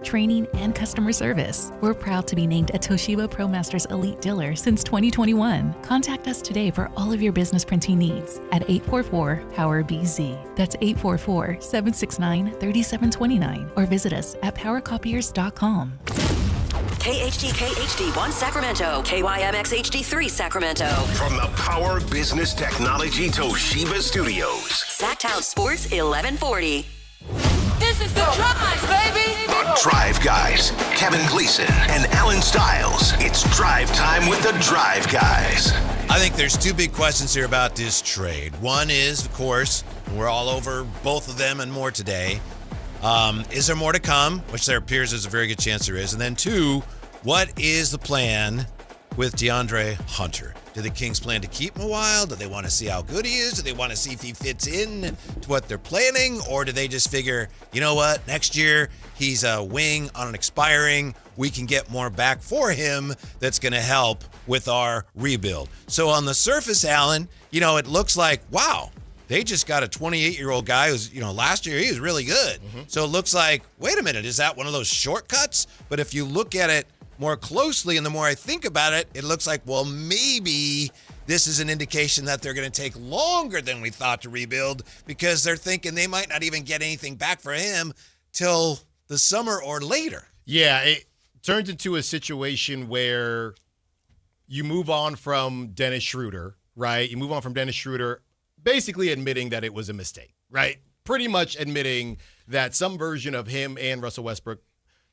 training, and customer service. We're proud to be named a Toshiba ProMasters Elite Dealer since 2021. Contact us today for all of your business printing needs at 844-POWER-BZ. That's 844-769-3729. Or visit us at powercopiers.com. KHD HD1 Sacramento, KYMX HD3 Sacramento. From the Power Business Technology Toshiba Studios. Sactown Sports 1140. This is the Drive, baby! The Drive Guys, Kevin Gleason and Alan Stiles. It's drive time with the Drive Guys. I think there's two big questions here about this trade. One is, of course, we're all over both of them and more today. Is there more to come? Which there appears there's a very good chance there is. And then two, what is the plan with DeAndre Hunter? Do the Kings plan to keep him a while? Do they want to see how good he is? Do they want to see if he fits in to what they're planning? Or do they just figure, you know what, next year he's a wing on an expiring. We can get more back for him that's going to help with our rebuild. So on the surface, Alan, it looks like, wow, they just got a 28-year-old guy who's, last year he was really good. Mm-hmm. So it looks like, wait a minute, is that one of those shortcuts? But if you look at it more closely and the more I think about it, it looks like, well, maybe this is an indication that they're going to take longer than we thought to rebuild because they're thinking they might not even get anything back for him till the summer or later. Yeah, it turns into a situation where you move on from Dennis Schroder, right? You move on from Dennis Schroder basically admitting that it was a mistake, right? Pretty much admitting that some version of him and Russell Westbrook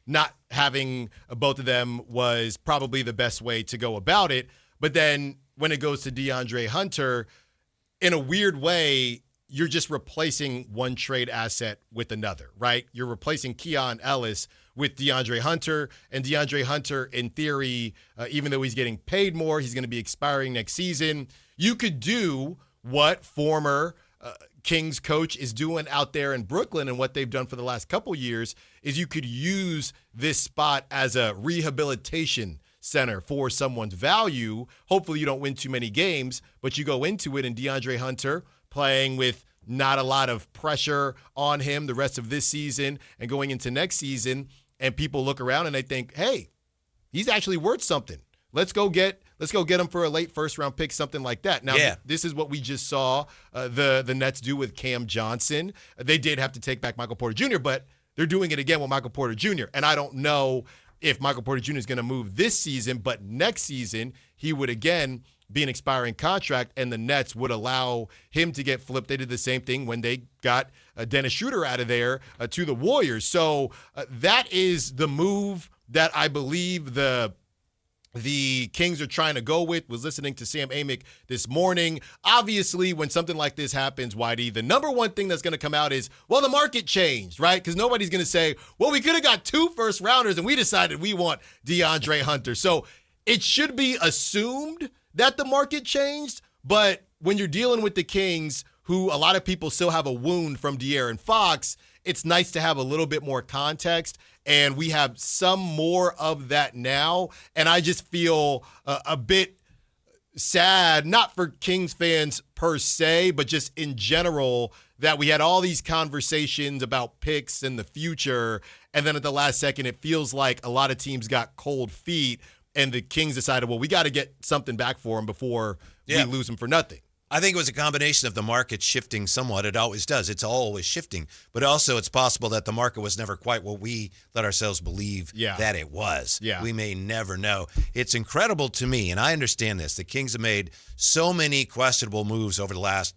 not having both of them was probably the best way to go about it. But then when it goes to DeAndre Hunter, in a weird way, you're just replacing one trade asset with another, right? You're replacing Keon Ellis with DeAndre Hunter. And DeAndre Hunter, in theory, even though he's getting paid more, he's going to be expiring next season. You could do what former Kings coach is doing out there in Brooklyn, and what they've done for the last couple years is you could use this spot as a rehabilitation center for someone's value. Hopefully you don't win too many games, but you go into it, and DeAndre Hunter playing with not a lot of pressure on him the rest of this season and going into next season, and people look around and they think, hey, he's actually worth something. Let's go get him for a late first-round pick, something like that. Now, This is what we just saw the Nets do with Cam Johnson. They did have to take back Michael Porter Jr., but they're doing it again with Michael Porter Jr. And I don't know if Michael Porter Jr. is going to move this season, but next season he would again be an expiring contract, and the Nets would allow him to get flipped. They did the same thing when they got Dennis Schroder out of there to the Warriors. So that is the move that I believe the Kings are trying to go with. Was listening to Sam Amick this morning. Obviously, when something like this happens, Whitey, the number one thing that's going to come out is, well, the market changed, right? Because nobody's going to say, well, we could have got 2 first-rounders and we decided we want DeAndre Hunter. So it should be assumed that the market changed, but when you're dealing with the Kings, who a lot of people still have a wound from De'Aaron Fox, it's nice to have a little bit more context, and we have some more of that now. And I just feel a bit sad, not for Kings fans per se, but just in general, that we had all these conversations about picks and the future, and then at the last second, it feels like a lot of teams got cold feet, and the Kings decided, well, we got to get something back for him before we lose him for nothing. I think it was a combination of the market shifting somewhat. It always does. It's always shifting. But also it's possible that the market was never quite what we let ourselves believe that it was. Yeah. We may never know. It's incredible to me, and I understand this. The Kings have made so many questionable moves over the last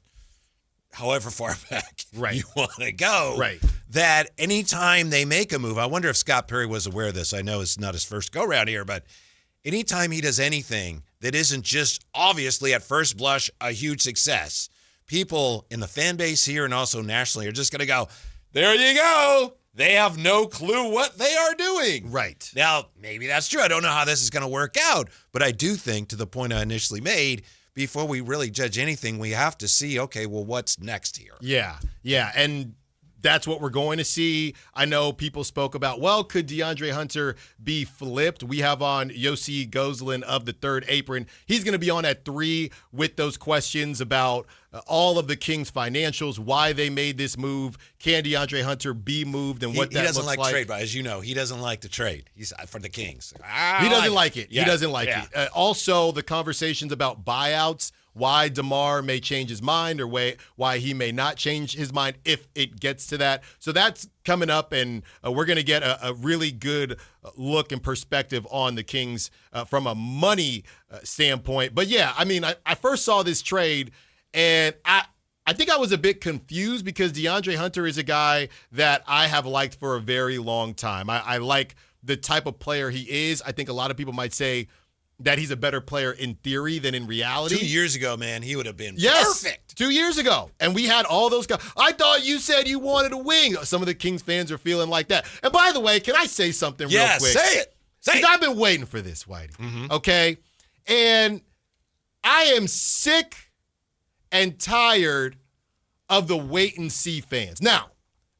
however far back you want to go, that anytime they make a move, I wonder if Scott Perry was aware of this. I know it's not his first go-round here, but anytime he does anything that isn't just obviously at first blush a huge success, people in the fan base here and also nationally are just going to go, there you go. They have no clue what they are doing. Right. Now, maybe that's true. I don't know how this is going to work out, but I do think, to the point I initially made, before we really judge anything, we have to see, okay, well, what's next here? Yeah. And that's what we're going to see. I know people spoke about, well, could DeAndre Hunter be flipped? We have on Yosi Goolan of the Third Apron. He's going to be on at 3 with those questions about all of the Kings' financials, why they made this move. Can DeAndre Hunter be moved and what that looks like? He doesn't like trade, but as you know, he doesn't like the trade. He's for the Kings. He doesn't like it. Yeah. He doesn't like it. Also, the conversations about buyouts, why DeMar may change his mind or why he may not change his mind if it gets to that. So that's coming up, and we're going to get a really good look and perspective on the Kings from a money standpoint. But, yeah, I mean, I first saw this trade, and I think I was a bit confused because DeAndre Hunter is a guy that I have liked for a very long time. I like the type of player he is. I think a lot of people might say that he's a better player in theory than in reality. 2 years ago, man, he would have been perfect. 2 years ago. And we had all those guys. I thought you said you wanted a wing. Some of the Kings fans are feeling like that. And by the way, can I say something real quick? Yeah, say it. Because I've been waiting for this, Whitey. Mm-hmm. Okay? And I am sick and tired of the wait-and-see fans. Now,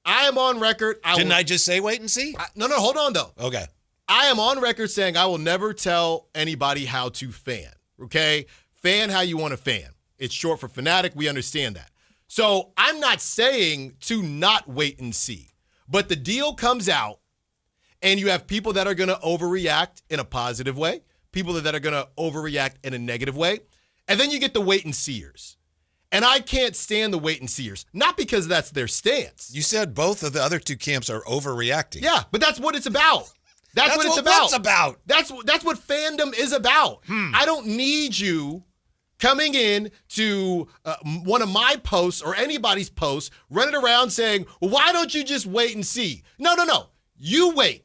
I am on record. Didn't I just say wait and see? No, hold on, though. Okay. I am on record saying I will never tell anybody how to fan, okay? Fan how you want to fan. It's short for fanatic. We understand that. So I'm not saying to not wait and see. But the deal comes out, and you have people that are going to overreact in a positive way, people that are going to overreact in a negative way, and then you get the wait and seers. And I can't stand the wait and seers, not because that's their stance. You said both of the other two camps are overreacting. Yeah, but that's what it's about. That's what it's about. That's what fandom is about. I don't need you coming in to one of my posts or anybody's posts, running around saying, well, why don't you just wait and see? No. You wait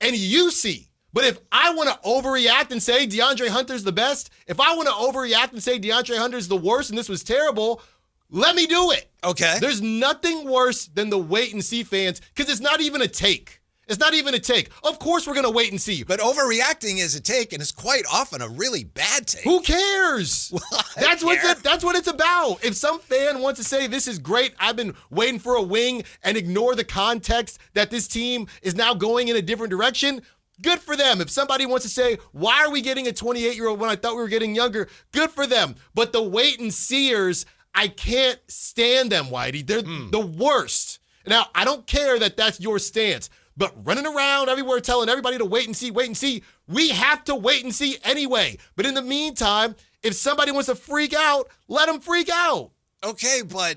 and you see. But if I want to overreact and say DeAndre Hunter's the best, if I want to overreact and say DeAndre Hunter's the worst and this was terrible, let me do it. Okay. There's nothing worse than the wait and see fans because it's not even a take. It's not even a take. Of course we're going to wait and see. But overreacting is a take, and it's quite often a really bad take. Who cares? Well, that's what it's about. If some fan wants to say this is great, I've been waiting for a wing, and ignore the context that this team is now going in a different direction, good for them. If somebody wants to say, why are we getting a 28-year-old when I thought we were getting younger, good for them. But the wait and seers, I can't stand them, Whitey. They're the worst. Now, I don't care that that's your stance. But running around everywhere telling everybody to wait and see, we have to wait and see anyway. But in the meantime, if somebody wants to freak out, let them freak out. Okay, but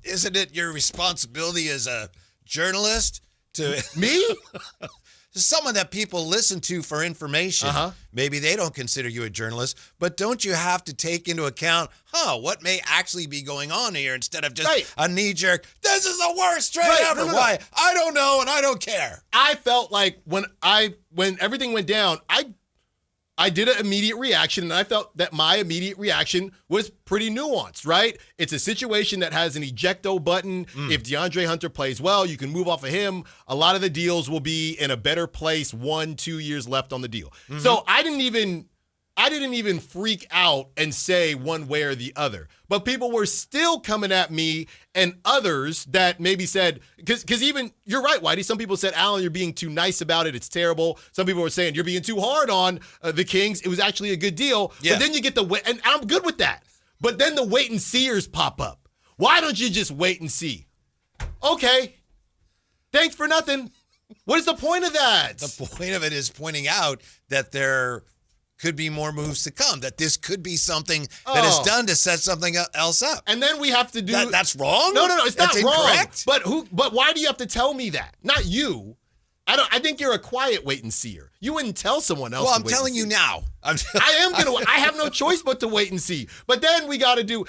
isn't it your responsibility as a journalist to... Me? Someone that people listen to for information. Maybe they don't consider you a journalist, but don't you have to take into account, what may actually be going on here instead of just a knee-jerk, this is the worst trade ever. No. Why? I don't know, and I don't care. I felt like when everything went down, I did an immediate reaction, and I felt that my immediate reaction was pretty nuanced, right? It's a situation that has an ejecto button. If DeAndre Hunter plays well, you can move off of him. A lot of the deals will be in a better place 1-2 years left on the deal. So I didn't even freak out and say one way or the other. But people were still coming at me and others that maybe said, because even, you're right, Whitey, some people said, Alan, you're being too nice about it. It's terrible. Some people were saying, you're being too hard on the Kings. It was actually a good deal. Yeah. But then you get and I'm good with that. But then the wait and seers pop up. Why don't you just wait and see? Okay. Thanks for nothing. What is the point of that? The point of it is pointing out that there could be more moves to come, that this could be something that is done to set something else up. And then we have to do... That's wrong? No, it's that's not incorrect. Wrong. But why do you have to tell me that? Not you. I think you're a quiet wait and seer. You wouldn't tell someone else. Well, I'm telling you now. I have no choice but to wait and see. But then we got to do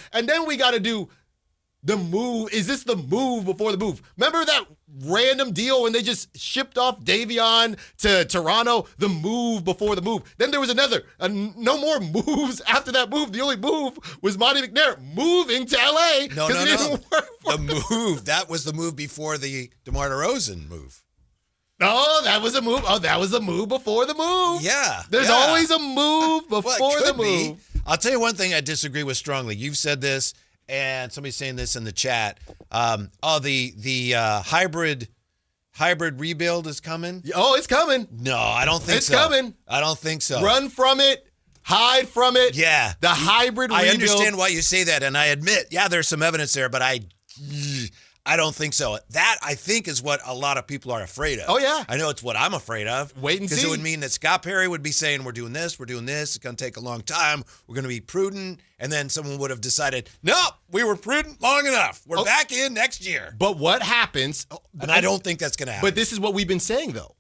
the move. Is this the move before the move? Remember that random deal when they just shipped off Davion to Toronto? The move before the move. Then there was no more moves after that move. The only move was Monty McNair moving to LA. No. The move. That was the move before the DeMar DeRozan move. No, that was a move. Oh, that was the move before the move. Yeah. There's always a move before the move. I'll tell you one thing I disagree with strongly. You've said this, and somebody's saying this in the chat. The hybrid rebuild is coming. Oh, it's coming. No, I don't think it's so. It's coming. I don't think so. Run from it. Hide from it. Yeah. The hybrid rebuild. I understand why you say that, and I admit, there's some evidence there, but I don't think so. That, I think, is what a lot of people are afraid of. Oh, yeah. I know it's what I'm afraid of. Wait and see. Because it would mean that Scott Perry would be saying, we're doing this, it's going to take a long time, we're going to be prudent, and then someone would have decided, no, we were prudent long enough. We're back in next year. But what happens? And I don't think that's going to happen. But this is what we've been saying, though.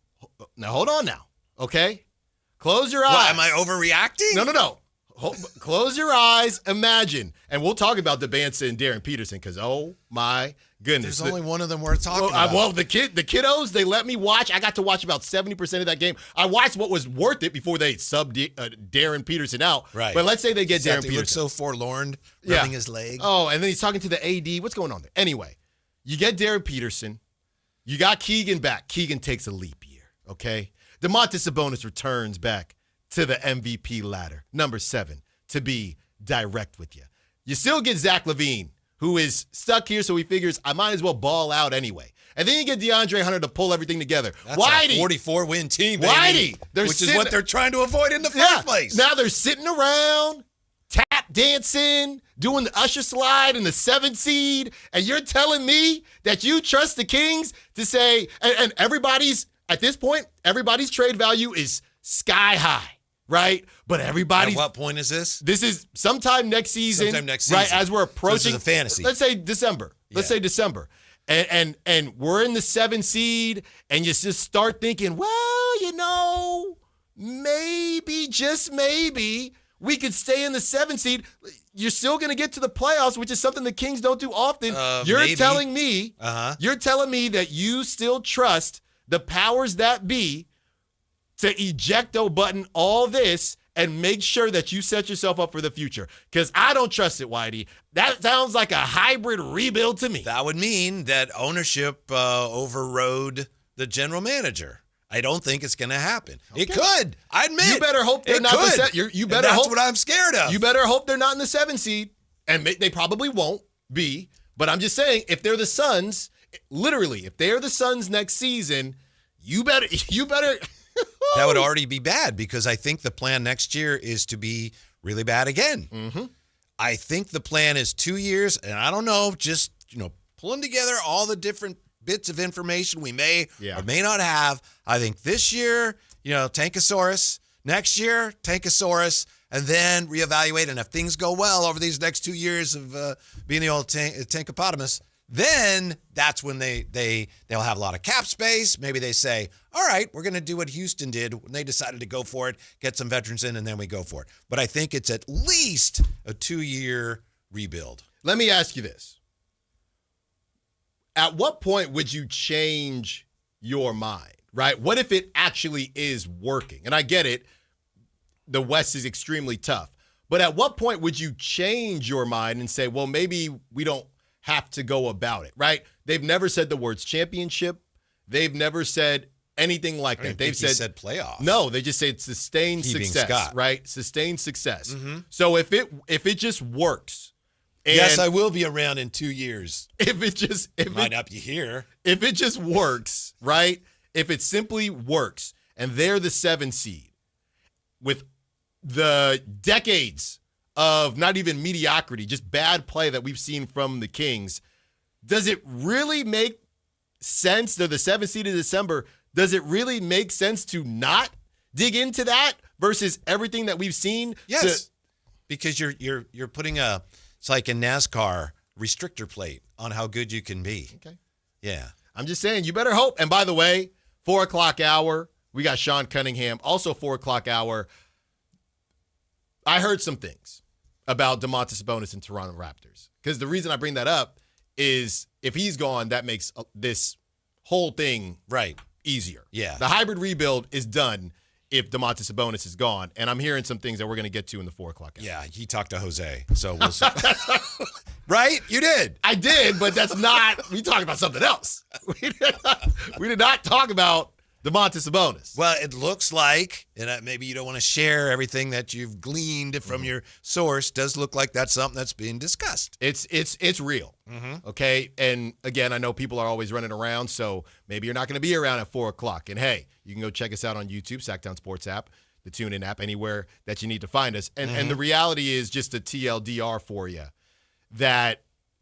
Now, hold on now, okay? Close your eyes. What, am I overreacting? No. Close your eyes. Imagine. And we'll talk about DeBansa and Darren Peterson because, oh, my goodness. There's only one of them worth talking about. Well, the kiddos, they let me watch. I got to watch about 70% of that game. I watched what was worth it before they subbed Darren Peterson out. Right. But let's say they get Darren Peterson. He looks so forlorn, rubbing his leg. Oh, and then he's talking to the AD. What's going on there? Anyway, you get Darren Peterson. You got Keegan back. Keegan takes a leap year, okay? Domantas Sabonis returns back to the MVP ladder, number 7, to be direct with you. You still get Zach LaVine, who is stuck here, so he figures I might as well ball out anyway. And then you get DeAndre Hunter to pull everything together. That's a 44-win team, baby. Whitey. Which is what they're trying to avoid in the first place. Now they're sitting around, tap dancing, doing the Usher slide in the 7th seed, and you're telling me that you trust the Kings to say, and everybody's, at this point, everybody's trade value is sky high. Right? But everybody. At what point is this? This is sometime next season. Right, as we're approaching. So this is a fantasy. Let's say December. Let's say December. And we're in the 7th seed, and you just start thinking, well, maybe, just maybe, we could stay in the 7th seed. You're still going to get to the playoffs, which is something the Kings don't do often. You're telling me that you still trust the powers that be to ejecto button all this and make sure that you set yourself up for the future. Because I don't trust it, Whitey. That sounds like a hybrid rebuild to me. That would mean that ownership overrode the general manager. I don't think it's going to happen. Okay. It could. I admit. You better hope they're not you better that's hope, what I'm scared of. You better hope they're not in the 7th seed. And they probably won't be. But I'm just saying, if they're the Suns, literally, if they're the Suns next season, you better That would already be bad because I think the plan next year is to be really bad again. Mm-hmm. I think the plan is 2 years, and I don't know, just pulling together all the different bits of information we may or may not have. I think this year, Tankasaurus. Next year, Tankasaurus, and then reevaluate. And if things go well over these next 2 years of being the old Tankapotamus, then that's when they'll have a lot of cap space. Maybe they say, all right, we're going to do what Houston did when they decided to go for it, get some veterans in, and then we go for it. But I think it's at least a 2-year rebuild. Let me ask you this. At what point would you change your mind, right? What if it actually is working? And I get it. The West is extremely tough. But at what point would you change your mind and say, well, maybe we don't have to go about it, right? They've never said the words championship. They've never said anything like that. They've said playoff. No, they just said sustained success, Scott. right? Sustained success. Mm-hmm. So if it just works. And yes, I will be around in 2 years. Might not be here. If it just works, right? If it simply works, and they're the 7 seed with the decades of not even mediocrity, just bad play that we've seen from the Kings, does it really make sense? They're the 7th seed in December. Does it really make sense to not dig into that versus everything that we've seen? Yes, because you're putting it's like in NASCAR restrictor plate on how good you can be. Okay. Yeah. I'm just saying, you better hope. And by the way, 4 o'clock hour, we got Sean Cunningham. Also 4 o'clock hour, I heard some things about Domantas Sabonis and Toronto Raptors. Because the reason I bring that up is if he's gone, that makes this whole thing easier. Yeah. The hybrid rebuild is done if Domantas Sabonis is gone. And I'm hearing some things that we're going to get to in the 4 o'clock hour. Yeah, he talked to Jose. So we'll see. Right? You did. I did, but that's not – we talked about something else. We did not talk about Domantas Sabonis. Well, it looks like, and maybe you don't want to share everything that you've gleaned from your source, does look like that's something that's being discussed. It's real, okay? And, again, I know people are always running around, so maybe you're not going to be around at 4 o'clock. And, hey, you can go check us out on YouTube, Sactown Sports app, the TuneIn app, anywhere that you need to find us. And the reality is just a TLDR for you, that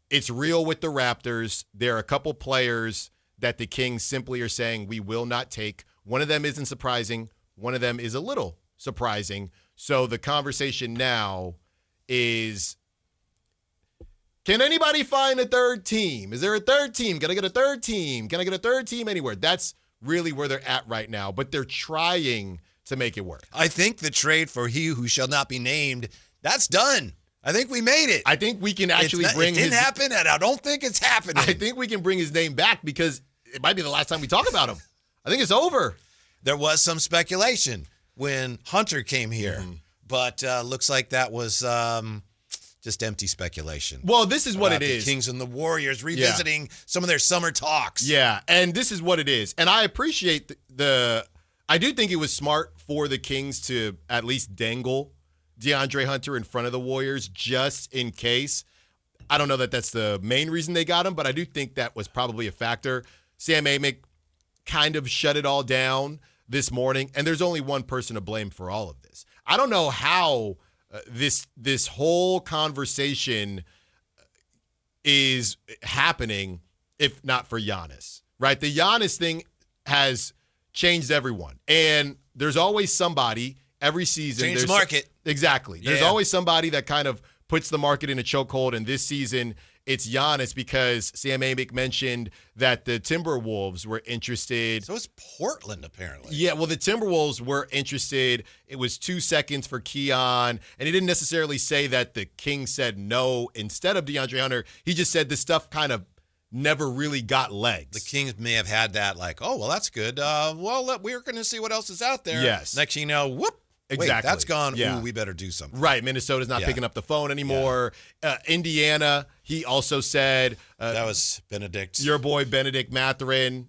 it's real with the Raptors. There are a couple players that the Kings simply are saying we will not take. One of them isn't surprising. One of them is a little surprising. So the conversation now is, can anybody find a third team? Is there a third team? Can I get a third team? Can I get a third team anywhere? That's really where they're at right now, but they're trying to make it work. I think the trade for he who shall not be named, that's done. I think we made it. I think we can actually bring his... It didn't happen, and I don't think it's happening. I think we can bring his name back because it might be the last time we talk about him. I think it's over. There was some speculation when Hunter came here, but looks like that was just empty speculation. Well, this is what it is. The Kings and the Warriors revisiting some of their summer talks. Yeah, and this is what it is. And I appreciate I do think it was smart for the Kings to at least dangle DeAndre Hunter in front of the Warriors just in case. I don't know that that's the main reason they got him, but I do think that was probably a factor. Sam Amick kind of shut it all down this morning, and there's only one person to blame for all of this. I don't know how this whole conversation is happening if not for Giannis, right? The Giannis thing has changed everyone, and there's always somebody every season. Change the market. Exactly. There's always somebody that kind of puts the market in a chokehold, and this season it's Giannis because Sam Amick mentioned that the Timberwolves were interested. So it's Portland, apparently. Yeah, well, the Timberwolves were interested. It was 2 seconds for Keon, and he didn't necessarily say that the Kings said no instead of DeAndre Hunter. He just said this stuff kind of never really got legs. The Kings may have had that like, oh, well, that's good. We're going to see what else is out there. Yes. Next thing you know, whoop. Exactly. Wait, that's gone. Yeah. Ooh, we better do something. Right. Minnesota's not picking up the phone anymore. Indiana, he also said. That was Benedict. Your boy, Benedict Mathurin.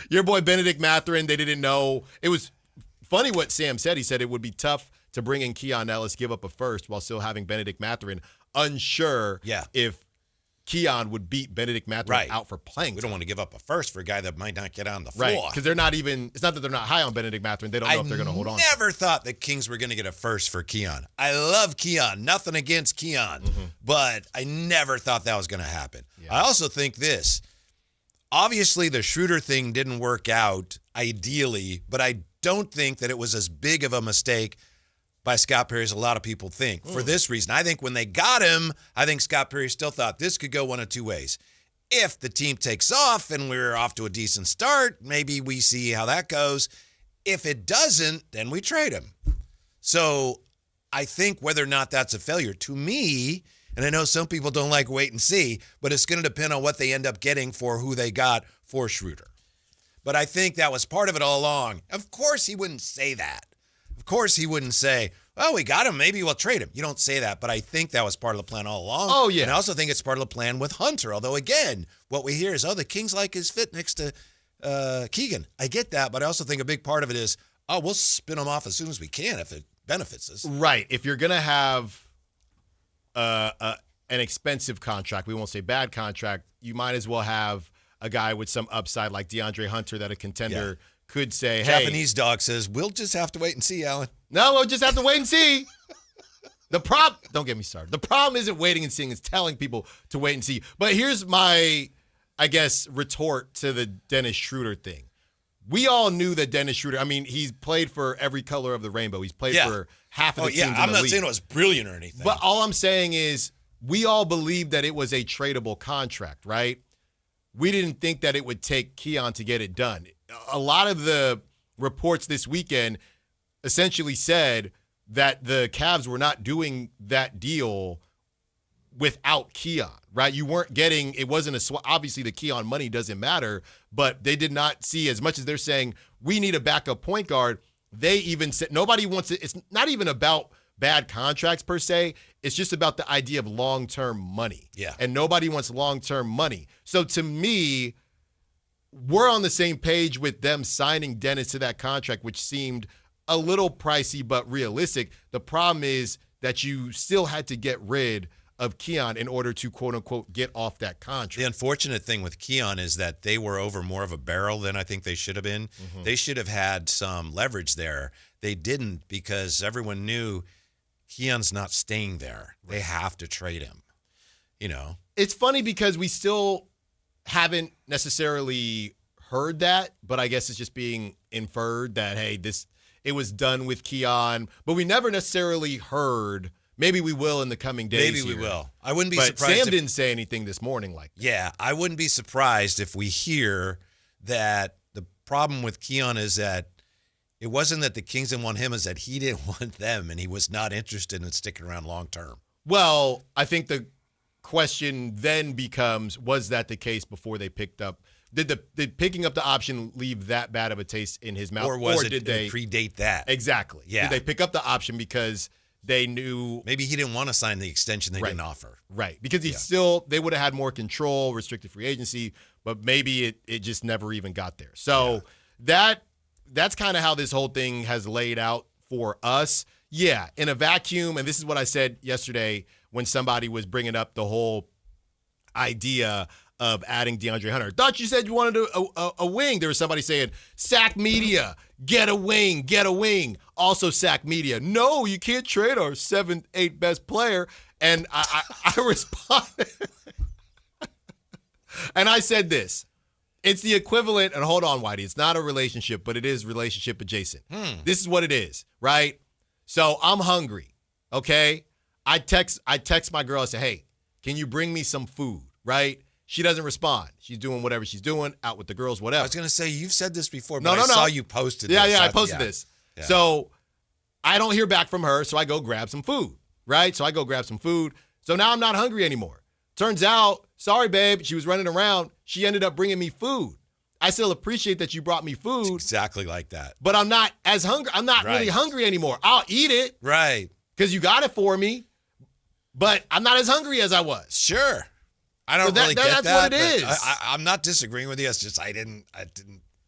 Your boy, Benedict Mathurin, they didn't know. It was funny what Sam said. He said it would be tough to bring in Keon Ellis, give up a first while still having Benedict Mathurin. Unsure if Keon would beat Benedict Mathurin out for playing. We don't want to give up a first for a guy that might not get on the floor. Right, because they're not even – it's not that they're not high on Benedict Mathurin. They don't know if they're going to hold on. I never thought the Kings were going to get a first for Keon. I love Keon. Nothing against Keon. But I never thought that was going to happen. Yeah. I also think this. Obviously, the Schroder thing didn't work out ideally, but I don't think that it was as big of a mistake by Scott Perry as a lot of people think. For this reason, I think when they got him, I think Scott Perry still thought this could go one of two ways. If the team takes off and we're off to a decent start, maybe we see how that goes. If it doesn't, then we trade him. So I think whether or not that's a failure, to me, and I know some people don't like wait and see, but it's going to depend on what they end up getting for who they got for Schroeder. But I think that was part of it all along. Of course he wouldn't say that. Of course he wouldn't say, well, we got him, maybe we'll trade him. You don't say that, but I think that was part of the plan all along. Oh, yeah. And I also think it's part of the plan with Hunter. Although, again, what we hear is, the Kings like his fit next to Keegan. I get that, but I also think a big part of it is, we'll spin him off as soon as we can if it benefits us. Right. If you're going to have an expensive contract, we won't say bad contract, you might as well have a guy with some upside like DeAndre Hunter that a contender could say, hey. Japanese dog says, we'll just have to wait and see, Alan. No, we'll just have to wait and see. Don't get me started. The problem isn't waiting and seeing, it's telling people to wait and see. But here's my, I guess, retort to the Dennis Schroder thing. We all knew that Dennis Schroder, he's played for every color of the rainbow. He's played for half of the teams in the league. I'm not saying it was brilliant or anything. But all I'm saying is we all believed that it was a tradable contract, right? We didn't think that it would take Keon to get it done. A lot of the reports this weekend essentially said that the Cavs were not doing that deal without Keon, right? You weren't getting, it wasn't a swap. Obviously, the Keon money doesn't matter, but they did not see, as much as they're saying, we need a backup point guard, they even said, nobody wants it. It's not even about bad contracts per se. It's just about the idea of long-term money. Yeah. And nobody wants long-term money. So to me, we're on the same page with them signing Dennis to that contract, which seemed a little pricey but realistic. The problem is that you still had to get rid of Keon in order to, quote-unquote, get off that contract. The unfortunate thing with Keon is that they were over more of a barrel than I think they should have been. Mm-hmm. They should have had some leverage there. They didn't because everyone knew Keon's not staying there. They have to trade him, you know. It's funny because we still haven't necessarily heard that, but I guess it's just being inferred that, hey, it was done with Keon, but we never necessarily heard. Maybe we will in the coming days. Maybe here. we will. I wouldn't be but surprised. Sam didn't say anything this morning like that. Yeah, I wouldn't be surprised if we hear that the problem with Keon is that it wasn't that the Kings didn't want him, is that he didn't want them, and he was not interested in sticking around long term. Well, I think the question then becomes, was that the case before they picked up? Did picking up the option leave that bad of a taste in his mouth? Or did they predate that? Exactly. Yeah. Did they pick up the option because they knew maybe he didn't want to sign the extension they didn't offer? Right. Because they would have had more control, restricted free agency, but maybe it just never even got there. So that's kind of how this whole thing has laid out for us. Yeah, in a vacuum, and this is what I said yesterday when somebody was bringing up the whole idea of adding DeAndre Hunter. Thought you said you wanted a wing. There was somebody saying, Sac Media, get a wing, get a wing. Also Sac Media, no, you can't trade our 7th, 8th best player. And I responded. And I said this. It's the equivalent, and hold on, Whitey, it's not a relationship, but it is relationship adjacent. This is what it is, right? So I'm hungry, okay? I text my girl, I say, hey, can you bring me some food, right? She doesn't respond. She's doing whatever she's doing, out with the girls, whatever. I was going to say, you've said this before, but I saw you posted this. Yeah, I posted this. Yeah. So I don't hear back from her, so I go grab some food, right? So I go grab some food. So now I'm not hungry anymore. Turns out, sorry, babe, she was running around. She ended up bringing me food. I still appreciate that you brought me food. It's exactly like that. But I'm not as hungry. I'm not really hungry anymore. I'll eat it. Right. Because you got it for me. But I'm not as hungry as I was. Sure. I don't really get that. That's what it is. I'm not disagreeing with you. It's just I didn't.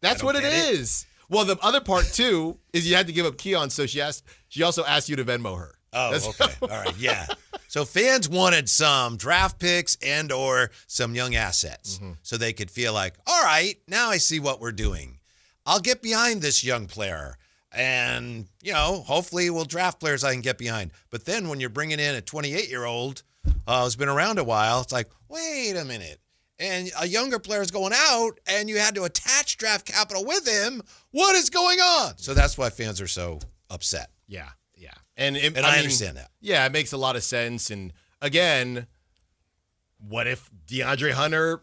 That's what it is. Well, the other part, too, is you had to give up Keon, so she also asked you to Venmo her. Oh, okay. All right, yeah. So fans wanted some draft picks and or some young assets so they could feel like, all right, now I see what we're doing. I'll get behind this young player. And, hopefully we'll draft players I can get behind. But then when you're bringing in a 28-year-old who's been around a while, it's like, wait a minute. And a younger player is going out, and you had to attach draft capital with him. What is going on? So that's why fans are so upset. Yeah. And I understand that. Yeah, it makes a lot of sense. And, again, what if DeAndre Hunter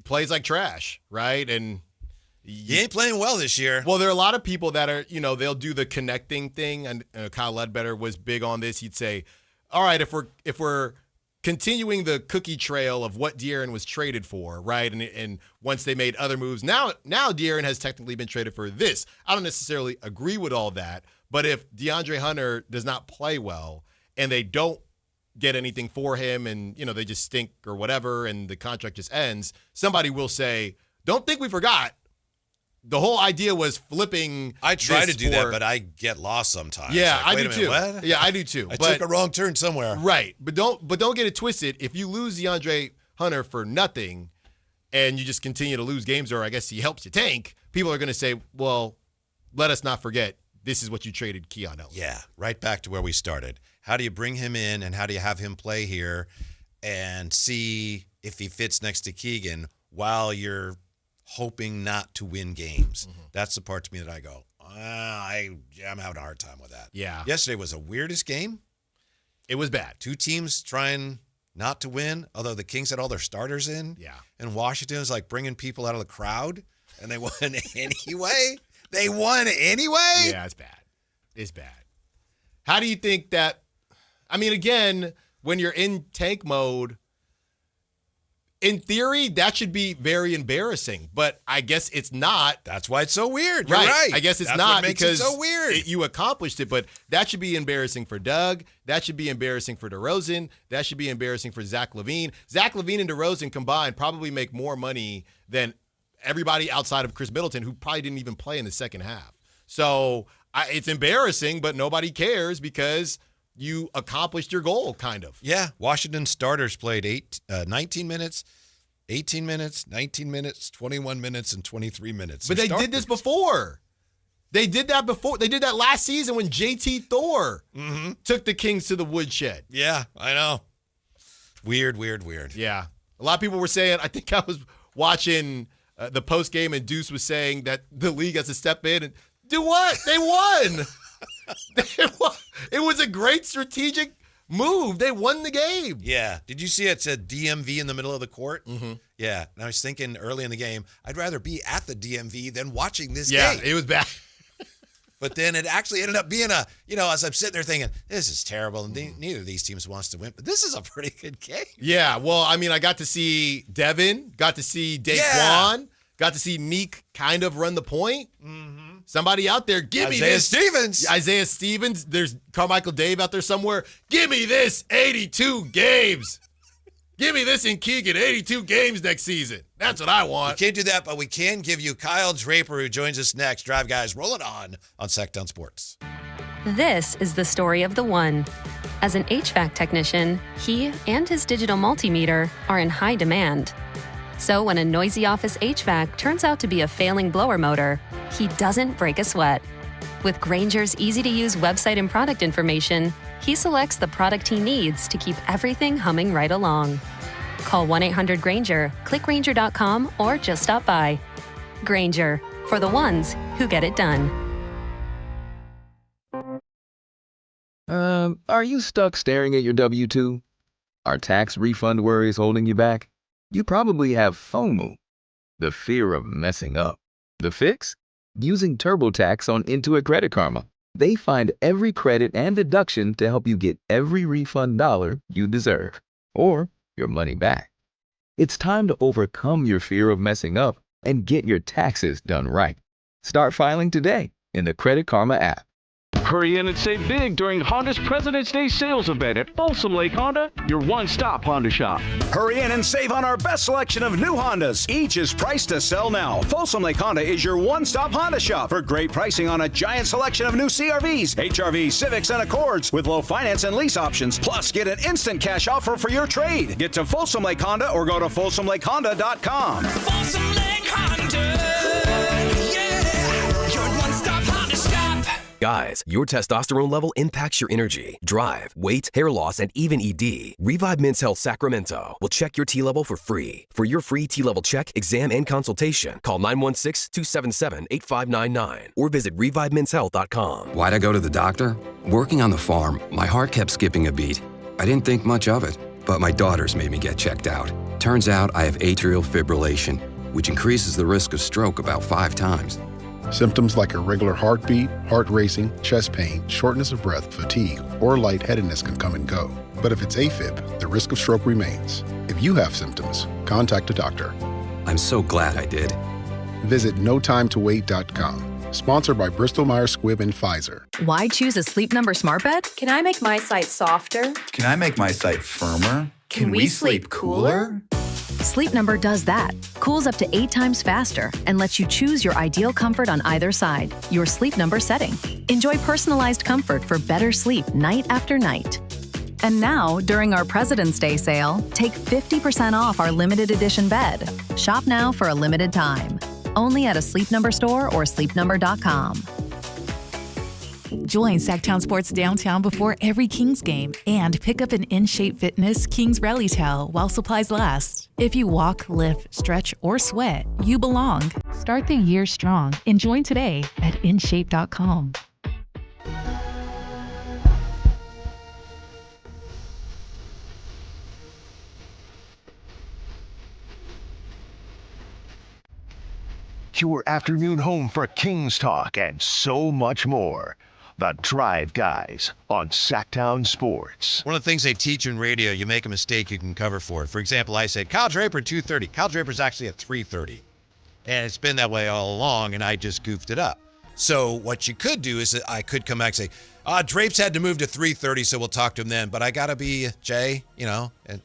plays like trash, right? And he ain't playing well this year. Well, there are a lot of people that are, they'll do the connecting thing. And Kyle Ledbetter was big on this. He'd say, all right, if we're continuing the cookie trail of what De'Aaron was traded for, right? And once they made other moves, now De'Aaron has technically been traded for this. I don't necessarily agree with all that, but if DeAndre Hunter does not play well and they don't get anything for him and, they just stink or whatever and the contract just ends, somebody will say, don't think we forgot. The whole idea was flipping. I try to do that, but I get lost sometimes. Yeah, like, I do too. What? Yeah, I do too. I took a wrong turn somewhere. Right, but don't get it twisted. If you lose DeAndre Hunter for nothing, and you just continue to lose games, or I guess he helps you tank, people are going to say, "Well, let us not forget this is what you traded Keon Ellis." Yeah, right back to where we started. How do you bring him in, and how do you have him play here, and see if he fits next to Keegan while you're hoping not to win games? That's the part to me that I go, I'm having a hard time with that. Yeah. Yesterday was the weirdest game. It was bad. Two teams trying not to win, although the Kings had all their starters in. Yeah. And Washington was like bringing people out of the crowd, and they won anyway. They won anyway? Yeah, it's bad. It's bad. How do you think that, again, when you're in tank mode, in theory, that should be very embarrassing, but I guess it's not. That's why it's so weird. You're right. I guess it's That's not what makes because it so weird. You accomplished it, but that should be embarrassing for Doug. That should be embarrassing for DeRozan. That should be embarrassing for Zach LaVine. Zach LaVine and DeRozan combined probably make more money than everybody outside of Chris Middleton, who probably didn't even play in the second half. So it's embarrassing, but nobody cares because you accomplished your goal, kind of. Yeah, Washington starters played 19 minutes, 18 minutes, 19 minutes, 21 minutes, and 23 minutes. But they did this before. They did that before. They did that last season when JT Thor took the Kings to the woodshed. Yeah, I know. Weird. Yeah. A lot of people were saying, I think I was watching the post game and Deuce was saying that the league has to step in and do what? They won. It was a great strategic move. They won the game. Yeah. Did you see it said DMV in the middle of the court? Mm-hmm. Yeah. And I was thinking early in the game, I'd rather be at the DMV than watching this game. Yeah, it was bad. But then it actually ended up being as I'm sitting there thinking, this is terrible, and neither of these teams wants to win, but this is a pretty good game. Yeah, well, I mean, I got to see Devin, got to see Daquan, got to see Neek kind of run the point. Mm-hmm. Somebody out there, give me this. Isaiah Stevens. There's Carmichael Dave out there somewhere. Give me this 82 games. Give me this in Keegan, 82 games next season. That's what I want. We can't do that, but we can give you Kyle Draper, who joins us next. Drive Guys, roll it on Sactown Sports. This is the story of the one. As an HVAC technician, he and his digital multimeter are in high demand. So when a noisy office HVAC turns out to be a failing blower motor, he doesn't break a sweat. With Grainger's easy-to-use website and product information, he selects the product he needs to keep everything humming right along. Call 1-800-GRAINGER, click Grainger.com, or just stop by. Grainger, for the ones who get it done. Are you stuck staring at your W-2? Are tax refund worries holding you back? You probably have FOMO, the fear of messing up. The fix? Using TurboTax on Intuit Credit Karma. They find every credit and deduction to help you get every refund dollar you deserve, or your money back. It's time to overcome your fear of messing up and get your taxes done right. Start filing today in the Credit Karma app. Hurry in and save big during Honda's President's Day sales event at Folsom Lake Honda, your one-stop Honda shop. Hurry in and save on our best selection of new Hondas. Each is priced to sell now. Folsom Lake Honda is your one-stop Honda shop for great pricing on a giant selection of new CRVs, HRVs, Civics, and Accords with low finance and lease options. Plus, get an instant cash offer for your trade. Get to Folsom Lake Honda or go to FolsomLakeHonda.com. Folsom Lake Honda. Yeah, your one-stop Honda shop. Guys, your testosterone level impacts your energy, drive, weight, hair loss, and even ED. Revive Men's Health Sacramento will check your T level for free. For your free T level check, exam, and consultation, call 916-277-8599 or visit ReviveMen'sHealth.com. Why'd I go to the doctor? Working on the farm, my heart kept skipping a beat. I didn't think much of it, but my daughters made me get checked out. Turns out I have atrial fibrillation, which increases the risk of stroke about 5 times. Symptoms like irregular heartbeat, heart racing, chest pain, shortness of breath, fatigue, or lightheadedness can come and go. But if it's AFib, the risk of stroke remains. If you have symptoms, contact a doctor. I'm so glad I did. Visit notimetowait.com. Sponsored by Bristol-Myers Squibb and Pfizer. Why choose a Sleep Number smart bed? Can I make my site softer? Can I make my site firmer? Can we sleep cooler? Sleep Number does that. Cools up to 8 times faster and lets you choose your ideal comfort on either side. Your Sleep Number setting. Enjoy personalized comfort for better sleep night after night. And now, during our President's Day sale, take 50% off our limited edition bed. Shop now for a limited time. Only at a Sleep Number store or sleepnumber.com. Join Sactown Sports downtown before every Kings game and pick up an In Shape Fitness Kings Rally towel while supplies last. If you walk, lift, stretch, or sweat, you belong. Start the year strong and join today at InShape.com. Your afternoon home for Kings talk and so much more. The Drive Guys on Sactown Sports. One of the things they teach in radio, you make a mistake, you can cover for it. For example, I said, Kyle Draper, 230. Kyle Draper's actually at 330. And it's been that way all along, and I just goofed it up. So what you could do is that I could come back and say, Drapes had to move to 330, so we'll talk to him then. But I got to be, Jay, you know, and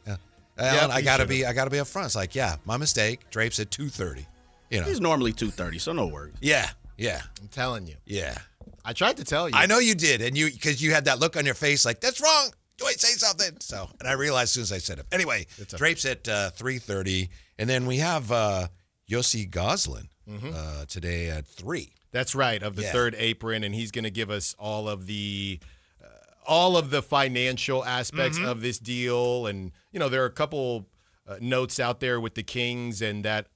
I got to be up front. It's like, yeah, my mistake. Drapes at 230. He's normally 230, so no worries. Yeah, yeah. I'm telling you. Yeah. I tried to tell you. I know you did, and because you had that look on your face like, that's wrong. Do I say something? So, and I realized as soon as I said it. Anyway, Drape's at 3:30, and then we have Yosi Goolan today at 3. That's right, of the third apron, and he's going to give us all of the financial aspects of this deal. And, there are a couple notes out there with the Kings and that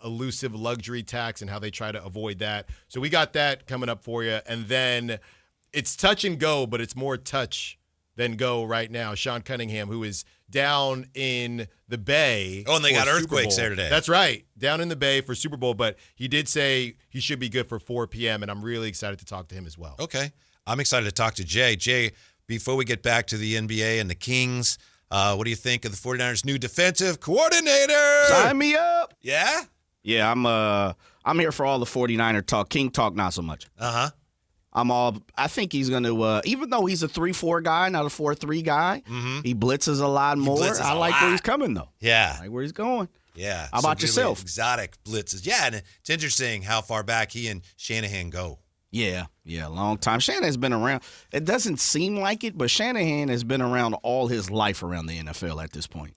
elusive luxury tax and how they try to avoid that. So we got that coming up for you. And then it's touch and go, but it's more touch than go right now. Sean Cunningham, who is down in the Bay. Oh, and they got Super earthquakes Bowl. there today. That's right. Down in the Bay for Super Bowl, but he did say he should be good for 4 p.m., and I'm really excited to talk to him as well. Okay. I'm excited to talk to Jay. Jay, before we get back to the NBA and the Kings, what do you think of the 49ers' new defensive coordinator? Sign me up. Yeah? Yeah, I'm here for all the 49er talk. King talk, not so much. Uh-huh. I think he's going to, even though he's a 3-4 guy, not a 4-3 guy, he blitzes a lot more. I like where he's coming, though. Yeah. I like where he's going. Yeah. How about really yourself? Exotic blitzes. Yeah, and it's interesting how far back he and Shanahan go. Yeah, a long time. Shanahan's been around. It doesn't seem like it, but Shanahan has been around all his life around the NFL at this point.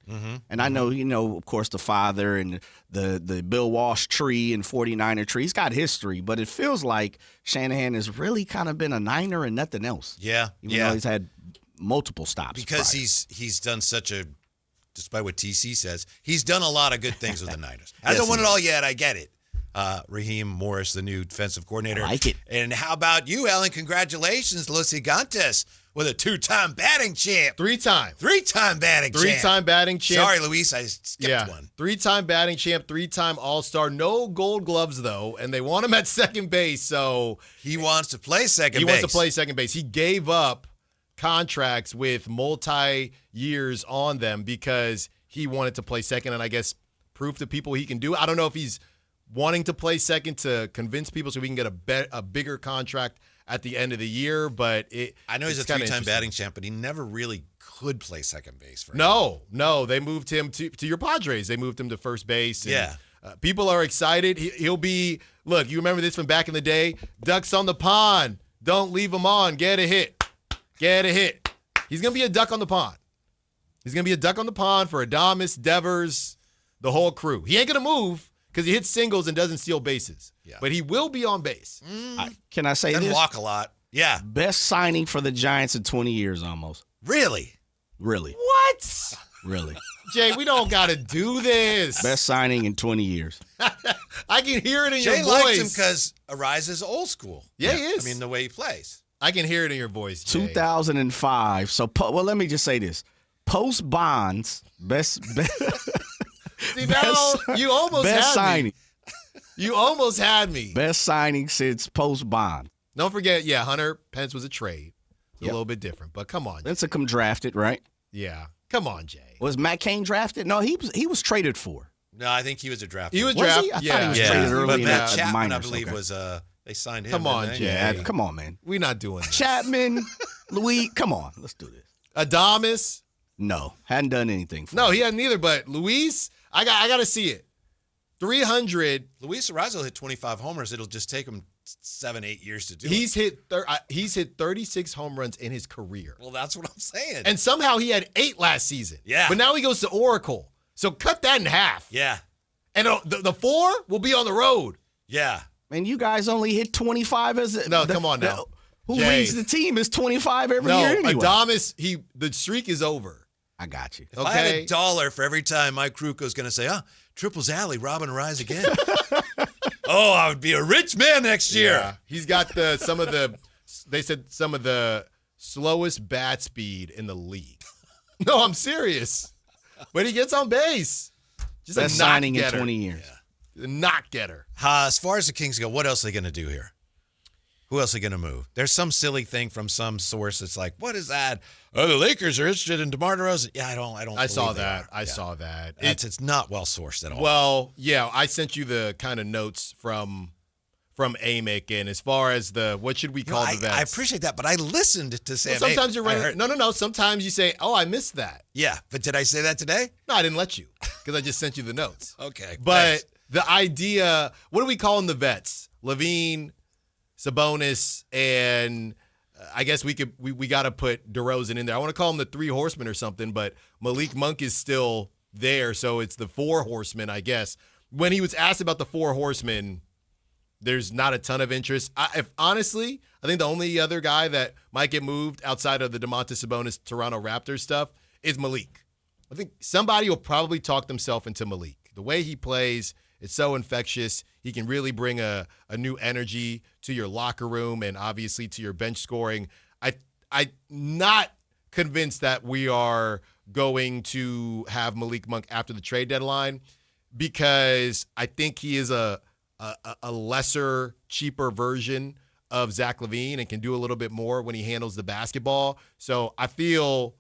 And I know, of course, the father and the Bill Walsh tree and 49er tree. He's got history, but it feels like Shanahan has really kind of been a Niner and nothing else. Yeah, Even though he's had multiple stops. Because prior. he's done such a, despite what TC says, he's done a lot of good things with the Niners. Hasn't won it all yet, I get it. Raheem Morris, the new defensive coordinator. I like it. And how about you, Ellen? Congratulations, Los Gigantes, with a 2-time batting champ. 3-time. 3-time batting champ. 3-time batting champ. Sorry, Luis, I skipped one. 3-time batting champ, 3-time All-Star. No gold gloves, though, and they want him at second base, so. He wants to play second base. He wants to play second base. He gave up contracts with multi-years on them because he wanted to play second, and I guess prove to people he can do it. I don't know if he's wanting to play second to convince people so we can get a bigger contract at the end of the year, but I know he's a 3-time batting champ, but he never really could play second base for him. No, they moved him to your Padres. They moved him to first base. And, yeah. People are excited. He'll be, look, you remember this from back in the day? Ducks on the pond. Don't leave him on. Get a hit. He's going to be a duck on the pond. He's going to be a duck on the pond for Adames, Devers, the whole crew. He ain't going to move because he hits singles and doesn't steal bases. Yeah. But he will be on base. Can I say Doesn't this? walk a lot. Yeah. Best signing for the Giants in 20 years almost. Really? What? Really. Jay, we don't got to do this. Best signing in 20 years. I can hear it in Jay your voice. likes him because Arise is old school. Yeah, he is. I mean, the way he plays. I can hear it in your voice, Jay. 2005. So, let me just say this. Post Bonds, best See, now you almost best had signing. me. You almost had me. Best signing since post Bond. Don't forget, Hunter Pence was a trade. It's a little bit different, but come on. Lincecum drafted, right? Yeah. Come on, Jay. Was Matt Cain drafted? No, he was traded for. No, I think he was a draft. He was drafted. drafted. I thought he was traded early but in Matt the Chapman, minors. I believe, Okay. was they signed him. Come on, didn't they? Jay. Yeah, come on, man. We're not doing that. Chapman, Louis, come on. Let's do this. Adames. No, hadn't done anything for No, him. he hadn't either, but Luis, I got to see it. 300. Luis Arraez hit 25 homers. It'll just take him 7-8 years to do He's it. he's hit 36 home runs in his career. Well, that's what I'm saying. And somehow he had 8 last season. Yeah. But now he goes to Oracle. So cut that in half. Yeah. And the 4 will be on the road. Yeah. Man, you guys only hit 25 as a... No, come on now. Who Jay. leads the team is 25 every year anyway. Adames, the streak is over. I got you. If I had $1 for every time Mike Kruko's going to say, Triples Alley, Robin Arise again. I would be a rich man next year. Yeah. He's got some of the slowest bat speed in the league. No, I'm serious. But he gets on base. Just Best a knock signing getter. in 20 years. Yeah. A knock getter. As far as the Kings go, what else are they going to do here? Who else are going to move? There's some silly thing from some source that's like, what is that? Oh, the Lakers are interested in DeMar DeRozan. Yeah, I don't. I saw that. I saw that. It's not well sourced at all. Well, yeah, I sent you the kind of notes from Amick, and as far as what should we call the vets? I appreciate that, but I listened to Sam. Well, sometimes you're right. No. Sometimes you say, "Oh, I missed that." Yeah, but did I say that today? No, I didn't let you because I just sent you the notes. Okay, but the idea, what are we calling the vets? Levine, Sabonis, and I guess we got to put DeRozan in there. I want to call them the three horsemen or something, but Malik Monk is still there, so it's the four horsemen, I guess. When he was asked about the four horsemen, there's not a ton of interest. Honestly, I think the only other guy that might get moved outside of the Domantas Sabonis Toronto Raptors stuff is Malik. I think somebody will probably talk themselves into Malik. The way he plays, it's so infectious. He can really bring a new energy to your locker room and obviously to your bench scoring. I'm not convinced that we are going to have Malik Monk after the trade deadline because I think he is a lesser, cheaper version of Zach LaVine and can do a little bit more when he handles the basketball. So I feel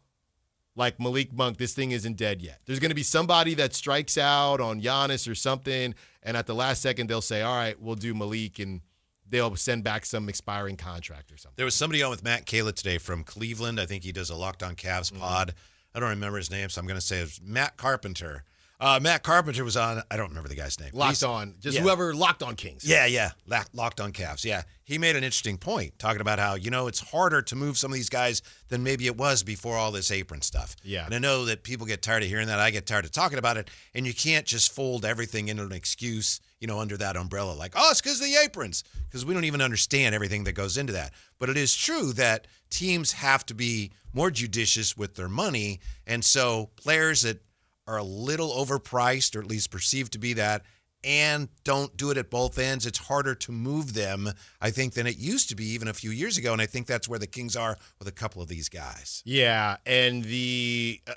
like Malik Monk, this thing isn't dead yet. There's going to be somebody that strikes out on Giannis or something, and at the last second they'll say, all right, we'll do Malik, and they'll send back some expiring contract or something. There was somebody on with Matt Kayla today from Cleveland. I think he does a Locked On Cavs pod. I don't remember his name, so I'm going to say it's Matt Carpenter. Matt Carpenter was on, I don't remember the guy's name. Whoever Locked On Kings. Yeah. Locked On Cavs. Yeah. He made an interesting point talking about how, it's harder to move some of these guys than maybe it was before all this apron stuff. Yeah. And I know that people get tired of hearing that. I get tired of talking about it. And you can't just fold everything into an excuse, under that umbrella. Like, it's because of the aprons. Because we don't even understand everything that goes into that. But it is true that teams have to be more judicious with their money. And so players that are a little overpriced, or at least perceived to be that, and don't do it at both ends, it's harder to move them, I think, than it used to be even a few years ago. And I think that's where the Kings are with a couple of these guys. Yeah, and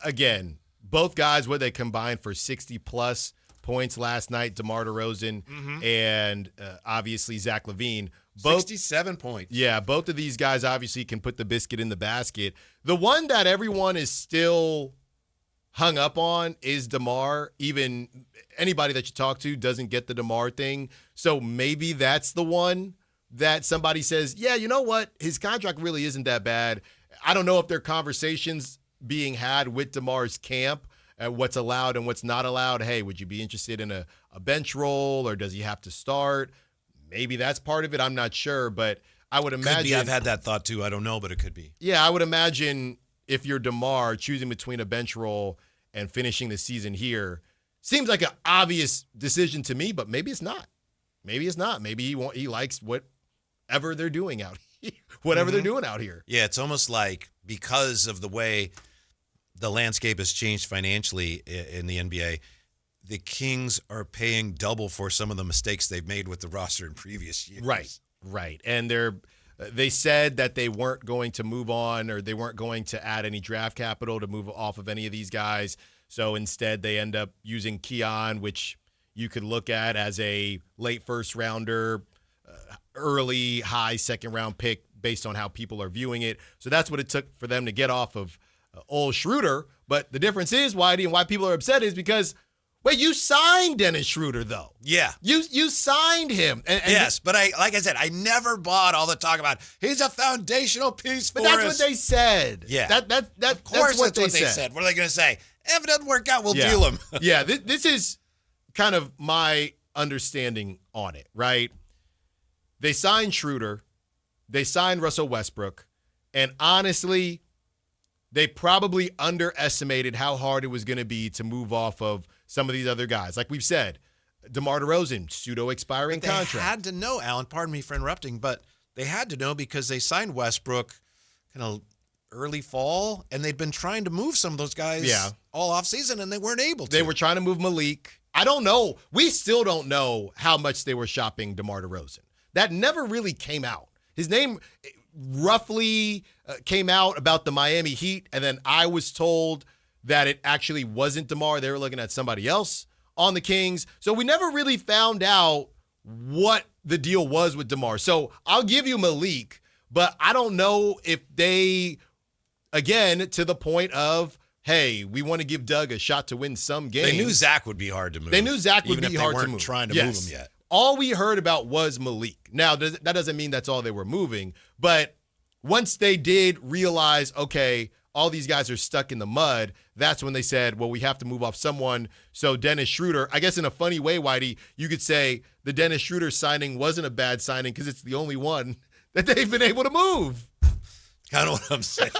again, both guys, what they combined for 60-plus points last night, DeMar DeRozan and obviously Zach LaVine. 67 points. Yeah, both of these guys obviously can put the biscuit in the basket. The one that everyone is still hung up on is DeMar. Even anybody that you talk to doesn't get the DeMar thing. So maybe that's the one that somebody says, yeah, you know what? His contract really isn't that bad. I don't know if there are conversations being had with DeMar's camp at what's allowed and what's not allowed. Hey, would you be interested in a bench role, or does he have to start? Maybe that's part of it. I'm not sure, but I would imagine. Could be. I've had that thought too. I don't know, but it could be. Yeah, I would imagine if you're DeMar, choosing between a bench role and finishing the season here seems like an obvious decision to me, but maybe it's not. Maybe it's not. Maybe he likes whatever they're doing out here, they're doing out here. Yeah, it's almost like because of the way the landscape has changed financially in the NBA, the Kings are paying double for some of the mistakes they've made with the roster in previous years. Right. And they said that they weren't going to move on, or they weren't going to add any draft capital to move off of any of these guys. So instead they end up using Keon, which you could look at as a late first rounder, early high second round pick based on how people are viewing it. So that's what it took for them to get off of old Schroeder. But the difference is, Whitey, and why people are upset is because, wait, you signed Dennis Schroeder, though. Yeah. You signed him. And yes, but like I said, I never bought all the talk about he's a foundational piece for us. But that's what they said. Yeah. Of course, that's what they said. What are they going to say? If it doesn't work out, we'll deal him. Yeah, this is kind of my understanding on it, right? They signed Schroeder. They signed Russell Westbrook. And honestly, they probably underestimated how hard it was going to be to move off of some of these other guys. Like we've said, DeMar DeRozan, pseudo-expiring contract. They had to know, Alan, pardon me for interrupting, but they had to know because they signed Westbrook kind of early fall, and they'd been trying to move some of those guys all offseason, and they weren't able to. They were trying to move Malik. I don't know. We still don't know how much they were shopping DeMar DeRozan. That never really came out. His name roughly came out about the Miami Heat, and then I was told that it actually wasn't DeMar. They were looking at somebody else on the Kings. So we never really found out what the deal was with DeMar. So I'll give you Malik, but I don't know if they, again, to the point of, hey, we want to give Doug a shot to win some games. They knew Zach would be hard to move. They knew Zach would even be if hard they to weren't move. trying to move him yet. All we heard about was Malik. Now, that doesn't mean that's all they were moving, but once they did realize, okay, all these guys are stuck in the mud, that's when they said, well, we have to move off someone. So Dennis Schroder, I guess in a funny way, Whitey, you could say the Dennis Schroder signing wasn't a bad signing because it's the only one that they've been able to move. Kind of what I'm saying.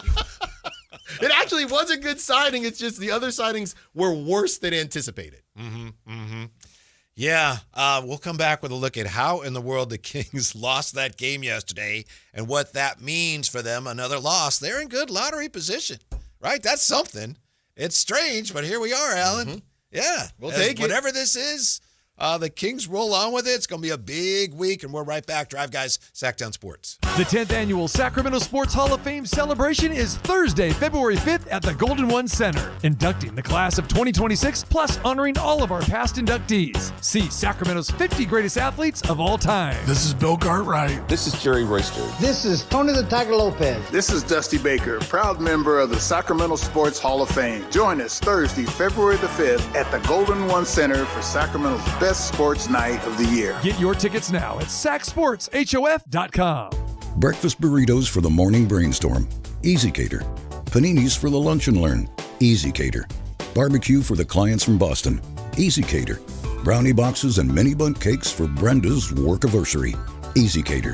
It actually was a good signing. It's just the other signings were worse than anticipated. Yeah, we'll come back with a look at how in the world the Kings lost that game yesterday and what that means for them. Another loss. They're in good lottery position, right? That's something. It's strange, but here we are, Alan. Yeah, we'll take it. Whatever this is, the Kings roll on with it. It's going to be a big week, and we're right back. Drive Guys, Sactown Sports. The 10th Annual Sacramento Sports Hall of Fame celebration is Thursday, February 5th at the Golden One Center, inducting the class of 2026, plus honoring all of our past inductees. See Sacramento's 50 greatest athletes of all time. This is Bill Cartwright. This is Jerry Royster. This is Tony the Tiger Lopez. This is Dusty Baker, proud member of the Sacramento Sports Hall of Fame. Join us Thursday, February the 5th at the Golden One Center for Sacramento's best sports night of the year. Get your tickets now at sacsportshof.com. Breakfast burritos for the morning brainstorm. Easy Cater. Paninis for the lunch and learn. Easy Cater. Barbecue for the clients from Boston. Easy Cater. Brownie boxes and mini bun cakes for Brenda's workiversary. Easy Cater.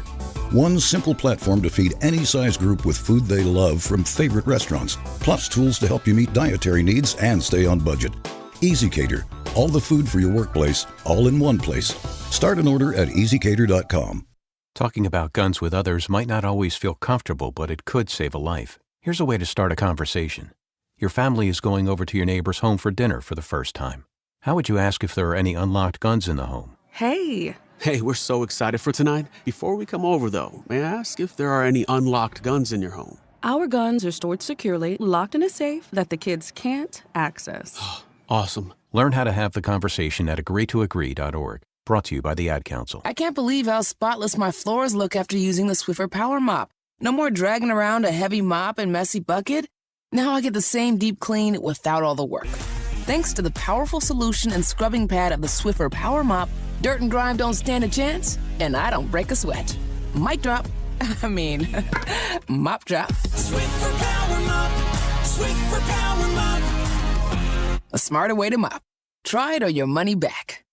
One simple platform to feed any size group with food they love from favorite restaurants, plus tools to help you meet dietary needs and stay on budget. Easy Cater. All the food for your workplace, all in one place. Start an order at easycater.com. Talking about guns with others might not always feel comfortable, but it could save a life. Here's a way to start a conversation. Your family is going over to your neighbor's home for dinner for the first time. How would you ask if there are any unlocked guns in the home? Hey, we're so excited for tonight. Before we come over, though, may I ask if there are any unlocked guns in your home? Our guns are stored securely, locked in a safe that the kids can't access. Awesome. Learn how to have the conversation at agreetoagree.org. Brought to you by the Ad Council. I can't believe how spotless my floors look after using the Swiffer Power Mop. No more dragging around a heavy mop and messy bucket. Now I get the same deep clean without all the work. Thanks to the powerful solution and scrubbing pad of the Swiffer Power Mop, dirt and grime don't stand a chance, and I don't break a sweat. Mic drop. Mop drop. Swiffer Power Mop. Swiffer Power Mop. A smarter way to mop. Try it or your money back.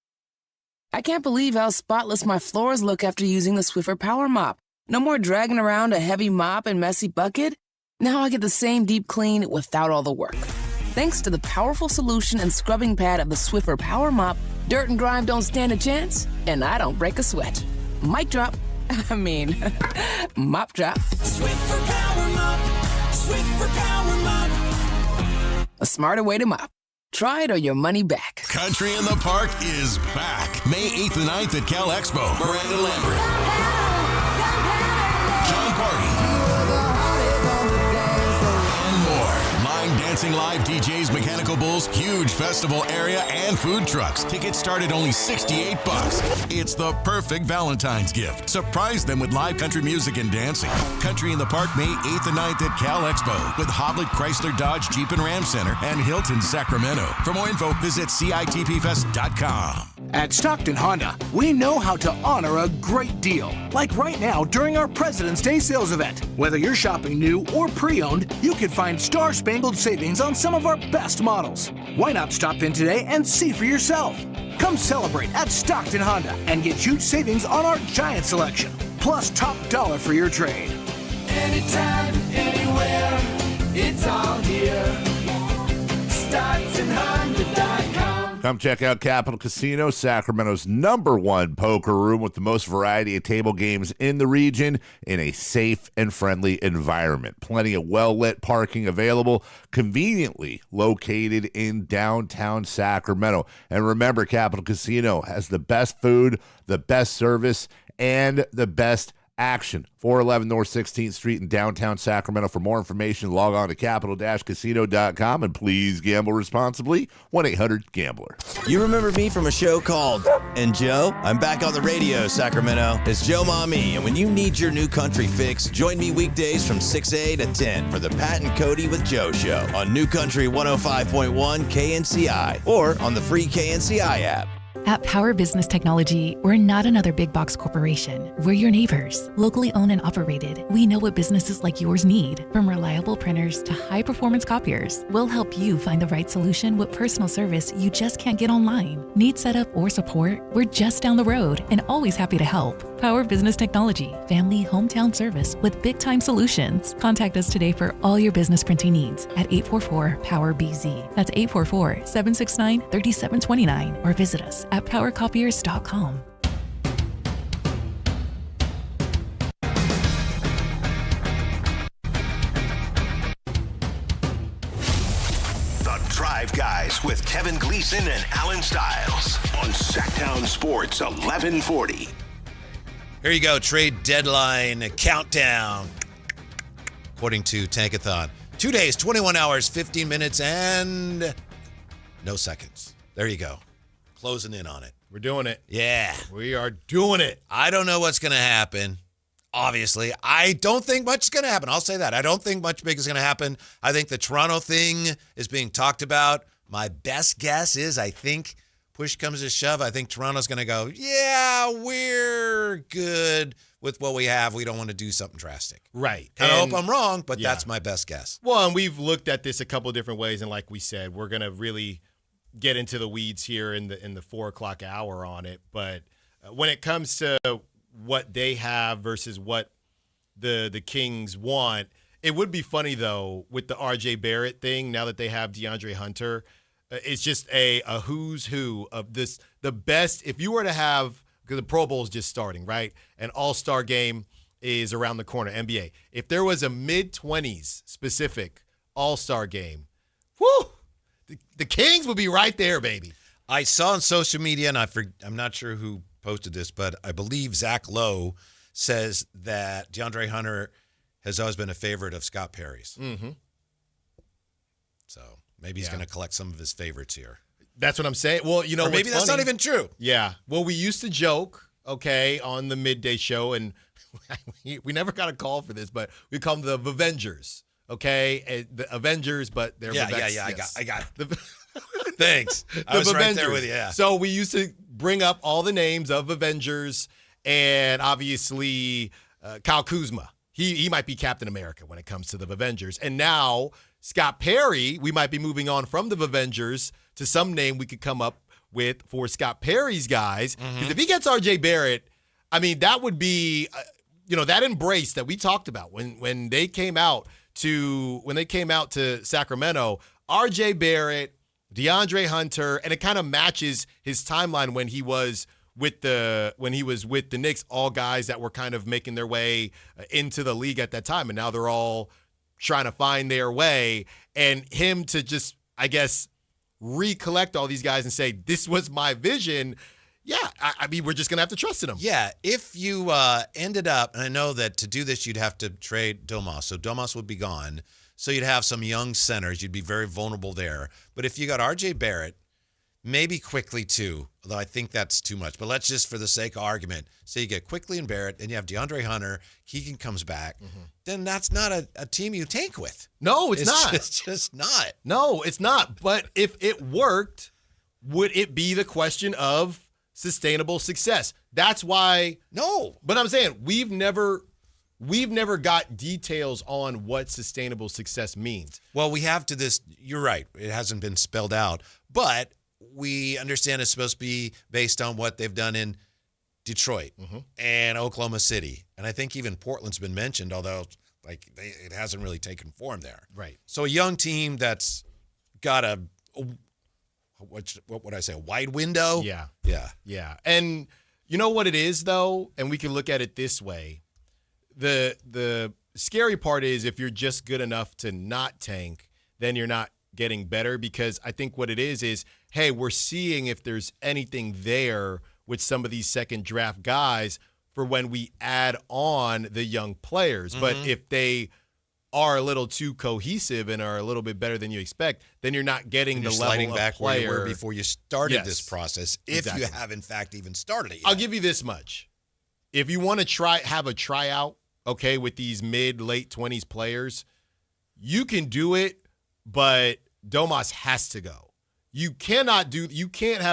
I can't believe how spotless my floors look after using the Swiffer Power Mop. No more dragging around a heavy mop and messy bucket. Now I get the same deep clean without all the work. Thanks to the powerful solution and scrubbing pad of the Swiffer Power Mop, dirt and grime don't stand a chance, and I don't break a sweat. Mic drop. Mop drop. Swiffer Power Mop. Swiffer Power Mop. A smarter way to mop. Try it or your money back. Country in the Park is back. May 8th and 9th at Cal Expo. Miranda Lambert. John Party. And more. Line dancing live DJs, mechanical bulls, huge festival area, and food trucks. Tickets start at only $68. It's the perfect Valentine's gift. Surprise them with live country music and dancing. Country in the Park, May 8th and 9th at Cal Expo with Hoblit Chrysler Dodge Jeep and Ram Center and Hilton Sacramento. For more info, visit CITPfest.com. At Stockton Honda, we know how to honor a great deal. Like right now during our President's Day sales event. Whether you're shopping new or pre-owned, you can find star-spangled savings on some of our best models. Why not stop in today and see for yourself? Come celebrate at Stockton Honda and get huge savings on our giant selection, plus top dollar for your trade. Anytime, anywhere, it's all here. StocktonHonda.com. Come check out Capital Casino, Sacramento's #1 poker room with the most variety of table games in the region in a safe and friendly environment. Plenty of well-lit parking available, conveniently located in downtown Sacramento. And remember, Capital Casino has the best food, the best service, and the best action. 411 North 16th Street in downtown Sacramento. For more information, log on to capital-casino.com and please gamble responsibly. 1-800-GAMBLER. You remember me from a show called And Joe? I'm back on the radio, Sacramento. It's Joe Mommy, and when you need your new country fix, join me weekdays from 6 to 10 for the Pat and Cody with Joe show on New Country 105.1 KNCI or on the free KNCI app. At Power Business Technology, we're not another big box corporation. We're your neighbors. Locally owned and operated, we know what businesses like yours need. From reliable printers to high-performance copiers, we'll help you find the right solution with personal service you just can't get online. Need setup or support? We're just down the road and always happy to help. Power Business Technology, family hometown service with big-time solutions. Contact us today for all your business printing needs at 844-POWER-BZ. That's 844-769-3729 or visit us at powercopiers.com. The Drive Guys with Kevin Gleason and Alan Stiles on Sactown Sports 1140. Here you go, trade deadline countdown. According to Tankathon, 2 days, 21 hours, 15 minutes, and no seconds. There you go. Closing in on it. We're doing it. Yeah. We are doing it. I don't know what's going to happen. Obviously, I don't think much is going to happen. I'll say that. I don't think much big is going to happen. I think the Toronto thing is being talked about. My best guess is I think push comes to shove. I think Toronto's going to go, yeah, we're good with what we have. We don't want to do something drastic. Right. And I hope I'm wrong, but that's my best guess. Well, and we've looked at this a couple of different ways. And like we said, we're going to really get into the weeds here in the 4 o'clock hour on it. But when it comes to what they have versus what the Kings want, it would be funny, though, with the RJ Barrett thing, now that they have DeAndre Hunter, it's just a who's who of this. The best, if you were to have, because the Pro Bowl is just starting, right? An all-star game is around the corner, NBA. If there was a mid-20s specific all-star game, whoo, the Kings would be right there, baby. I saw on social media, and I'm not sure who posted this, but I believe Zach Lowe says that DeAndre Hunter has always been a favorite of Scott Perry's. Mm-hmm. So maybe he's going to collect some of his favorites here. That's what I'm saying. Well, you know, or maybe that's not even true. Yeah. Well, we used to joke, okay, on the midday show, and we never got a call for this, but we call them the Avengers. Okay, the Avengers, but they're yeah. Yes. I got it. Thanks. I was right there with you. Yeah. So we used to bring up all the names of Avengers, and obviously Kyle Kuzma. He might be Captain America when it comes to the Avengers. And now Scott Perry, we might be moving on from the Avengers to some name we could come up with for Scott Perry's guys. Because if he gets RJ Barrett, I mean, that would be, that embrace that we talked about when they came out to Sacramento, RJ Barrett, DeAndre Hunter, and it kind of matches his timeline when he was with the Knicks, all guys that were kind of making their way into the league at that time, and now they're all trying to find their way. And him to just, I guess, recollect all these guys and say, this was my vision. Yeah, I mean, we're just going to have to trust in him. Yeah, if you ended up, and I know that to do this, you'd have to trade Domas. So Domas would be gone. So you'd have some young centers. You'd be very vulnerable there. But if you got RJ Barrett, maybe Quickly too, although I think that's too much. But let's just, for the sake of argument, say you get Quickly and Barrett, and you have DeAndre Hunter, Keegan comes back, then that's not a team you tank with. No, it's not. It's just not. No, it's not. But if it worked, would it be the question of sustainable success? That's why. No. But I'm saying we've never got details on what sustainable success means. Well, we have to this. You're right. It hasn't been spelled out, but we understand it's supposed to be based on what they've done in Detroit and Oklahoma City. And I think even Portland's been mentioned, although it hasn't really taken form there. Right. So a young team that's got what would I say, a wide window? Yeah. Yeah. Yeah. And you know what it is, though? And we can look at it this way. The scary part is if you're just good enough to not tank, then you're not getting better, because I think what it is, hey, we're seeing if there's anything there with some of these second draft guys for when we add on the young players. But if they are a little too cohesive and are a little bit better than you expect, then you're not getting the level of back player where you were before you started this process, if you have in fact even started it yet. I'll give you this much. If you want to have a tryout, okay, with these late 20s players, you can do it, but Domas has to go. You can't have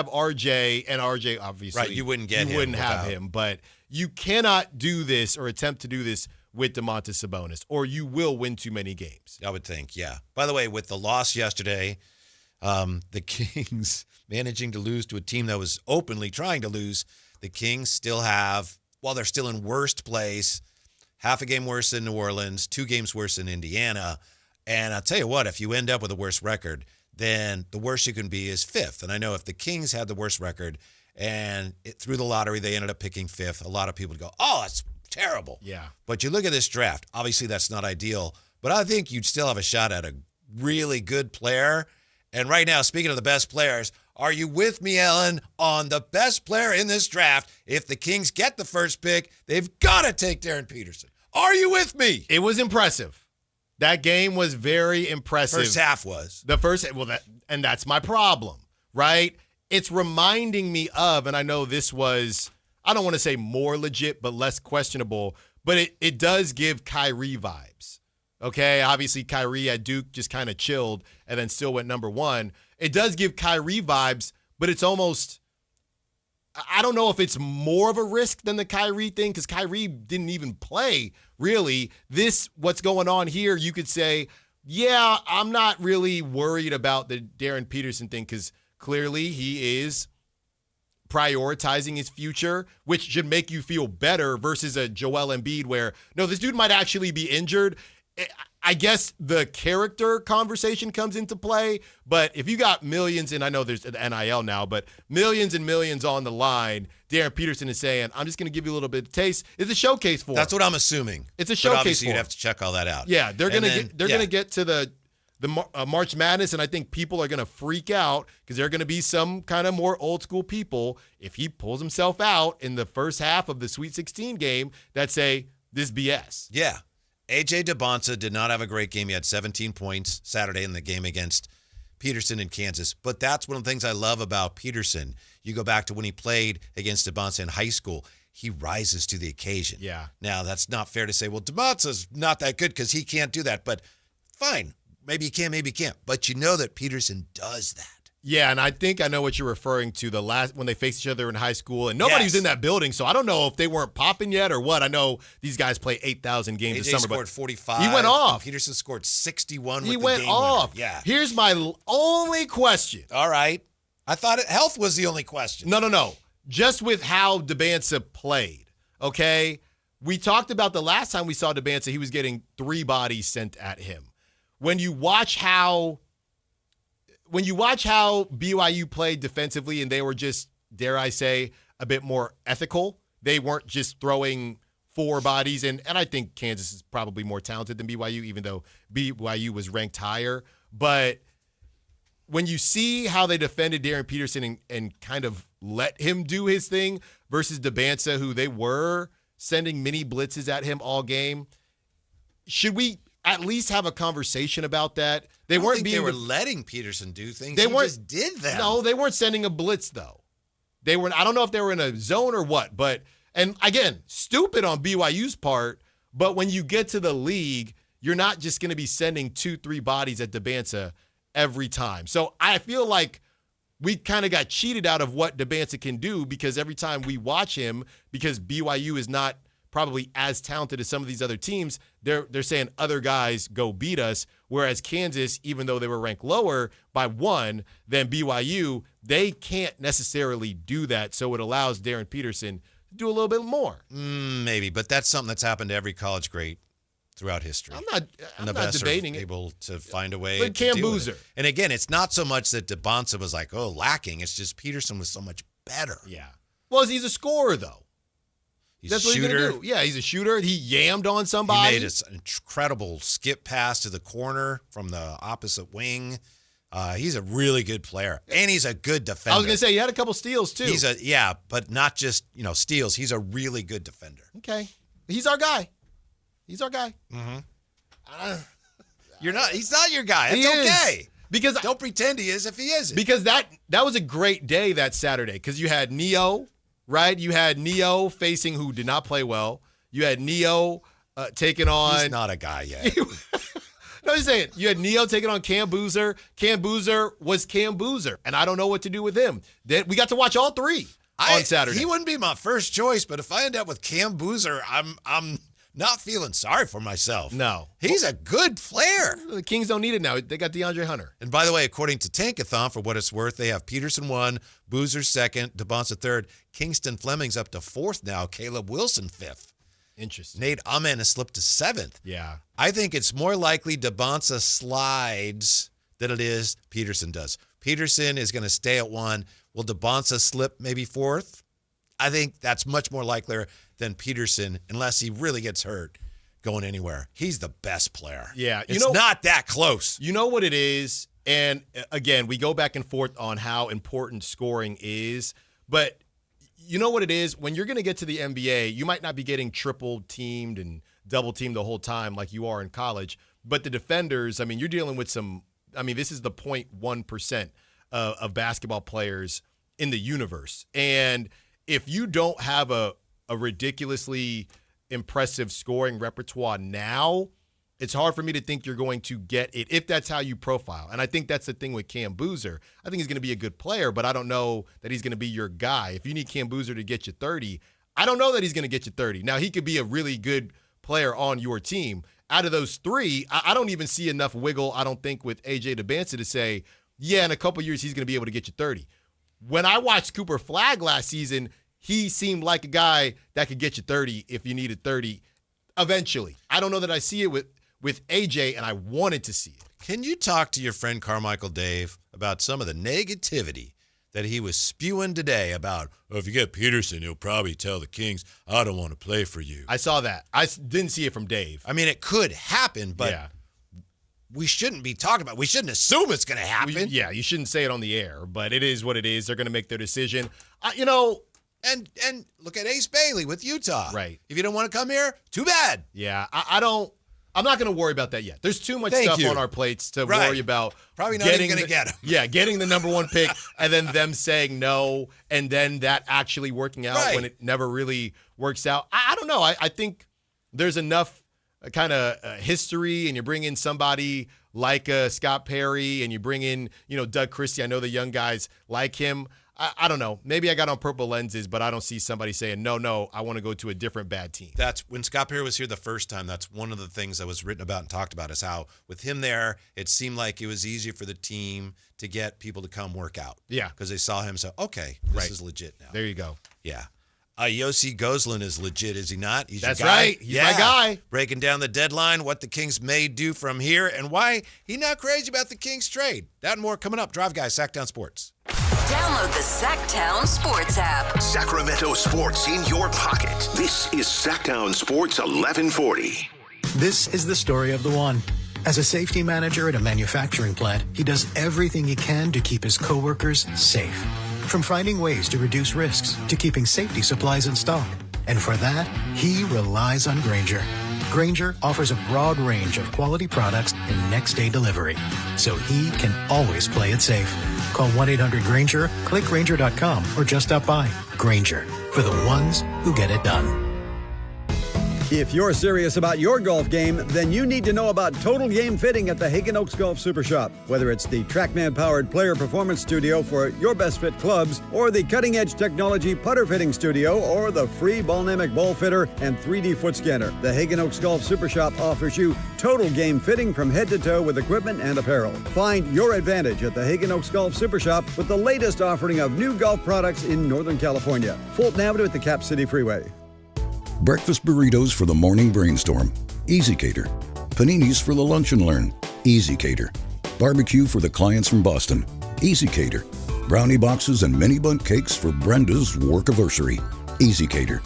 RJ, and RJ obviously right. You wouldn't get him. You wouldn't have without him, but you cannot do this or attempt to do this with Domantas Sabonis, or you will win too many games. I would think, yeah. By the way, with the loss yesterday, the Kings managing to lose to a team that was openly trying to lose, the Kings still have, while they're still in worst place, half a game worse than New Orleans, 2 games worse than Indiana. And I'll tell you what, if you end up with a worse record, then the worst you can be is 5th. And I know if the Kings had the worst record and through the lottery they ended up picking 5th, a lot of people would go, oh, that's terrible. Yeah. But you look at this draft, obviously that's not ideal, but I think you'd still have a shot at a really good player. And right now, speaking of the best players, are you with me, Ellen, on the best player in this draft? If the Kings get the first pick, they've got to take Darren Peterson. Are you with me? It was impressive. That game was very impressive. First half was. That's my problem, right? It's reminding me of, and I know this was, I don't want to say more legit, but less questionable, but it does give Kyrie vibes. Okay, obviously Kyrie at Duke just kind of chilled and then still went number 1. It does give Kyrie vibes, but it's almost, I don't know if it's more of a risk than the Kyrie thing because Kyrie didn't even play, really. What's going on here, you could say, yeah, I'm not really worried about the Darren Peterson thing because clearly he is prioritizing his future, which should make you feel better versus a Joel Embiid where, no, this dude might actually be injured. I guess the character conversation comes into play, but if you got millions, and I know there's an NIL now, but millions and millions on the line, Darren Peterson is saying, I'm just going to give you a little bit of taste. It's a showcase for him. That's what I'm assuming. It's a showcase obviously for him. You'd have to check all that out. Yeah, they're going to get to the March Madness, and I think people are going to freak out because there are going to be some kind of more old school people, if he pulls himself out in the first half of the Sweet 16 game, that say, this BS. Yeah. A.J. DeBonsa did not have a great game. He had 17 points Saturday in the game against Peterson in Kansas. But that's one of the things I love about Peterson. You go back to when he played against DeBonsa in high school. He rises to the occasion. Yeah. Now, that's not fair to say, well, DeBonsa's not that good because he can't do that. But fine. Maybe he can, maybe he can't. But you know that Peterson does that. Yeah, and I think I know what you're referring to, the last when they faced each other in high school, and nobody was in that building, so I don't know if they weren't popping yet or what. I know these guys play 8,000 games AJ this summer. Scored but 45. He went off. Peterson scored 61 He with went the game off. winner. Yeah. Here's my only question. All right. I thought health was the only question. No. Just with how DeBansa played, okay? We talked about the last time we saw DeBansa, he was getting 3 bodies sent at him. When you watch how BYU played defensively and they were just, dare I say, a bit more ethical, they weren't just throwing 4 bodies. And I think Kansas is probably more talented than BYU, even though BYU was ranked higher. But when you see how they defended Darren Peterson and kind of let him do his thing versus DeBansa, who they were sending mini blitzes at him all game, should we at least have a conversation about that? They were letting Peterson do things. He just did that. No, they weren't sending a blitz though. They were. I don't know if they were in a zone or what, but and again, stupid on BYU's part. But when you get to the league, you're not just going to be sending 2-3 bodies at DeBansa every time. So I feel like we kind of got cheated out of what DeBansa can do because every time we watch him, because BYU is not probably as talented as some of these other teams, they're saying other guys go beat us, whereas Kansas, even though they were ranked lower by 1 than BYU, they can't necessarily do that, so it allows Darren Peterson to do a little bit more. Maybe, but that's something that's happened to every college great throughout history. I'm not debating it. Able to find a way like to Cam deal with Boozer. it. And again, it's not so much that DeBonsa was like, lacking. It's just Peterson was so much better. Yeah. Well, he's a scorer, though. That's what he's going to do. Yeah, he's a shooter. He yammed on somebody. He made an incredible skip pass to the corner from the opposite wing. He's a really good player, and he's a good defender. I was going to say, he had a couple steals, too. But not just, steals. He's a really good defender. Okay. He's our guy. Mm-hmm. He's not your guy. It's okay. Because don't pretend he is if he isn't. Because that was a great day that Saturday, because you had Neo, right? You had Neo facing who did not play well. You had Neo taking on. He's not a guy yet. No, I'm just saying, you had Neo taking on Cam Boozer. Cam Boozer was Cam Boozer, and I don't know what to do with him. Then we got to watch all three on Saturday. He wouldn't be my first choice, but if I end up with Cam Boozer, I'm not feeling sorry for myself. No. He's a good player. The Kings don't need it now. They got DeAndre Hunter. And by the way, according to Tankathon, for what it's worth, they have Peterson 1, Boozer 2nd, DeBonsa 3rd, Kingston Fleming's up to 4th now, Caleb Wilson 5th. Interesting. Nate Amen has slipped to 7th. Yeah. I think it's more likely DeBonsa slides than it is Peterson does. Peterson is going to stay at 1. Will DeBonsa slip maybe 4th? I think that's much more likely than Peterson, unless he really gets hurt going anywhere. He's the best player. Yeah. It's not that close. You know what it is? And again, we go back and forth on how important scoring is, but you know what it is? When you're going to get to the NBA, you might not be getting triple teamed and double teamed the whole time like you are in college, but the defenders, I mean, you're dealing with this is the 0.1% of basketball players in the universe. And if you don't have a ridiculously impressive scoring repertoire now, it's hard for me to think you're going to get it if that's how you profile. And I think that's the thing with Cam Boozer. I think he's going to be a good player, but I don't know that he's going to be your guy. If you need Cam Boozer to get you 30, I don't know that he's going to get you 30. Now, he could be a really good player on your team. Out of those three, I don't even see enough wiggle, I don't think, with AJ DeBansa to say, yeah, in a couple years, he's going to be able to get you 30. When I watched Cooper Flagg last season, he seemed like a guy that could get you 30 if you needed 30 eventually. I don't know that I see it with AJ, and I wanted to see it. Can you talk to your friend Carmichael Dave about some of the negativity that he was spewing today about, if you get Peterson, he'll probably tell the Kings, I don't want to play for you. I saw that. I didn't see it from Dave. I mean, it could happen, but we shouldn't be talking about it. We shouldn't assume it's going to happen. You shouldn't say it on the air, but it is what it is. They're going to make their decision. And look at Ace Bailey with Utah. Right. If you don't want to come here, too bad. Yeah, I'm not going to worry about that yet. There's too much stuff on our plates to worry about. Probably not even going to get him. Yeah, getting the number one pick and then them saying no and then that actually working out when it never really works out. I don't know. I think there's enough kind of history, and you bring in somebody like Scott Perry and you bring in, Doug Christie. I know the young guys like him. I don't know. Maybe I got on purple lenses, but I don't see somebody saying, no, I want to go to a different bad team. That's when Scott Perry was here the first time. That's one of the things that was written about and talked about is how with him there, it seemed like it was easy for the team to get people to come work out. Yeah. Because they saw him say, okay, this is legit now. There you go. Yeah. Yosi Goolan is legit, is he not? He's That's your guy. right. He's my guy. Breaking down the deadline, what the Kings may do from here, and why he's not crazy about the Kings trade. That and more coming up. Drive Guys, Sactown Sports. Download the Sactown Sports app. Sacramento sports in your pocket. This is Sactown Sports 1140. This is the story of the one. As a safety manager at a manufacturing plant, he does everything he can to keep his coworkers safe. From finding ways to reduce risks to keeping safety supplies in stock. And for that, he relies on Grainger. Grainger offers a broad range of quality products and next-day delivery, so he can always play it safe. Call 1-800-GRAINGER, click Grainger.com, or just stop by. Grainger, for the ones who get it done. If you're serious about your golf game, then you need to know about Total Game Fitting at the Hagen Oaks Golf Super Shop. Whether it's the TrackMan-powered player performance studio for your best fit clubs, or the cutting-edge technology putter fitting studio, or the free Ballnamic ball fitter and 3D foot scanner, the Hagen Oaks Golf Super Shop offers you total game fitting from head to toe with equipment and apparel. Find your advantage at the Hagen Oaks Golf Super Shop with the latest offering of new golf products in Northern California. Fulton Avenue at the Cap City Freeway. Breakfast burritos for the morning brainstorm. Easy Cater. Paninis for the lunch and learn. Easy Cater. Barbecue for the clients from Boston. Easy Cater. Brownie boxes and mini bundt cakes for Brenda's workiversary. Easy Cater.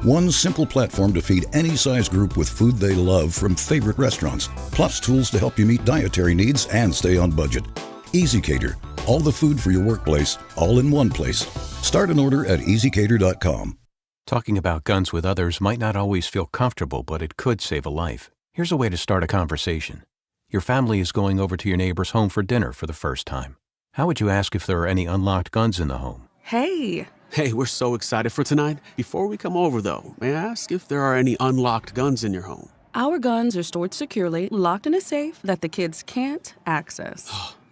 One simple platform to feed any size group with food they love from favorite restaurants, plus tools to help you meet dietary needs and stay on budget. Easy Cater. All the food for your workplace, all in one place. Start an order at easycater.com. Talking about guns with others might not always feel comfortable, but it could save a life. Here's a way to start a conversation. Your family is going over to your neighbor's home for dinner for the first time. How would you ask if there are any unlocked guns in the home? Hey, we're so excited for tonight. Before we come over, though, may I ask if there are any unlocked guns in your home? Our guns are stored securely, locked in a safe that the kids can't access.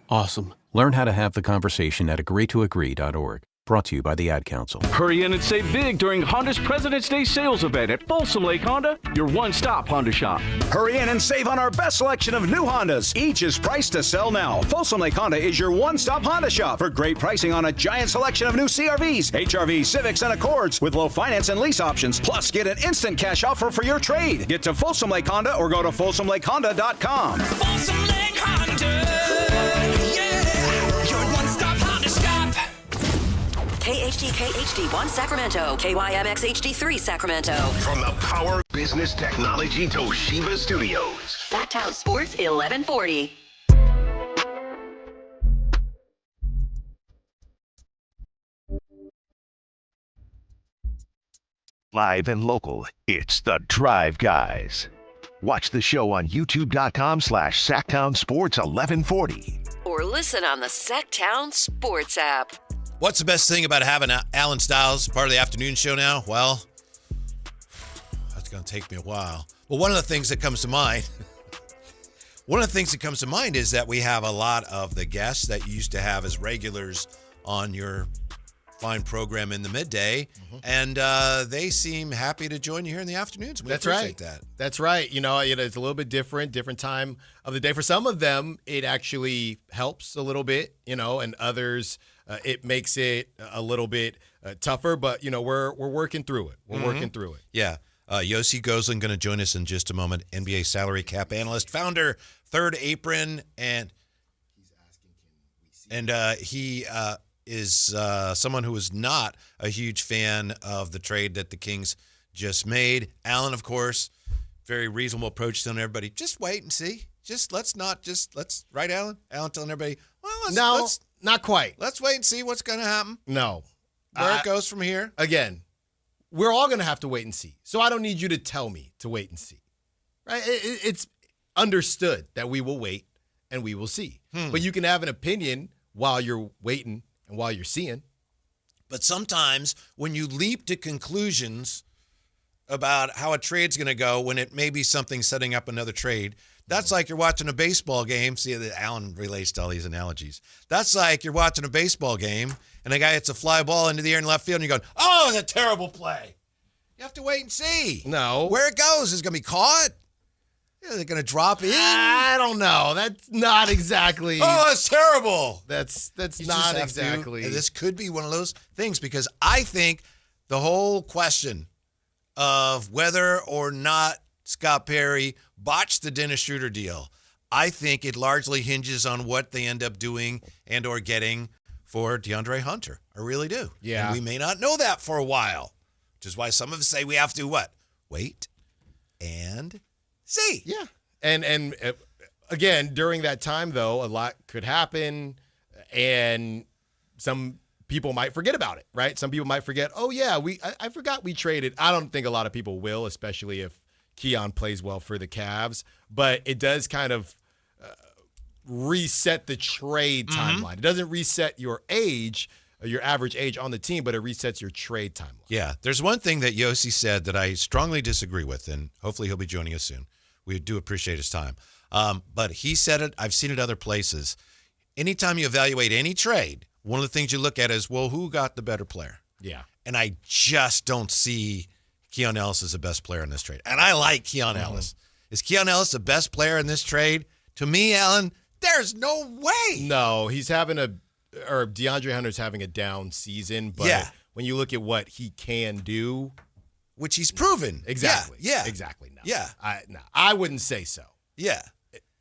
Awesome. Learn how to have the conversation at agreetoagree.org. Brought to you by the Ad Council. Hurry in and save big during Honda's President's Day sales event at Folsom Lake Honda, your one-stop Honda shop. Hurry in and save on our best selection of new Hondas. Each is priced to sell now. Folsom Lake Honda is your one-stop Honda shop for great pricing on a giant selection of new CRVs, HRVs, Civics, and Accords with low finance and lease options. Plus, get an instant cash offer for your trade. Get to Folsom Lake Honda or go to folsomlakehonda.com. Folsom Lake Honda. Yeah, your one-stop Honda shop. KHD1 Sacramento, KYMX HD3 Sacramento. From the Power Business Technology Toshiba Studios. Sactown Sports 1140. Live and local, it's the Drive Guys. Watch the show on youtube.com/Sactown Sports 1140. Or listen on the Sactown Sports app. What's the best thing about having Alan Stiles part of the afternoon show now? Well, that's going to take me a while. Well, one of the things that comes to mind is that we have a lot of the guests that you used to have as regulars on your fine program in the midday, and they seem happy to join you here in the afternoons. We appreciate that. That's right. You know, it's a little bit different time of the day. For some of them, it actually helps a little bit, you know, and others, it makes it a little bit tougher. But, you know, we're working through it. We're working through it. Yeah. Yosi Goolan going to join us in just a moment. NBA salary cap analyst, founder, Third Apron, and he is someone who is not a huge fan of the trade that the Kings just made. Alan, of course, very reasonable approach telling everybody, just wait and see. Let's right, Alan? Alan telling everybody, well, let's not quite. Let's wait and see what's going to happen. No. Where it goes from here. Again, we're all going to have to wait and see. So I don't need you to tell me to wait and see. Right? It's understood that we will wait and we will see. But you can have an opinion while you're waiting and while you're seeing. But sometimes when you leap to conclusions about how a trade's going to go when it may be something setting up another trade, that's like you're watching a baseball game. See, Alan relates to all these analogies. That's like you're watching a baseball game and a guy hits a fly ball into the air in left field and you're going, oh, it's a terrible play. You have to wait and see. No. Where it goes is going to be caught. Are they going to drop in? I don't know. That's not exactly. Oh, it's terrible. That's not exactly. This could be one of those things because I think the whole question of whether or not Scott Perry botched the Dennis Schroder deal, I think it largely hinges on what they end up doing and or getting for DeAndre Hunter. I really do. Yeah. And we may not know that for a while, which is why some of us say we have to what? Wait and see. Yeah. And again, during that time, though, a lot could happen, and some people might forget about it, right? Some people might forget, oh, yeah, I forgot we traded. I don't think a lot of people will, especially if Keon plays well for the Cavs. But it does kind of reset the trade timeline. It doesn't reset your age, your average age on the team, but it resets your trade timeline. Yeah. There's one thing that Yosi said that I strongly disagree with, and hopefully he'll be joining us soon. We do appreciate his time. But he said it. I've seen it other places. Anytime you evaluate any trade, one of the things you look at is, well, who got the better player? Yeah. And I just don't see Keon Ellis as the best player in this trade. And I like Keon Ellis. Is Keon Ellis the best player in this trade? To me, Alan, there's no way. No, he's having DeAndre Hunter's having a down season. But when you look at what he can do, which he's proven. Exactly. Yeah. Exactly. No. Yeah. I wouldn't say so. Yeah.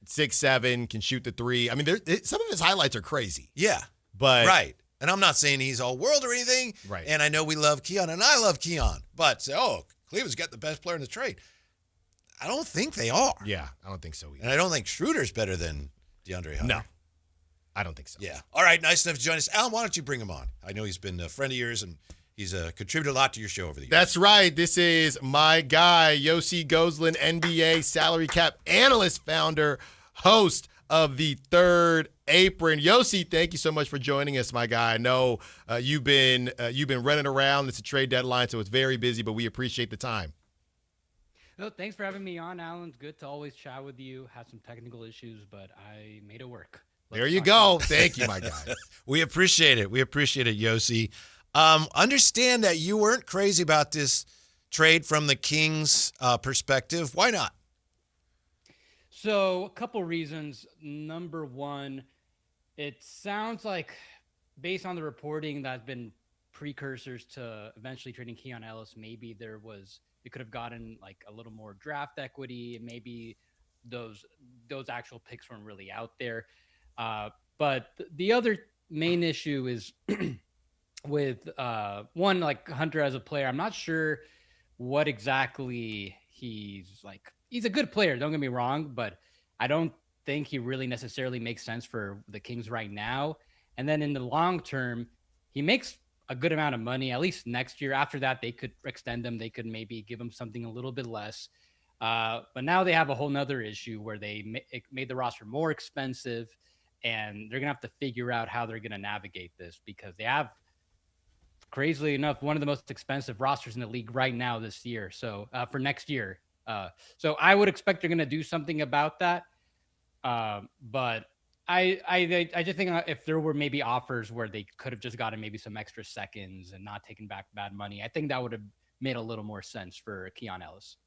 6'7", can shoot the three. I mean, some of his highlights are crazy. Yeah. But right. And I'm not saying he's all world or anything. Right. And I know we love Keon, and I love Keon. But Cleveland's got the best player in the trade. I don't think they are. Yeah, I don't think so either. And I don't think Schroeder's better than DeAndre Hunter. No. I don't think so. Yeah. All right, nice enough to join us. Alan, why don't you bring him on? I know he's been a friend of yours, and he's contributed a lot to your show over the years. That's right. This is my guy, Yosi Goolan, NBA salary cap analyst, founder, host of the Third Apron. Yosi, thank you so much for joining us, my guy. I know you've been running around. It's a trade deadline, so it's very busy, but we appreciate the time. No, thanks for having me on, Alan. It's good to always chat with you. Had some technical issues, but I made it work. There you go. Thank you, my guy. We appreciate it. We appreciate it, Yosi. Understand that you weren't crazy about this trade from the Kings' perspective. Why not? So, a couple reasons. Number one, it sounds like, based on the reporting that's been precursors to eventually trading Keon Ellis, maybe they could have gotten like a little more draft equity, and maybe those actual picks weren't really out there. But the other main issue is with one, like Hunter as a player. I'm not sure what exactly he's like. He's a good player, don't get me wrong, but I don't think he really necessarily makes sense for the Kings right now. And then in the long term, he makes a good amount of money, at least next year. After that, they could extend him. They could maybe give him something a little bit less. But now they have a whole nother issue where they made the roster more expensive, and they're going to have to figure out how they're going to navigate this, because they have, crazily enough, one of the most expensive rosters in the league right now this year. So for next year. So I would expect they're going to do something about that. But I just think if there were maybe offers where they could have just gotten maybe some extra seconds and not taken back bad money, I think that would have made a little more sense for Keon Ellis.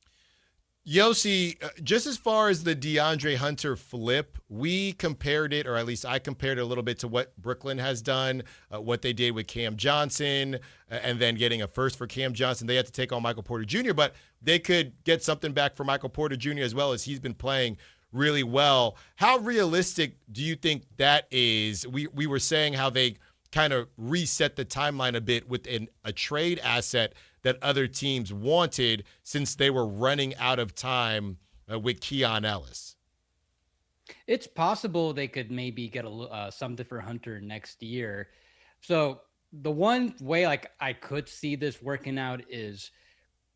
Yosi, just as far as the DeAndre Hunter flip, we compared it, or at least I compared it a little bit to what Brooklyn has done, what they did with Cam Johnson, and then getting a first for Cam Johnson. They had to take on Michael Porter Jr., but they could get something back for Michael Porter Jr. as well, as he's been playing really well. How realistic do you think that is? We were saying how they kind of reset the timeline a bit with a trade asset that other teams wanted, since they were running out of time with Keon Ellis. It's possible they could maybe get something for Hunter next year. So the one way like I could see this working out is,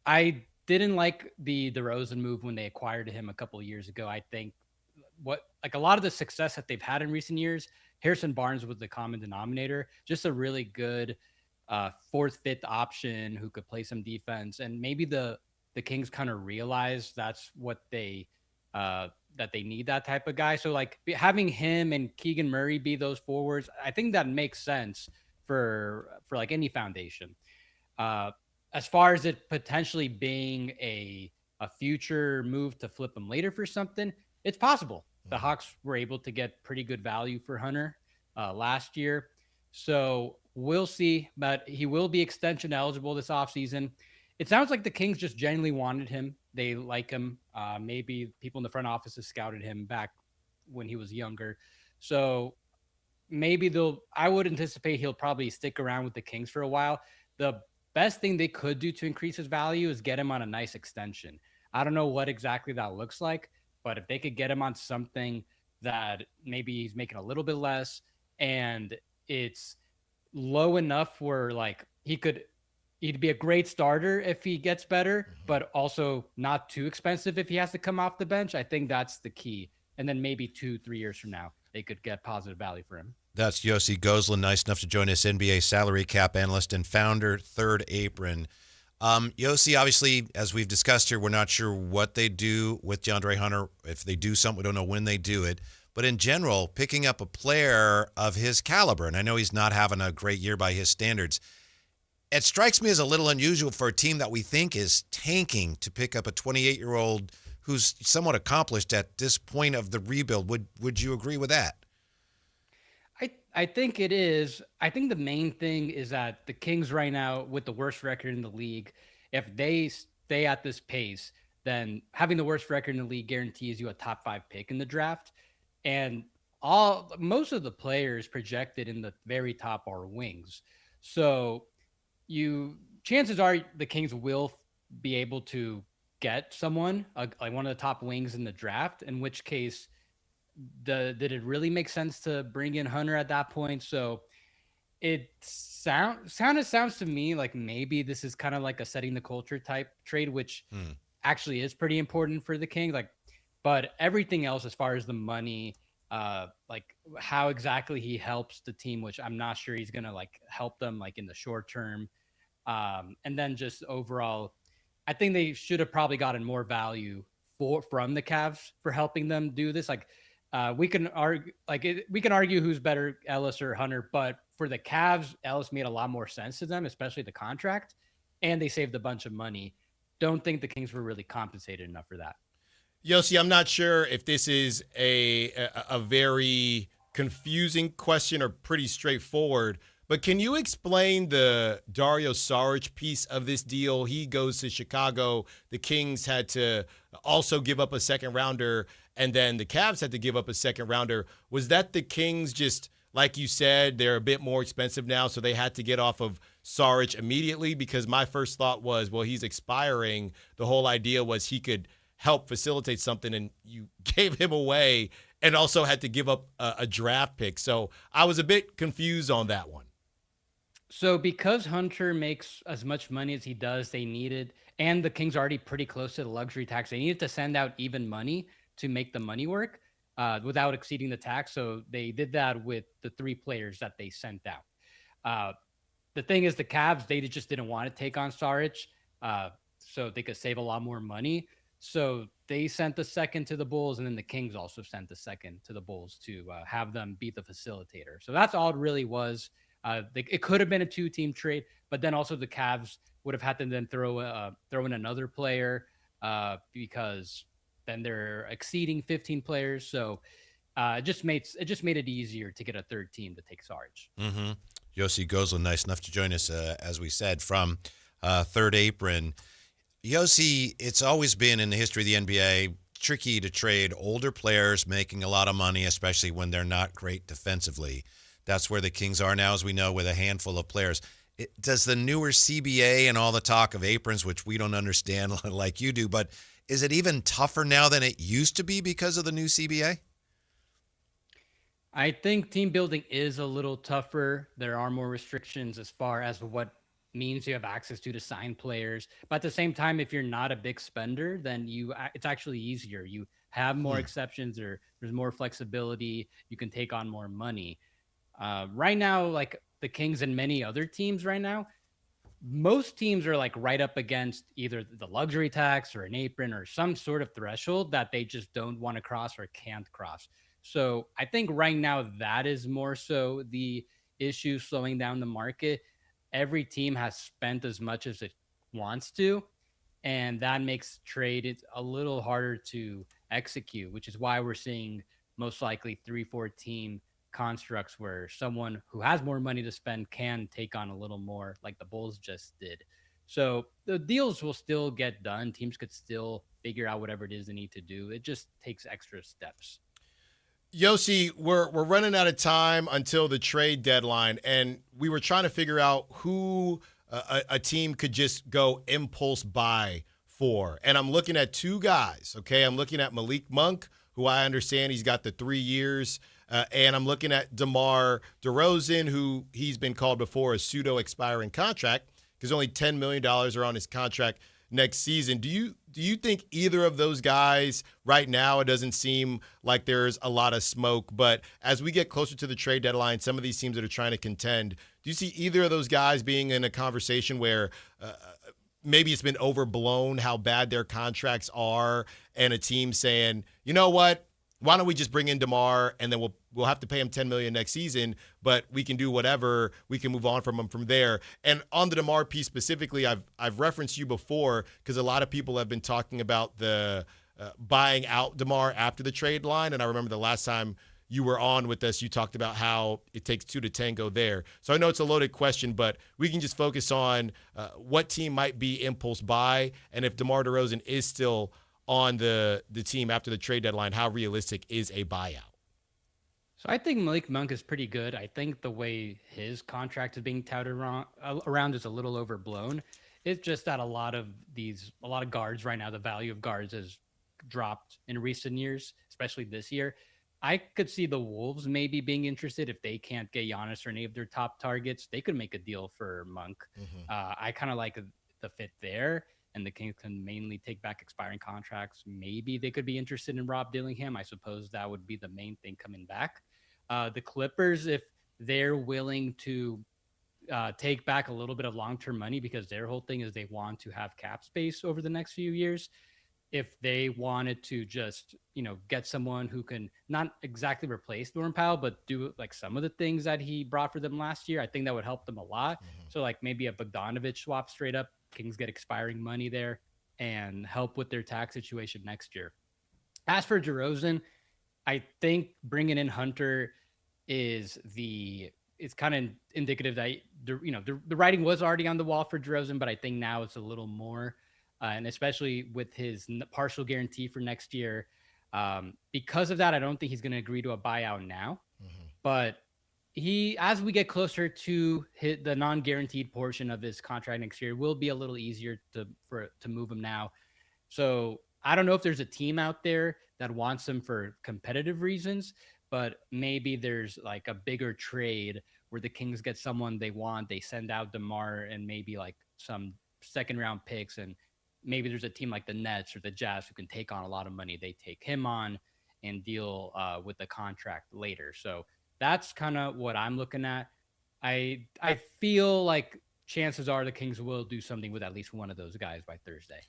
I didn't like the DeRozan move when they acquired him a couple of years ago. I think a lot of the success that they've had in recent years, Harrison Barnes was the common denominator, just a really good fourth, fifth option who could play some defense. And maybe the Kings kind of realize that's what that they need, that type of guy. So like having him and Keegan Murray be those forwards, I think that makes sense for like any foundation. As far as it potentially being a future move to flip him later for something, it's possible. The Hawks were able to get pretty good value for Hunter last year. So we'll see, but he will be extension eligible this offseason. It sounds like the Kings just genuinely wanted him. They like him. Maybe people in the front office have scouted him back when he was younger. So maybe I would anticipate he'll probably stick around with the Kings for a while. The best thing they could do to increase his value is get him on a nice extension. I don't know what exactly that looks like, but if they could get him on something that maybe he's making a little bit less and it's low enough where like he'd be a great starter if he gets better, but also not too expensive if he has to come off the bench, I think that's the key. And then maybe 2-3 years from now, they could get positive value for him. That's Yosi Goolan, nice enough to join us, NBA salary cap analyst and founder, Third Apron. Yosi, obviously, as we've discussed here, we're not sure what they do with DeAndre Hunter. If they do something, we don't know when they do it. But in general, picking up a player of his caliber, and I know he's not having a great year by his standards, it strikes me as a little unusual for a team that we think is tanking to pick up a 28-year-old who's somewhat accomplished at this point of the rebuild. Would you agree with that? I think it is. I think the main thing is that the Kings right now, with the worst record in the league, if they stay at this pace, then having the worst record in the league guarantees you a top 5 pick in the draft. And most of the players projected in the very top are wings. So chances are the Kings will be able to get someone like one of the top wings in the draft, in which case did it really make sense to bring in Hunter at that point? So it sounds to me like maybe this is kind of like a setting the culture type trade, which actually is pretty important for the Kings. But everything else, as far as the money, like how exactly he helps the team, which I'm not sure he's gonna like help them like in the short term. And then just overall, I think they should have probably gotten more value from the Cavs for helping them do this. Like we can argue who's better, Ellis or Hunter, but for the Cavs, Ellis made a lot more sense to them, especially the contract, and they saved a bunch of money. Don't think the Kings were really compensated enough for that. Yosi, I'm not sure if this is a very confusing question or pretty straightforward, but can you explain the Dario Saric piece of this deal? He goes to Chicago. The Kings had to also give up a second rounder, and then the Cavs had to give up a second rounder. Was that the Kings just, like you said, they're a bit more expensive now, so they had to get off of Saric immediately? Because my first thought was, well, he's expiring. The whole idea was he could help facilitate something, and you gave him away and also had to give up a draft pick. So I was a bit confused on that one. So because Hunter makes as much money as he does, they needed, and the Kings are already pretty close to the luxury tax, they needed to send out even money to make the money work without exceeding the tax. So they did that with the 3 players that they sent out. The thing is, the Cavs, they just didn't want to take on Saric so they could save a lot more money. So they sent the second to the Bulls, and then the Kings also sent the second to the Bulls to have them be the facilitator. So that's all it really was. It could have been a 2-team trade, but then also the Cavs would have had to then throw in another player because then they're exceeding 15 players. So it just made it easier to get a third team to take Saric. Mm-hmm. Yosi Goolan, nice enough to join us, as we said, from Third Apron. Yosi, it's always been in the history of the NBA tricky to trade older players making a lot of money, especially when they're not great defensively. That's where the Kings are now, as we know, with a handful of players. Does the newer CBA and all the talk of aprons, which we don't understand like you do, but is it even tougher now than it used to be because of the new CBA? I think team building is a little tougher. There are more restrictions as far as what means you have access to sign players. But at the same time, if you're not a big spender, then it's actually easier. You have more exceptions, there's more flexibility. You can take on more money. Right now, like the Kings and many other teams right now, most teams are like right up against either the luxury tax or an apron or some sort of threshold that they just don't want to cross or can't cross. So I think right now that is more so the issue slowing down the market. Every team has spent as much as it wants to, and that makes trade a little harder to execute, which is why we're seeing most likely 3-4 team constructs where someone who has more money to spend can take on a little more, like the Bulls just did. So the deals will still get done. Teams could still figure out whatever it is they need to do. It just takes extra steps. Yosi, we're running out of time until the trade deadline, and we were trying to figure out who a team could just go impulse buy for. And I'm looking at 2 guys, okay? I'm looking at Malik Monk, who I understand he's got the 3 years, and I'm looking at DeMar DeRozan, who he's been called before a pseudo-expiring contract because only $10 million are on his contract next season. Do you think either of those guys right now, it doesn't seem like there's a lot of smoke, but as we get closer to the trade deadline, some of these teams that are trying to contend, do you see either of those guys being in a conversation where maybe it's been overblown how bad their contracts are and a team saying, you know what, why don't we just bring in DeMar and then we'll have to pay him $10 million next season, but we can do whatever. We can move on from him from there. And on the DeMar piece specifically, I've referenced you before because a lot of people have been talking about the buying out DeMar after the trade line. And I remember the last time you were on with us, you talked about how it takes 2 to tango there. So I know it's a loaded question, but we can just focus on what team might be impulse buy, and if DeMar DeRozan is still on the team after the trade deadline, how realistic is a buyout? So I think Malik Monk is pretty good. I think the way his contract is being touted around is a little overblown. It's just that a lot of guards right now, the value of guards has dropped in recent years, especially this year. I could see the Wolves maybe being interested if they can't get Giannis or any of their top targets. They could make a deal for Monk. I kind of like the fit there. And the Kings can mainly take back expiring contracts. Maybe they could be interested in Rob Dillingham. I suppose that would be the main thing coming back. The Clippers, if they're willing to take back a little bit of long-term money because their whole thing is they want to have cap space over the next few years. If they wanted to just, get someone who can not exactly replace Norman Powell, but do like some of the things that he brought for them last year, I think that would help them a lot. So like maybe a Bogdanovic swap straight up, Kings get expiring money there and help with their tax situation next year. As for DeRozan, I think bringing in Hunter is kind of indicative that, the writing was already on the wall for DeRozan, but I think now it's a little more. And especially with his partial guarantee for next year. Because of that, I don't think he's going to agree to a buyout now. But as we get closer to hit the non-guaranteed portion of his contract next year, it will be a little easier to move him now. So I don't know if there's a team out there that wants him for competitive reasons, but maybe there's like a bigger trade where the Kings get someone they want. They send out DeMar and maybe like some second-round picks, and maybe there's a team like the Nets or the Jazz who can take on a lot of money. They take him on and deal with the contract later. So that's kind of what I'm looking at. I feel like chances are the Kings will do something with at least one of those guys by Thursday.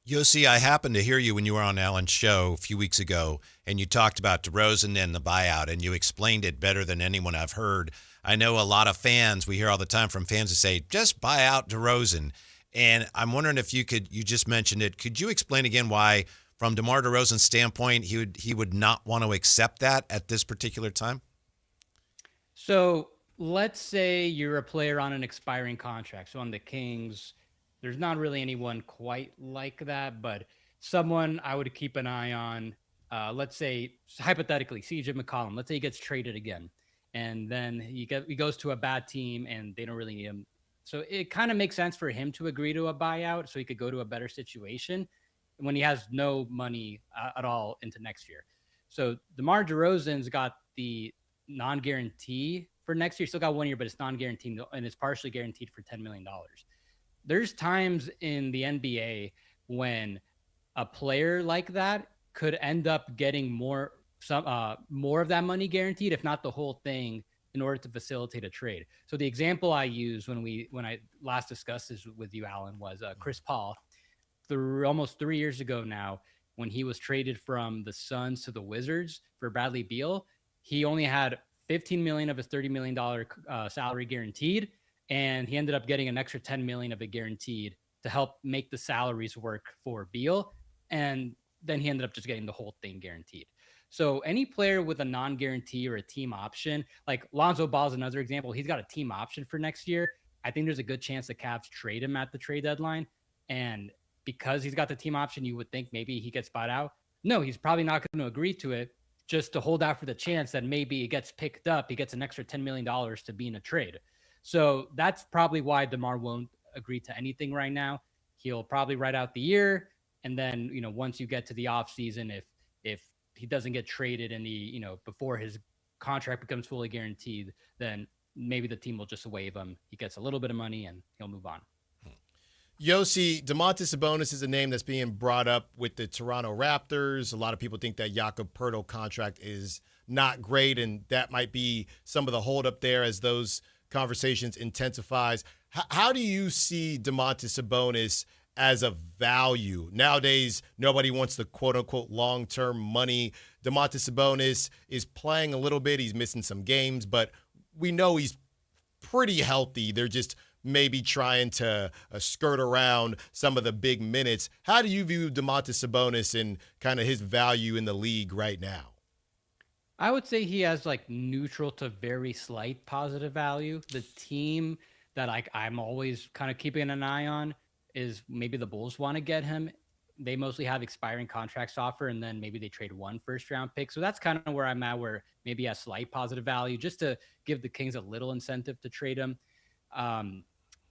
Yosi, I happened to hear you when you were on Alan's show a few weeks ago, and you talked about DeRozan and the buyout, and you explained it better than anyone I've heard. I know a lot of fans, we hear all the time from fans who say, just buy out DeRozan. And I'm wondering if you just mentioned it. Could you explain again why, from DeMar DeRozan's standpoint, he would not want to accept that at this particular time? So let's say you're a player on an expiring contract. So on the Kings, there's not really anyone quite like that, but someone I would keep an eye on. Let's say, hypothetically, CJ McCollum. Let's say he gets traded again, and then he goes to a bad team, and they don't really need him. So it kind of makes sense for him to agree to a buyout so he could go to a better situation when he has no money at all into next year. So DeMar DeRozan's got the non-guarantee for next year. Still got 1 year, but it's non-guaranteed and it's partially guaranteed for $10 million. There's times in the NBA when a player like that could end up getting more of that money guaranteed, if not the whole thing, in order to facilitate a trade. So the example I used when I last discussed this with you, Alan, was Chris Paul. Almost 3 years ago now, when he was traded from the Suns to the Wizards for Bradley Beal, he only had $15 million of his $30 million salary guaranteed, and he ended up getting an extra $10 million of it guaranteed to help make the salaries work for Beal, and then he ended up just getting the whole thing guaranteed. So any player with a non-guarantee or a team option, like Lonzo Ball is another example, he's got a team option for next year. I think there's a good chance the Cavs trade him at the trade deadline. And because he's got the team option, you would think maybe he gets bought out. No, he's probably not going to agree to it, just to hold out for the chance that maybe it gets picked up. He gets an extra $10 million to be in a trade. So that's probably why DeMar won't agree to anything right now. He'll probably ride out the year. And then, once you get to the off season, if he doesn't get traded in the, before his contract becomes fully guaranteed, then maybe the team will just waive him. He gets a little bit of money and he'll move on. Yosi, Domantas Sabonis is a name that's being brought up with the Toronto Raptors. A lot of people think that Jakob Poeltl contract is not great, and that might be some of the holdup there as those conversations intensifies. How do you see Domantas Sabonis as a value? Nowadays, nobody wants the quote-unquote long-term money. Domantas Sabonis is playing a little bit. He's missing some games, but we know he's pretty healthy. They're just maybe trying to skirt around some of the big minutes. How do you view Domantas Sabonis and kind of his value in the league right now? I would say he has like neutral to very slight positive value. The team that I'm always kind of keeping an eye on is maybe the Bulls want to get him. They mostly have expiring contracts to offer, and then maybe they trade one first-round pick. So that's kind of where I'm at, where maybe he has slight positive value, just to give the Kings a little incentive to trade him.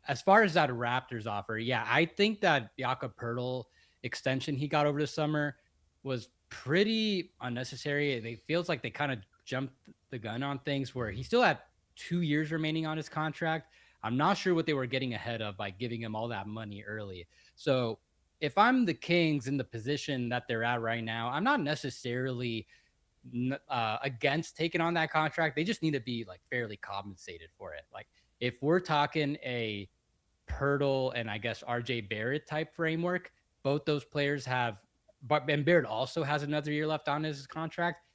As far as that Raptors offer, yeah, I think that Jakob Poeltl extension he got over the summer was pretty unnecessary. It feels like they kind of jumped the gun on things, where he still had 2 years remaining on his contract. I'm not sure what they were getting ahead of by giving him all that money early. So if I'm the Kings in the position that they're at right now, I'm not necessarily against taking on that contract. They just need to be like fairly compensated for it. Like if we're talking a Pirtle and I guess RJ Barrett type framework, both those players have, and Barrett also has another year left on his contract.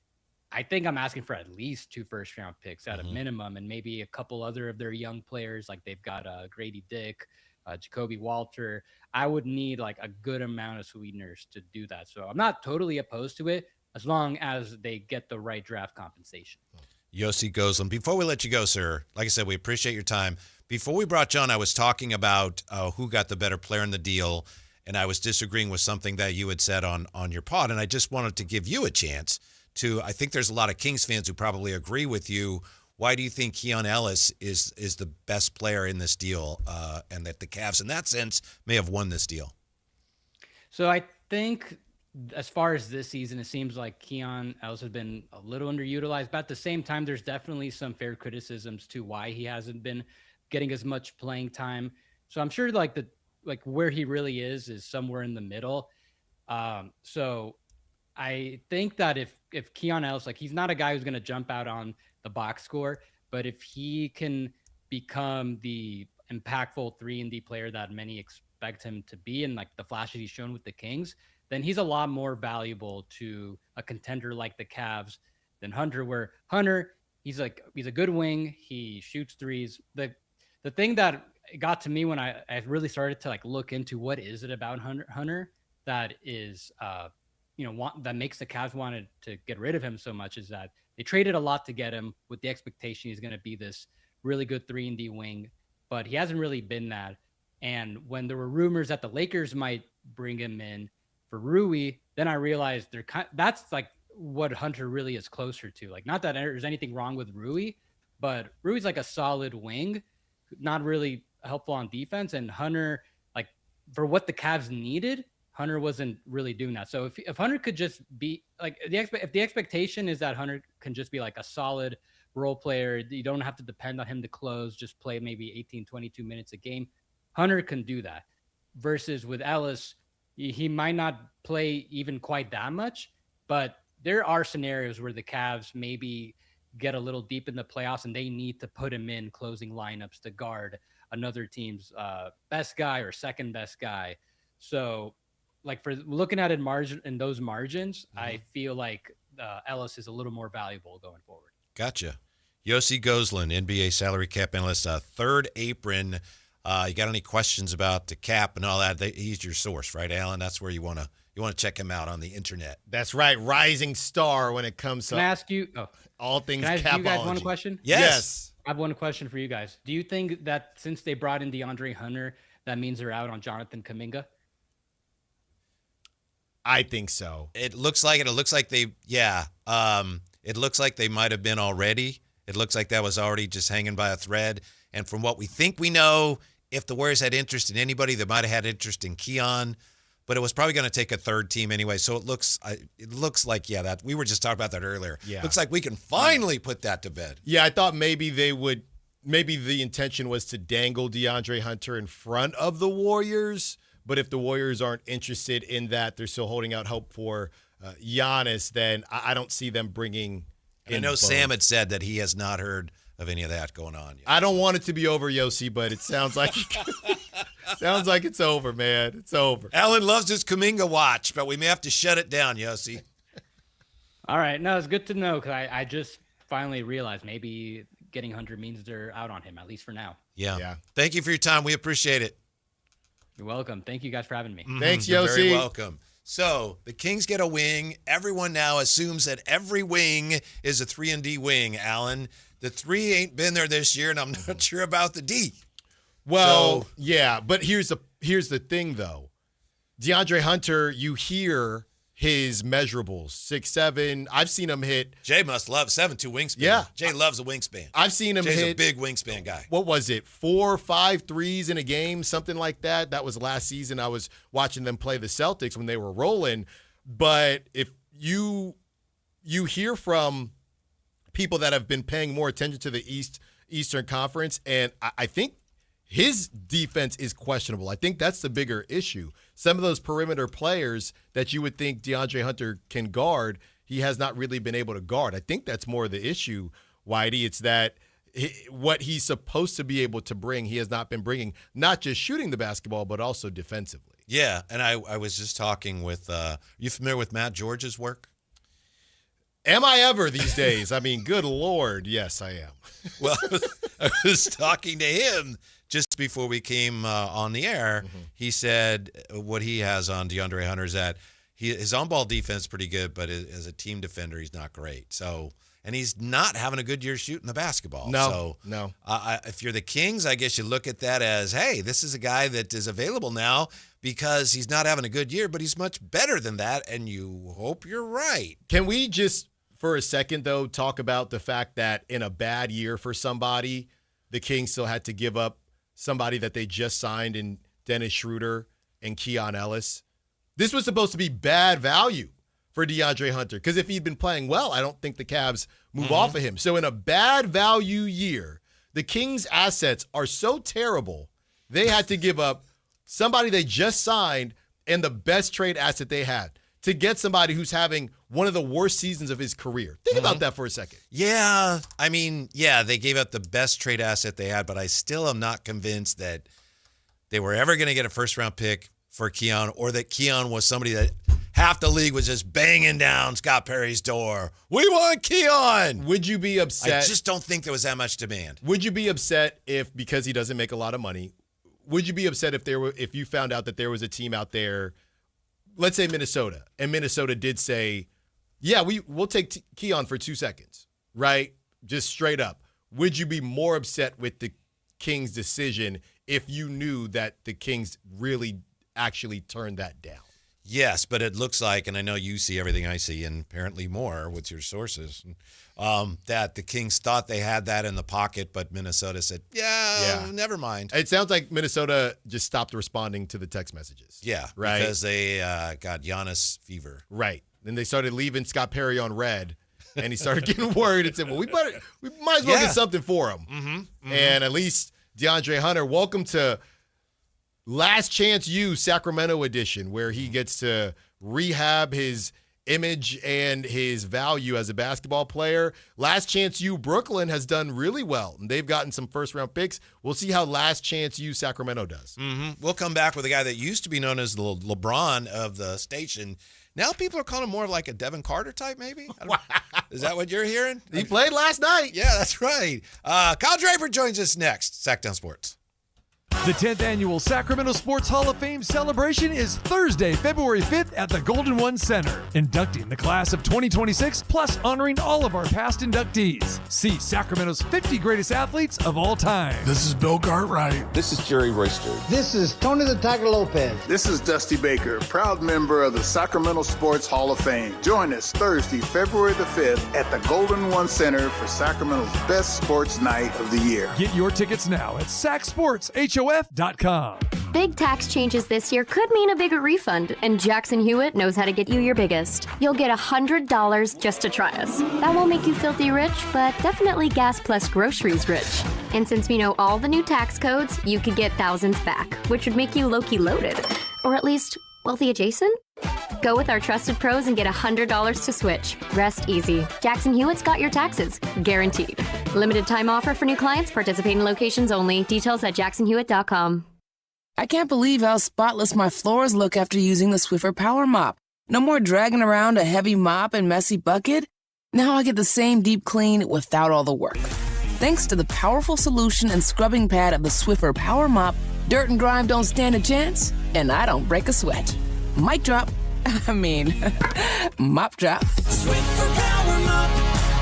I think I'm asking for at least 2 first-round picks at a minimum, and maybe a couple other of their young players, like they've got Grady Dick, Jacoby Walter. I would need like a good amount of sweeteners to do that. So I'm not totally opposed to it as long as they get the right draft compensation. Yosi Goolan, before we let you go, sir, like I said, we appreciate your time. Before we brought you on, I was talking about who got the better player in the deal, and I was disagreeing with something that you had said on your pod, and I just wanted to give you a chance to, I think there's a lot of Kings fans who probably agree with you. Why do you think Keon Ellis is the best player in this deal, and that the Cavs, in that sense, may have won this deal? So I think as far as this season, it seems like Keon Ellis has been a little underutilized, but at the same time, there's definitely some fair criticisms to why he hasn't been getting as much playing time. So I'm sure like where he really is somewhere in the middle. So I think that if Keon Ellis, like he's not a guy who's going to jump out on the box score, but if he can become the impactful 3-and-D player that many expect him to be, and like the flashes he's shown with the Kings, then he's a lot more valuable to a contender like the Cavs than Hunter, where Hunter, he's a good wing. He shoots threes. The thing that got to me when I really started to like look into what is it about Hunter that is, that makes the Cavs wanted to get rid of him so much, is that they traded a lot to get him with the expectation he's going to be this really good 3-and-D wing, but he hasn't really been that. And when there were rumors that the Lakers might bring him in for Rui, then I realized that's like what Hunter really is closer to. Like, not that there's anything wrong with Rui, but Rui's like a solid wing, not really helpful on defense. And Hunter, like for what the Cavs needed, Hunter wasn't really doing that. So if Hunter could just be like if the expectation is that Hunter can just be like a solid role player, you don't have to depend on him to close, just play maybe 18, 22 minutes a game. Hunter can do that. Versus with Ellis, he might not play even quite that much, but there are scenarios where the Cavs maybe get a little deep in the playoffs and they need to put him in closing lineups to guard another team's best guy or second best guy. So like for looking at it in those margins, I feel like Ellis is a little more valuable going forward. Gotcha. Yosi Goolan, NBA salary cap analyst, third apron. You got any questions about the cap and all that? He's your source, right, Alan? That's where you want to check him out on the internet. That's right, rising star when it comes to. Can I ask you all things capology? Can I ask you guys one question? Yes. I have one question for you guys. Do you think that since they brought in DeAndre Hunter, that means they're out on Jonathan Kaminga? I think so. It looks like it. It looks like they, it looks like they might have been already. It looks like that was already just hanging by a thread. And from what we think we know, if the Warriors had interest in anybody, they might have had interest in Keon, but it was probably going to take a third team anyway. So it looks like, that we were just talking about that earlier. Yeah. Looks like we can finally put that to bed. Yeah, I thought maybe the intention was to dangle DeAndre Hunter in front of the Warriors, but if the Warriors aren't interested in that, they're still holding out hope for Giannis, then I don't see them bringing in I know both. Sam had said that he has not heard of any of that going on yet. I don't want it to be over, Yosi, but it sounds like it's over, man. It's over. Alan loves his Kaminga watch, but we may have to shut it down, Yosi. All right. No, it's good to know because I just finally realized maybe getting Hunter means they're out on him, at least for now. Yeah. Thank you for your time. We appreciate it. You're welcome. Thank you guys for having me. Thanks, You're Yosi. very welcome. So the Kings get a wing. Everyone now assumes that every wing is a 3-and-D wing, Alan. The 3 ain't been there this year, and I'm not sure about the D. Well, yeah, but here's the thing, though. DeAndre Hunter, you hear his measurables, 6'7". I've seen him hit. Jay must love 7'2" wingspan. Yeah. Jay loves a wingspan. I've seen him Jay's hit. a big wingspan guy. What was it, 4 or 5 threes in a game, something like that? That was last season. I was watching them play the Celtics when they were rolling. But if you hear from people that have been paying more attention to the Eastern Conference, and I think his defense is questionable. I think that's the bigger issue. Some of those perimeter players that you would think DeAndre Hunter can guard, he has not really been able to guard. I think that's more the issue, Whitey. It's that what he's supposed to be able to bring, he has not been bringing, not just shooting the basketball, but also defensively. Yeah, and I was just talking with, you familiar with Matt George's work? Am I ever these days? I mean, good Lord, yes, I am. Well, I was talking to him just before we came on the air. Mm-hmm. He said what he has on DeAndre Hunter is that his on-ball defense is pretty good, but as a team defender, he's not great. So, and he's not having a good year shooting the basketball. No. If you're the Kings, I guess you look at that as, hey, this is a guy that is available now because he's not having a good year, but he's much better than that, and you hope you're right. Can we just, for a second, though, talk about the fact that in a bad year for somebody, the Kings still had to give up somebody that they just signed in Dennis Schroder and Keon Ellis? This was supposed to be bad value for DeAndre Hunter, because if he'd been playing well, I don't think the Cavs move off of him. So in a bad value year, the Kings' assets are so terrible, they had to give up somebody they just signed and the best trade asset they had to get somebody who's having one of the worst seasons of his career. Think about that for a second. Yeah, I mean, yeah, they gave up the best trade asset they had, but I still am not convinced that they were ever going to get a first-round pick for Keon, or that Keon was somebody that half the league was just banging down Scott Perry's door. We want Keon. Would you be upset? I just don't think there was that much demand. Would you be upset if, because he doesn't make a lot of money, would you be upset if you found out that there was a team out there, let's say Minnesota, and Minnesota did say, yeah, we'll take Keon for 2 seconds, right? Just straight up. Would you be more upset with the Kings' decision if you knew that the Kings really actually turned that down? Yes, but it looks like, and I know you see everything I see, and apparently more with your sources, that the Kings thought they had that in the pocket, but Minnesota said, yeah, never mind. It sounds like Minnesota just stopped responding to the text messages. Yeah, right? Because they got Giannis fever. Right. Then they started leaving Scott Perry on red, and he started getting worried and said, well, we might as well get something for him. Mm-hmm. And at least DeAndre Hunter, welcome to Last Chance U Sacramento edition, where he gets to rehab his image and his value as a basketball player. Last Chance U Brooklyn has done really well, and they've gotten some first-round picks. We'll see how Last Chance U Sacramento does. Mm-hmm. We'll come back with a guy that used to be known as the LeBron of the station. Now people are calling him more of like a Devin Carter type, maybe? Is that what you're hearing? He played last night. Yeah, that's right. Kyle Draper joins us next. Sactown Sports. The 10th Annual Sacramento Sports Hall of Fame celebration is Thursday, February 5th at the Golden One Center, inducting the class of 2026, plus honoring all of our past inductees. See Sacramento's 50 greatest athletes of all time. This is Bill Cartwright. This is Jerry Royster. This is Tony the Tiger Lopez. This is Dusty Baker, proud member of the Sacramento Sports Hall of Fame. Join us Thursday, February the 5th at the Golden One Center for Sacramento's best sports night of the year. Get your tickets now at SacSportsHOF.com. Big tax changes this year could mean a bigger refund, and Jackson Hewitt knows how to get you your biggest. You'll get $100 just to try us. That won't make you filthy rich, but definitely gas plus groceries rich. And since we know all the new tax codes, you could get thousands back, which would make you low-key loaded. Or at least wealthy adjacent? Go with our trusted pros and get $100 to switch. Rest easy. Jackson Hewitt's got your taxes. Guaranteed. Limited time offer for new clients. Participating locations only. Details at jacksonhewitt.com. I can't believe how spotless my floors look after using the Swiffer Power Mop. No more dragging around a heavy mop and messy bucket. Now I get the same deep clean without all the work. Thanks to the powerful solution and scrubbing pad of the Swiffer Power Mop, dirt and grime don't stand a chance, and I don't break a sweat. Mic drop. Mop drop. Swiffer Power Mop.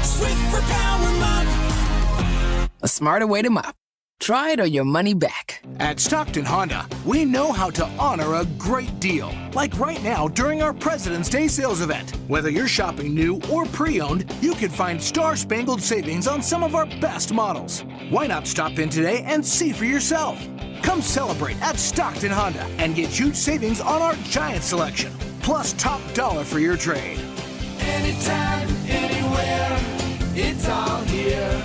Swiffer Power Mop. A smarter way to mop. Try it or your money back. At Stockton Honda, we know how to honor a great deal. Like right now during our President's Day sales event. Whether you're shopping new or pre-owned, you can find star-spangled savings on some of our best models. Why not stop in today and see for yourself? Come celebrate at Stockton Honda and get huge savings on our giant selection. Plus top dollar for your trade. Anytime, anywhere, it's all here.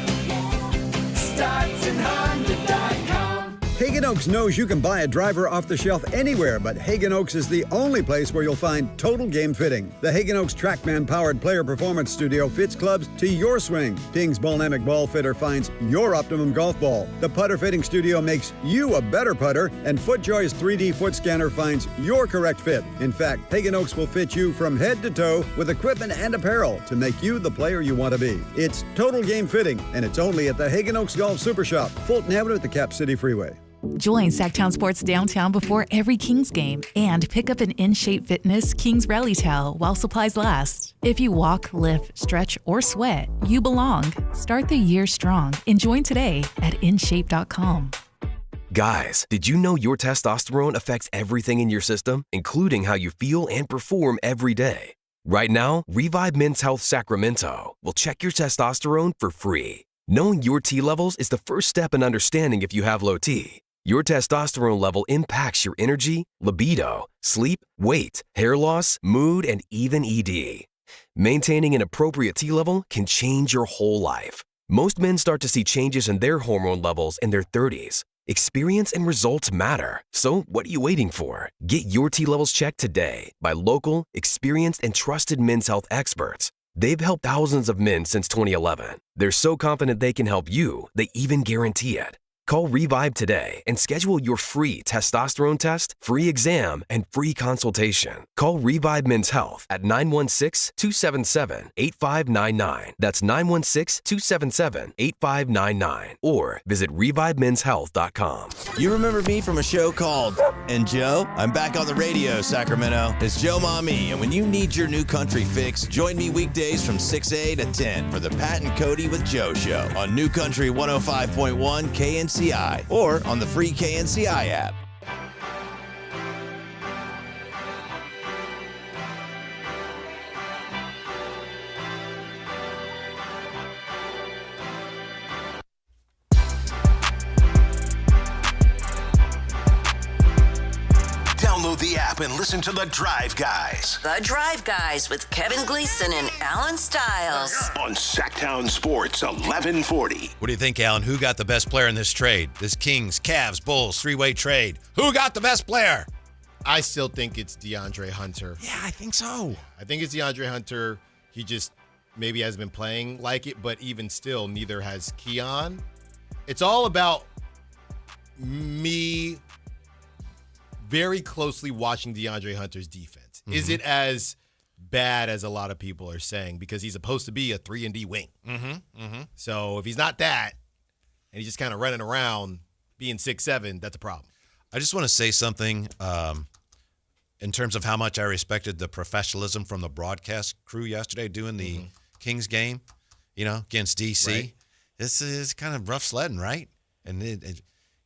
StocktonHonda.com. Taking Oaks knows you can buy a driver off the shelf anywhere, but Hagen Oaks is the only place where you'll find total game fitting. The Hagen Oaks TrackMan-powered player performance studio fits clubs to your swing. Ping's Ballnamic Ball Fitter finds your optimum golf ball. The putter fitting studio makes you a better putter, and FootJoy's 3D foot scanner finds your correct fit. In fact, Hagen Oaks will fit you from head to toe with equipment and apparel to make you the player you want to be. It's total game fitting, and it's only at the Hagen Oaks Golf Super Shop, Fulton Avenue at the Cap City Freeway. Join Sactown Sports Downtown before every Kings game and pick up an In Shape Fitness Kings Rally towel while supplies last. If you walk, lift, stretch, or sweat, you belong. Start the year strong and join today at InShape.com. Guys, did you know your testosterone affects everything in your system, including how you feel and perform every day? Right now, Revive Men's Health Sacramento will check your testosterone for free. Knowing your T levels is the first step in understanding if you have low T. Your testosterone level impacts your energy, libido, sleep, weight, hair loss, mood, and even ED. Maintaining an appropriate T level can change your whole life. Most men start to see changes in their hormone levels in their 30s. Experience and results matter. So what are you waiting for? Get your T levels checked today by local, experienced, and trusted men's health experts. They've helped thousands of men since 2011. They're so confident they can help you, they even guarantee it. Call Revive today and schedule your free testosterone test, free exam, and free consultation. Call Revive Men's Health at 916-277-8599. That's 916-277-8599. Or visit ReviveMen'sHealth.com. You remember me from a show called And Joe? I'm back on the radio, Sacramento. It's Joe Mami, and when you need your new country fix, join me weekdays from 6A to 10 for the Pat and Cody with Joe show on New Country 105.1 KNCI or on the free KNCI app. Download the app and listen to The Drive Guys. The Drive Guys with Kevin Gleason and Alan Stiles. On Sactown Sports 1140. What do you think, Alan? Who got the best player in this trade? This Kings, Cavs, Bulls, three-way trade. Who got the best player? I still think it's DeAndre Hunter. Yeah, I think so. I think it's DeAndre Hunter. He just maybe hasn't been playing like it, but even still, neither has Keon. It's all about me very closely watching DeAndre Hunter's defense. Mm-hmm. Is it as bad as a lot of people are saying? Because he's supposed to be a 3-and-D wing. So if he's not that, and he's just kind of running around being 6'7", that's a problem. I just want to say something in terms of how much I respected the professionalism from the broadcast crew yesterday doing the Kings game, against DC. Right. This is kind of rough sledding, right? And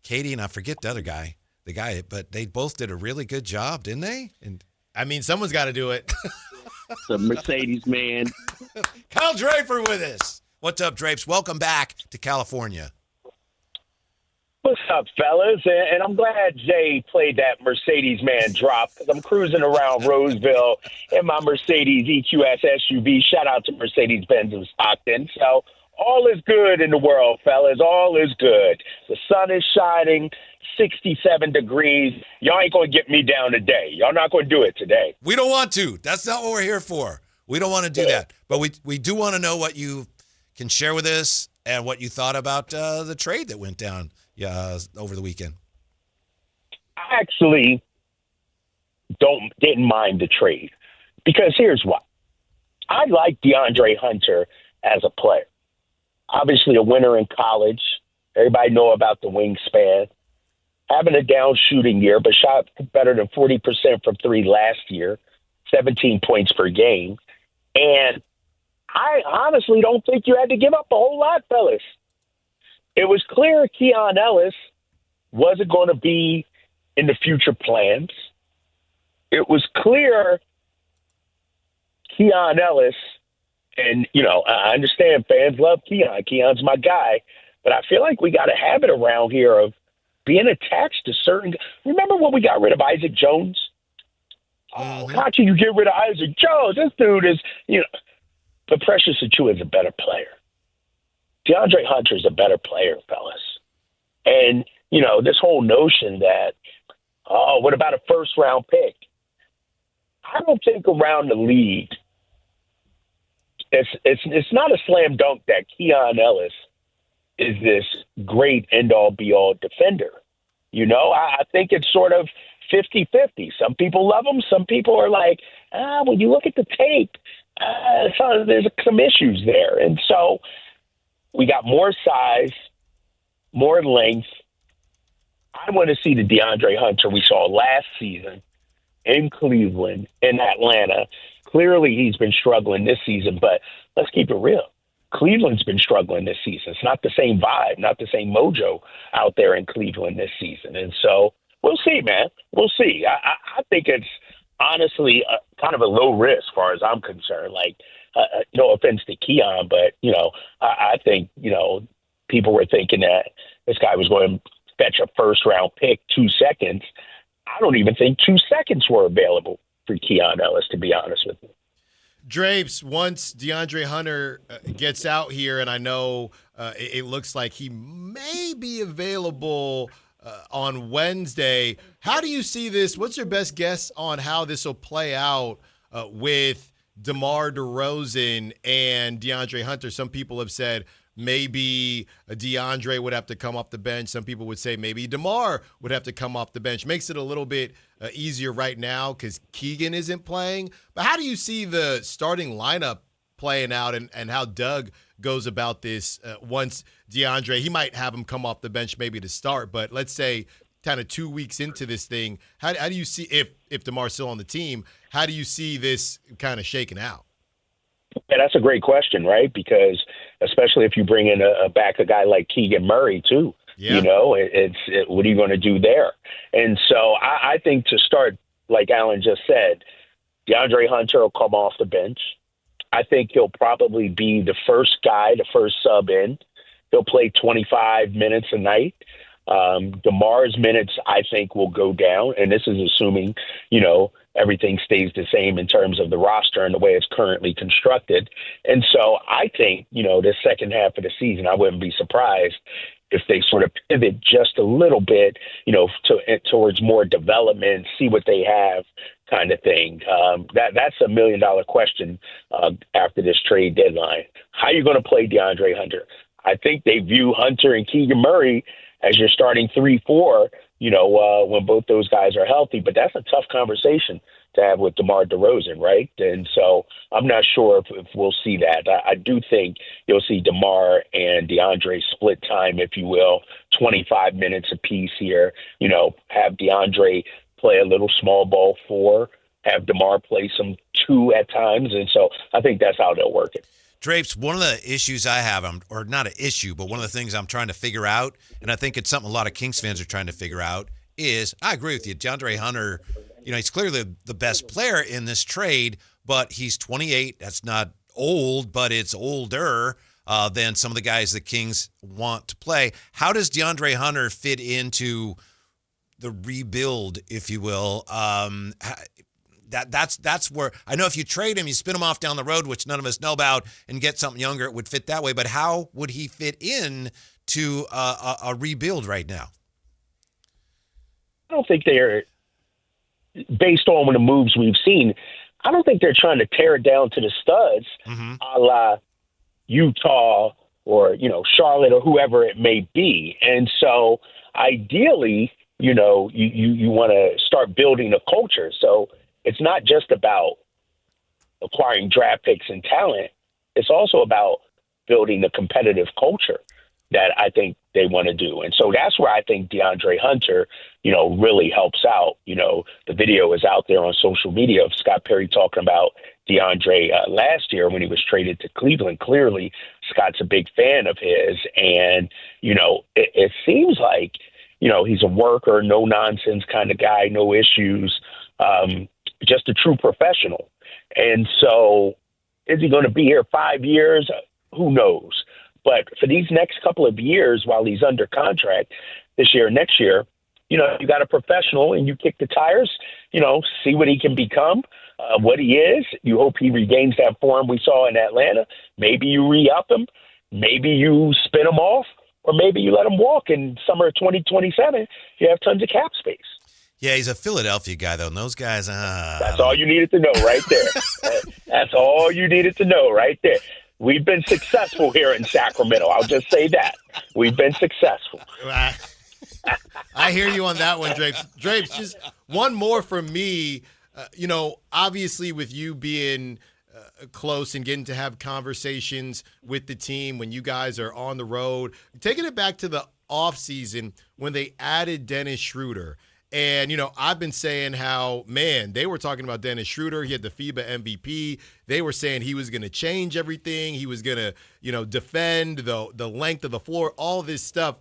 Katie and I forget the other guy. But they both did a really good job, didn't they? And I mean, someone's got to do it. The Mercedes man. Kyle Draper with us. What's up, Drapes? Welcome back to California. What's up, fellas? And I'm glad Jay played that Mercedes man drop because I'm cruising around Roseville in my Mercedes EQS SUV. Shout out to Mercedes-Benz of Stockton. So all is good in the world, fellas. All is good. The sun is shining. 67 degrees. Y'all ain't going to get me down today. Y'all not going to do it today. We don't want to. That's not what we're here for. We don't want to do that. But we do want to know what you can share with us and what you thought about the trade that went down over the weekend. I actually didn't mind the trade because here's why. I like DeAndre Hunter as a player. Obviously a winner in college. Everybody know about the wingspan. Having a down shooting year, but shot better than 40% from three last year, 17 points per game. And I honestly don't think you had to give up a whole lot, fellas. It was clear Keon Ellis wasn't going to be in the future plans. It was clear Keon Ellis, and, I understand fans love Keon. Keon's my guy. But I feel like we got a habit around here of being attached to certain. Remember when we got rid of Isaac Jones? Oh, how can you get rid of Isaac Jones? This dude is, But Precious Achiuwa is a better player. DeAndre Hunter is a better player, fellas. And, this whole notion that, oh, what about a first-round pick? I don't think around the league it's not a slam dunk that Keon Ellis is this great end-all, be-all defender. I think it's sort of 50-50. Some people love him. Some people are like, when you look at the tape, there's some issues there. And so we got more size, more length. I want to see the DeAndre Hunter we saw last season in Cleveland, in Atlanta. Clearly he's been struggling this season, but let's keep it real. Cleveland's been struggling this season. It's not the same vibe, not the same mojo out there in Cleveland this season. And so we'll see, man. We'll see. I think it's honestly kind of a low risk as far as I'm concerned. Like, no offense to Keon, but, I think, people were thinking that this guy was going to fetch a first-round pick 2 seconds. I don't even think 2 seconds were available for Keon Ellis, to be honest with you. Drapes, once DeAndre Hunter gets out here, and I know it looks like he may be available on Wednesday, how do you see this? What's your best guess on how this will play out with DeMar DeRozan and DeAndre Hunter? Some people have said maybe DeAndre would have to come off the bench. Some people would say maybe DeMar would have to come off the bench. Makes it a little bit easier right now because Keegan isn't playing. But how do you see the starting lineup playing out and how Doug goes about this once DeAndre, he might have him come off the bench maybe to start, but let's say kind of 2 weeks into this thing, how do you see, if DeMar's still on the team, how do you see this kind of shaking out? Yeah, that's a great question, right? Because especially if you bring in a guy like Keegan Murray too, what are you going to do there? And so I think to start, like Alan just said, DeAndre Hunter will come off the bench. I think he'll probably be the first guy, the first sub in. He'll play 25 minutes a night. DeMar's minutes, I think, will go down, and this is assuming, everything stays the same in terms of the roster and the way it's currently constructed. And so I think, the second half of the season, I wouldn't be surprised if they sort of pivot just a little bit, towards more development, see what they have kind of thing. That's $1 million question after this trade deadline. How are you going to play DeAndre Hunter? I think they view Hunter and Keegan Murray as your starting 3-4, when both those guys are healthy. But that's a tough conversation to have with DeMar DeRozan, right? And so I'm not sure if we'll see that. I do think you'll see DeMar and DeAndre split time, if you will, 25 minutes apiece here. Have DeAndre play a little small ball 4, have DeMar play some 2 at times. And so I think that's how they'll work it. Drapes, one of the issues I have, or not an issue, but one of the things I'm trying to figure out, and I think it's something a lot of Kings fans are trying to figure out, is I agree with you. DeAndre Hunter, he's clearly the best player in this trade, but he's 28. That's not old, but it's older than some of the guys the Kings want to play. How does DeAndre Hunter fit into the rebuild, if you will? That's where I know if you trade him, you spin him off down the road, which none of us know about, and get something younger, it would fit that way. But how would he fit in to a rebuild right now? I don't think they're, based on the moves we've seen, I don't think they're trying to tear it down to the studs, a la Utah or, Charlotte or whoever it may be. And so ideally, you want to start building a culture. So it's not just about acquiring draft picks and talent. It's also about building a competitive culture that I think they want to do. And so that's where I think DeAndre Hunter, really helps out. The video is out there on social media of Scott Perry talking about DeAndre last year when he was traded to Cleveland. Clearly, Scott's a big fan of his. And, it seems like, he's a worker, no nonsense kind of guy, no issues. Just a true professional. And so is he going to be here 5 years? Who knows? But for these next couple of years, while he's under contract this year, next year, you got a professional and you kick the tires, see what he can become, what he is. You hope he regains that form we saw in Atlanta. Maybe you re-up him. Maybe you spin him off. or maybe you let him walk in summer of 2027. You have tons of cap space. Yeah, he's a Philadelphia guy, though, and those guys, That's all you needed to know right there. That's all you needed to know right there. We've been successful here in Sacramento. I'll just say that. We've been successful. I hear you on that one, Drapes. Drapes, just one more from me. Obviously with you being close and getting to have conversations with the team when you guys are on the road, taking it back to the offseason when they added Dennis Schroder. And, I've been saying how, man, they were talking about Dennis Schroder. He had the FIBA MVP. They were saying he was going to change everything. He was going to, defend the length of the floor, all this stuff.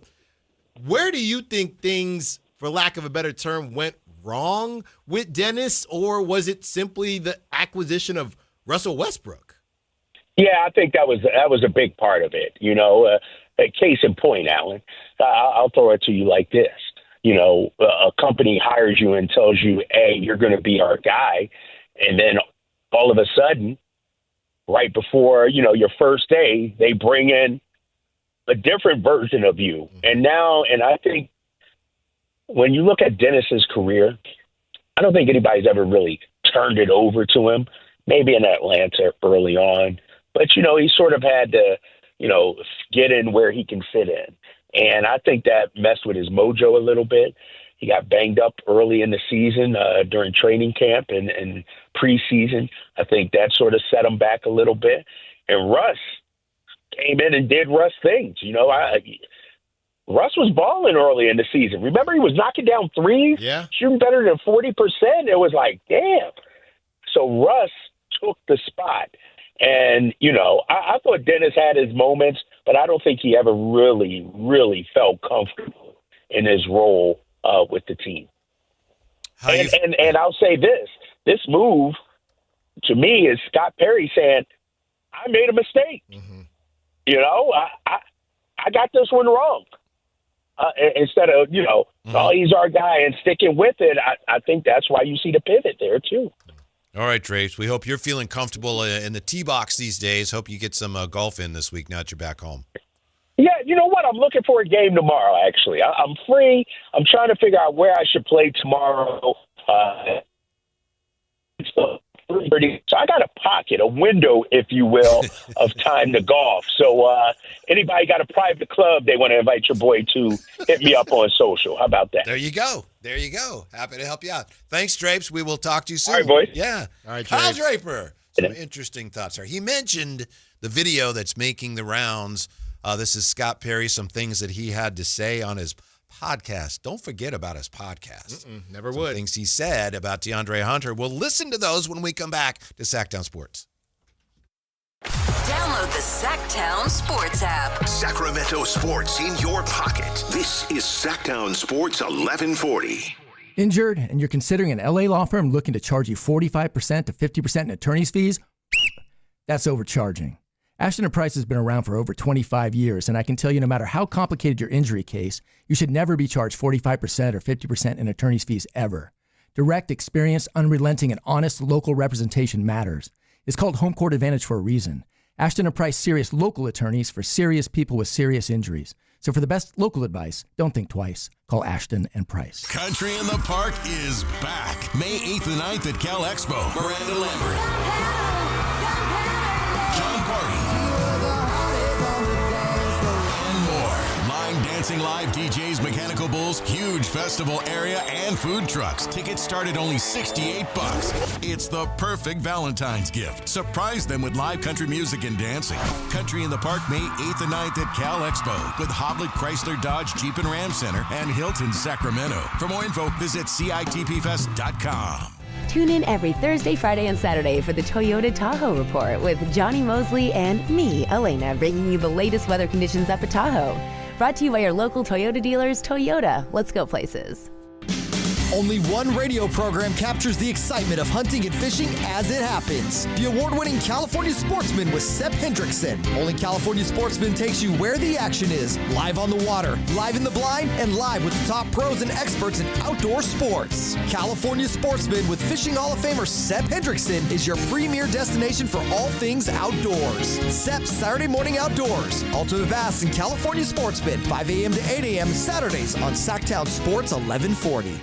Where do you think things, for lack of a better term, went wrong with Dennis, or was it simply the acquisition of Russell Westbrook? Yeah, I think that was a big part of it. A case in point, Alan. I'll throw it to you like this. A company hires you and tells you, hey, you're going to be our guy. And then all of a sudden, right before, your first day, they bring in a different version of you. And I think when you look at Dennis's career, I don't think anybody's ever really turned it over to him, maybe in Atlanta early on. But, he sort of had to, get in where he can fit in. And I think that messed with his mojo a little bit. He got banged up early in the season during training camp and preseason. I think that sort of set him back a little bit. And Russ came in and did Russ things. Russ was balling early in the season. Remember, he was knocking down threes, shooting better than 40%. It was like, damn. So Russ took the spot. And, I thought Dennis had his moments, but I don't think he ever really, really felt comfortable in his role with the team. And I'll say this move to me is Scott Perry saying, I made a mistake. Mm-hmm. I got this one wrong. Instead of, oh, he's our guy and sticking with it. I think that's why you see the pivot there too. All right, Drapes, we hope you're feeling comfortable in the tee box these days. Hope you get some golf in this week now that you're back home. Yeah, you know what? I'm looking for a game tomorrow, actually. I'm free. I'm trying to figure out where I should play tomorrow. So I got a pocket, a window, if you will, of time to golf. So anybody got a private club they want to invite your boy to, hit me up on social. How about that? There you go. Happy to help you out. Thanks, Drapes. We will talk to you soon. All right, boys. Yeah. All right, Kyle Draper. Some interesting thoughts there. He mentioned the video that's making the rounds. This is Scott Perry, some things that he had to say on his podcast. Don't forget about his podcast. Never some would. Things he said about DeAndre Hunter. We'll listen to those when we come back to Sactown Sports. Download the Sactown Sports app. Sacramento sports in your pocket. This is Sactown Sports 1140. Injured and you're considering an LA law firm looking to charge you 45% to 50% in attorney's fees? That's overcharging. Ashton & Price has been around for over 25 years, and I can tell you no matter how complicated your injury case, you should never be charged 45% or 50% in attorney's fees ever. Direct, experienced, unrelenting, and honest local representation matters. It's called home court advantage for a reason. Ashton & Price serious local attorneys for serious people with serious injuries. So for the best local advice, don't think twice. Call Ashton & Price. Country in the Park is back. May 8th and 9th at Cal Expo. Miranda Lambert. John Party. And more. Line dancing live DJs, mechanical bulls, huge festival area, and food trucks. Tickets start at only $68. It's the perfect Valentine's gift. Surprise them with live country music and dancing. Country in the Park, May 8th and 9th at Cal Expo with Hoblit Chrysler Dodge Jeep and Ram Center and Hilton Sacramento. For more info, visit CITPFest.com. Tune in every Thursday, Friday, and Saturday for the Toyota Tahoe Report with Johnny Mosley and me, Elena, bringing you the latest weather conditions up at Tahoe. Brought to you by your local Toyota dealers, Toyota. Let's go places. Only one radio program captures the excitement of hunting and fishing as it happens. The award-winning California Sportsman with Sep Hendrickson. Only California Sportsman takes you where the action is. Live on the water, live in the blind, and live with the top pros and experts in outdoor sports. California Sportsman with Fishing Hall of Famer Sep Hendrickson is your premier destination for all things outdoors. Sep's Saturday Morning Outdoors. Ultimate Bass and California Sportsman, 5 a.m. to 8 a.m. Saturdays on Sactown Sports 1140.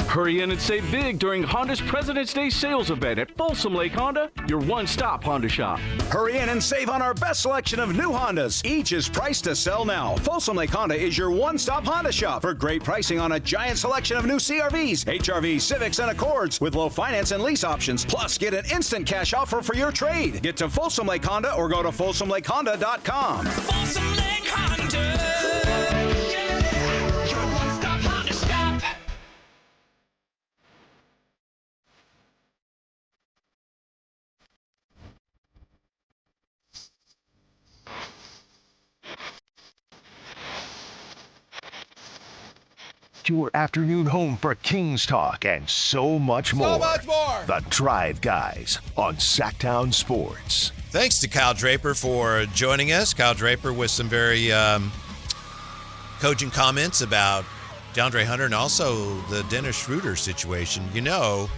Hurry in and save big during Honda's President's Day sales event at Folsom Lake Honda, your one-stop Honda shop. Hurry in and save on our best selection of new Hondas. Each is priced to sell now. Folsom Lake Honda is your one-stop Honda shop for great pricing on a giant selection of new CRVs, HRVs, Civics, and Accords with low finance and lease options. Plus, get an instant cash offer for your trade. Get to Folsom Lake Honda or go to folsomlakehonda.com. Folsom Lake Honda. Your afternoon home for Kings talk and so much more. So much more. The Drive Guys on Sactown Sports. Thanks to Kyle Draper for joining us. Kyle Draper with some very cogent comments about DeAndre Hunter and also the Dennis Schroder situation. You know,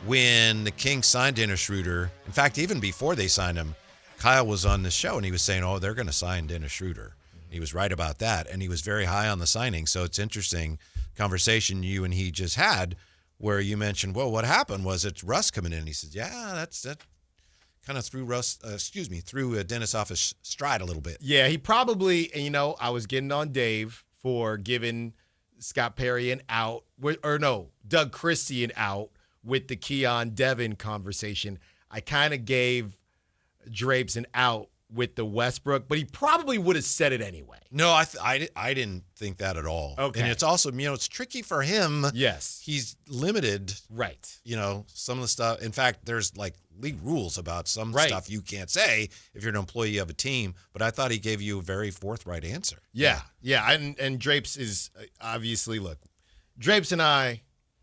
when the Kings signed Dennis Schroder, in fact, even before they signed him, Kyle was on the show and he was saying, oh, they're going to sign Dennis Schroder. He was right about that, and he was very high on the signing. So it's interesting conversation you and he just had where you mentioned, well, what happened was it's Russ coming in. He said, yeah, that kind of threw Dennis off his stride a little bit. Yeah, he probably, I was getting on Dave for giving Scott Perry an out, Doug Christie an out with the Keon Devin conversation. I kind of gave Drapes an out with the Westbrook, but he probably would have said it anyway. No, I didn't think that at all. Okay. And it's also, it's tricky for him. Yes. He's limited. Right. Some of the stuff. In fact, there's like league rules about some stuff you can't say if you're an employee of a team, but I thought he gave you a very forthright answer. Yeah. And Drapes is obviously, look, Drapes and I,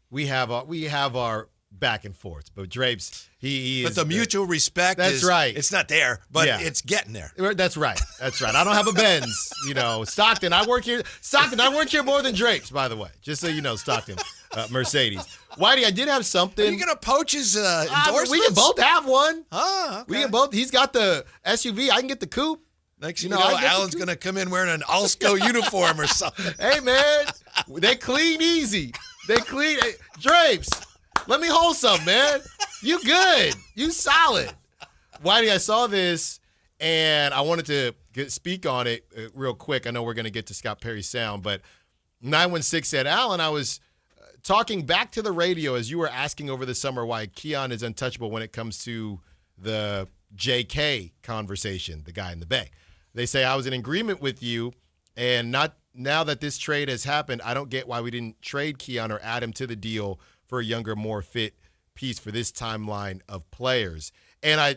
we have our back and forth, but Drapes, he is. But the mutual respect that's right. It's not there, but it's getting there. That's right. I don't have a Benz, Stockton, I work here more than Drapes, by the way, just so you know, Stockton, Mercedes. Whitey, I did have something. Are you going to poach his endorsements? We can both have one. Okay. We can both. He's got the SUV. I can get the coupe. Next, Alan's going to come in wearing an Alsco uniform or something. Hey, man, they clean easy. Drapes. Let me hold some, man. You good. You solid. Whitey, I saw this, and I wanted to speak on it real quick. I know we're going to get to Scott Perry's sound, but 916 said, Alan, I was talking back to the radio as you were asking over the summer why Keon is untouchable when it comes to the JK conversation, the guy in the Bay. They say, I was in agreement with you, and not now that this trade has happened, I don't get why we didn't trade Keon or add him to the deal for a younger, more fit piece for this timeline of players. And I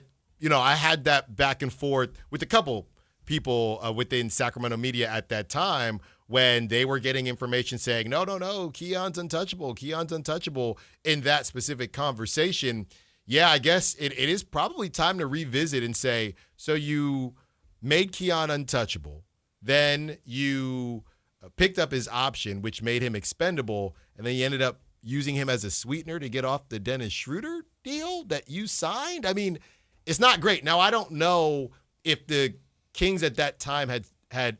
had that back and forth with a couple people within Sacramento media at that time when they were getting information saying, no, Keon's untouchable in that specific conversation. Yeah, I guess it is probably time to revisit and say, so you made Keon untouchable, then you picked up his option, which made him expendable, and then you ended up using him as a sweetener to get off the Dennis Schroder deal that you signed. I mean, it's not great. Now, I don't know if the Kings at that time had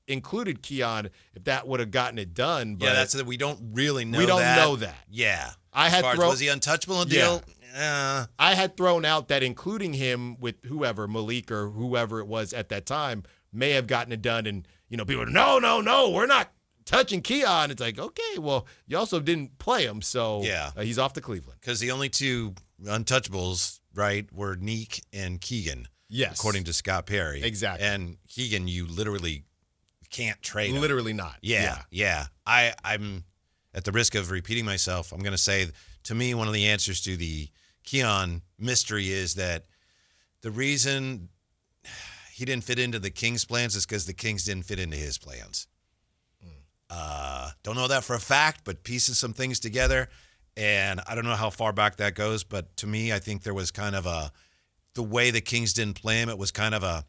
included Keon, if that would have gotten it done. But that's that we don't really know that. We don't know that. Yeah. Was he untouchable in the deal? I had thrown out that including him with whoever, Malik or whoever it was at that time, may have gotten it done. And, people were, no, we're not touching Keon. It's like, okay, well, you also didn't play him, so he's off to Cleveland. Because the only two untouchables, right, were Neek and Keegan. Yes. According to Scott Perry. Exactly. And Keegan, you literally can't trade him. Literally not. Yeah. I'm at the risk of repeating myself. I'm going to say, to me, one of the answers to the Keon mystery is that the reason he didn't fit into the Kings' plans is because the Kings didn't fit into his plans. Don't know that for a fact, but piecing some things together. And I don't know how far back that goes, but to me, I think there was kind of the way the Kings didn't play him, it was kind of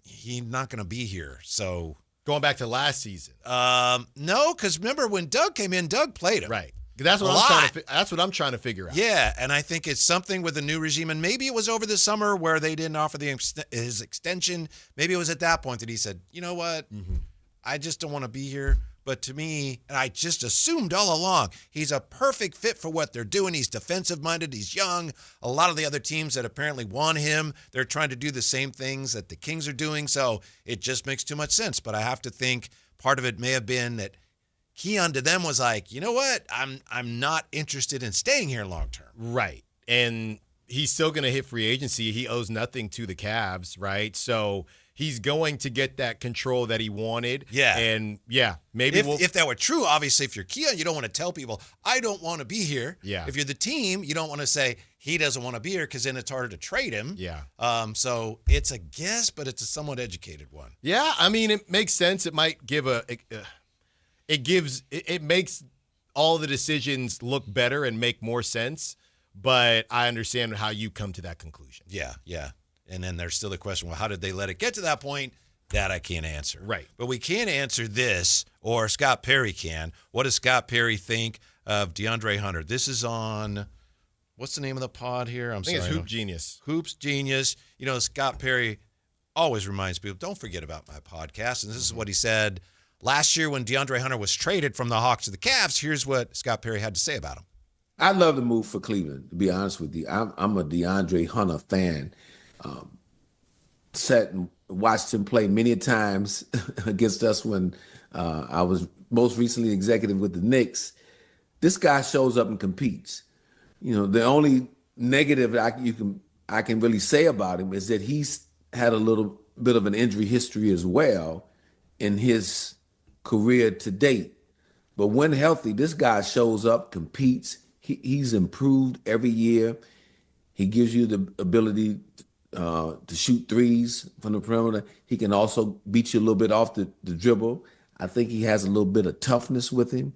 he's not going to be here. So going back to last season. No, because remember when Doug came in, Doug played him. Right. That's what I'm trying to figure out. Yeah, and I think it's something with the new regime, and maybe it was over the summer where they didn't offer his extension. Maybe it was at that point that he said, you know what, I just don't want to be here. But to me, and I just assumed all along, he's a perfect fit for what they're doing. He's defensive-minded. He's young. A lot of the other teams that apparently want him, they're trying to do the same things that the Kings are doing. So it just makes too much sense. But I have to think part of it may have been that Keon to them was like, you know what? I'm not interested in staying here long-term. Right. And he's still going to hit free agency. He owes nothing to the Cavs, right? So he's going to get that control that he wanted. Yeah. And, maybe if that were true, obviously, if you're Keon, you don't want to tell people, I don't want to be here. Yeah. If you're the team, you don't want to say he doesn't want to be here because then it's harder to trade him. Yeah. So it's a guess, but it's a somewhat educated one. Yeah, I mean, it makes sense. It might give it makes all the decisions look better and make more sense, but I understand how you come to that conclusion. Yeah. And then there's still the question, well, how did they let it get to that point? That I can't answer. Right. But we can answer this, or Scott Perry can. What does Scott Perry think of DeAndre Hunter? This is on, what's the name of the pod here? I think it's Hoop Genius. Hoops Genius. You know, Scott Perry always reminds people, don't forget about my podcast. And this is what he said last year when DeAndre Hunter was traded from the Hawks to the Cavs. Here's what Scott Perry had to say about him. I love the move for Cleveland, to be honest with you. I'm a DeAndre Hunter fan. Sat and watched him play many times against us when I was most recently executive with the Knicks. This guy shows up and competes. You know, the only negative I can really say about him is that he's had a little bit of an injury history as well in his career to date. But when healthy, this guy shows up, competes. He's improved every year. He gives you the ability to shoot threes from the perimeter. He can also beat you a little bit off the dribble. I think he has a little bit of toughness with him.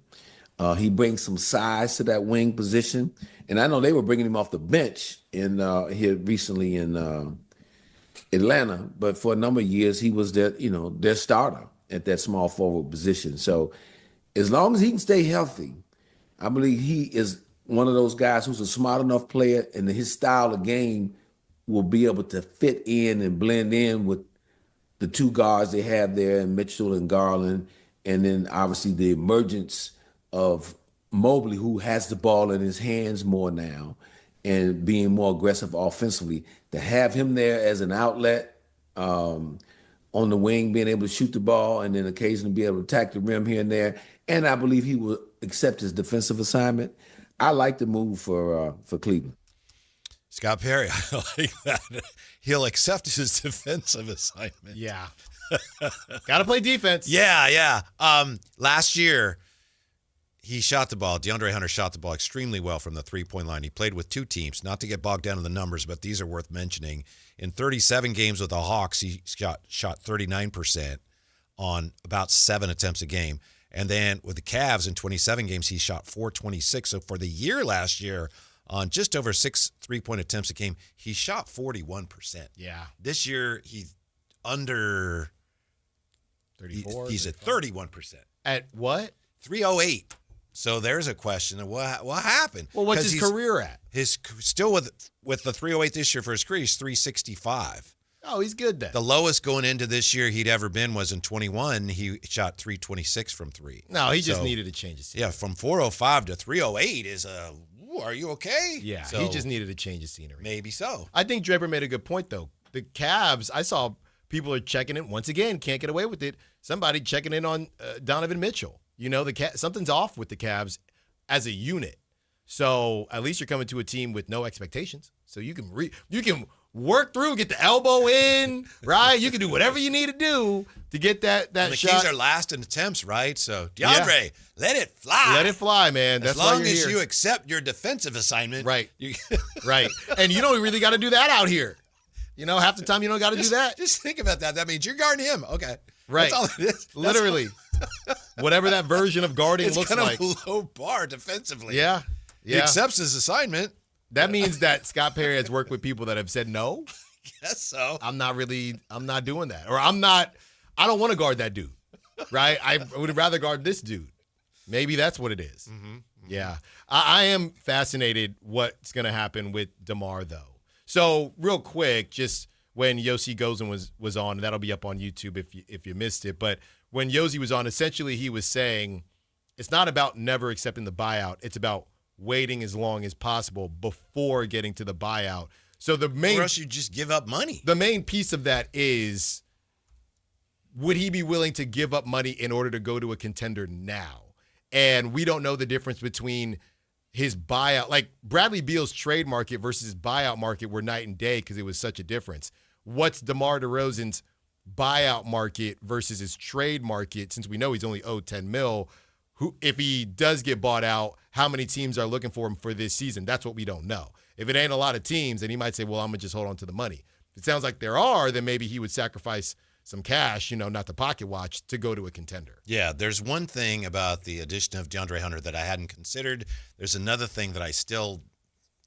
He brings some size to that wing position. And I know they were bringing him off the bench here recently in Atlanta, but for a number of years he was their starter at that small forward position. So as long as he can stay healthy, I believe he is one of those guys who's a smart enough player, and his style of game will be able to fit in and blend in with the two guards they have there, in Mitchell and Garland, and then obviously the emergence of Mobley, who has the ball in his hands more now and being more aggressive offensively. To have him there as an outlet on the wing, being able to shoot the ball and then occasionally be able to attack the rim here and there, and I believe he will accept his defensive assignment. I like the move for Cleveland. Scott Perry, I like that. He'll accept his defensive assignment. Yeah. Got to play defense. Yeah. Last year, he shot the ball. DeAndre Hunter shot the ball extremely well from the three-point line. He played with two teams. Not to get bogged down in the numbers, but these are worth mentioning. In 37 games with the Hawks, he shot 39% on about 7 attempts a game. And then with the Cavs in 27 games, he shot .426. So for the year last year, on just over 6 3-point attempts a game, he shot 41%. Yeah. This year, he's under 34. He's at 31%. At what? 308. So there's a question of what happened. Well, what's his career at? Still with the 308 this year for his career, he's 365. Oh, he's good then. The lowest going into this year he'd ever been was in 21. He shot 326 from 3. No, he just needed to change his scenery. Yeah, from 405 to 308 is a, are you okay? Yeah, so, he just needed to change his scenery. Maybe so. I think Draper made a good point, though. The Cavs, I saw people are checking it. Once again, can't get away with it. Somebody checking in on Donovan Mitchell. You know, something's off with the Cavs as a unit. So at least you're coming to a team with no expectations. So you can work through, get the elbow in, right? You can do whatever you need to do to get that and the shot. Kings are last in attempts, right? So DeAndre, let it fly. Let it fly, man. That's as long why as you're you here. accept your defensive assignment. Right. Right. And you don't really got to do that out here. You know, half the time you don't got to do that. Just think about that. That means you're guarding him. Okay. Right. That's all it is. Literally. whatever that version of guarding It's looks kind like. of a low bar defensively. Yeah. He accepts his assignment. That means that Scott Perry has worked with people that have said no. Guess so. I'm not doing that. Or I don't want to guard that dude. Right? I would rather guard this dude. Maybe that's what it is. Mm-hmm. Yeah. I am fascinated what's going to happen with DeMar, though. So, real quick, just when Yosi Goolan was on, and that'll be up on YouTube if you missed it, but when Yosi was on, essentially he was saying it's not about never accepting the buyout. It's about waiting as long as possible before getting to the buyout. So the main, or else you just give up money. The main piece of that is, would he be willing to give up money in order to go to a contender now? And we don't know the difference between his buyout. Like Bradley Beal's trade market versus his buyout market were night and day because it was such a difference. What's DeMar DeRozan's buyout market versus his trade market, since we know he's only owed $10 million? Who, if he does get bought out, how many teams are looking for him for this season? That's what we don't know. If it ain't a lot of teams, then he might say, well, I'm going to just hold on to the money. If it sounds like there are, then maybe he would sacrifice some cash, not the pocket watch, to go to a contender. Yeah, there's one thing about the addition of DeAndre Hunter that I hadn't considered. There's another thing that I still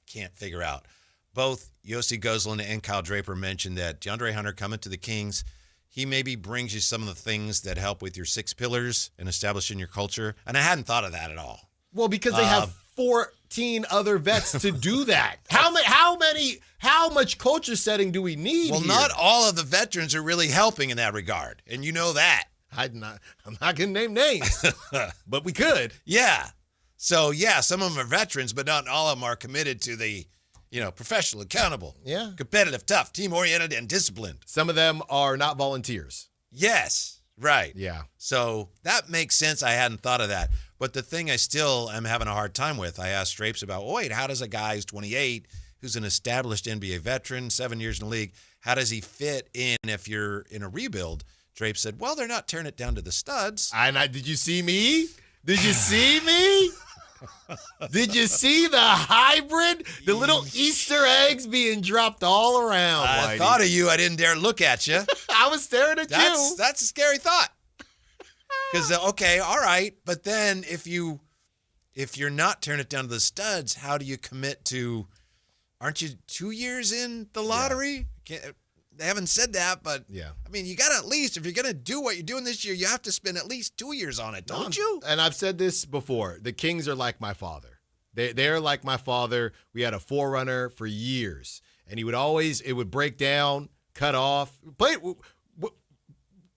can't figure out. Both Yosi Goolan and Kyle Draper mentioned that DeAndre Hunter coming to the Kings, he maybe brings you some of the things that help with your 6 pillars and establishing your culture. And I hadn't thought of that at all. Well, because they have 14 other vets to do that. How much culture setting do we need? Well, here? not all of the veterans are really helping in that regard. And you know that. I'm not going to name names, but we could. Yeah. So, yeah, some of them are veterans, but not all of them are committed to the, professional, accountable, competitive, tough, team-oriented, and disciplined. Some of them are not volunteers. Yes, right. Yeah. So that makes sense. I hadn't thought of that. But the thing I still am having a hard time with, I asked Drapes about, wait, how does a guy who's 28, who's an established NBA veteran, 7 years in the league, how does he fit in if you're in a rebuild? Drapes said, well, they're not tearing it down to the studs. Did you see me? Did you see me? Did you see the hybrid? The little Easter eggs being dropped all around. I thought of you. I didn't dare look at you. I was staring at you. That's a scary thought. Because, okay, all right. But then if you're not tearing it down to the studs, how do you commit to, aren't you 2 years in the lottery? Yeah. They haven't said that, but I mean, you got to at least, if you're going to do what you're doing this year, you have to spend at least 2 years on it, don't you? And I've said this before. The Kings are like my father. They're like my father. We had a forerunner for years, and it would break down, cut off,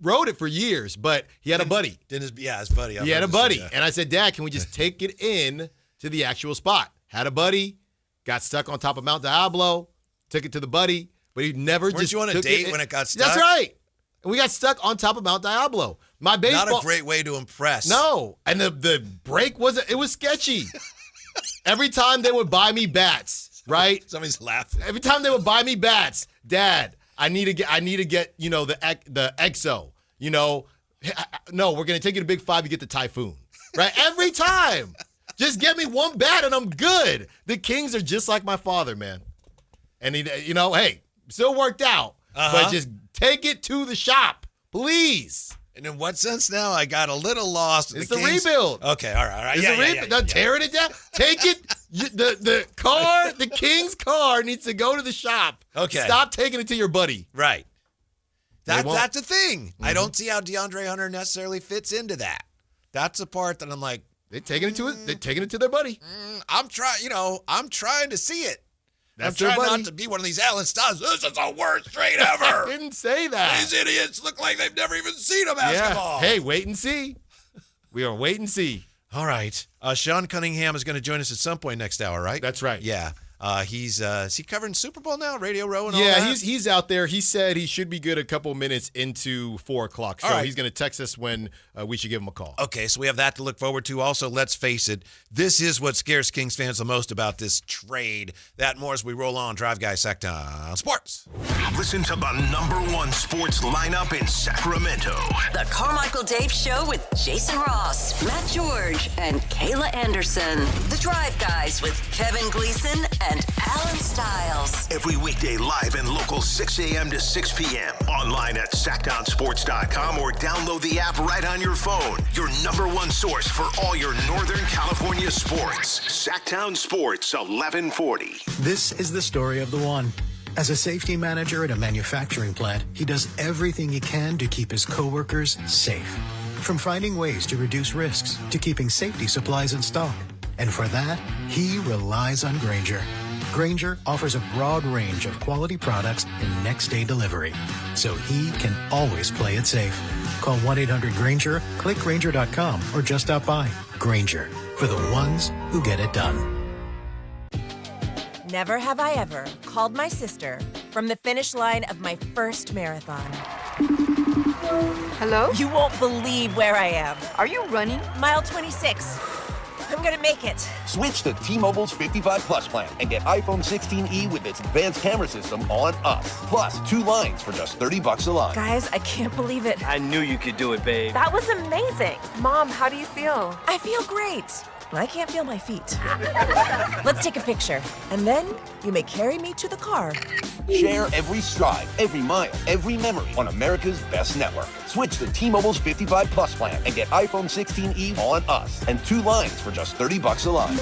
rode it for years, but he had a buddy. His buddy. He had a buddy. And I said, Dad, can we just take it in to the actual spot? Had a buddy, got stuck on top of Mount Diablo, took it to the buddy. But he never Weren't you on a date when it got stuck? That's right. And we got stuck on top of Mount Diablo. My baseball. Not a great way to impress. No. And the break was sketchy. Every time they would buy me bats, right? Somebody's laughing. Every time they would buy me bats, Dad, I need to get the EXO. No, we're gonna take you to Big Five. You get the Typhoon, right? Every time. Just get me one bat and I'm good. The Kings are just like my father, man. And hey. Still worked out, but just take it to the shop, please. And in what sense now? I got a little lost. It's the rebuild. Okay, all right. It's the rebuild. Tearing it down. Take it. The King's car needs to go to the shop. Okay. Stop taking it to your buddy. Right. That's the thing. Mm-hmm. I don't see how DeAndre Hunter necessarily fits into that. That's the part that I'm like, they're taking it to their buddy. I'm trying to see it. That's I'm trying not to be one of these Alan Stars. This is the worst trade ever. I didn't say that. These idiots look like they've never even seen a basketball. Yeah. Hey, wait and see. We are wait and see. All right. Sean Cunningham is going to join us at some point next hour, right? That's right. Yeah. Is he covering Super Bowl now, Radio Row and all that? Yeah, he's out there. He said he should be good a couple minutes into 4 o'clock. So he's going to text us when we should give him a call. Okay, so we have that to look forward to. Also, let's face it, this is what scares Kings fans the most about this trade. That and more as we roll on Drive Guy Sactown Sports. Listen to the #1 sports lineup in Sacramento. The Carmichael Dave Show with Jason Ross, Matt George, and Kayla Anderson. The Drive Guys with Kevin Gleason and Alan Stiles. Every weekday live and local 6 a.m. to 6 p.m. Online at SactownSports.com or download the app right on your phone. Your number one source for all your Northern California sports. Sactown Sports 1140. This is the story of the one. As a safety manager at a manufacturing plant, he does everything he can to keep his coworkers safe. From finding ways to reduce risks to keeping safety supplies in stock. And for that, he relies on Grainger. Grainger offers a broad range of quality products and next-day delivery, so he can always play it safe. Call 1-800-GRAINGER, click Grainger.com, or just stop by. Grainger, for the ones who get it done. Never have I ever called my sister from the finish line of my first marathon. Hello? You won't believe where I am. Are you running? Mile 26. I'm gonna make it. Switch to T-Mobile's 55 Plus plan and get iPhone 16e with its advanced camera system on us. Plus, 2 lines for just $30 a line. Guys, I can't believe it. I knew you could do it, babe. That was amazing. Mom, how do you feel? I feel great. I can't feel my feet. Let's take a picture, and then you may carry me to the car. Share every stride, every mile, every memory on America's best network. Switch to T-Mobile's 55 Plus plan and get iPhone 16e on us and 2 lines for just $30 a line.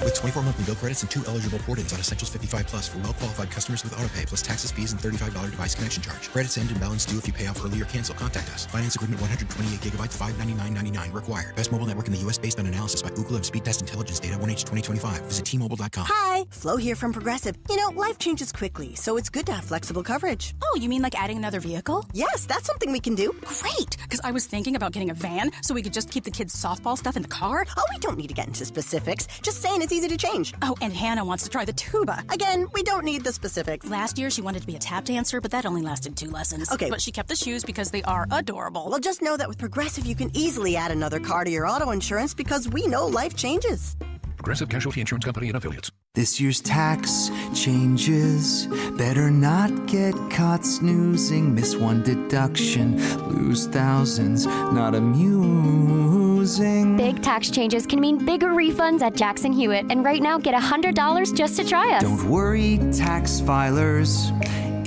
With 24 monthly bill credits and 2 eligible port-ins on Essentials 55 Plus for well-qualified customers with autopay plus taxes, fees, and $35 device connection charge. Credits end and balance due if you pay off early or cancel. Contact us. Finance agreement 128 gigabytes, $599.99 required. Best mobile network in the U.S. based on analysis by Ookla of Speed Test Intelligence data 1H 2025. Visit T-Mobile.com. Hi, Flo here from Progressive. You know, life changes quickly, so it's good to have flexible coverage. Oh, you mean like adding another vehicle? Yes, that's something we can do. Great, because I was thinking about getting a van so we could just keep the kids' softball stuff in the car. Oh, we don't need to get into specifics. Just saying it's easy to change. Oh, and Hannah wants to try the tuba. Again, we don't need the specifics. Last year, she wanted to be a tap dancer, but that only lasted 2 lessons. Okay. But she kept the shoes because they are adorable. Well, just know that with Progressive, you can easily add another car to your auto insurance because we know life changes. Progressive Casualty Insurance Company and Affiliates. This year's tax changes. Better not get caught snoozing. Miss one deduction, lose thousands. Not amusing. Big tax changes can mean bigger refunds at Jackson Hewitt. And right now, get $100 just to try us. Don't worry, tax filers.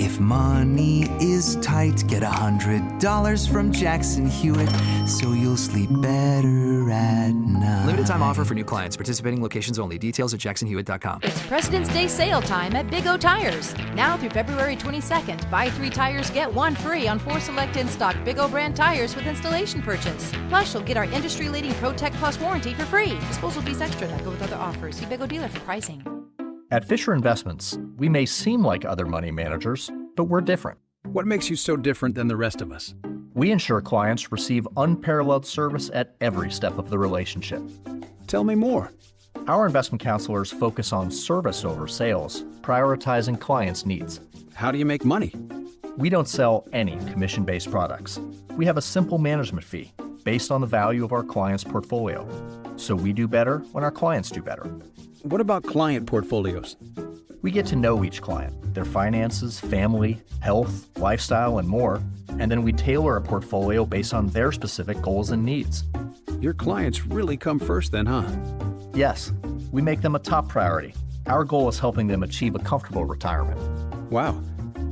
If money is tight, get $100 from Jackson Hewitt, so you'll sleep better at night. Limited time offer for new clients. Participating locations only. Details at jacksonhewitt.com. It's President's Day sale time at Big O Tires. Now through February 22nd, buy 3 tires, get 1 free on 4 select in-stock Big O brand tires with installation purchase. Plus, you'll get our industry-leading ProTech Plus warranty for free. Disposal fees extra that go with other offers. See Big O dealer for pricing. At Fisher Investments, we may seem like other money managers, but we're different. What makes you so different than the rest of us? We ensure clients receive unparalleled service at every step of the relationship. Tell me more. Our investment counselors focus on service over sales, prioritizing clients' needs. How do you make money? We don't sell any commission-based products. We have a simple management fee based on the value of our clients' portfolio. So we do better when our clients do better. What about client portfolios? We get to know each client, their finances, family, health, lifestyle, and more, and then we tailor a portfolio based on their specific goals and needs. Your clients really come first then, huh? Yes, we make them a top priority. Our goal is helping them achieve a comfortable retirement. Wow,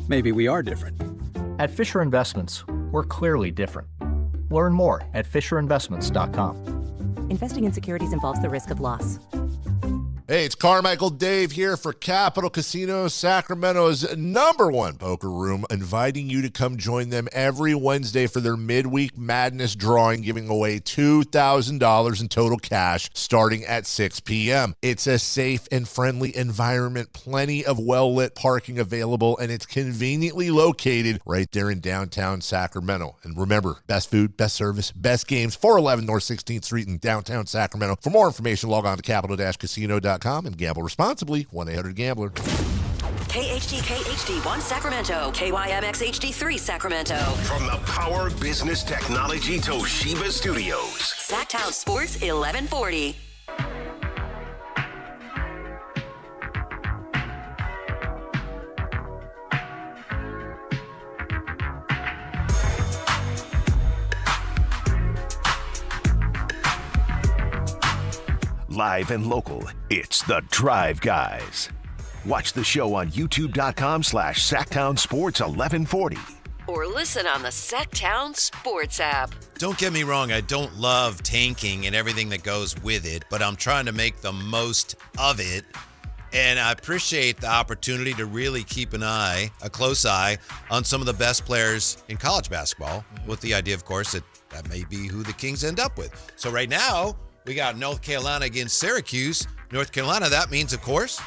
maybe we are different. At Fisher Investments, we're clearly different. Learn more at FisherInvestments.com. Investing in securities involves the risk of loss. Hey, it's Carmichael Dave here for Capital Casino, Sacramento's #1 poker room, inviting you to come join them every Wednesday for their midweek madness drawing, giving away $2,000 in total cash starting at 6 p.m. It's a safe and friendly environment, plenty of well-lit parking available, and it's conveniently located right there in downtown Sacramento. And remember, best food, best service, best games, 411 North 16th Street in downtown Sacramento. For more information, log on to capital-casino.com and gamble responsibly. 1-800-GAMBLER. KHD1 Sacramento, KYMX HD3 Sacramento. From the Power Business Technology Toshiba Studios. Sactown Sports 1140. Live and local, it's The Drive Guys. Watch the show on youtube.com/Sactown Sports 1140. Or listen on the Sactown Sports app. Don't get me wrong, I don't love tanking and everything that goes with it, but I'm trying to make the most of it. And I appreciate the opportunity to really keep a close eye on some of the best players in college basketball, with the idea, of course, that may be who the Kings end up with. So right now, we got North Carolina against Syracuse. North Carolina, that means, of course,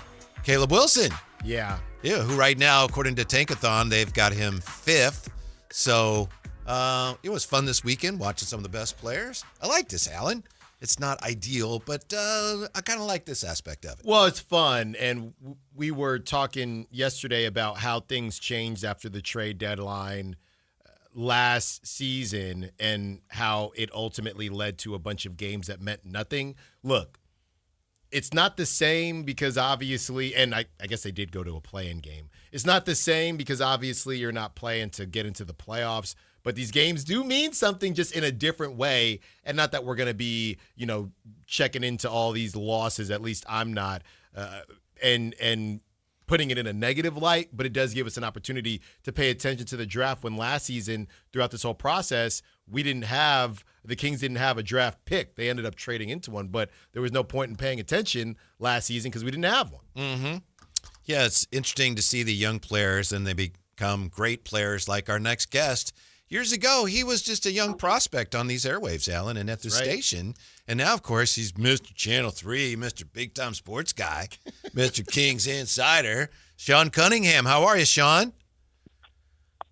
Caleb Wilson. Yeah. Yeah, who right now, according to Tankathon, they've got him 5th. So it was fun this weekend watching some of the best players. I like this, Alan. It's not ideal, but I kind of like this aspect of it. Well, it's fun, and we were talking yesterday about how things changed after the trade deadline last season and how it ultimately led to a bunch of games that meant nothing. Look, it's not the same because obviously, and I guess they did go to a play-in game. It's not the same because obviously you're not playing to get into the playoffs, but these games do mean something just in a different way. And not that we're going to be, checking into all these losses, at least I'm not, and putting it in a negative light, but it does give us an opportunity to pay attention to the draft when last season, throughout this whole process, the Kings didn't have a draft pick. They ended up trading into one, but there was no point in paying attention last season because we didn't have one. Mm-hmm. Yeah, it's interesting to see the young players, and they become great players like our next guest. Years ago, he was just a young prospect on these airwaves, Alan, and at the station. And now, of course, he's Mr. Channel 3, Mr. Big Time Sports Guy, Mr. Kings Insider. Sean Cunningham, how are you, Sean?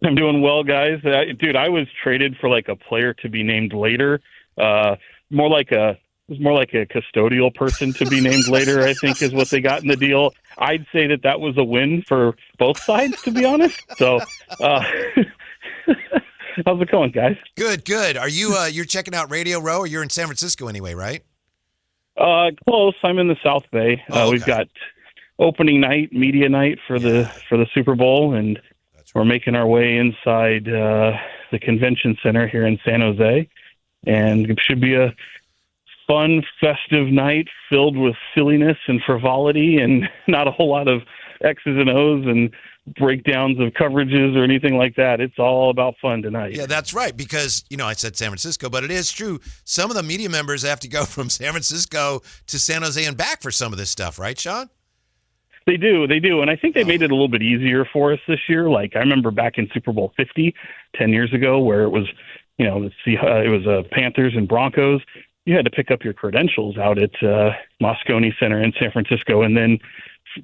I'm doing well, guys. Dude, I was traded for like a player to be named later. More like a custodial person to be named later, I think, is what they got in the deal. I'd say that was a win for both sides, to be honest. So, how's it going, guys? Good. Are you you're checking out Radio Row, or you're in San Francisco anyway, right? Close. I'm in the South Bay. Okay. We've got opening night, media night for the Super Bowl, and we're making our way inside the convention center here in San Jose, and it should be a fun, festive night filled with silliness and frivolity, and not a whole lot of X's and O's and breakdowns of coverages or anything like that. It's all about fun tonight. Yeah, that's right, because, I said San Francisco, but it is true. Some of the media members have to go from San Francisco to San Jose and back for some of this stuff, right, Sean? They do. And I think they made it a little bit easier for us this year. Like, I remember back in Super Bowl 50, 10 years ago, where it was, it was Panthers and Broncos. You had to pick up your credentials out at Moscone Center in San Francisco. And then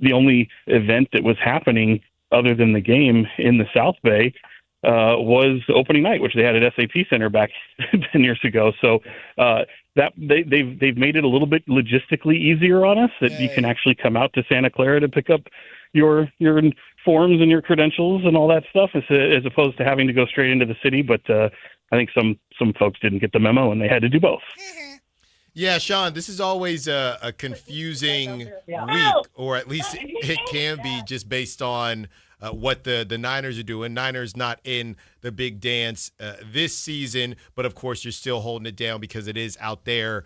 the only event that was happening other than the game in the South Bay was opening night, which they had at SAP Center back 10 years ago. So that they've made it a little bit logistically easier on us that you can actually come out to Santa Clara to pick up your forms and your credentials and all that stuff, as opposed to having to go straight into the city. But I think some folks didn't get the memo and they had to do both. Yeah, Sean, this is always a confusing week, or at least it can be, just based on what the Niners are doing. Niners not in the big dance this season, but of course you're still holding it down because it is out there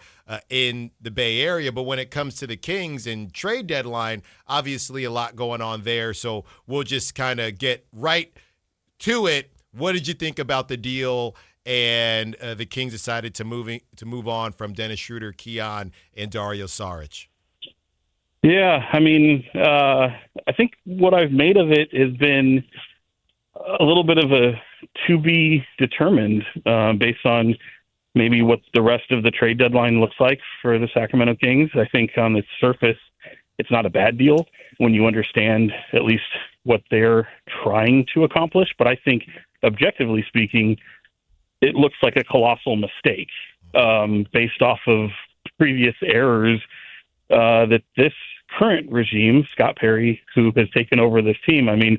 in the Bay Area. But when it comes to the Kings and trade deadline, obviously a lot going on there. So we'll just kind of get right to it. What did you think about the deal? And the Kings decided to move on from Dennis Schroder, Keon, and Dario Saric. Yeah, I mean, I think what I've made of it has been a little bit of a to be determined based on maybe what the rest of the trade deadline looks like for the Sacramento Kings. I think on its surface, it's not a bad deal when you understand at least what they're trying to accomplish. But I think objectively speaking, it looks like a colossal mistake based off of previous errors that this current regime, Scott Perry, who has taken over this team, I mean,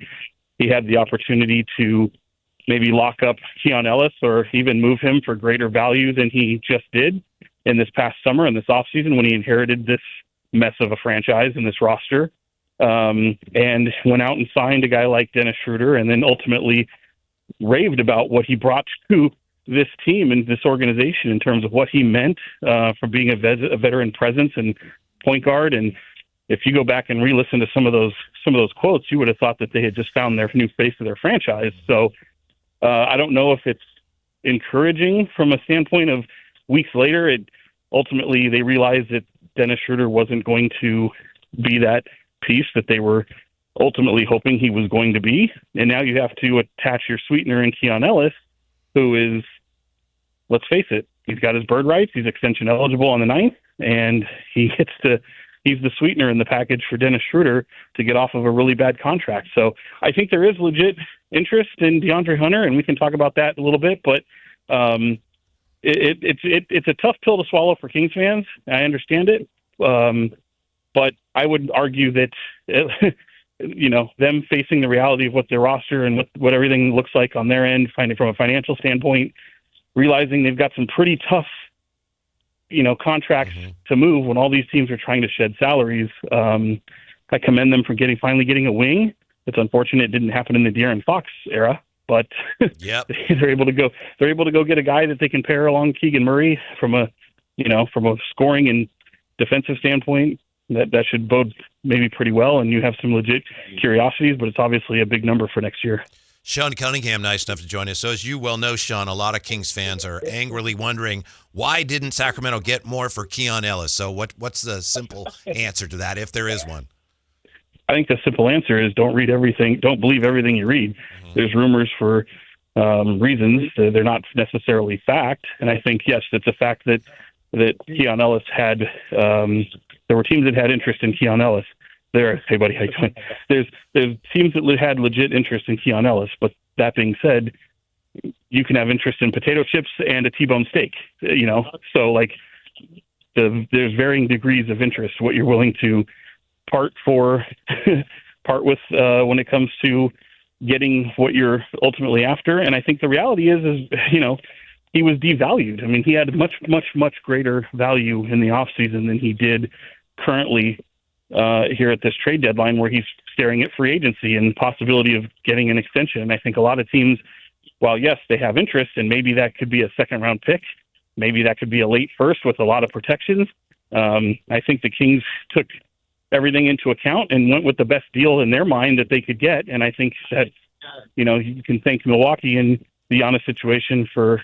he had the opportunity to maybe lock up Keon Ellis or even move him for greater value than he just did in this past summer and this offseason when he inherited this mess of a franchise and this roster, and went out and signed a guy like Dennis Schroder, and then ultimately raved about what he brought to this team and this organization in terms of what he meant for being a veteran presence and point guard. And if you go back and re-listen to some of those quotes, you would have thought that they had just found their new face of their franchise. So I don't know if it's encouraging from a standpoint of weeks later. Ultimately, they realized that Dennis Schroder wasn't going to be that piece that they were ultimately hoping he was going to be. And now you have to attach your sweetener in Keon Ellis, who is, let's face it, he's got his bird rights. He's extension eligible on the 9th, and he's the sweetener in the package for Dennis Schroder to get off of a really bad contract. So I think there is legit interest in DeAndre Hunter, and we can talk about that a little bit, but it's a tough pill to swallow for Kings fans. I understand it. But I would argue that, them facing the reality of what their roster and what everything looks like on their end, finding from a financial standpoint, realizing they've got some pretty tough, contracts to move when all these teams are trying to shed salaries. I commend them for finally getting a wing. It's unfortunate it didn't happen in the De'Aaron Fox era, but yep. they're able to go get a guy that they can pair along Keegan Murray from a scoring and defensive standpoint. That should bode maybe pretty well, and you have some legit curiosities, but it's obviously a big number for next year. Sean Cunningham, nice enough to join us. So as you well know, Sean, a lot of Kings fans are angrily wondering, why didn't Sacramento get more for Keon Ellis? So what's the simple answer to that, if there is one? I think the simple answer is don't believe everything you read. There's rumors for reasons. They're not necessarily fact. And I think, yes, it's a fact that Keon Ellis had there were teams that had interest in Keon Ellis. Hey buddy, how you doing? There's teams that had legit interest in Keon Ellis, but that being said, you can have interest in potato chips and a T-bone steak, so there's varying degrees of interest, what you're willing to part with when it comes to getting what you're ultimately after. And I think the reality is he was devalued. I mean, he had much, much, much greater value in the offseason than he did currently here at this trade deadline, where he's staring at free agency and possibility of getting an extension. And I think a lot of teams, while yes, they have interest, and maybe that could be a second-round pick, maybe that could be a late first with a lot of protections. I think the Kings took everything into account and went with the best deal in their mind that they could get. And I think that, you can thank Milwaukee and the Giannis situation for,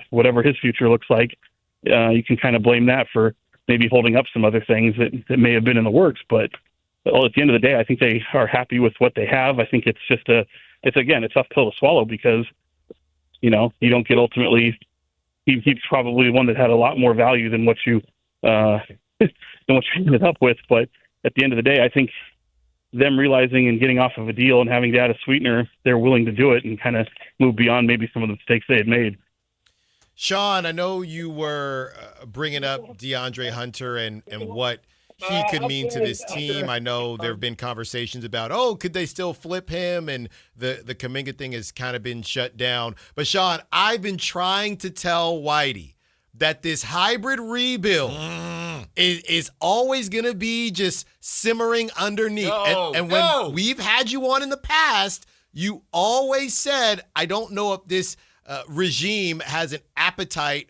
whatever his future looks like. You can kind of blame that for maybe holding up some other things that may have been in the works. But at the end of the day, I think they are happy with what they have. I think it's just a tough pill to swallow because, you don't get ultimately, he's probably the one that had a lot more value than what you ended up with. But at the end of the day, I think them realizing and getting off of a deal and having to add a sweetener, they're willing to do it and kind of move beyond maybe some of the mistakes they had made. Sean, I know you were bringing up DeAndre Hunter and what he could mean to this team. I know there have been conversations about, could they still flip him? And the Kaminga thing has kind of been shut down. But, Sean, I've been trying to tell Whitey that this hybrid rebuild is always going to be just simmering underneath. And when we've had you on in the past, you always said, I don't know if this regime has an appetite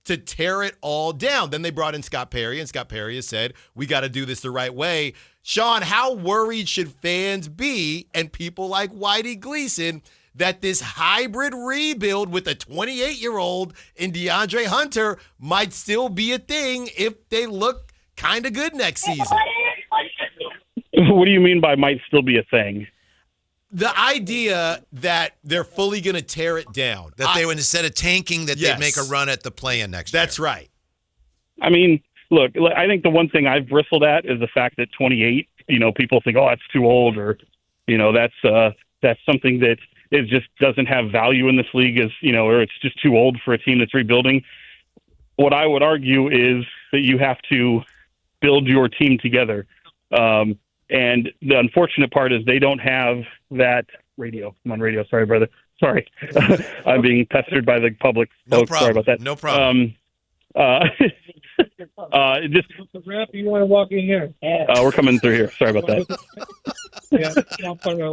to tear it all down. Then they brought in Scott Perry, and Scott Perry has said, we got to do this the right way. Sean, how worried should fans be, and people like Whitey Gleason, that this hybrid rebuild with a 28-year-old in DeAndre Hunter might still be a thing if they look kind of good next season? What do you mean by might still be a thing? The idea that they're fully going to tear it down. That they would, instead of tanking, that they'd make a run at the play-in next year. That's right. I mean, look, I think the one thing I've bristled at is the fact that 28, people think, that's too old, or, that's something that it just doesn't have value in this league, or it's just too old for a team that's rebuilding. What I would argue is that you have to build your team together. And the unfortunate part is they don't have that radio. I'm on radio. Sorry, brother. Sorry. I'm being pestered by the public. No problem. Sorry about that. No problem. Just the rep, you want to walk in here? We're coming through here. Sorry about that.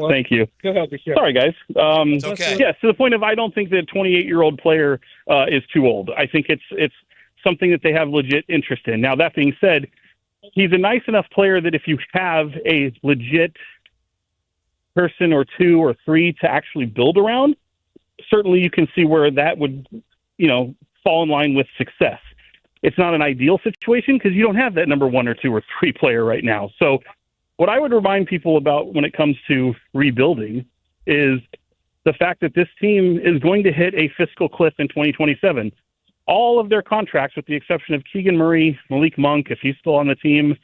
Thank you. Go help yourself. Sorry, guys. It's okay. Yes, to the point of I don't think that 28-year-old player is too old. I think it's something that they have legit interest in. Now, that being said, he's a nice enough player that if you have a legit person or two or three to actually build around, certainly you can see where that would, fall in line with success. It's not an ideal situation because you don't have that number one or two or three player right now. So what I would remind people about when it comes to rebuilding is the fact that this team is going to hit a fiscal cliff in 2027. All of their contracts, with the exception of Keegan Murray, Malik Monk, if he's still on the team,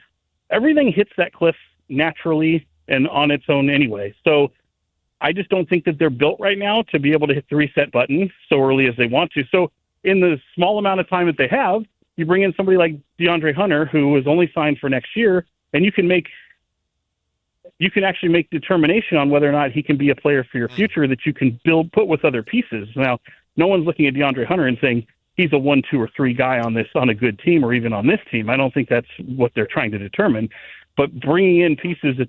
everything hits that cliff naturally and on its own anyway. So I just don't think that they're built right now to be able to hit the reset button so early as they want to. So in the small amount of time that they have, you bring in somebody like DeAndre Hunter, who is only signed for next year, and you can actually make determination on whether or not he can be a player for your future that you can put with other pieces. Now, no one's looking at DeAndre Hunter and saying he's a 1, 2, or 3 guy on a good team or even on this team. I don't think that's what they're trying to determine. But bringing in pieces that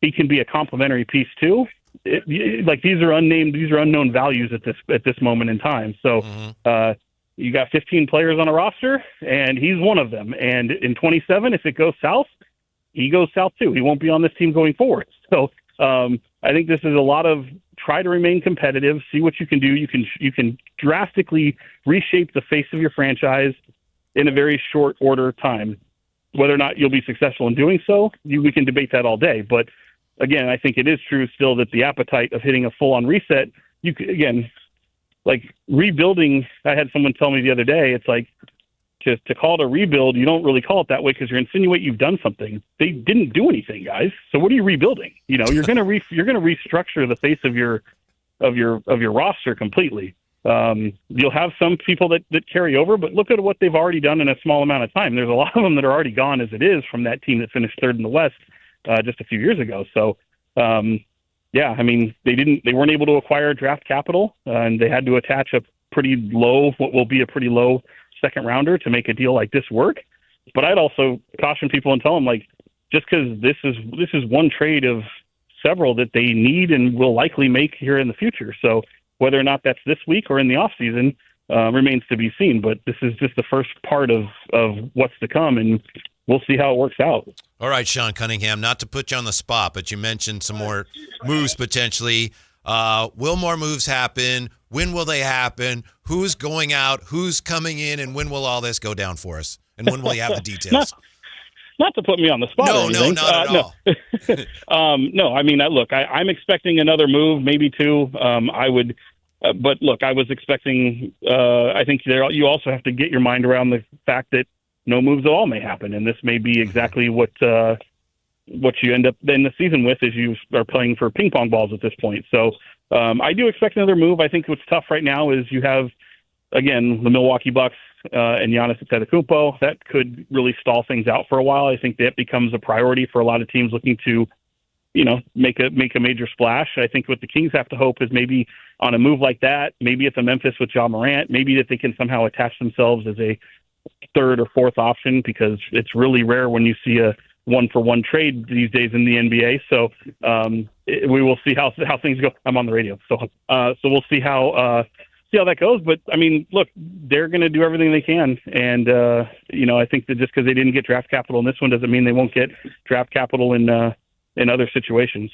he can be a complementary piece too. These are unknown values at this moment in time. So you got 15 players on a roster, and he's one of them. And in 27, if it goes south, he goes south too. He won't be on this team going forward. So I think this is a lot of try to remain competitive, see what you can do. You can drastically reshape the face of your franchise in a very short order time. Whether or not you'll be successful in doing so, we can debate that all day. But again, I think it is true still that the appetite of hitting a full-on reset, rebuilding, I had someone tell me the other day, it's like to call it a rebuild, you don't really call it that way because you're insinuating you've done something. They didn't do anything, guys. So what are you rebuilding? You're going to restructure the face of your roster completely. You'll have some people that carry over, but look at what they've already done in a small amount of time. There's a lot of them that are already gone as it is from that team that finished third in the West just a few years ago. So, they weren't able to acquire draft capital, and they had to attach what will be a pretty low second rounder to make a deal like this work. But I'd also caution people and tell them, just because this is one trade of several that they need and will likely make here in the future. So whether or not that's this week or in the off season remains to be seen. But this is just the first part of what's to come, and we'll see how it works out. All right, Sean Cunningham, not to put you on the spot, but you mentioned some more moves potentially. Will more moves happen? When will they happen? Who's going out? Who's coming in? And when will all this go down for us? And when will you have the details? Not to put me on the spot. No, not at all. Look, I'm expecting another move, maybe two. I was expecting. I think you also have to get your mind around the fact that no moves at all may happen, and this may be exactly what you end up in the season with, as you are playing for ping pong balls at this point. So I do expect another move. I think what's tough right now is you have, again, the Milwaukee Bucks and Giannis Antetokounmpo. That could really stall things out for a while. I think that becomes a priority for a lot of teams looking to, make a major splash. I think what the Kings have to hope is maybe on a move like that, maybe it's a Memphis with Ja Morant, maybe that they can somehow attach themselves as a third or fourth option, because it's really rare when you see a 1-for-1 trade these days in the NBA. So we will see how things go. I'm on the radio, so we'll see how that goes. But look, they're going to do everything they can, and I think that just because they didn't get draft capital in this one doesn't mean they won't get draft capital in other situations.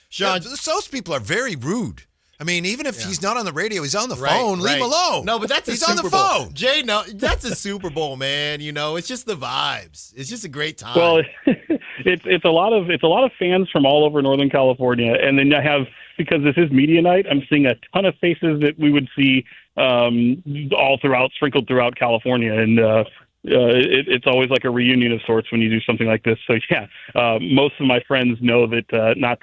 Sean, those people are very rude. Even if he's not on the radio, he's on the phone. Leave him alone. No, but that's he's a on Super the Bowl. phone. Jay, no, that's a Super Bowl, man. It's just the vibes. It's just a great time. Well, it's a lot of fans from all over Northern California, and then I have, because this is media night, I'm seeing a ton of faces that we would see sprinkled throughout California, and it's always like a reunion of sorts when you do something like this. So most of my friends know that not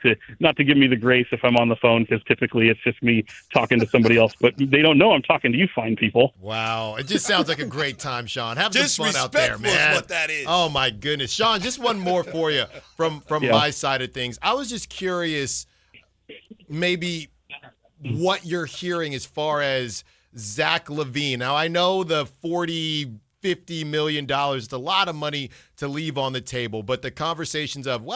to give me the grace if I'm on the phone, because typically it's just me talking to somebody else, but they don't know I'm talking to you fine people. Wow, it just sounds like a great time, Sean. Have some fun out there, man. Is what that is. Oh my goodness, Sean. Just one more for you from my side of things. I was just curious, maybe what you're hearing as far as Zach LaVine. Now I know the $50 million, it's a lot of money to leave on the table, but the conversations of,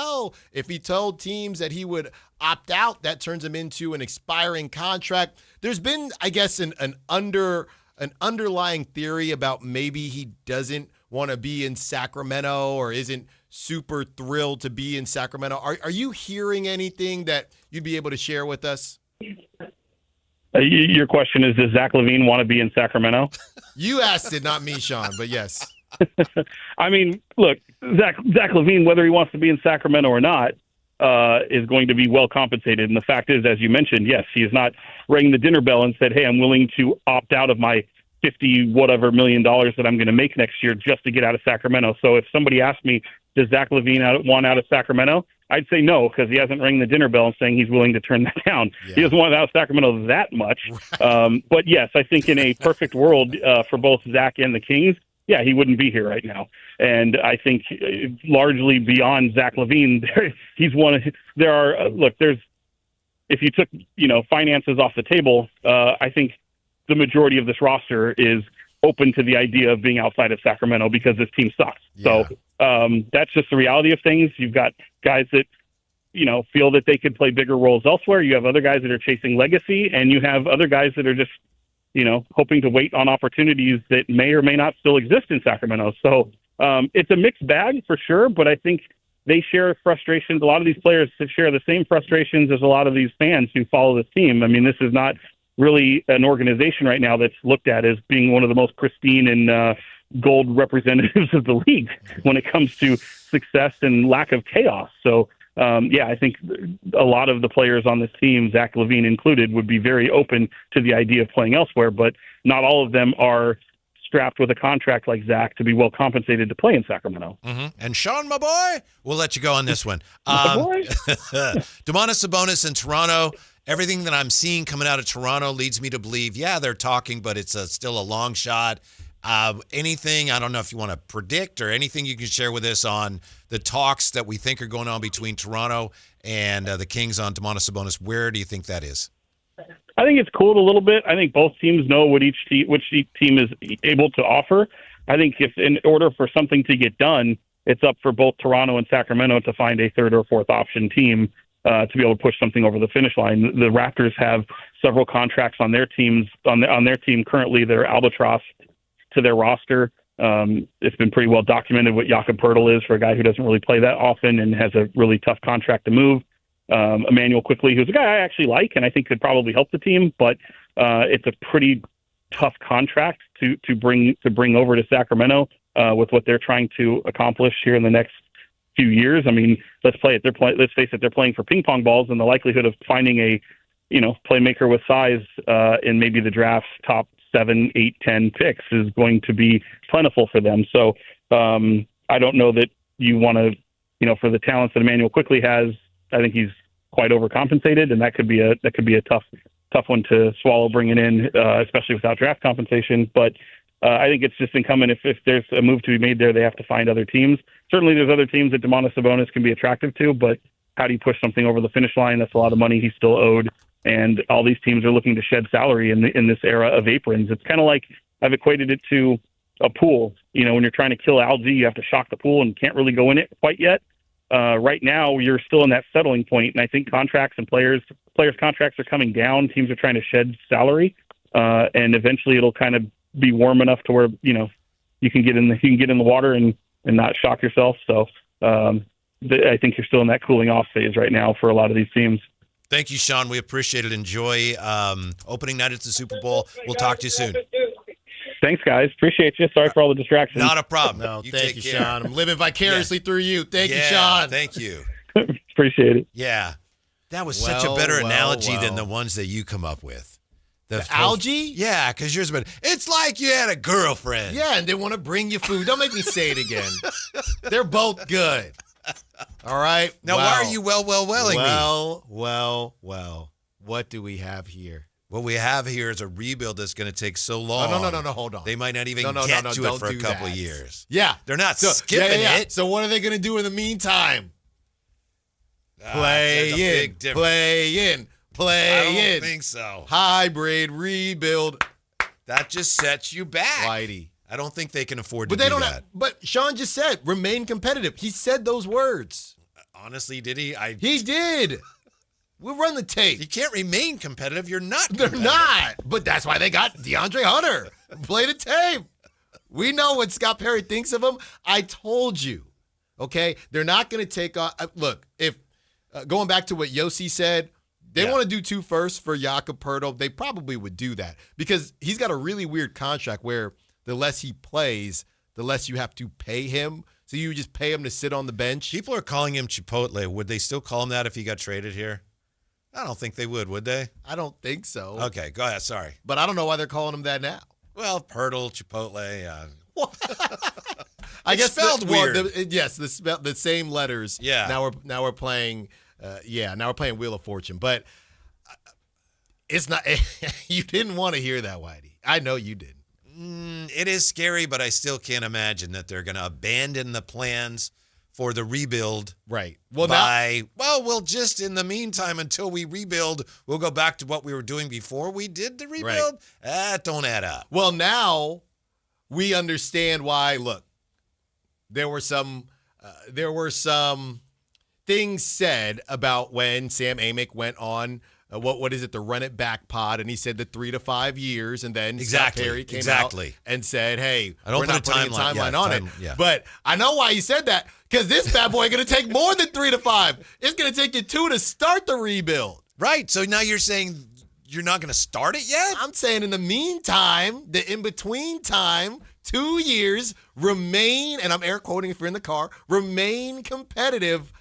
if he told teams that he would opt out, that turns him into an expiring contract. There's been, I guess, an underlying theory about maybe he doesn't want to be in Sacramento or isn't super thrilled to be in Sacramento. Are you hearing anything that you'd be able to share with us? Your question is, does Zach LaVine want to be in Sacramento? You asked it, not me, Sean, but yes. I mean, look, Zach LaVine, whether he wants to be in Sacramento or not, is going to be well compensated. And the fact is, as you mentioned, yes, he has not rang the dinner bell and said, hey, I'm willing to opt out of my $50 whatever million that I'm going to make next year just to get out of Sacramento. So if somebody asked me, does Zach LaVine want out of Sacramento? I'd say no, because he hasn't rang the dinner bell and saying he's willing to turn that down. Yeah. He doesn't want out of Sacramento that much. But yes, I think in a perfect world for both Zach and the Kings, yeah, he wouldn't be here right now. And I think largely beyond Zach LaVine, he's one of, there are, there's, if you took, finances off the table, I think the majority of this roster is open to the idea of being outside of Sacramento because this team sucks. Yeah. So that's just the reality of things. You've got guys that, feel that they could play bigger roles elsewhere. You have other guys that are chasing legacy, and you have other guys that are just, hoping to wait on opportunities that may or may not still exist in Sacramento. So it's a mixed bag for sure, but I think they share frustrations. A lot of these players share the same frustrations as a lot of these fans who follow this team. I mean, this is not really an organization right now that's looked at as being one of the most pristine and gold representatives of the league when it comes to success and lack of chaos. So, I think a lot of the players on this team, Zach LaVine included, would be very open to the idea of playing elsewhere, but not all of them are strapped with a contract like Zach to be well compensated to play in Sacramento. Mm-hmm. And Sean, my boy, we'll let you go on this one. Domantas Sabonis in Toronto. Everything that I'm seeing coming out of Toronto leads me to believe, they're talking, but it's still a long shot. Anything, I don't know if you want to predict or anything you can share with us on the talks that we think are going on between Toronto and the Kings on Domantas Sabonis. Where do you think that is? I think it's cooled a little bit. I think both teams know what which team is able to offer. I think if in order for something to get done, it's up for both Toronto and Sacramento to find a third or fourth option team to be able to push something over the finish line. The Raptors have several contracts on their teams on their team currently. They're albatross to their roster. It's been pretty well documented what Jakob Poeltl is for a guy who doesn't really play that often and has a really tough contract to move. Emmanuel Quickly, who's a guy I actually like and I think could probably help the team, but it's a pretty tough contract to bring over to Sacramento with what they're trying to accomplish here in the next few years. I mean, let's face it, they're playing for ping pong balls, and the likelihood of finding a playmaker with size in maybe the draft's top 7, 8, 10 picks is going to be plentiful for them. So I don't know that you want to, for the talents that Emmanuel Quickly has, I think he's quite overcompensated, and that could be a tough one to swallow bringing in, especially without draft compensation. But I think it's just incumbent if there's a move to be made there, they have to find other teams. Certainly, there's other teams that Domantas Sabonis can be attractive to, but how do you push something over the finish line? That's a lot of money he's still owed. And all these teams are looking to shed salary in this era of aprons. It's kind of like I've equated it to a pool. When you're trying to kill algae, you have to shock the pool and can't really go in it quite yet. Right now, you're still in that settling point, and I think contracts and players' contracts are coming down. Teams are trying to shed salary, and eventually it'll kind of be warm enough to where you can get in the water and not shock yourself. So I think you're still in that cooling off phase right now for a lot of these teams. Thank you, Sean. We appreciate it. Enjoy opening night at the Super Bowl. We'll talk to you soon. Thanks, guys. Appreciate you. Sorry for all the distractions. Not a problem. No, thank you, Sean. I'm living vicariously through you. Thank you, Sean. Thank you. Appreciate it. Yeah. That was such a better analogy than the ones that you come up with. The algae? Yeah, because yours was, it's like you had a girlfriend. Yeah, and they want to bring you food. Don't make me say it again. They're both good. All right. Now, why are you welling me? Well. What do we have here? What we have here is a rebuild that's going to take so long. No, hold on. They might not even get to it for a couple of years. Yeah. They're not skipping it. So what are they going to do in the meantime? Play in. I don't think so. Hybrid rebuild. That just sets you back. Whitey. I don't think they can afford to do that. But Sean just said, remain competitive. He said those words. Honestly, did he? He did. We'll run the tape. You can't remain competitive. You're not competitive. They're not. But that's why they got DeAndre Hunter. Play the tape. We know what Scott Perry thinks of him. I told you. Okay? They're not going to take on. Look, if going back to what Yosi said, they want to do 2 firsts for Jakob Poeltl. They probably would do that because he's got a really weird contract where the less he plays, the less you have to pay him. So you just pay him to sit on the bench. People are calling him Chipotle. Would they still call him that if he got traded here? I don't think they would they? I don't think so. Okay, go ahead. Sorry. But I don't know why they're calling him that now. Well, Poeltl, Chipotle. I guess spelled weird. Yes, the same letters. Yeah. Now we're playing. Now we're playing Wheel of Fortune. But it's not. You didn't want to hear that, Whitey. I know you didn't. It is scary, but I still can't imagine that they're going to abandon the plans for the rebuild. Right. Well, we'll just in the meantime until we rebuild, we'll go back to what we were doing before we did the rebuild. Right. That don't add up. Well, now we understand why. Look, there were some things said about when Sam Amick went on. What is it? The Run It Back pod, and he said the 3 to 5 years, and then Scott Perry came out and said, "Hey, we're not putting a timeline on it." Yeah. But I know why he said that because this bad boy going to take more than 3 to 5. It's going to take you 2 to start the rebuild. Right. So now you're saying you're not going to start it yet? I'm saying in the meantime, the in between time, 2 years, remain, and I'm air quoting if you're in the car, remain competitive.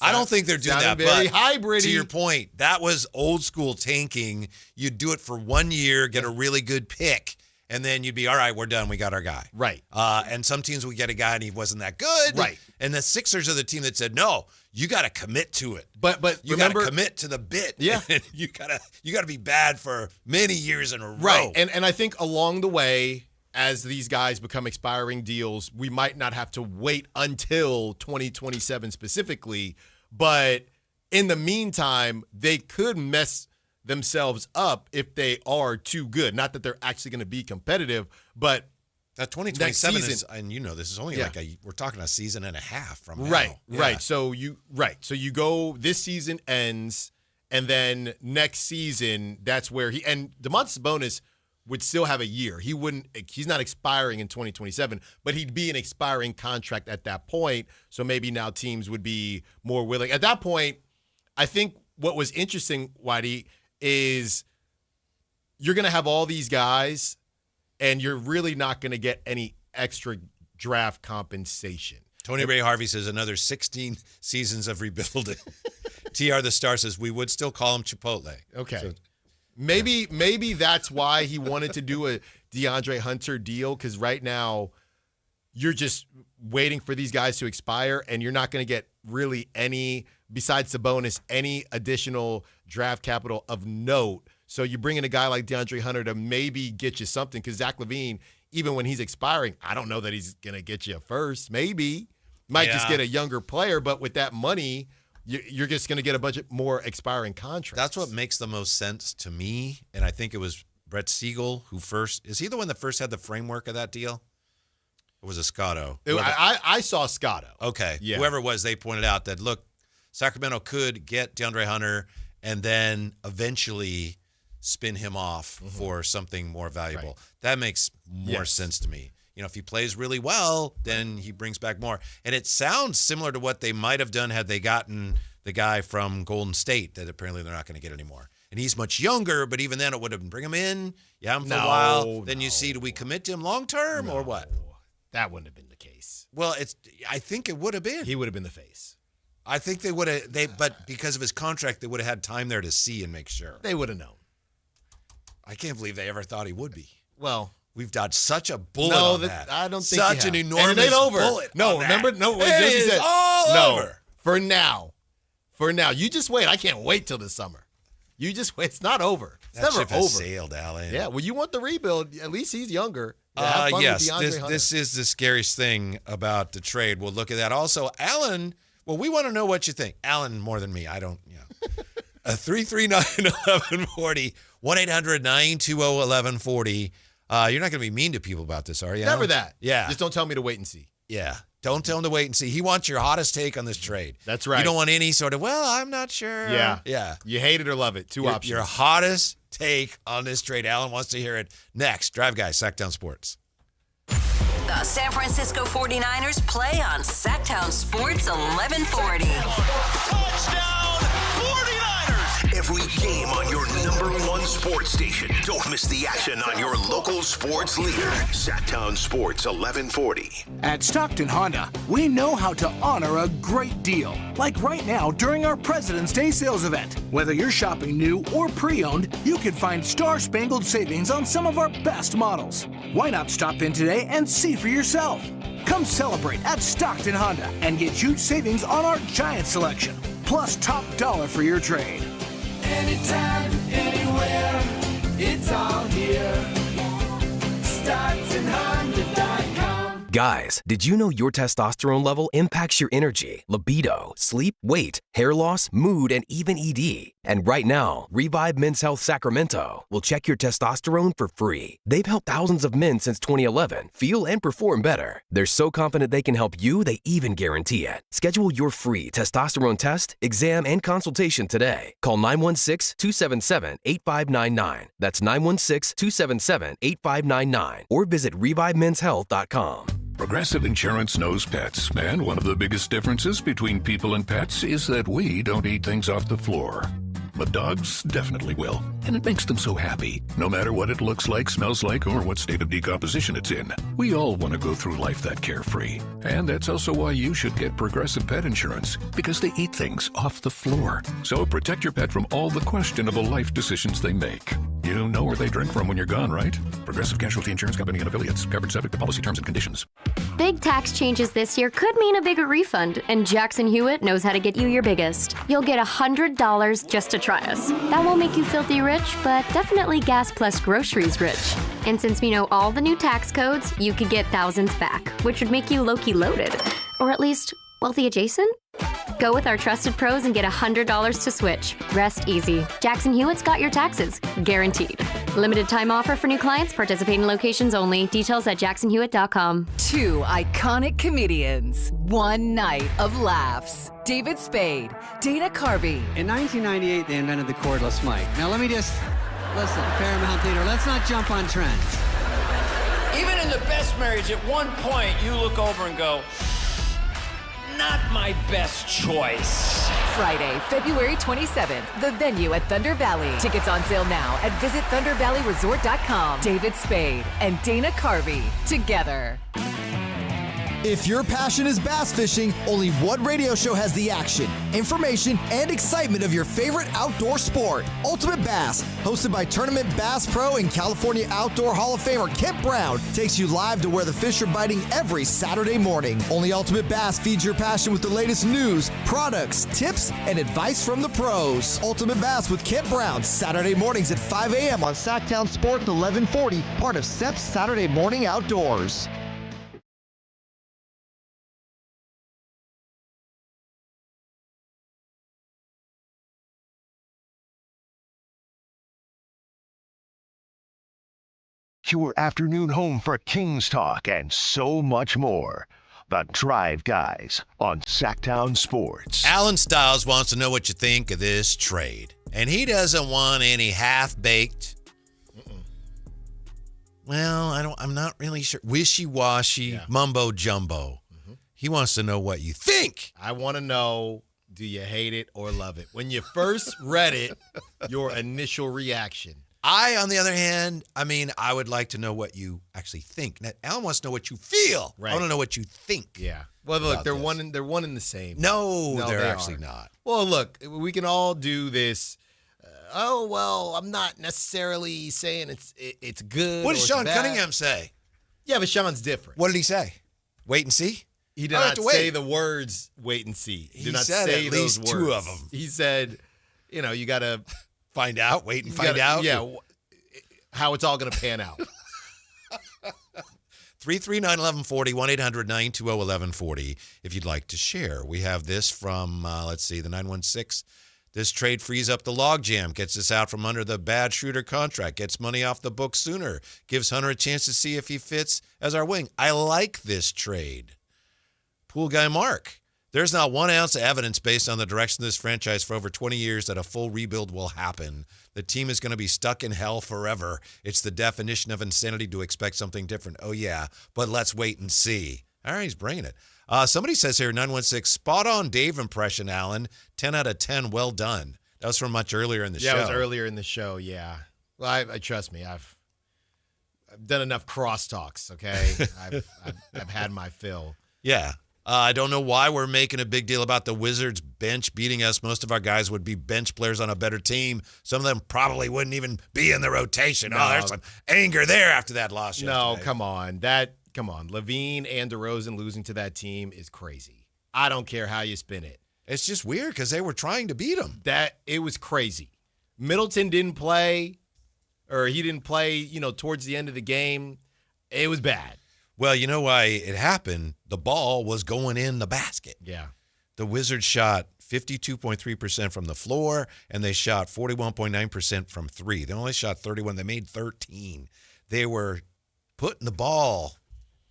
I don't think they're doing that, very but hybrid-y. To your point, that was old school tanking. You'd do it for 1 year, get a really good pick, and then you'd be, all right, we're done. We got our guy. Right. And some teams would get a guy and he wasn't that good. Right. And the Sixers are the team that said, no, you got to commit to it. But you got to commit to the bit. Yeah. you got to be bad for many years in a row. Right. And I think along the way, as these guys become expiring deals, we might not have to wait until 2027 specifically, but in the meantime, they could mess themselves up if they are too good. Not that they're actually going to be competitive, but that 2027 is, and you know, this is only we're talking a season and a half from now. Right, Yeah. right. So you go, this season ends, and then next season, that's where and Domantas Sabonis would still have a year. He's not expiring in 2027, but he'd be an expiring contract at that point. So maybe now teams would be more willing. At that point, I think what was interesting, Whitey, is you're going to have all these guys and you're really not going to get any extra draft compensation. Tony Ray Harvey says another 16 seasons of rebuilding. TR the Star says we would still call him Chipotle. Okay. So, Maybe that's why he wanted to do a DeAndre Hunter deal, because right now you're just waiting for these guys to expire, and you're not going to get really any, besides Sabonis, any additional draft capital of note. So you bring in a guy like DeAndre Hunter to maybe get you something, because Zach LaVine, even when he's expiring, I don't know that he's going to get you a first. Maybe. Might just get a younger player, but with that money – you're just going to get a bunch of more expiring contracts. That's what makes the most sense to me, and I think it was Brett Siegel who first – is he the one that first had the framework of that deal? Or was it Scotto? I saw Scotto. Okay. Yeah. Whoever it was, they pointed out that, look, Sacramento could get DeAndre Hunter and then eventually spin him off for something more valuable. Right. That makes more sense to me. You know, if he plays really well, then he brings back more. And it sounds similar to what they might have done had they gotten the guy from Golden State that apparently they're not going to get anymore. And he's much younger, but even then it would have been bring him in, for a while. Then you see, do we commit to him long term or what? That wouldn't have been the case. Well, I think it would have been. He would have been the face. I think they would have. But because of his contract, they would have had time there to see and make sure. They would have known. I can't believe they ever thought he would be. Well. We've dodged such a bullet on that. I don't think such an enormous and it ain't over. bullet. No, on remember? that. No, what it Yosi is said. all over. For now. You just wait. I can't wait till the summer. You just wait. It's not over. It's that never ship has over. Sailed, Alan. Yeah. Well, you want the rebuild? At least he's younger. Have fun yes. with DeAndre Hunter. This is the scariest thing about the trade. We'll look at that. Also, Alan. Well, we want to know what you think. Alan, more than me. I don't. 339-1140, 1-800-920-1140. You're not going to be mean to people about this, are you? Never that. Yeah. Just don't tell me to wait and see. Yeah. Don't tell him to wait and see. He wants your hottest take on this trade. That's right. You don't want any sort of, I'm not sure. Yeah. Yeah. You hate it or love it. Two options. Your hottest take on this trade. Alan wants to hear it next. Drive Guys, Sactown Sports. The San Francisco 49ers play on Sactown Sports 1140. Touchdown 49ers! Every game on your number one sports station. Don't miss the action on your local sports leader. Sactown Sports 1140. At Stockton Honda, we know how to honor a great deal. Like right now during our President's Day sales event. Whether you're shopping new or pre-owned, you can find star-spangled savings on some of our best models. Why not stop in today and see for yourself? Come celebrate at Stockton Honda and get huge savings on our giant selection. Plus top dollar for your trade. Anytime, anywhere, it's all here. StocktonHonda.com. Guys, did you know your testosterone level impacts your energy, libido, sleep, weight, hair loss, mood, and even ED? And right now, Revive Men's Health Sacramento will check your testosterone for free. They've helped thousands of men since 2011 feel and perform better. They're so confident they can help you, they even guarantee it. Schedule your free testosterone test, exam, and consultation today. Call 916-277-8599. That's 916-277-8599. Or visit ReviveMen'sHealth.com. Progressive Insurance knows pets, and one of the biggest differences between people and pets is that we don't eat things off the floor. But dogs definitely will, and it makes them so happy, no matter what it looks like, smells like, or what state of decomposition it's in. We all want to go through life that carefree, and that's also why you should get Progressive Pet Insurance, because they eat things off the floor. So protect your pet from all the questionable life decisions they make. You know where they drink from when you're gone, right? Progressive Casualty Insurance Company and Affiliates. Coverage subject to policy terms and conditions. Big tax changes this year could mean a bigger refund, and Jackson Hewitt knows how to get you your biggest. You'll get $100 just to try us. That won't make you filthy rich, but definitely gas plus groceries rich. And since we know all the new tax codes, you could get thousands back, which would make you low-key loaded. Or at least wealthy adjacent? Go with our trusted pros and get $100 to switch. Rest easy. Jackson Hewitt's got your taxes. Guaranteed. Limited time offer for new clients. Participating locations only. Details at jacksonhewitt.com. Two iconic comedians. One night of laughs. David Spade, Dana Carvey. In 1998, they invented the cordless mic. Now let me just, listen, Paramount Theater, let's not jump on trends. Even in the best marriage, at one point, you look over and go, not my best choice. Friday, February 27th, the venue at Thunder Valley. Tickets on sale now at visitthundervalleyresort.com. David Spade and Dana Carvey together. If your passion is bass fishing, only one radio show has the action, information, and excitement of your favorite outdoor sport. Ultimate Bass, hosted by Tournament Bass Pro and California Outdoor Hall of Famer Kent Brown, takes you live to where the fish are biting every Saturday morning. Only Ultimate Bass feeds your passion with the latest news, products, tips, and advice from the pros. Ultimate Bass with Kent Brown, Saturday mornings at 5 a.m. on Sactown Sports 1140, part of SEP's Saturday Morning Outdoors. Your afternoon home for Kings talk and so much more. The Drive Guys on Sactown Sports. Alan Stiles wants to know what you think of this trade. And he doesn't want any half-baked, well, I'm not really sure, wishy-washy, mumbo-jumbo. He wants to know what you think. I want to know, do you hate it or love it? When you first read it, your initial reaction. I, on the other hand, I would like to know what you actually think. Now, Alan wants to know what you feel. Right. I want to know what you think. Yeah. Well, look, they're one in the same. No, they're actually not. Well, look, we can all do this. I'm not necessarily saying it's good. What did Sean Cunningham say? Yeah, but Sean's different. What did he say? Wait and see? He did not say the words "wait and see." He did not say at least those two words. of them. He said, you got to find out, wait and find out. Yeah, how it's all going to pan out. 339-1140, 1-800-920-1140 if you'd like to share. We have this from, the 916. This trade frees up the logjam, gets us out from under the bad Schroder contract, gets money off the books sooner, gives Hunter a chance to see if he fits as our wing. I like this trade. Pool guy Mark. There's not 1 ounce of evidence based on the direction of this franchise for over 20 years that a full rebuild will happen. The team is going to be stuck in hell forever. It's the definition of insanity to expect something different. Oh, yeah, but let's wait and see. All right, he's bringing it. Somebody says here, 916, spot on Dave impression, Alan. 10 out of 10, well done. That was from much earlier in the show. Yeah, it was earlier in the show, yeah. Well, I trust me, I've done enough crosstalks, okay? I've had my fill. Yeah. I don't know why we're making a big deal about the Wizards bench beating us. Most of our guys would be bench players on a better team. Some of them probably wouldn't even be in the rotation. No. Oh, there's some anger there after that loss yesterday. No, come on. Levine and DeRozan losing to that team is crazy. I don't care how you spin it. It's just weird because they were trying to beat them. It was crazy. Middleton didn't play, or he didn't play, towards the end of the game. It was bad. Well, you know why it happened? The ball was going in the basket. Yeah. The Wizards shot 52.3% from the floor, and they shot 41.9% from three. They only shot 31. They made 13. They were putting the ball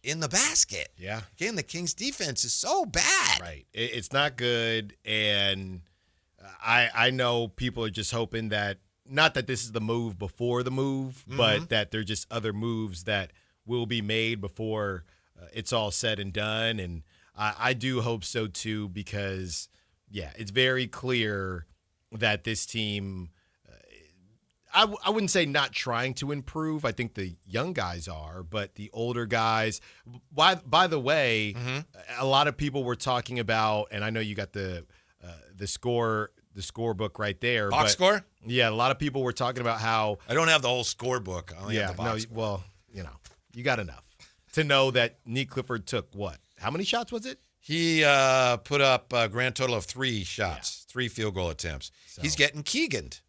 in the basket. Yeah. Again, the Kings' defense is so bad. Right. It's not good, and I know people are just hoping that, not that this is the move before the move, but that there are just other moves that will be made before it's all said and done. And I do hope so too, because, it's very clear that this team, I wouldn't say not trying to improve. I think the young guys are, but the older guys, by the way, a lot of people were talking about, and I know you got the scorebook right there. Box score? Yeah, a lot of people were talking about how I don't have the whole scorebook. I only have the box score. Well, you got enough to know that Nick Clifford took what? How many shots was it? He put up a grand total of 3 shots, 3 field goal attempts. So he's getting Keegan'd.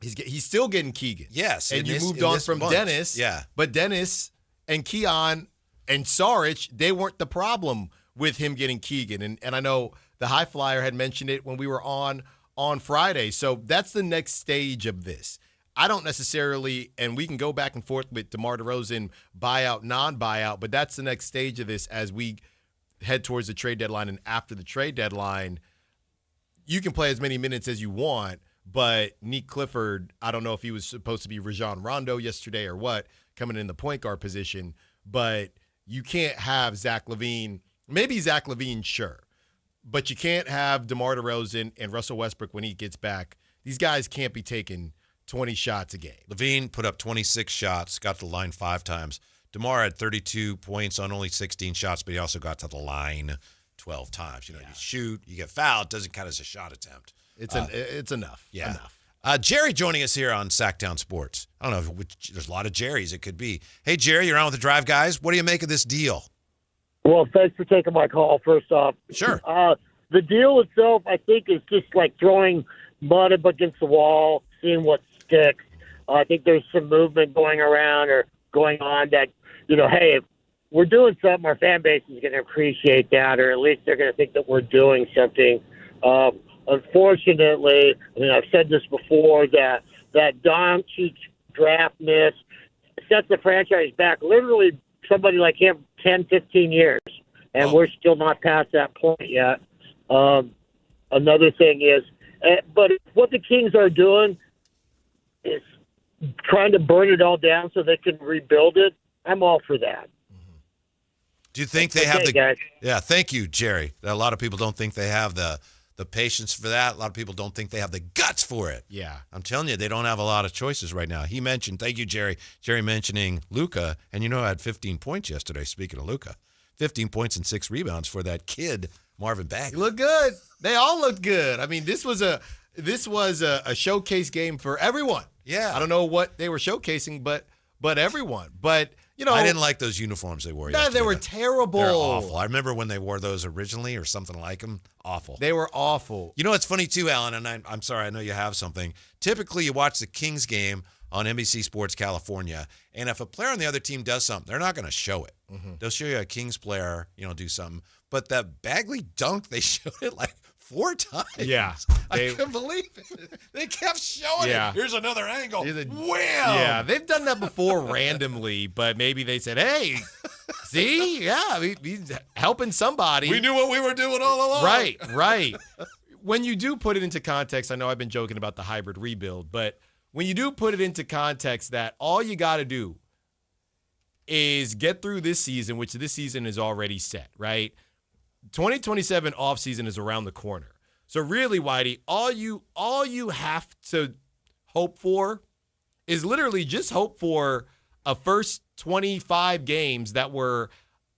He's still getting Keegan. Yes. And you moved on from Dennis. Yeah. But Dennis and Keon and Saric, they weren't the problem with him getting Keegan. And I know the High Flyer had mentioned it when we were on Friday. So that's the next stage of this. I don't necessarily, and we can go back and forth with DeMar DeRozan, buyout, non-buyout, but that's the next stage of this as we head towards the trade deadline. And after the trade deadline, you can play as many minutes as you want, but Nick Clifford, I don't know if he was supposed to be Rajon Rondo yesterday or what, coming in the point guard position, but you can't have Zach LaVine. Maybe Zach LaVine, sure, but you can't have DeMar DeRozan and Russell Westbrook when he gets back. These guys can't be taking 20 shots a game. LaVine put up 26 shots, got to the line 5 times. DeMar had 32 points on only 16 shots, but he also got to the line 12 times. You shoot, you get fouled, doesn't count as a shot attempt. It's enough. Yeah. Enough. Jerry joining us here on Sactown Sports. I don't know, there's a lot of Jerrys it could be. Hey, Jerry, you're on with the Drive Guys. What do you make of this deal? Well, thanks for taking my call, first off. Sure. The deal itself, I think, is just like throwing mud up against the wall, seeing what sticks. I think there's some movement going around or going on that, hey, if we're doing something, our fan base is going to appreciate that, or at least they're going to think that we're doing something. Unfortunately, I've said this before, that Doncic draft miss sets the franchise back literally somebody like him 10, 15 years, and we're still not past that point yet. Another thing is, but what the Kings are doing is trying to burn it all down so they can rebuild it. I'm all for that. Do you think they have the guys? Yeah, thank you, Jerry. A lot of people don't think they have the patience for that. A lot of people don't think they have the guts for it. Yeah. I'm telling you, they don't have a lot of choices right now. He mentioned, thank you, Jerry. Jerry mentioning Luka, and I had 15 points yesterday, speaking of Luka. 15 points and 6 rebounds for that kid, Marvin Bagley. He looked good. They all looked good. I mean, this was a showcase game for everyone. Yeah. I don't know what they were showcasing, but everyone. But, I didn't like those uniforms they wore yesterday. They were terrible. They're awful. I remember when they wore those originally or something like them. Awful. They were awful. It's funny too, Alan, and I'm sorry, I know you have something. Typically, you watch the Kings game on NBC Sports California, and if a player on the other team does something, they're not going to show it. Mm-hmm. They'll show you a Kings player, do something. But that Bagley dunk, they showed it like 4 times. Yeah. I couldn't believe it. They kept showing it. Here's another angle. Wham! Yeah, they've done that before randomly, but maybe they said, hey, See? Yeah, he's helping somebody. We knew what we were doing all along. Right. When you do put it into context, I know I've been joking about the hybrid rebuild, but when you do put it into context that all you got to do is get through this season, which this season is already set, right? 2027 offseason is around the corner. So really, Whitey, all you have to hope for is literally just hope for a first 25 games that were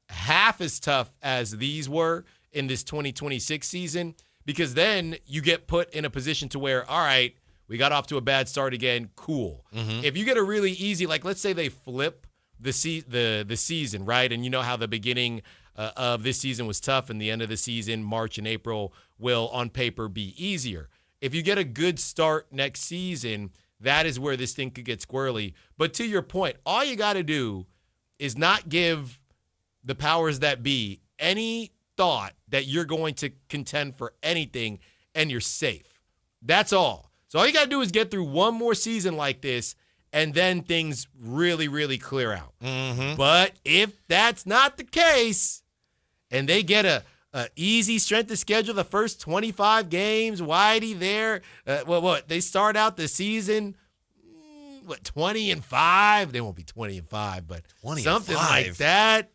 half as tough as these were in this 2026 season, because then you get put in a position to where, all right, we got off to a bad start again, cool. Mm-hmm. If you get a really easy, like let's say they flip the season, right? And you know how the beginning of this season was tough and the end of the season, March and April, will on paper be easier. If you get a good start next season, that is where this thing could get squirrely. But to your point, all you got to do is not give the powers that be any thought that you're going to contend for anything and you're safe. That's all. So all you got to do is get through one more season like this, and then things really, really clear out. Mm-hmm. But if that's not the case, and they get a easy strength of schedule the first 25 games, Whitey there, they start out the season, 20-5? They won't be 20-5, but 20-5. Something like that.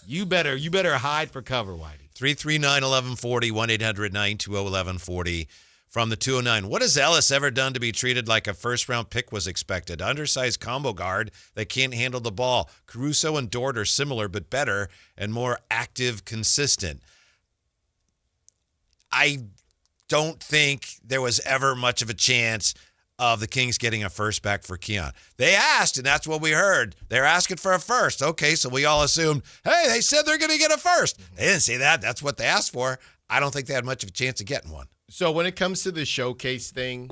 You better hide for cover, Whitey. 339-1140, 1-800-920-1140. From the 209, what has Ellis ever done to be treated like a first-round pick was expected? Undersized combo guard that can't handle the ball. Caruso and Dort are similar, but better and more active, consistent. I don't think there was ever much of a chance of the Kings getting a first back for Keon. They asked, and that's what we heard. They're asking for a first. Okay, so we all assumed, hey, they said they're going to get a first. They didn't say that. That's what they asked for. I don't think they had much of a chance of getting one. So when it comes to the showcase thing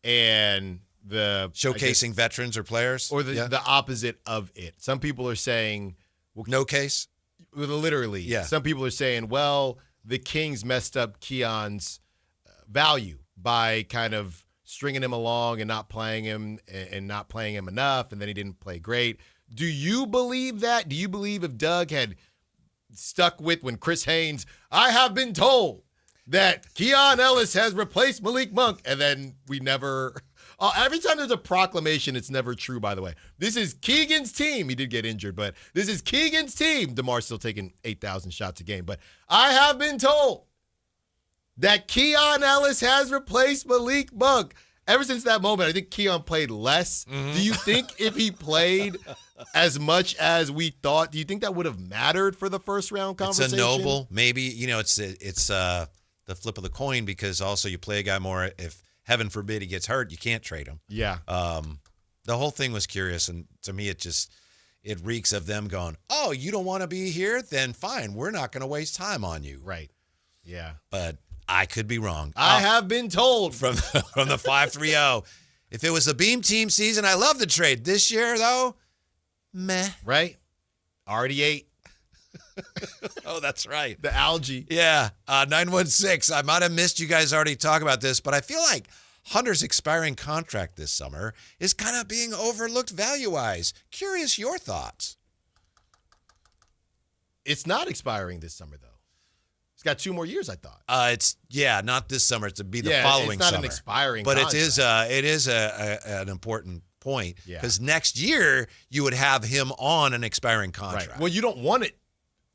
and the showcasing veterans or players, or the opposite of it, some people are saying, well, no case. Literally, yeah. Some people are saying, well, the Kings messed up Keon's value by kind of stringing him along and not playing him and not playing him enough, and then he didn't play great. Do you believe that? Do you believe if Doug had stuck with when Chris Haynes, I have been told that Keon Ellis has replaced Malik Monk, and then we never every time there's a proclamation, it's never true, by the way. This is Keegan's team. He did get injured, but this is Keegan's team. DeMar's still taking 8,000 shots a game, but I have been told that Keon Ellis has replaced Malik Monk. Ever since that moment, I think Keon played less. Mm-hmm. Do you think if he played as much as we thought, do you think that would have mattered for the first round conversation? It's a noble, maybe, it's the flip of the coin, because also you play a guy more. If heaven forbid he gets hurt, you can't trade him. Yeah. The whole thing was curious, and to me it reeks of them going, oh, you don't want to be here? Then fine, we're not going to waste time on you. Right. Yeah. But I could be wrong. I have been told from the 530. If it was a Beam Team season, I love the trade. This year though, meh. Right. Already 8. Oh, that's right. The algae. Yeah. 916. I might have missed you guys already talk about this, but I feel like Hunter's expiring contract this summer is kind of being overlooked value-wise. Curious your thoughts. It's not expiring this summer, though. It's got 2 more years, I thought. It's not this summer. It's to be the following summer. It's not an expiring but contract. it is an important point, because Yeah. next year you would have him on an expiring contract. Right. Well, you don't want it.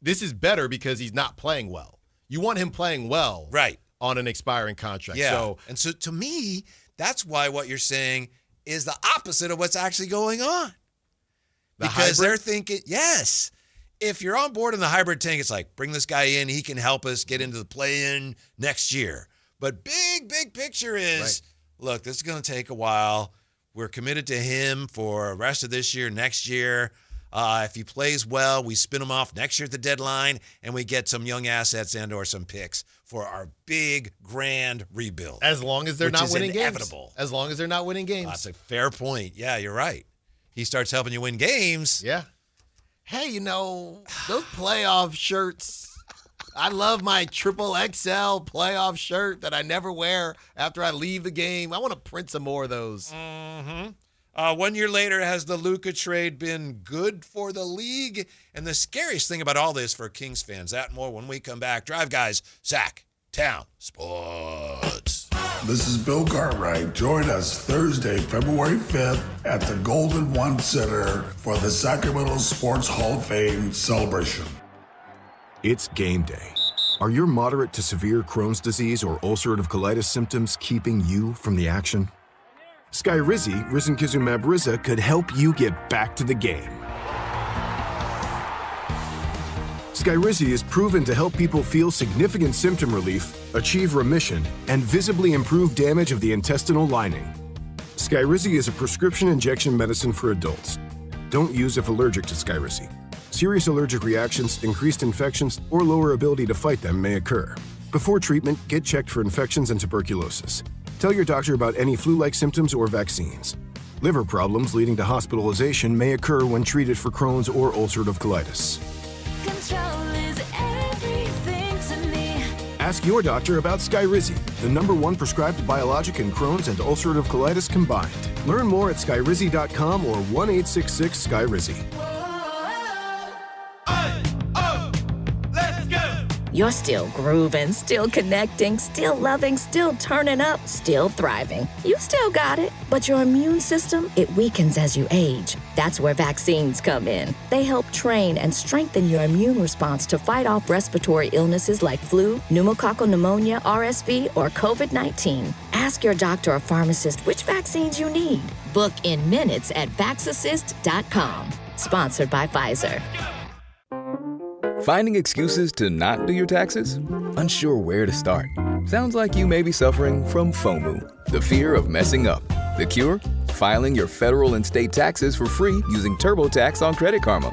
This is better because he's not playing well. You want him playing well, right, on an expiring contract. Yeah. So to me, that's why what you're saying is the opposite of what's actually going on. Because they're thinking, yes, if you're on board in the hybrid tank, it's like, bring this guy in, he can help us get into the play-in next year. But big picture is, look, this is going to take a while. We're committed to him for the rest of this year, next year. If he plays well, we spin him off next year at the deadline, and we get some young assets and or some picks for our big, grand rebuild. As long as they're not winning inevitable. games. As long as they're not winning games. That's a fair point. Yeah, you're right. He starts helping you win games. Yeah. Hey, those playoff shirts. I love my triple XL playoff shirt that I never wear after I leave the game. I want to print some more of those. Mm-hmm. 1 year later, has the Luka trade been good for the league? And the scariest thing about all this for Kings fans, that and more when we come back. Drive Guys, Sactown Sports. This is Bill Cartwright. Join us Thursday, February 5th at the Golden One Center for the Sacramento Sports Hall of Fame celebration. It's game day. Are your moderate to severe Crohn's disease or ulcerative colitis symptoms keeping you from the action? Skyrizi, risankizumab Riza, could help you get back to the game. Skyrizi is proven to help people feel significant symptom relief, achieve remission, and visibly improve damage of the intestinal lining. Skyrizi is a prescription injection medicine for adults. Don't use if allergic to Skyrizi. Serious allergic reactions, increased infections, or lower ability to fight them may occur. Before treatment, get checked for infections and tuberculosis. Tell your doctor about any flu-like symptoms or vaccines. Liver problems leading to hospitalization may occur when treated for Crohn's or ulcerative colitis. Control is everything to me. Ask your doctor about Skyrizi, the #1 prescribed biologic in Crohn's and ulcerative colitis combined. Learn more at skyrizi.com or 1-866-SKYRIZI. You're still grooving, still connecting, still loving, still turning up, still thriving. You still got it, but your immune system, it weakens as you age. That's where vaccines come in. They help train and strengthen your immune response to fight off respiratory illnesses like flu, pneumococcal pneumonia, RSV, or COVID-19. Ask your doctor or pharmacist which vaccines you need. Book in minutes at vaxassist.com. Sponsored by Pfizer. Finding excuses to not do your taxes? Unsure where to start? Sounds like you may be suffering from FOMO, the fear of messing up. The cure? Filing your federal and state taxes for free using TurboTax on Credit Karma.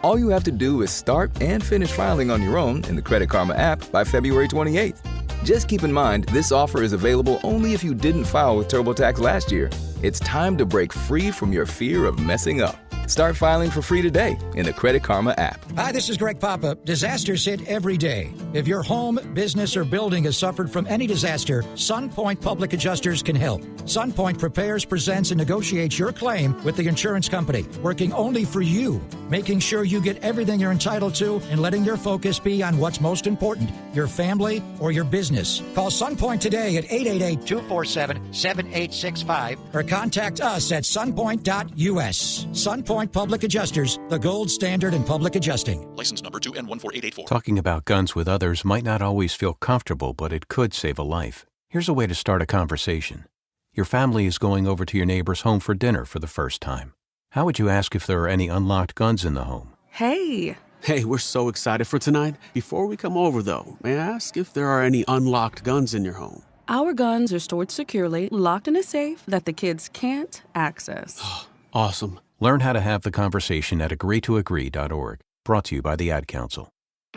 All you have to do is start and finish filing on your own in the Credit Karma app by February 28th. Just keep in mind, this offer is available only if you didn't file with TurboTax last year. It's time to break free from your fear of messing up. Start filing for free today in the Credit Karma app. Hi, this is Greg Papa. Disasters hit every day. If your home, business, or building has suffered from any disaster, SunPoint Public Adjusters can help. SunPoint prepares, presents, and negotiates your claim with the insurance company, working only for you, making sure you get everything you're entitled to and letting your focus be on what's most important, your family or your business. Call SunPoint today at 888-247-7865 or contact us at sunpoint.us. SunPoint Public Adjusters, the gold standard in public adjusting. License number 2N14884. Talking about guns with others might not always feel comfortable, but it could save a life. Here's a way to start a conversation. Your family is going over to your neighbor's home for dinner for the first time. How would you ask if there are any unlocked guns in the home? Hey, we're so excited for tonight. Before we come over, though, may I ask if there are any unlocked guns in your home? Our guns are stored securely, locked in a safe that the kids can't access. Awesome. Learn how to have the conversation at agreetoagree.org. Brought to you by the Ad Council.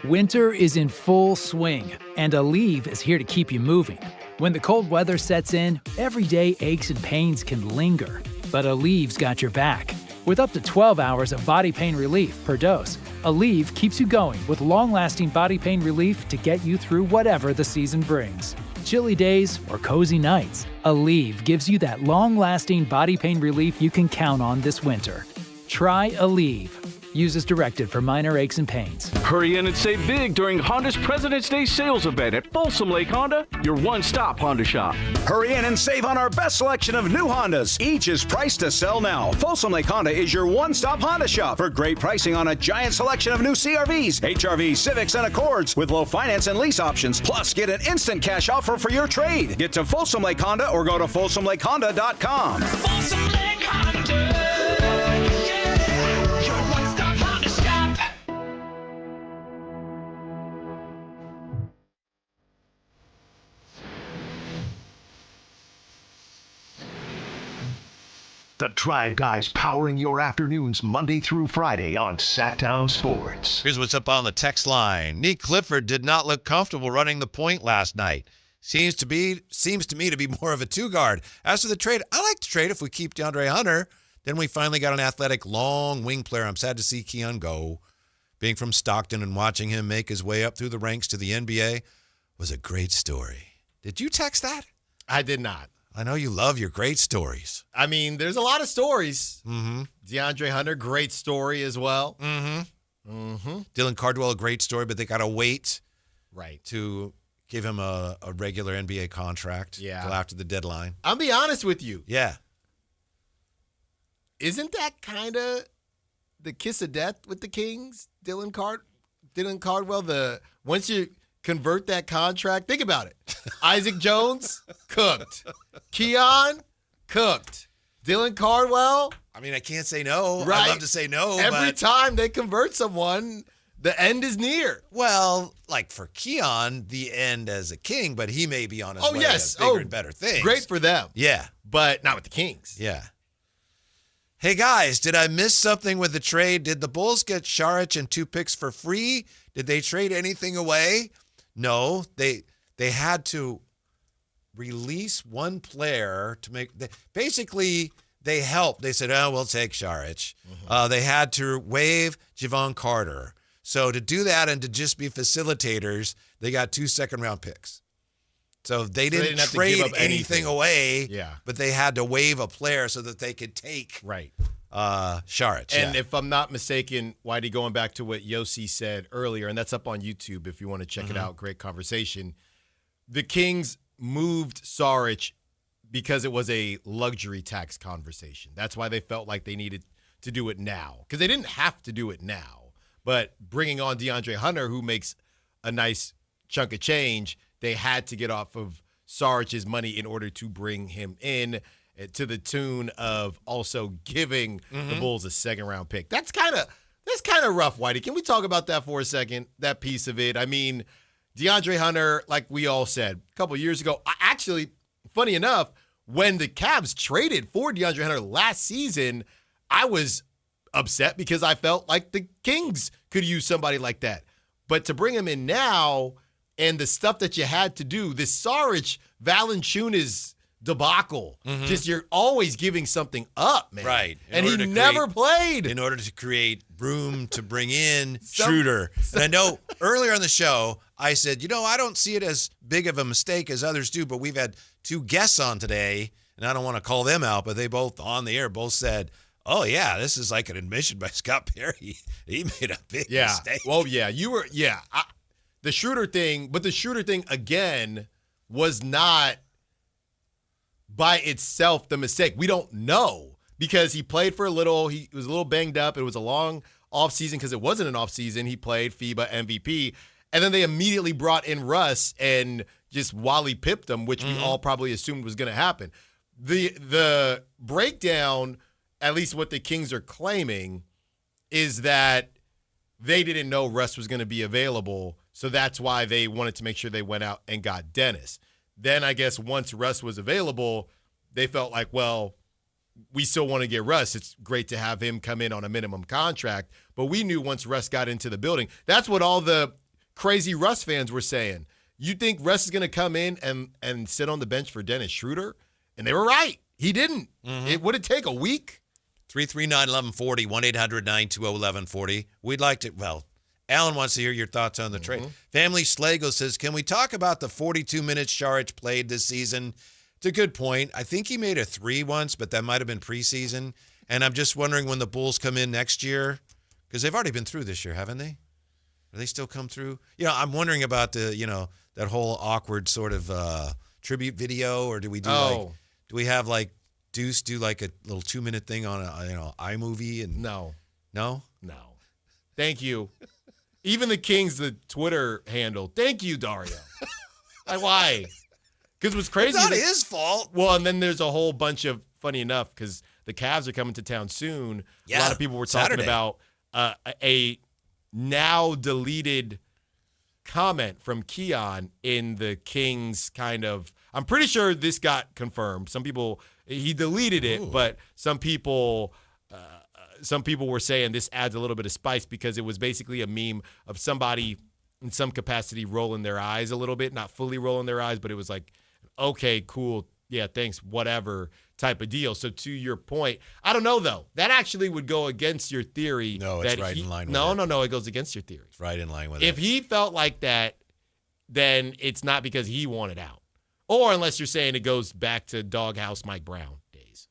Winter is in full swing, and Aleve is here to keep you moving. When the cold weather sets in, everyday aches and pains can linger, but Aleve's got your back. With up to 12 hours of body pain relief per dose, Aleve keeps you going with long-lasting body pain relief to get you through whatever the season brings. Chilly days or cozy nights, Aleve gives you that long-lasting body pain relief you can count on this winter. Try Aleve. Use as directed for minor aches and pains. Hurry in and save big during Honda's President's Day sales event at Folsom Lake Honda, your one-stop Honda shop. Hurry in and save on our best selection of new Hondas. Each is priced to sell now. Folsom Lake Honda is your one-stop Honda shop for great pricing on a giant selection of new CRVs, HRVs, Civics, and Accords with low finance and lease options. Plus, get an instant cash offer for your trade. Get to Folsom Lake Honda or go to folsomlakehonda.com. Folsom Lake Honda. The Drive Guys powering your afternoons Monday through Friday on Sactown Sports. Here's what's up on the text line. Nick Clifford did not look comfortable running the point last night. Seems to me to be more of a two-guard. As for the trade, I like the trade if we keep DeAndre Hunter. Then we finally got an athletic, long wing player. I'm sad to see Keon go. Being from Stockton and watching him make his way up through the ranks to the NBA was a great story. Did you text that? I did not. I know you love your great stories. I mean, there's a lot of stories. Mm-hmm. DeAndre Hunter, great story as well. Mm-hmm. Mm-hmm. Dylan Cardwell, a great story, but they got to wait right to give him a regular NBA contract Yeah. till after the deadline. I'll be honest with you. Yeah. Isn't that kind of the kiss of death with the Kings? Dylan Cardwell, once you convert that contract, think about it. Isaac Jones, cooked. Keon, cooked. Dylan Cardwell. I mean, I can't say no. Right. I'd love to say no. Every but... time they convert someone, the end is near. Well, like for Keon, the end as a King, but he may be on his way yes. to bigger and better things. Great for them. Yeah. But not with the Kings. Yeah. Hey, guys, did I miss something with the trade? Did the Bulls get Saric and 2 picks for free? Did they trade anything away? No. They had to release one player to make – basically, they helped. They said, we'll take Saric. Mm-hmm. They had to waive Javon Carter. So to do that and to just be facilitators, they got 2 second-round picks. So they didn't trade anything away, but they had to waive a player so that they could take Saric. And if I'm not mistaken, Whitey, going back to what Yosi said earlier, and that's up on YouTube if you want to check it out, great conversation. The Kings moved Saric because it was a luxury tax conversation. That's why they felt like they needed to do it now, because they didn't have to do it now. But bringing on DeAndre Hunter, who makes a nice chunk of change, they had to get off of Saric's money in order to bring him in, to the tune of also giving the Bulls a second-round pick. That's kind of rough, Whitey. Can we talk about that for a second, that piece of it? I mean, DeAndre Hunter, like we all said a couple years ago, actually, funny enough, when the Cavs traded for DeAndre Hunter last season, I was upset because I felt like the Kings could use somebody like that. But to bring him in now – and the stuff that you had to do, this Saric Valanciunas debacle, just you're always giving something up, man. Right. And he never played. In order to create room to bring in Schroder. And I know earlier on the show, I said, I don't see it as big of a mistake as others do, but we've had 2 guests on today, and I don't want to call them out, but they both on the air both said, oh, yeah, this is like an admission by Scott Perry. He made a big mistake. Well, yeah, the Schroder thing, but the Schroder thing, again, was not by itself the mistake. We don't know because he played for a little. He was a little banged up. It was a long offseason because it wasn't an offseason. He played FIBA MVP. And then they immediately brought in Russ and just Wally pipped him, which we all probably assumed was going to happen. The breakdown, at least what the Kings are claiming, is that they didn't know Russ was going to be available. So that's why they wanted to make sure they went out and got Dennis. Then I guess once Russ was available, they felt like, well, we still want to get Russ. It's great to have him come in on a minimum contract. But we knew once Russ got into the building, that's what all the crazy Russ fans were saying. You think Russ is going to come in and sit on the bench for Dennis Schroder? And they were right. He didn't. Would it take a week? 339-1140, 1-800-920-1140. We'd like to, Alan wants to hear your thoughts on the trade. Family Slago says, can we talk about the 42 minutes Saric played this season? It's a good point. I think he made a 3 once, but that might have been preseason. And I'm just wondering when the Bulls come in next year, because they've already been through this year, haven't they? Are they still come through? I'm wondering about the, that whole awkward sort of tribute video, or do we do do we have like Deuce do like a little 2-minute thing on a iMovie? And No. Thank you. Even the Kings, the Twitter handle, thank you, Dario. Like, why? Because what's crazy It's not his fault. Well, and then there's a whole bunch of, funny enough, because the Cavs are coming to town soon. Yeah, a lot of people were talking about a now deleted comment from Keon in the Kings kind of, I'm pretty sure this got confirmed. Some people, he deleted it, but some people were saying this adds a little bit of spice because it was basically a meme of somebody in some capacity rolling their eyes a little bit, not fully rolling their eyes, but it was like, okay, cool, yeah, thanks, whatever type of deal. So to your point, I don't know, though. That actually would go against your theory. No, it's right in line with it. No, it goes against your theory. It's right in line with it. If he felt like that, then it's not because he wanted out. Or unless you're saying it goes back to Doghouse Mike Brown days.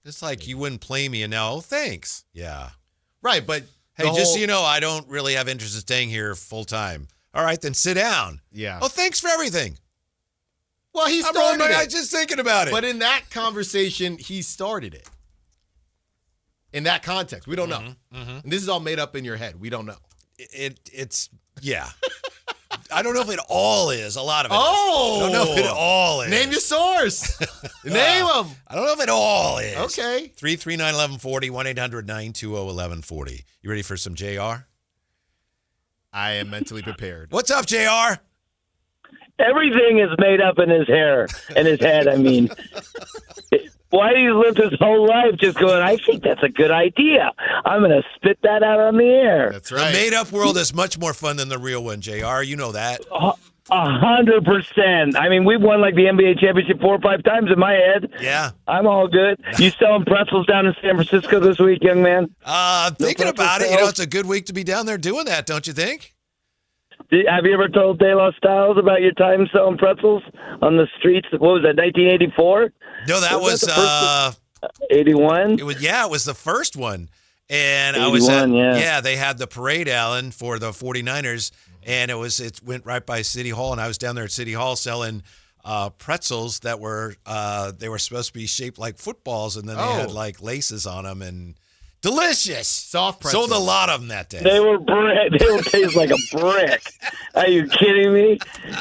It's like you wouldn't play me and now, oh, thanks. Yeah. Right, but hey, just so you know, I don't really have interest in staying here full time. All right, then sit down. Yeah. Oh, thanks for everything. Well, he started it. I was just thinking about it. But in that conversation, he started it. In that context, we don't know. And this is all made up in your head. We don't know. It's yeah. I don't know if it all is. A lot of it. Oh, I don't know if it all is. Name your source. Name them. I don't know if it all is. Okay. 339-1140, 1-800-920-1140. You ready for some JR? I am mentally prepared. What's up, JR? Everything is made up in his hair and his head. I mean, why he's lived his whole life just going, I think that's a good idea. I'm going to spit that out on the air. That's right. The made-up world is much more fun than the real one, JR. You know that. 100%. I mean, we've won like the NBA championship 4 or 5 times in my head. Yeah. I'm all good. You selling pretzels down in San Francisco this week, young man? Thinking about it, it's a good week to be down there doing that, don't you think? Have you ever told De La Styles about your time selling pretzels on the streets? What was that, 1984? No, that was 81. It was the first one. And 81, I was at, yeah. they had the parade, Alan, for the 49ers, and it went right by City Hall, and I was down there at City Hall selling pretzels that were they were supposed to be shaped like footballs, and then they had like laces on them, and delicious. Soft pretzels. Sold a lot of them that day. They were brick. They would taste like a brick. Are you kidding me?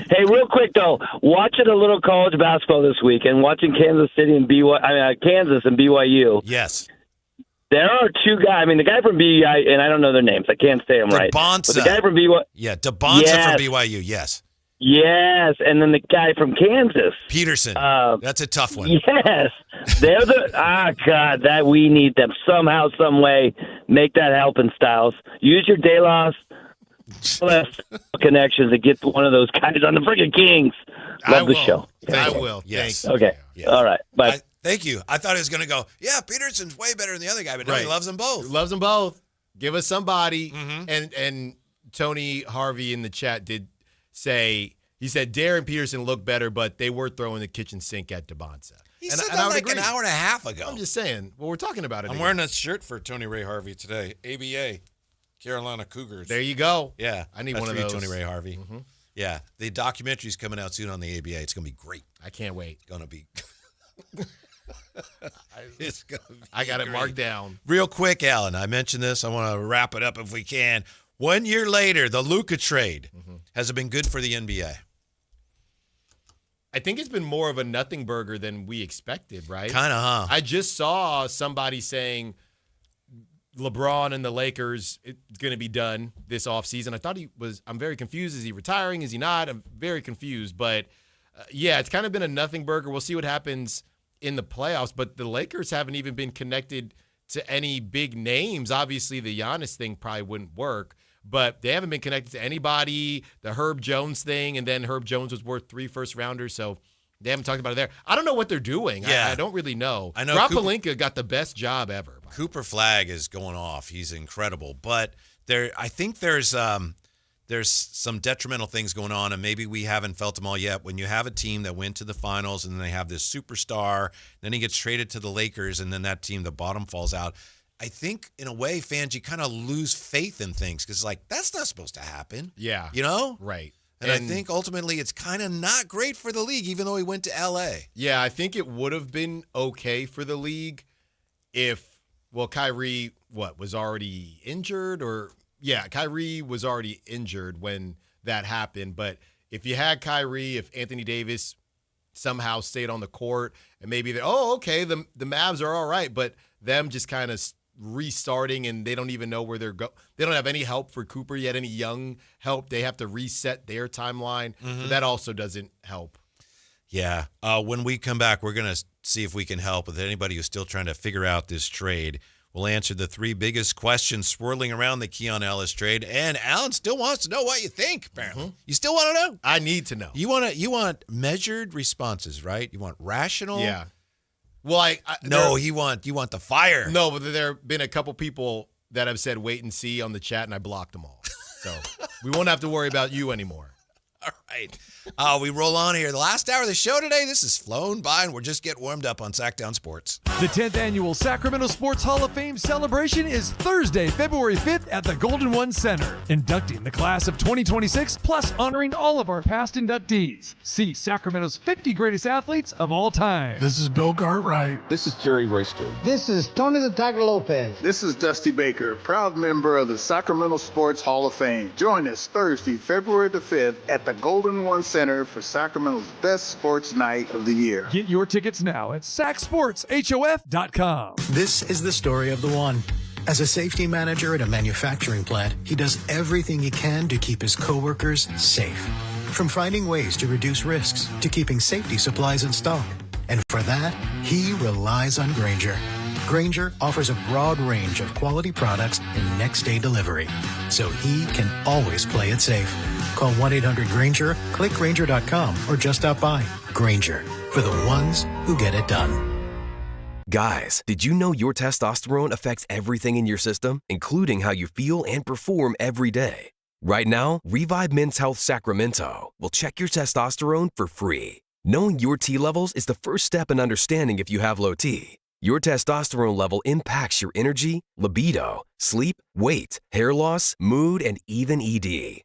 Hey, real quick though, watching a little college basketball this week and watching Kansas and BYU. Yes. There are two guys. I mean, the guy from BYU, and I don't know their names. I can't say them right. But the guy from BYU. Yeah, DeBonza from BYU. Yes. Yes, and then the guy from Kansas. Peterson. That's a tough one. Yes. They're God, that we need them somehow, some way. Make that helping, Styles. Use your De La connections to get one of those guys on the friggin' Kings. Love the show. I will. Yes. Thanks. Okay. Yes. All right. Bye. Thank you. I thought he was going to go, yeah, Peterson's way better than the other guy, but no, he loves them both. Loves them both. Give us somebody. And Tony Harvey in the chat did say, he said Darren Peterson looked better, but they were throwing the kitchen sink at DeBonza. He said that like an hour and a half ago. I'm just saying. Well, we're talking about it. I'm wearing a shirt for Tony Ray Harvey today. ABA, Carolina Cougars. There you go. Yeah. I need That's one of those. Tony Ray Harvey. Yeah. The documentary's coming out soon on the ABA. It's going to be great. I can't wait. It's going to be I got it marked down. Real quick, Alan, I mentioned this. I want to wrap it up if we can. 1 year later, the Luka trade. Has it been good for the NBA? I think it's been more of a nothing burger than we expected, right? Kind of, huh? I just saw somebody saying LeBron and the Lakers, it's going to be done this offseason. I thought I'm very confused. Is he retiring? Is he not? I'm very confused. But, yeah, it's kind of been a nothing burger. We'll see what happens in the playoffs. But the Lakers haven't even been connected to any big names. Obviously, the Giannis thing probably wouldn't work. But they haven't been connected to anybody. The Herb Jones thing, and then Herb Jones was worth 3 first-rounders, so they haven't talked about it there. I don't know what they're doing. Yeah. I don't really know. I know Rob Pelinka got the best job ever. Cooper Flagg is going off. He's incredible. But I think there's some detrimental things going on, and maybe we haven't felt them all yet. When you have a team that went to the finals, and then they have this superstar, then he gets traded to the Lakers, and then that team, the bottom falls out. I think, in a way, fans, you kind of lose faith in things because, like, that's not supposed to happen. Yeah. You know? Right. And I think, ultimately, it's kind of not great for the league, even though he went to L.A. Yeah, I think it would have been okay for the league if, Kyrie, was already injured? Kyrie was already injured when that happened. But if you had Kyrie, if Anthony Davis somehow stayed on the court, and maybe the Mavs are all right, but them just kind of restarting, and they don't even know where they're going. They don't have any help for Cooper yet, any young help. They have to reset their timeline. So that also doesn't help. Yeah. When we come back, we're going to see if we can help with anybody who's still trying to figure out this trade. We'll answer the 3 biggest questions swirling around the Keon Ellis trade. And Alan still wants to know what you think, apparently. You still want to know? I need to know. You want measured responses, right? You want rational? Yeah. Well, you want the fire. No, but there have been a couple people that have said wait and see on the chat, and I blocked them all. So we won't have to worry about you anymore. All right. right. We roll on here. The last hour of the show today, this has flown by, and we're just getting warmed up on Sactown Sports. The 10th Annual Sacramento Sports Hall of Fame celebration is Thursday, February 5th at the Golden One Center, inducting the class of 2026, plus honoring all of our past inductees. See Sacramento's 50 greatest athletes of all time. This is Bill Cartwright. This is Jerry Royster. This is Tony the Tiger Lopez. This is Dusty Baker, proud member of the Sacramento Sports Hall of Fame. Join us Thursday, February the 5th at the Golden One Center for Sacramento's best sports night of the year. Get your tickets now at sacsportshof.com. This is the story of the one. As a safety manager at a manufacturing plant, he does everything he can to keep his coworkers safe. From finding ways to reduce risks to keeping safety supplies in stock. And for that, he relies on Grainger. Grainger offers a broad range of quality products and next-day delivery, so he can always play it safe. Call 1-800-GRAINGER, click Grainger.com, or just stop by. Grainger, for the ones who get it done. Guys, did you know your testosterone affects everything in your system, including how you feel and perform every day? Right now, Revive Men's Health Sacramento will check your testosterone for free. Knowing your T levels is the first step in understanding if you have low T. Your testosterone level impacts your energy, libido, sleep, weight, hair loss, mood, and even ED.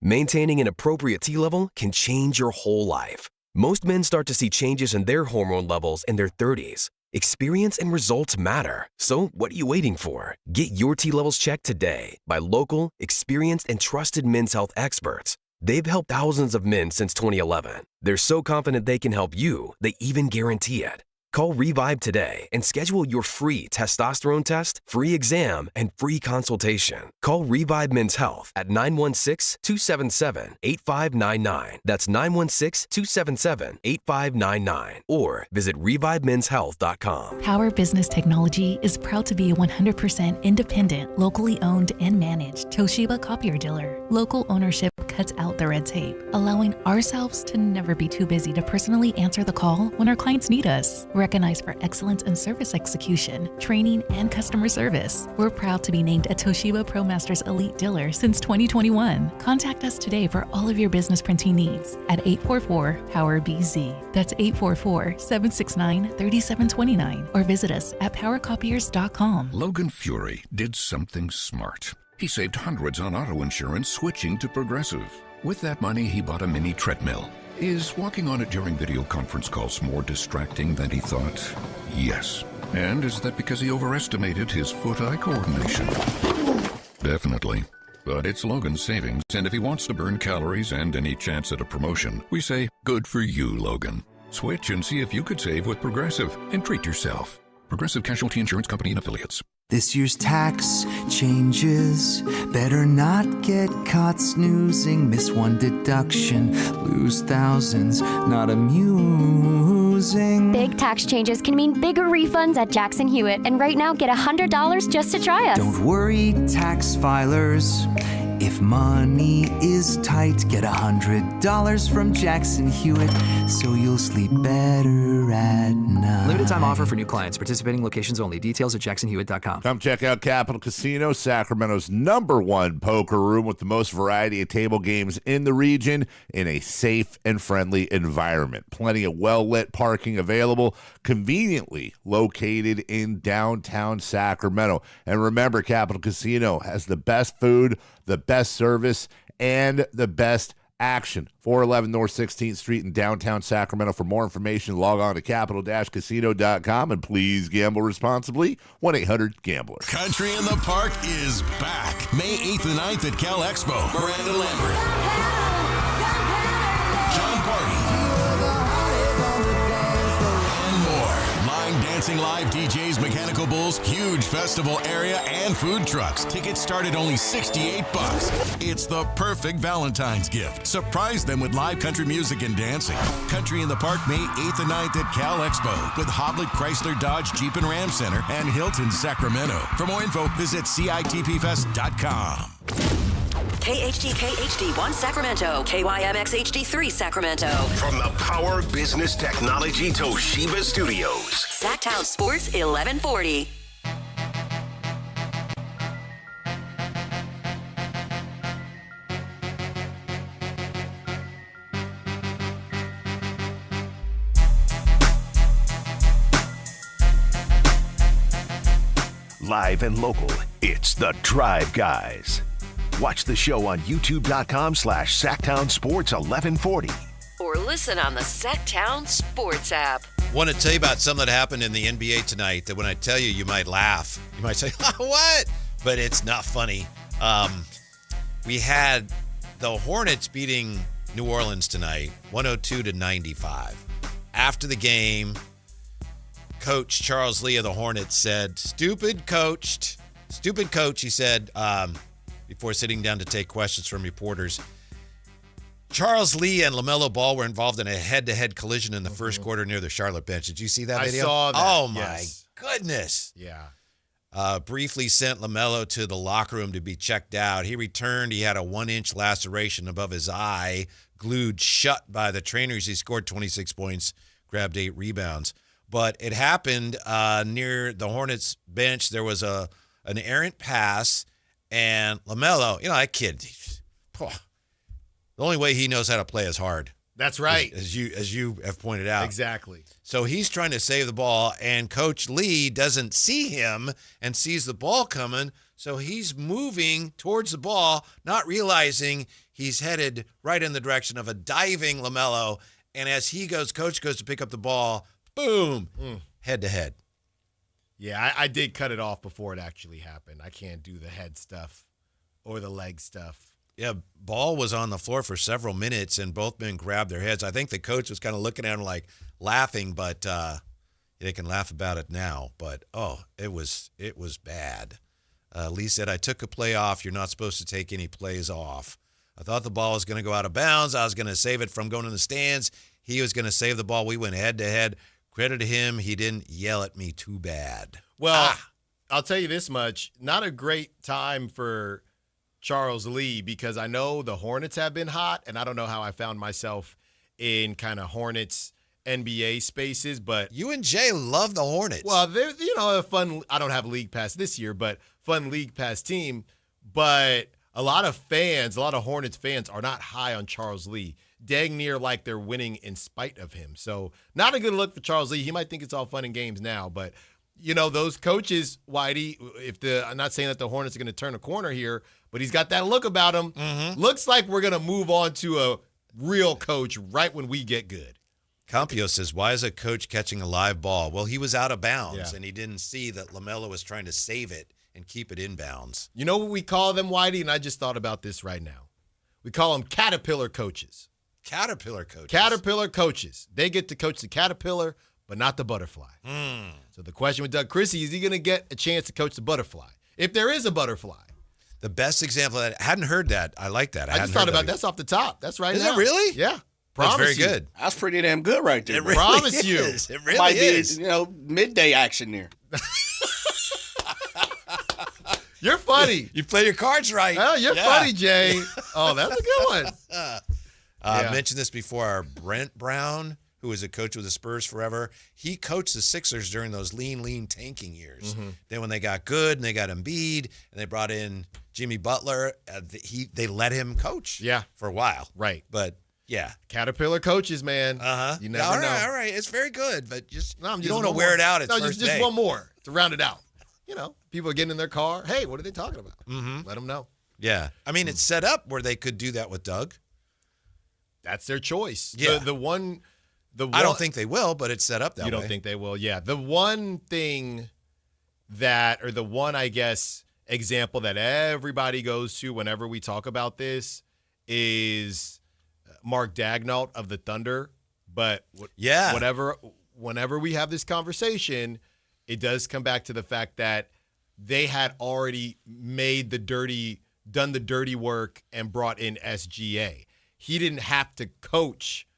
Maintaining an appropriate T level can change your whole life. Most men start to see changes in their hormone levels in their 30s. Experience and results matter. So what are you waiting for? Get your T levels checked today by local, experienced, and trusted men's health experts. They've helped thousands of men since 2011. They're so confident they can help you, they even guarantee it. Call Revive today and schedule your free testosterone test, free exam, and free consultation. Call Revive Men's Health at 916-277-8599. That's 916-277-8599. Or visit ReviveMen'sHealth.com. Power Business Technology is proud to be a 100% independent, locally owned and managed Toshiba copier dealer. Local ownership cuts out the red tape, allowing ourselves to never be too busy to personally answer the call when our clients need us. Recognized for excellence in service execution, training, and customer service. We're proud to be named a Toshiba ProMasters Elite Dealer since 2021. Contact us today for all of your business printing needs at 844-POWER-BZ. That's 844-769-3729. Or visit us at powercopiers.com. Logan Fury did something smart. He saved hundreds on auto insurance switching to Progressive. With that money, he bought a mini treadmill. Is walking on it during video conference calls more distracting than he thought? Yes. And is that because he overestimated his foot-eye coordination? Definitely. But it's Logan's savings, and if he wants to burn calories and any chance at a promotion, we say, good for you, Logan. Switch and see if you could save with Progressive and treat yourself. Progressive Casualty Insurance Company and Affiliates. This year's tax changes. Better not get caught snoozing. Miss one deduction, lose thousands. Not amusing. Big tax changes can mean bigger refunds at Jackson Hewitt. And right now, get $100 just to try us. Don't worry, tax filers. If money is tight, get $100 from Jackson Hewitt, so you'll sleep better at night. Limited time offer for new clients. Participating locations only. Details at jacksonhewitt.com. Come check out Capital Casino, Sacramento's #1 poker room with the most variety of table games in the region in a safe and friendly environment. Plenty of well-lit parking available, conveniently located in downtown Sacramento. And remember, Capital Casino has the best food, the best service, and the best action. 411 North 16th Street in downtown Sacramento. For more information, log on to capital-casino.com, and please gamble responsibly. 1-800-GAMBLER. Country in the Park is back. May 8th and 9th at Cal Expo. Miranda Lambert, John Party, and more. Line dancing, live DJs, mechanical bulls, huge festival area, and food trucks. Tickets start at only $68. It's the perfect Valentine's gift. Surprise them with live country music and dancing. Country in the Park, May 8th and 9th at Cal Expo with Hoblit Chrysler Dodge Jeep and Ram Center and Hilton Sacramento. For more info, visit CITPfest.com. KHTK HD1 Sacramento, KYMX HD3 Sacramento. From the Power Business Technology Toshiba Studios. Sactown Sports 1140. Live and local, it's the Drive Guys. Watch the show on youtube.com/Sactown Sports 1140. Or listen on the Sactown Sports app. Want to tell you about something that happened in the NBA tonight that when I tell you, you might laugh. You might say, what? But it's not funny. We had the Hornets beating New Orleans tonight, 102-95. After the game, Coach Charles Lee of the Hornets said, stupid coach, he said, before sitting down to take questions from reporters. Charles Lee and LaMelo Ball were involved in a head-to-head collision in the first quarter near the Charlotte bench. Did you see that video? I saw that. Oh, my goodness. Yeah. Briefly sent LaMelo to the locker room to be checked out. He returned. He had a 1-inch laceration above his eye, glued shut by the trainers. He scored 26 points, grabbed 8 rebounds. But it happened near the Hornets bench. There was an errant pass, and LaMelo, that kid, the only way he knows how to play is hard. That's right. As you have pointed out. Exactly. So he's trying to save the ball, and Coach Lee doesn't see him and sees the ball coming, so he's moving towards the ball, not realizing he's headed right in the direction of a diving LaMelo, and as Coach goes to pick up the ball, boom, head-to-head. Yeah, I did cut it off before it actually happened. I can't do the head stuff or the leg stuff. Yeah, Ball was on the floor for several minutes, and both men grabbed their heads. I think the coach was kind of looking at him like laughing, but they can laugh about it now. But, it was bad. Lee said, I took a play off. You're not supposed to take any plays off. I thought the ball was going to go out of bounds. I was going to save it from going in the stands. He was going to save the ball. We went head-to-head. Credit to him. He didn't yell at me too bad. Well, I'll tell you this much. Not a great time for Charles Lee, because I know the Hornets have been hot, and I don't know how I found myself in kind of Hornets NBA spaces, but you and Jay love the Hornets. Well, they're a fun. I don't have League Pass this year, but fun League Pass team. But a lot of Hornets fans are not high on Charles Lee. Dang near like they're winning in spite of him. So not a good look for Charles Lee. He might think it's all fun and games now, but those coaches, Whitey, I'm not saying that the Hornets are going to turn a corner here, but he's got that look about him. Mm-hmm. Looks like we're going to move on to a real coach right when we get good. Campio says, why is a coach catching a live ball? Well, he was out of bounds, and he didn't see that LaMelo was trying to save it and keep it in bounds. You know what we call them, Whitey? And I just thought about this right now. We call them caterpillar coaches. Caterpillar coaches. Caterpillar coaches. They get to coach the caterpillar, but not the butterfly. So the question with Doug Christie, is he going to get a chance to coach the butterfly? If there is a butterfly. The best example of that, I hadn't heard that. I like that. I just thought about that's off the top. That's right now. Is it really? Yeah. That's very you. good. That's pretty damn good right there. It really Promise you. It really Might is. Be, midday action there. You're funny. You play your cards right. Oh, you're funny, Jay. Oh, that's a good one. I mentioned this before. Our Brent Brown, who was a coach with the Spurs forever, he coached the Sixers during those lean tanking years. Mm-hmm. Then when they got good and they got Embiid and they brought in Jimmy Butler, they let him coach for a while. Right. But, yeah. Caterpillar coaches, man. Uh-huh. You never know. All right. It's very good, but you don't want one to wear it out at No, first just day. one more to round it out. People are getting in their car. Hey, what are they talking about? Mm-hmm. Let them know. Yeah. I mean, it's set up where they could do that with Doug. That's their choice. Yeah. The one. I don't think they will, but it's set up that way. You don't think they will? Yeah. The one thing the one, I guess, example that everybody goes to whenever we talk about this is Mark Daigneault of the Thunder. But whenever we have this conversation, it does come back to the fact that they had already done the dirty work and brought in SGA. He didn't have to coach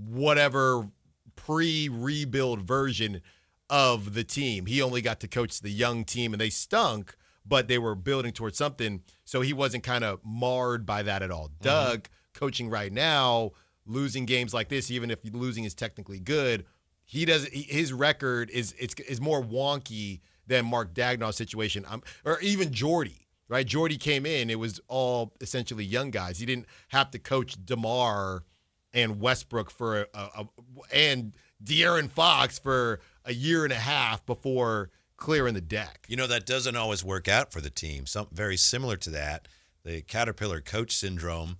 whatever pre-rebuild version of the team. He only got to coach the young team, and they stunk, but they were building towards something, so he wasn't kind of marred by that at all. Mm-hmm. Doug, coaching right now, losing games like this, even if losing is technically good, his record is more wonky than Mark Daigneault's situation, or even Jordy. Right, Jordy came in. It was all essentially young guys. He didn't have to coach DeMar and Westbrook and De'Aaron Fox for a year and a half before clearing the deck. You know, that doesn't always work out for the team. Something very similar to that, the Caterpillar coach syndrome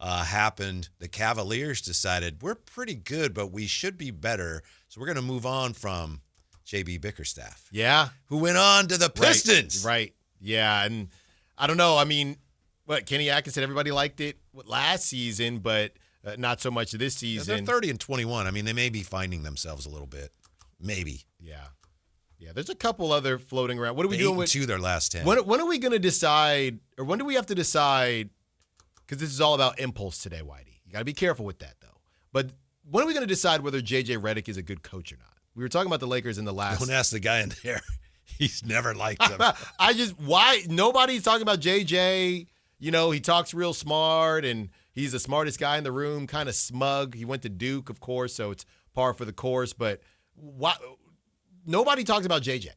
happened. The Cavaliers decided, we're pretty good, but we should be better, so we're going to move on from J.B. Bickerstaff. Yeah. Who went on to the Pistons. Right. Yeah, and I don't know. I mean, Kenny Atkins said everybody liked it last season, but not so much this season. Yeah, they're 30-21. I mean, they may be finding themselves a little bit. Maybe. Yeah. Yeah, there's a couple other floating around. What are we doing with 8-2 their last 10? When are we going to decide, or when do we have to decide, because this is all about impulse today, Whitey. You got to be careful with that, though. But when are we going to decide whether J.J. Redick is a good coach or not? We were talking about the Lakers in the last. Don't ask the guy in there. He's never liked them. Why? Nobody's talking about J.J. You know, he talks real smart, and he's the smartest guy in the room, kind of smug. He went to Duke, of course, so it's par for the course. But why? Nobody talks about JJ.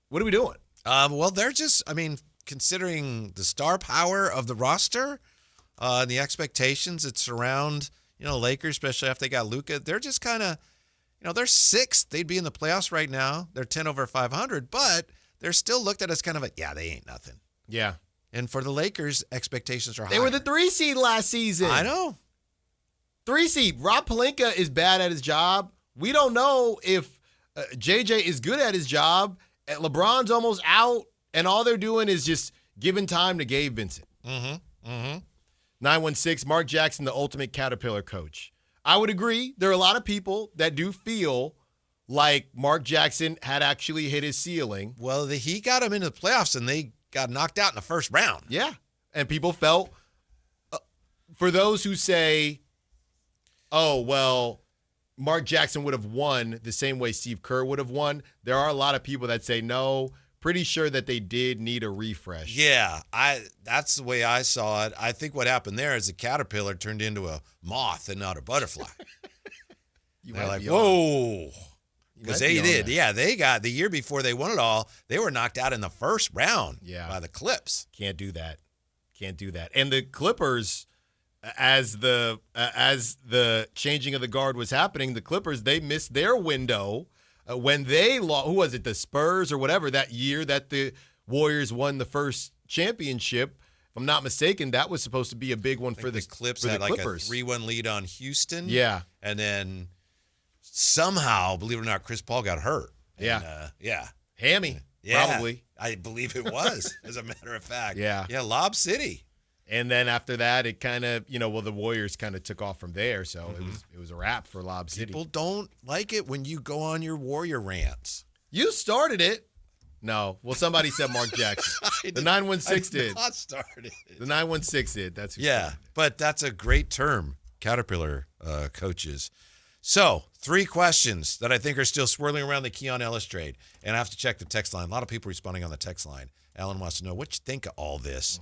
What are we doing? Well, they're just, I mean, considering the star power of the roster and the expectations that surround, Lakers, especially after they got Luka, they're just kind of, they're sixth. They'd be in the playoffs right now. They're 10 over 500, but they're still looked at as kind of they ain't nothing. Yeah. And for the Lakers, expectations are high. They were the 3 seed last season. I know. 3 seed. Rob Pelinka is bad at his job. We don't know if JJ is good at his job. LeBron's almost out, and all they're doing is just giving time to Gabe Vincent. 916, Mark Jackson, the ultimate Caterpillar coach. I would agree. There are a lot of people that do feel like Mark Jackson had actually hit his ceiling. Well, he got him into the playoffs, and they got knocked out in the first round. Yeah, and people felt, for those who say, oh, well, Mark Jackson would have won the same way Steve Kerr would have won. There are a lot of people that say no. Pretty sure that they did need a refresh. Yeah, that's the way I saw it. I think what happened there is the caterpillar turned into a moth and not a butterfly. They're like, whoa. Because they did. That. Yeah, they got, the year before they won it all, they were knocked out in the first round by the Clips. Can't do that. And the Clippers, as the changing of the guard was happening, the Clippers, they missed their window when they lost. Who was it? The Spurs or whatever, that year that the Warriors won the first championship. If I'm not mistaken, that was supposed to be a big one for the Clips. For had the like Clippers. A 3-1 lead on Houston. Yeah. And then somehow, believe it or not, Chris Paul got hurt. Yeah. And, Hammy. Yeah. Probably. I believe it was, as a matter of fact. Yeah. Yeah, Lob City. And then after that, it kind of, the Warriors kind of took off from there. So it was a wrap for Lob City. People don't like it when you go on your Warrior rants. You started it. No. Well, somebody said Mark Jackson. The 916 did. Not started it. The 916 did. That's who started it. But that's a great term, Caterpillar coaches. So, 3 questions that I think are still swirling around the Keon Ellis trade. And I have to check the text line. A lot of people responding on the text line. Alan wants to know, what you think of all this?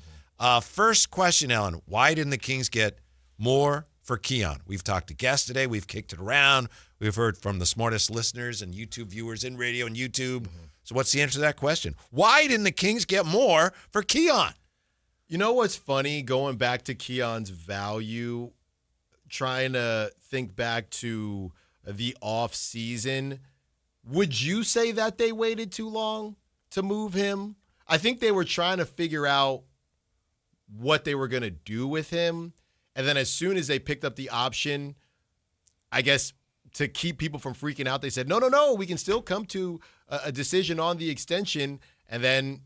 First question, Alan. Why didn't the Kings get more for Keon? We've talked to guests today. We've kicked it around. We've heard from the smartest listeners and YouTube viewers in radio and YouTube. So what's the answer to that question? Why didn't the Kings get more for Keon? You know what's funny? Going back to Keon's value, trying to think back to the off season, would you say that they waited too long to move him? I think they were trying to figure out what they were going to do with him. And then as soon as they picked up the option, I guess to keep people from freaking out, they said, no, we can still come to a decision on the extension. And then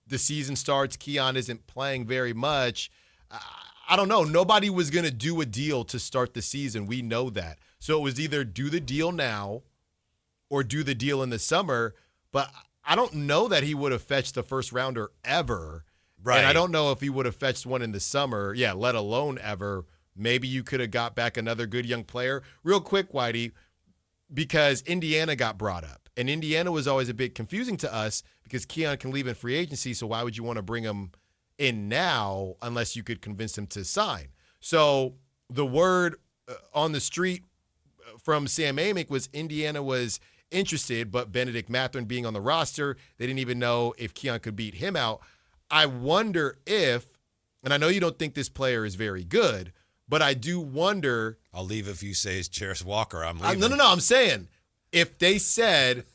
the season starts. Keon isn't playing very much. I don't know. Nobody was going to do a deal to start the season. We know that. So it was either do the deal now or do the deal in the summer. But I don't know that he would have fetched the first rounder ever. Right. And I don't know if he would have fetched one in the summer, let alone ever. Maybe you could have got back another good young player. Real quick, Whitey, because Indiana got brought up. And Indiana was always a bit confusing to us because Keon can leave in free agency, so why would you want to bring him in now unless you could convince him to sign? So the word on the street from Sam Amick was Indiana was interested, but Benedict Mathurin being on the roster, they didn't even know if Keon could beat him out. I wonder if, and I know you don't think this player is very good, but I do wonder. I'll leave if you say it's Jarris Walker. I'm leaving. No. I'm saying if they said,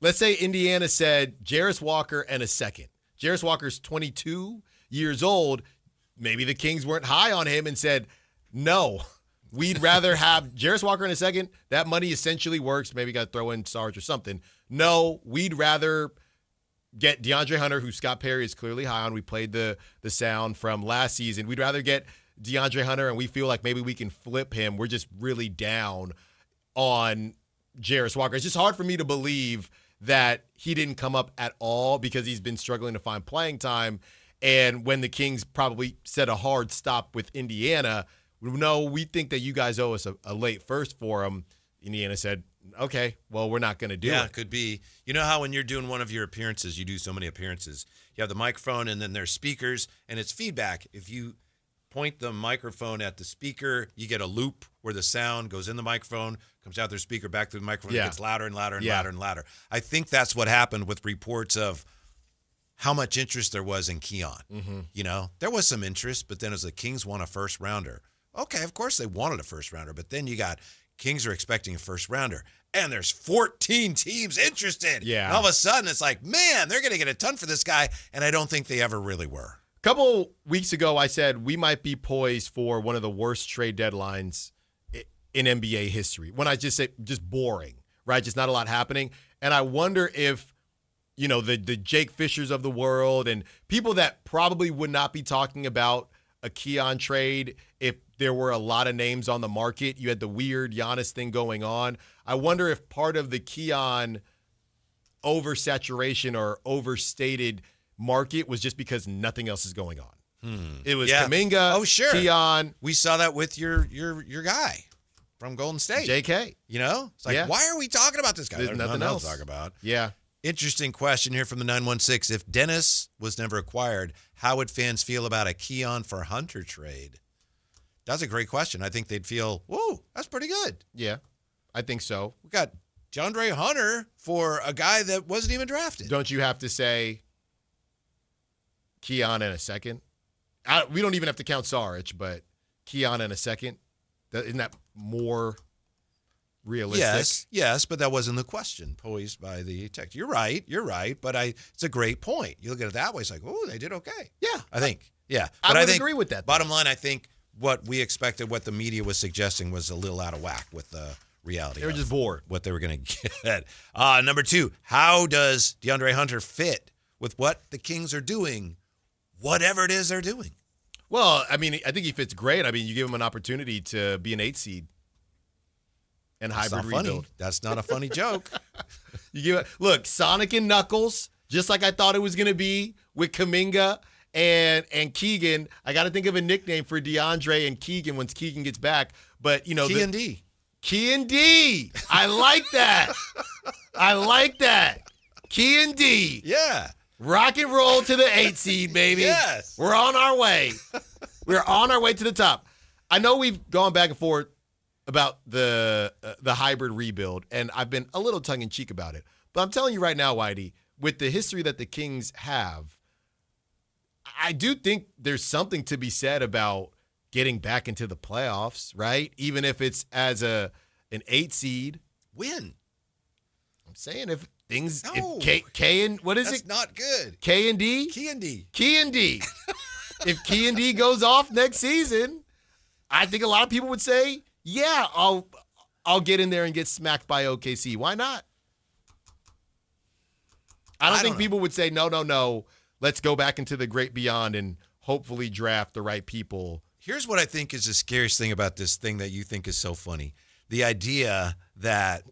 let's say Indiana said Jarris Walker and a second. Jarris Walker's 22 years old. Maybe the Kings weren't high on him and said, no, we'd rather have Jarris Walker in a second. That money essentially works. Maybe got to throw in Sarge or something. No, we'd rather get DeAndre Hunter, who Scott Perry is clearly high on. We played the sound from last season. We'd rather get DeAndre Hunter, and we feel like maybe we can flip him. We're just really down on Jarris Walker. It's just hard for me to believe that he didn't come up at all because he's been struggling to find playing time. And when the Kings probably set a hard stop with Indiana, no, we think that you guys owe us a late first for him. Indiana said, okay, well, we're not going to do it. Yeah, it could be. You know how when you're doing one of your appearances, you do so many appearances. You have the microphone and then there's speakers and it's feedback. If you point the microphone at the speaker, you get a loop where the sound goes in the microphone, comes out their speaker, back to the microphone, it gets louder and louder and louder and louder. I think that's what happened with reports of how much interest there was in Keon. Mm-hmm. You know, there was some interest, but then as the Kings won a first rounder. Okay, of course they wanted a first rounder, but then you got Kings are expecting a first rounder, and there's 14 teams interested. Yeah. And all of a sudden, it's like, man, they're going to get a ton for this guy, and I don't think they ever really were. A couple weeks ago, I said we might be poised for one of the worst trade deadlines in NBA history. When I just say just boring, right? Just not a lot happening. And I wonder if, you know, the Jake Fishers of the world and people that probably would not be talking about a Keon trade if there were a lot of names on the market. You had the weird Giannis thing going on. I wonder if part of the Keon oversaturation or overstated market was just because nothing else is going on. It was Kaminga, Keon. We saw that with your guy from Golden State. JK. You know? It's like, why are we talking about this guy? There's nothing else to talk about. Yeah. Interesting question here from the 916. If Dennis was never acquired, how would fans feel about a Keon for Hunter trade? That's a great question. I think they'd feel, whoa, that's pretty good. Yeah, I think so. We got DeAndre Hunter for a guy that wasn't even drafted. Don't you have to say Keon in a second? We don't even have to count Saric, but Keon in a second. Isn't that more realistic? Yes, but that wasn't the question posed by the text. You're right, but it's a great point. You look at it that way, it's like, oh, they did okay. Yeah. I think. Yeah. But I would think, agree with that. Bottom line, I think what we expected, what the media was suggesting was a little out of whack with the reality. They were just bored. What they were going to get. Number 2, how does DeAndre Hunter fit with what the Kings are doing, whatever it is they're doing? Well, I mean, I think he fits great. I mean, you give him an opportunity to be an 8 seed and hybrid rebuild. Funny. That's not a funny joke. Look, Sonic and Knuckles, just like I thought it was going to be with Kaminga and Keegan. I got to think of a nickname for DeAndre and Keegan once Keegan gets back. But, you know, Keon D. Keon D. I like that. I like that. Keon D. Yeah. Rock and roll to the 8 seed, baby. Yes. We're on our way. We're on our way to the top. I know we've gone back and forth about the hybrid rebuild, and I've been a little tongue-in-cheek about it. But I'm telling you right now, Whitey, with the history that the Kings have, I do think there's something to be said about getting back into the playoffs, right? Even if it's as an 8 seed. Win. I'm saying if things, No. if K and what is That's it? not good. K and D? Key and D. Key and D. If Key and D goes off next season, I think a lot of people would say, yeah, I'll get in there and get smacked by OKC. Why not? I don't think people would say, no. Let's go back into the great beyond and hopefully draft the right people. Here's what I think is the scariest thing about this thing that you think is so funny. The idea that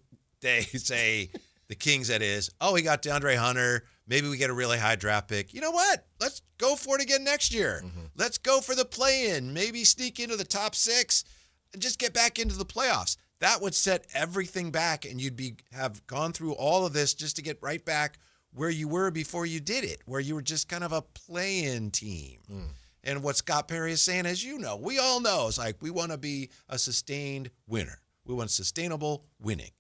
they say, the Kings that is, oh, we got DeAndre Hunter. Maybe we get a really high draft pick. You know what? Let's go for it again next year. Mm-hmm. Let's go for the play-in. Maybe sneak into the top 6 and just get back into the playoffs. That would set everything back, and you'd have gone through all of this just to get right back where you were before you did it, where you were just kind of a play-in team. And what Scott Perry is saying, as you know, we all know, is like we want to be a sustained winner. We want sustainable winning.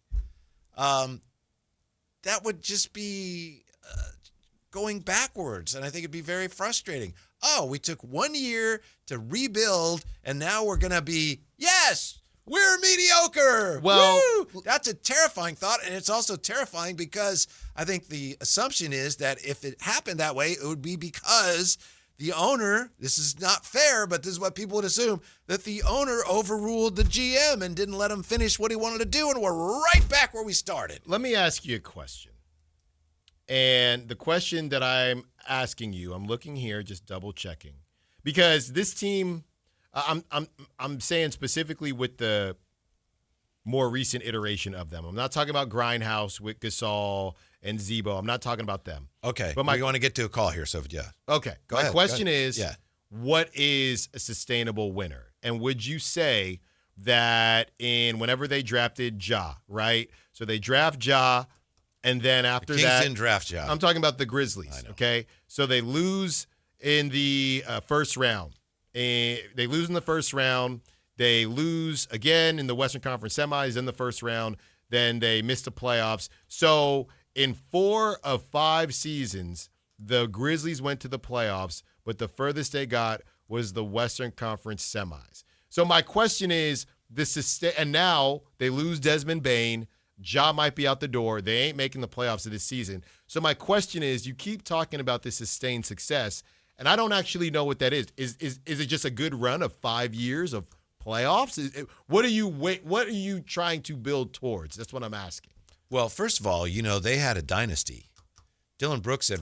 That would just be going backwards, and I think it'd be very frustrating. Oh, we took 1 year to rebuild, and now we're going to be, yes, We're mediocre. Well, Woo! That's a terrifying thought, and it's also terrifying because I think the assumption is that if it happened that way, it would be because the owner, this is not fair, but this is what people would assume, that the owner overruled the GM and didn't let him finish what he wanted to do, and we're right back where we started. Let me ask you a question. And the question that I'm asking you, I'm looking here, just double checking, because this team, I'm saying specifically with the more recent iteration of them. I'm not talking about Grindhouse with Gasol and Zebo. I'm not talking about them. Okay, but we want to get to a call here, so yeah. Okay, Go my ahead, question is, what is a sustainable winner? And would you say that whenever they drafted Ja, right? So they draft Ja, and then after the Kings that, didn't draft Ja. I'm talking about the Grizzlies. Okay, so they lose in the first round. And they lose in the first round. They lose again in the Western Conference semis in the first round. Then they miss the playoffs. So in 4 of 5 seasons, the Grizzlies went to the playoffs, but the furthest they got was the Western Conference semis. So my question is, and now they lose Desmond Bane. Ja might be out the door. They ain't making the playoffs of this season. So my question is, you keep talking about this sustained success, and I don't actually know what that is. Is it just a good run of 5 years of playoffs? What are you trying to build towards? That's what I'm asking. Well, first of all, they had a dynasty. Dylan Brooks said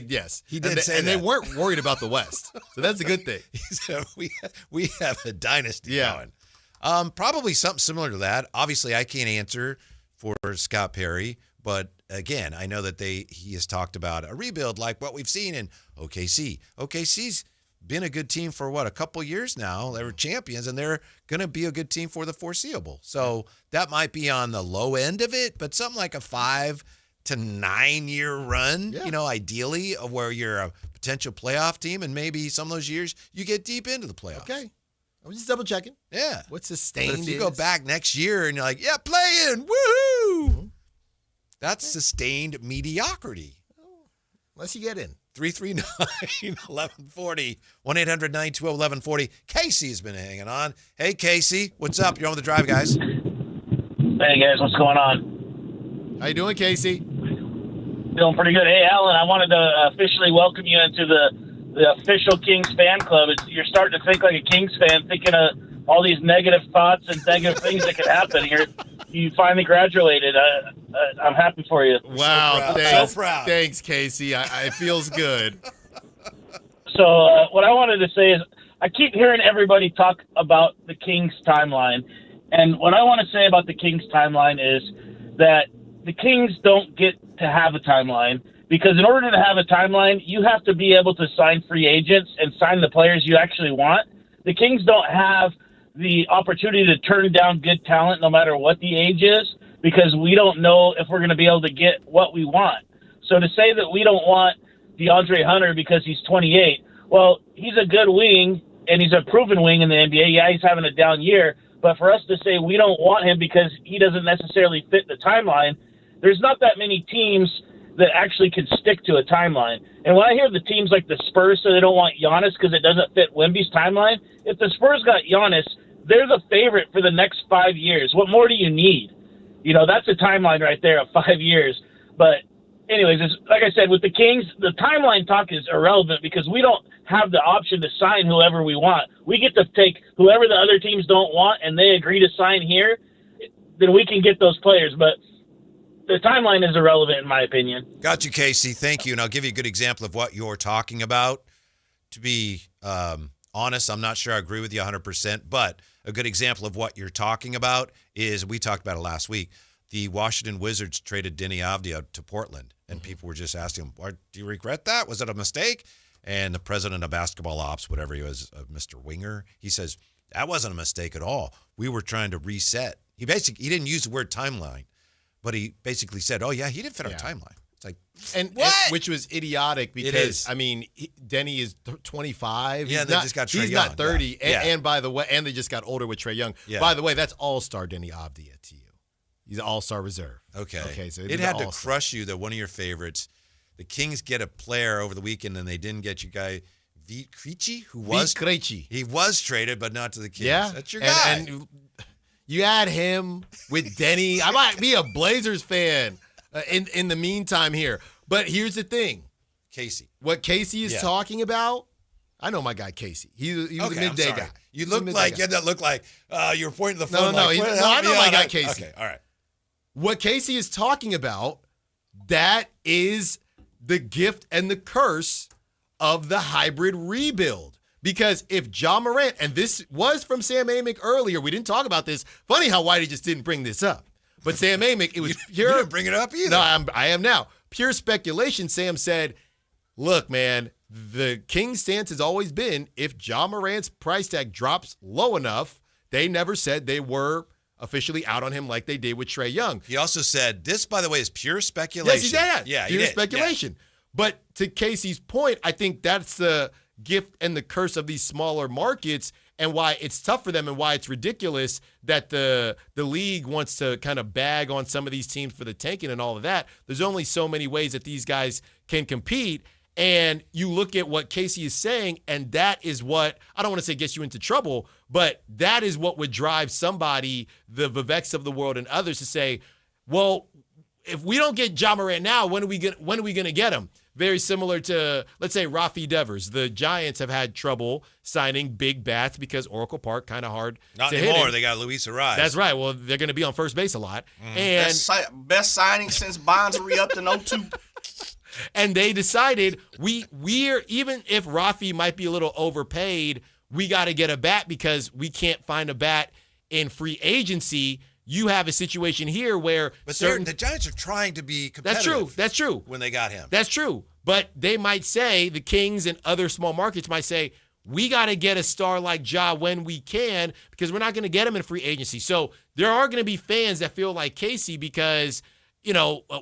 yes. He did say and that. they weren't worried about the West. So that's a good thing. He said, we have a dynasty going. Probably something similar to that. Obviously, I can't answer for Scott Perry, but again, I know that he has talked about a rebuild like what we've seen in OKC. OKC's been a good team for a couple years now. They were champions, and they're going to be a good team for the foreseeable. So that might be on the low end of it, but something like a 5 to 9 year run, ideally, of where you're a potential playoff team, and maybe some of those years you get deep into the playoffs. Okay. I was just double checking. Yeah. What's sustained? But if you go back next year and you're like, yeah, play in, woohoo! Mm-hmm. That's sustained mediocrity. Unless you get in. 339-1140, 1-800-920-1140. Casey has been hanging on. Hey, Casey, what's up? You're on the drive, guys. Hey, guys, what's going on? How you doing, Casey? Doing pretty good. Hey, Alan, I wanted to officially welcome you into the official Kings fan club. You're starting to think like a Kings fan, thinking of all these negative thoughts and negative things that could happen. You finally graduated. I'm happy for you. Wow, so thanks. So proud. Thanks, Casey. It feels good. So what I wanted to say is I keep hearing everybody talk about the Kings timeline. And what I want to say about the Kings timeline is that the Kings don't get to have a timeline, because in order to have a timeline, you have to be able to sign free agents and sign the players you actually want. The Kings don't have the opportunity to turn down good talent no matter what the age is, because we don't know if we're going to be able to get what we want. So to say that we don't want DeAndre Hunter because he's 28, well, he's a good wing, and he's a proven wing in the NBA. Yeah, he's having a down year, but for us to say we don't want him because he doesn't necessarily fit the timeline, there's not that many teams that actually can stick to a timeline. And when I hear the teams like the Spurs say they don't want Giannis because it doesn't fit Wemby's timeline, if the Spurs got Giannis, they're the favorite for the next 5 years. What more do you need? That's a timeline right there of 5 years. But anyways, like I said, with the Kings, the timeline talk is irrelevant because we don't have the option to sign whoever we want. We get to take whoever the other teams don't want and they agree to sign here, then we can get those players. But the timeline is irrelevant, in my opinion. Got you, Casey. Thank you. And I'll give you a good example of what you're talking about. To be honest, I'm not sure I agree with you 100%, but a good example of what you're talking about is, we talked about it last week, the Washington Wizards traded Denny Avdia to Portland, and people were just asking him, do you regret that? Was it a mistake? And the president of basketball ops, whatever he was, Mr. Winger, he says, that wasn't a mistake at all. We were trying to reset. He didn't use the word timeline, but he basically said, oh, yeah, he didn't fit our timeline. It's like, which was idiotic because, Denny is 25. Yeah, they just got Trae Young. He's not 30. Yeah. And by the way, and they just got older with Trae Young. Yeah. By the way, that's all-star Denny Avdia to you. He's an all-star reserve. Okay. So it had to crush you that one of your favorites, the Kings, get a player over the weekend and they didn't get your guy, Vit Krejci, he was traded, but not to the Kings. Yeah. That's your guy. And You add him with Denny. I might be a Blazers fan in the meantime here. But here's the thing. Casey. What Casey is talking about, I know my guy Casey. He was a midday guy. You look like, you look like you were pointing the phone. No, I know my guy Casey. Okay, all right. What Casey is talking about, that is the gift and the curse of the hybrid rebuild. Because if Ja Morant, and this was from Sam Amick earlier, we didn't talk about this. Funny how Whitey just didn't bring this up. But Sam Amick, it was pure. You didn't bring it up either. No, I am now. Pure speculation. Sam said, look, man, the Kings' stance has always been if Ja Morant's price tag drops low enough, they never said they were officially out on him like they did with Trae Young. He also said, this, by the way, is pure speculation. Yes, he did. Yeah, pure speculation. Yeah. But to Casey's point, I think that's the gift and the curse of these smaller markets and why it's tough for them and why it's ridiculous that the league wants to kind of bag on some of these teams for the tanking and all of that. There's only so many ways that these guys can compete. And you look at what Casey is saying, and that is what, I don't want to say gets you into trouble, but that is what would drive somebody, the Viveks of the world and others, to say, well, if we don't get Ja Morant now, when are we going to get him? Very similar to, let's say, Rafi Devers. The Giants have had trouble signing big bats because Oracle Park kind of hard Not to anymore. hit. They got Luis Ariz. That's right. Well, they're going to be on first base a lot. And best signing since Bonds re-upped in 02. And they decided we're even if Rafi might be a little overpaid, we got to get a bat because we can't find a bat in free agency. You have a situation here where the Giants are trying to be competitive. That's true. When they got him. That's true. But they might say, the Kings and other small markets might say, we got to get a star like Ja when we can because we're not going to get him in free agency. So there are going to be fans that feel like Casey because,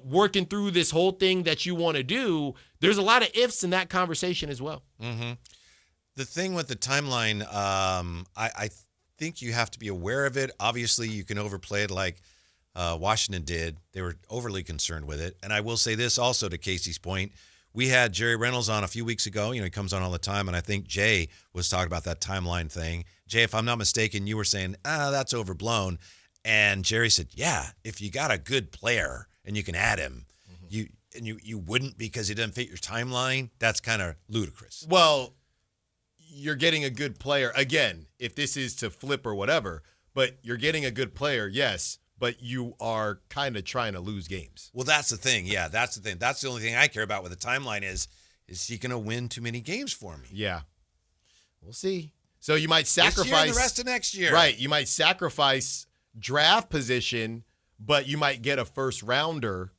working through this whole thing that you want to do, there's a lot of ifs in that conversation as well. Mm-hmm. The thing with the timeline, I think you have to be aware of it. Obviously, you can overplay it like Washington did. They were overly concerned with it. And I will say this also to Casey's point. We had Jerry Reynolds on a few weeks ago. He comes on all the time, and I think Jay was talking about that timeline thing. Jay, if I'm not mistaken, you were saying, that's overblown. And Jerry said, yeah, if you got a good player and you can add him, you wouldn't because he doesn't fit your timeline, that's kind of ludicrous. Well, you're getting a good player. Again, if this is to flip or whatever, but you're getting a good player, yes, but you are kind of trying to lose games. Well, that's the thing. Yeah, that's the thing. That's the only thing I care about with the timeline is he going to win too many games for me? Yeah. We'll see. So you might sacrifice. This year and the rest of next year. Right. You might sacrifice draft position, but you might get a first rounder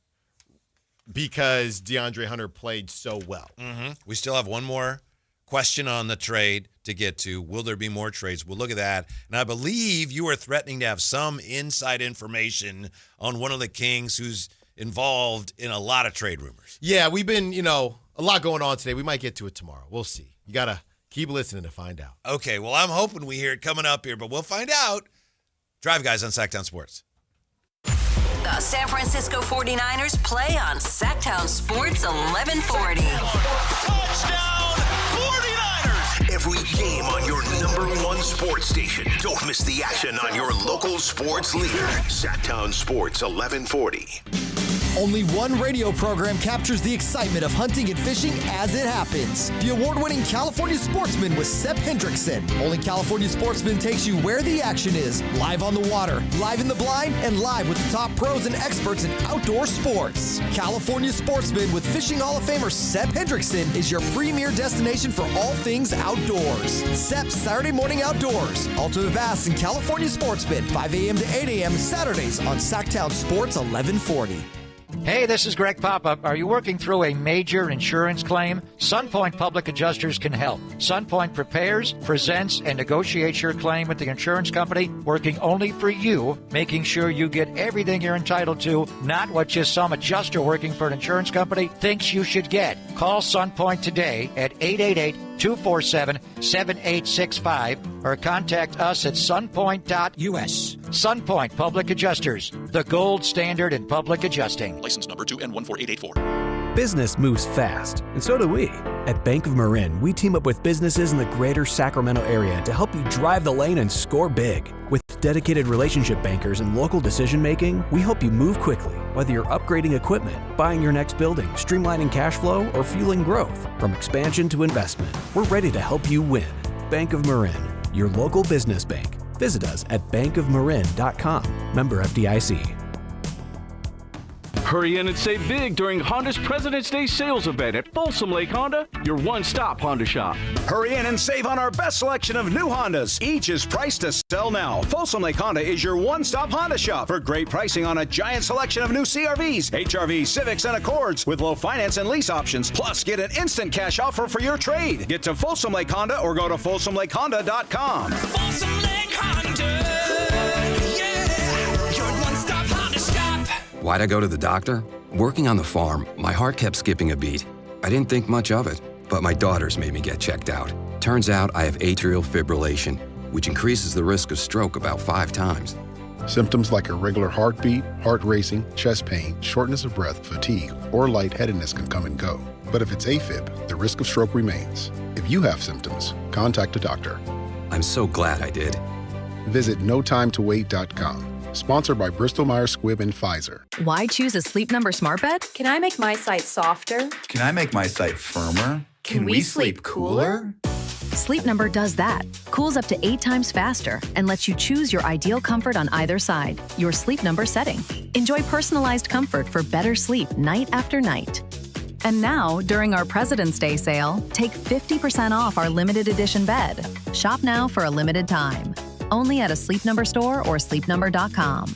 because DeAndre Hunter played so well. Mm-hmm. We still have one more question on the trade to get to. Will there be more trades? We'll look at that. And I believe you were threatening to have some inside information on one of the Kings who's involved in a lot of trade rumors. Yeah, we've been, a lot going on today. We might get to it tomorrow. We'll see. You got to keep listening to find out. Okay, well, I'm hoping we hear it coming up here, but we'll find out. Drive Guys on Sactown Sports. The San Francisco 49ers play on Sactown Sports 1140. Touchdown 49ers! Every game on your #1 sports station. Don't miss the action on your local sports leader. Sactown Sports 1140. Only one radio program captures the excitement of hunting and fishing as it happens. The award-winning California Sportsman with Sep Hendrickson. Only California Sportsman takes you where the action is. Live on the water, live in the blind, and live with the top pros and experts in outdoor sports. California Sportsman with Fishing Hall of Famer Sep Hendrickson is your premier destination for all things outdoors. Sep's Saturday Morning Outdoors. Ultimate Bass and California Sportsman, 5 a.m. to 8 a.m. Saturdays on Sactown Sports 1140. Hey, this is Greg Papa. Are you working through a major insurance claim? Sunpoint Public Adjusters can help. Sunpoint prepares, presents, and negotiates your claim with the insurance company, working only for you, making sure you get everything you're entitled to, not what just some adjuster working for an insurance company thinks you should get. Call Sunpoint today at 888-247-7865 or contact us at sunpoint.us. Sunpoint Public Adjusters, the gold standard in public adjusting. License number 2N14884. Business moves fast, and so do we. At Bank of Marin, we team up with businesses in the greater Sacramento area to help you drive the lane and score big. With dedicated relationship bankers and local decision making, we help you move quickly, whether you're upgrading equipment, buying your next building, streamlining cash flow, or fueling growth. From expansion to investment, we're ready to help you win. Bank of Marin, your local business bank. Visit us at bankofmarin.com. Member FDIC. Hurry in and save big during Honda's President's Day sales event at Folsom Lake Honda, your one-stop Honda shop. Hurry in and save on our best selection of new Hondas. Each is priced to sell now. Folsom Lake Honda is your one-stop Honda shop for great pricing on a giant selection of new CRVs, HRVs, Civics, and Accords with low finance and lease options. Plus, get an instant cash offer for your trade. Get to Folsom Lake Honda or go to folsomlakehonda.com. Folsom Lake Honda, yeah, your one-stop Honda shop. Why'd I go to the doctor? Working on the farm, my heart kept skipping a beat. I didn't think much of it, but my daughters made me get checked out. Turns out I have atrial fibrillation, which increases the risk of stroke about 5 times. Symptoms like irregular heartbeat, heart racing, chest pain, shortness of breath, fatigue, or lightheadedness can come and go. But if it's AFib, the risk of stroke remains. If you have symptoms, contact a doctor. I'm so glad I did. Visit notimetowait.com. Sponsored by Bristol-Myers Squibb and Pfizer. Why choose a Sleep Number smart bed? Can I make my site softer? Can I make my site firmer? Can we sleep cooler? Sleep Number does that. Cools up to 8 times faster and lets you choose your ideal comfort on either side. Your Sleep Number setting. Enjoy personalized comfort for better sleep night after night. And now, during our President's Day sale, take 50% off our limited edition bed. Shop now for a limited time. Only at a Sleep Number store or sleepnumber.com.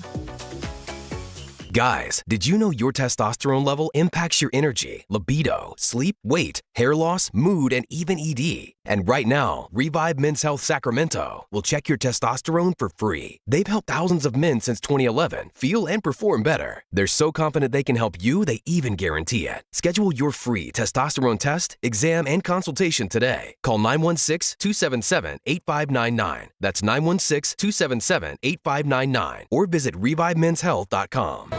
Guys, did you know your testosterone level impacts your energy, libido, sleep, weight, hair loss, mood, and even ED? And right now, Revive Men's Health Sacramento will check your testosterone for free. They've helped thousands of men since 2011 feel and perform better. They're so confident they can help you, they even guarantee it. Schedule your free testosterone test, exam, and consultation today. Call 916-277-8599. That's 916-277-8599. Or visit ReviveMen'sHealth.com.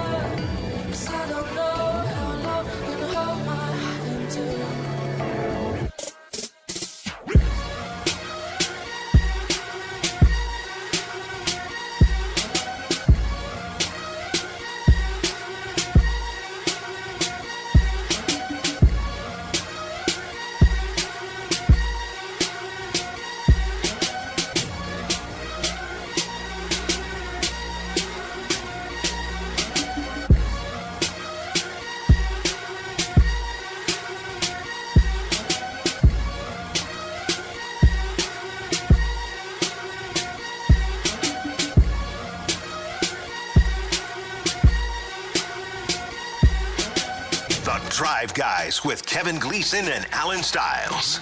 Drive Guys with Kevin Gleason and Alan Stiles.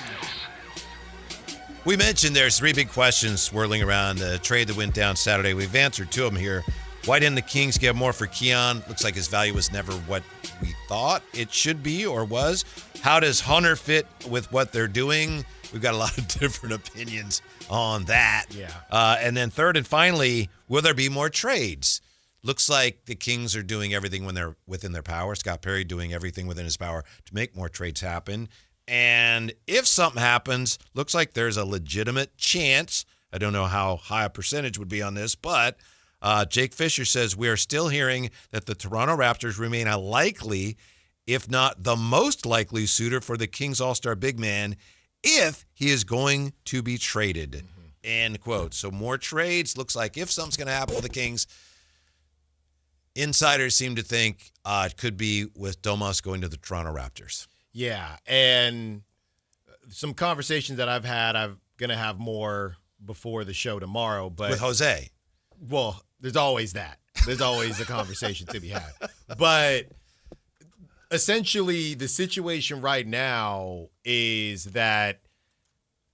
We mentioned there's 3 big questions swirling around the trade that went down Saturday. We've answered 2 of them here. Why didn't the Kings get more for Keon? Looks like his value was never what we thought it should be or was. How does Hunter fit with what they're doing? We've got a lot of different opinions on that. Yeah. And then third and finally, will there be more trades? Looks like the Kings are doing everything when they're within their power. Scott Perry doing everything within his power to make more trades happen. And if something happens, looks like there's a legitimate chance. I don't know how high a percentage would be on this, but Jake Fisher says we are still hearing that the Toronto Raptors remain a likely, if not the most likely suitor for the Kings all-star big man if he is going to be traded. Mm-hmm. End quote. So more trades. Looks like if something's going to happen with the Kings, insiders seem to think it could be with Domas going to the Toronto Raptors. Yeah, and some conversations that I've had, I'm going to have more before the show tomorrow. But with Jose? Well, there's always that. There's always a conversation to be had. But essentially, the situation right now is that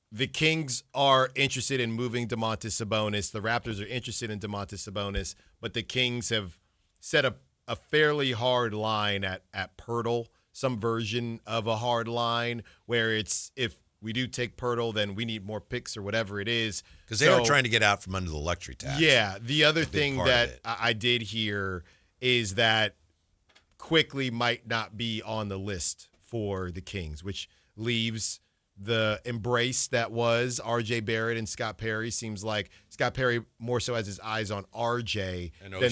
the Kings are interested in moving Domantas Sabonis. The Raptors are interested in Domantas Sabonis, but the Kings have set a fairly hard line at Pirtle, some version of a hard line where it's if we do take Pirtle, then we need more picks or whatever it is. Because they are trying to get out from under the luxury tax. Yeah. The other thing that I did hear is that Quickly might not be on the list for the Kings, which leaves the embrace that was R.J. Barrett and Scott Perry. Seems like Scott Perry more so has his eyes on R.J. And than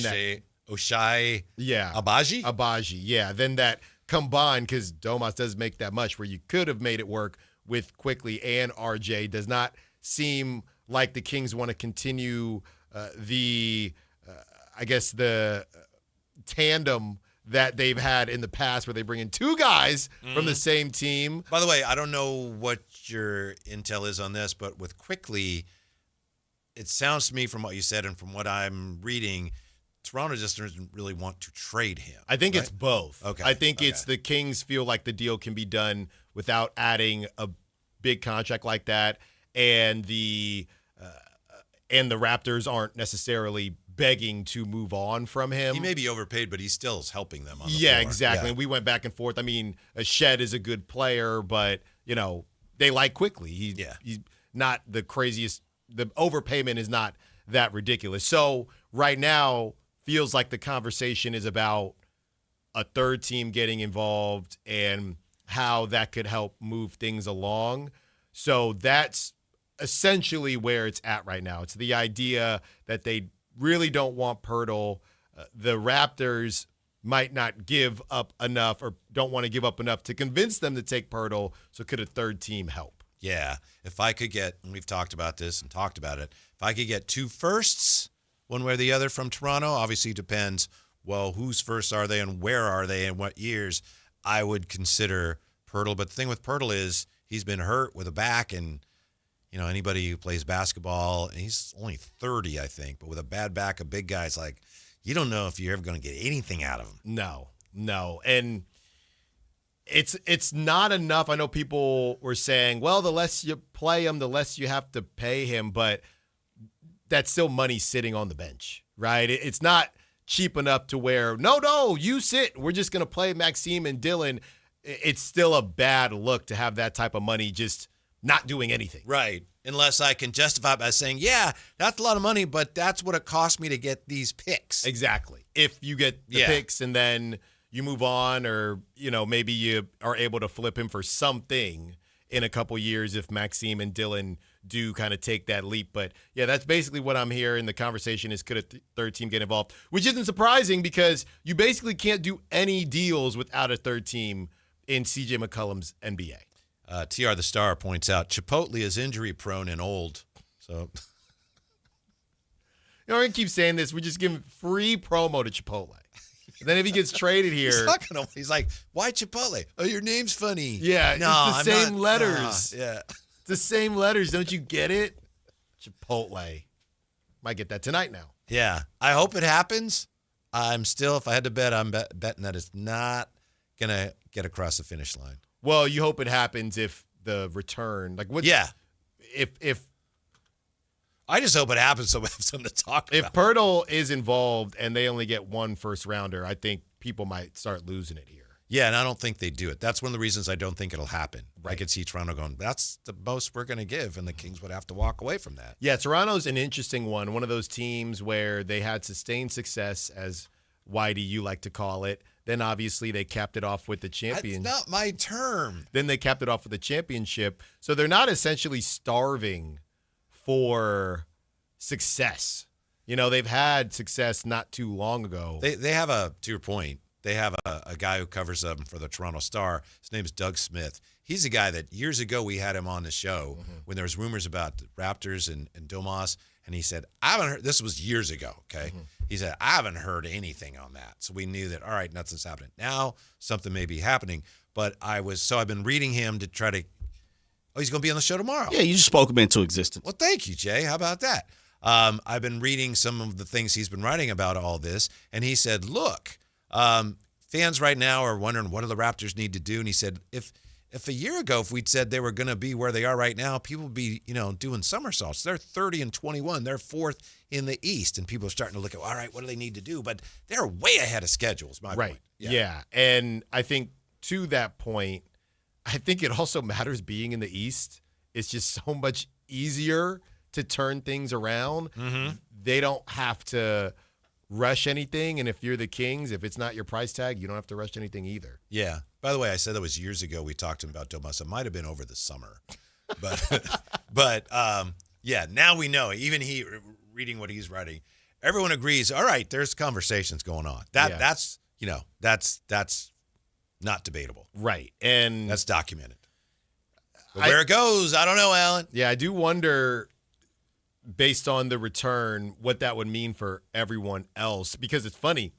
Oshai Abaji? Yeah. Then that combined, because Domas does make that much where you could have made it work with Quickly and R.J. Does not seem like the Kings want to continue the tandem that they've had in the past where they bring in two guys from the same team. By the way, I don't know what your intel is on this, but with Quickly, it sounds to me from what you said and from what I'm reading, Toronto just doesn't really want to trade him. I think it's both. Okay. I think it's the Kings feel like the deal can be done without adding a big contract like that, and the Raptors aren't necessarily begging to move on from him. He may be overpaid, but he still is helping them on the floor. floor. Exactly. And we went back and forth. I mean, Shed is a good player, but, they like Quickly. He's not the craziest. The overpayment is not that ridiculous. So right now feels like the conversation is about a third team getting involved and how that could help move things along. So that's essentially where it's at right now. It's the idea that they really don't want Pirtle. The Raptors might not give up enough or don't want to give up enough to convince them to take Pirtle. So could a third team help? Yeah. If I could get, and we've talked about this and talked about it, if I could get 2 firsts, one way or the other from Toronto, obviously depends, well, whose firsts are they and where are they and what years, I would consider Pirtle. But the thing with Pirtle is he's been hurt with a back, and anybody who plays basketball, and he's only 30, I think, but with a bad back, a big guy's like, you don't know if you're ever going to get anything out of him. No. And it's not enough. I know people were saying, well, the less you play him, the less you have to pay him, but that's still money sitting on the bench, right? It's not cheap enough to where, no, you sit. We're just going to play Maxime and Dylan. It's still a bad look to have that type of money just not doing anything. Right. Unless I can justify it by saying, yeah, that's a lot of money, but that's what it cost me to get these picks. Exactly. If you get the picks and then you move on, or, maybe you are able to flip him for something in a couple years if Maxime and Dylan do kind of take that leap. But, yeah, that's basically what I'm hearing. The conversation is, could a third team get involved? Which isn't surprising because you basically can't do any deals without a third team in C.J. McCollum's NBA. TR the Star points out Chipotle is injury prone and old. So, we're going to keep saying this. We just give him free promo to Chipotle. And then if he gets traded here. He's like, why Chipotle? Oh, your name's funny. Yeah, no, it's the same letters. Yeah. It's the same letters. Don't you get it? Chipotle. Might get that tonight now. Yeah. I hope it happens. I'm still, if I had to bet, I'm betting that it's not going to get across the finish line. Well, you hope it happens if the return, if I just hope it happens so we have something to talk about. If Pirtle is involved and they only get 1 first rounder, I think people might start losing it here. Yeah, and I don't think they do it. That's one of the reasons I don't think it'll happen. Right. I could see Toronto going, that's the most we're going to give, and the Kings would have to walk away from that. Yeah, Toronto's an interesting one of those teams where they had sustained success, as Whitey, you like to call it. Then obviously they capped it off with the championship. That's not my term. Then they capped it off with the championship. So they're not essentially starving for success. They've had success not too long ago. They have to your point, they have a guy who covers them for the Toronto Star. His name is Doug Smith. He's a guy that years ago we had him on the show when there was rumors about the Raptors and Domas. And he said, I haven't heard, this was years ago, okay? He said, I haven't heard anything on that. So we knew that, all right, nothing's happening. Now something may be happening. But I've been reading him to try to, he's going to be on the show tomorrow. Yeah, you just spoke him into existence. Well, thank you, Jay. How about that? I've been reading some of the things he's been writing about all this. And he said, look, fans right now are wondering, what do the Raptors need to do? And he said, if a year ago, if we'd said they were going to be where they are right now, people would be, doing somersaults. They're 30-21. They're 4th in the East. And people are starting to look at, all right, what do they need to do? But they're way ahead of schedule, is my point. Yeah. And I think to that point, I think it also matters being in the East. It's just so much easier to turn things around. They don't have to rush anything. And if you're the Kings, if it's not your price tag, you don't have to rush anything either. Yeah. By the way, I said that was years ago we talked about Domas. It might have been over the summer. But yeah, now we know. Even he, reading what he's writing, everyone agrees, all right, there's conversations going on. That's not debatable. Right. And that's documented. But where it goes, I don't know, Alan. Yeah, I do wonder, based on the return, what that would mean for everyone else. Because it's funny,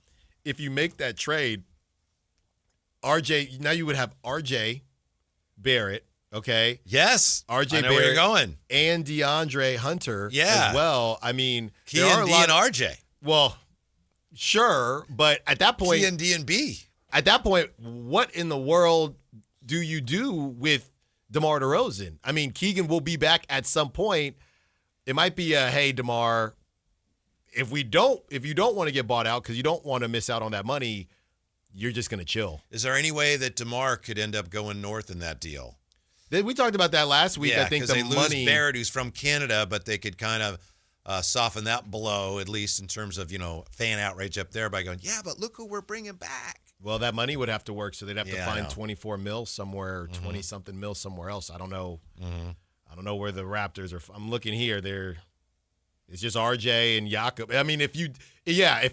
if you make that trade, RJ, now you would have RJ Barrett, okay? Yes. RJ I know Barrett where you're going. And DeAndre Hunter as well. I mean, Keon, D, and RJ. Well, sure, but at that point, Keon, D, and B. At that point, what in the world do you do with DeMar DeRozan? I mean, Keegan will be back at some point. It might be a, hey, DeMar, if you don't want to get bought out because you don't want to miss out on that money, you're just going to chill. Is there any way that DeMar could end up going north in that deal? We talked about that last week. Yeah, I think they money lose Barrett, who's from Canada, but they could kind of soften that blow, at least in terms of, fan outrage up there by going, yeah, but look who we're bringing back. Well, that money would have to work, so they'd have to find 24 mil somewhere, 20-something mil somewhere else. I don't know. I don't know where the Raptors are. I'm looking here. It's just RJ and Jakob. I mean, if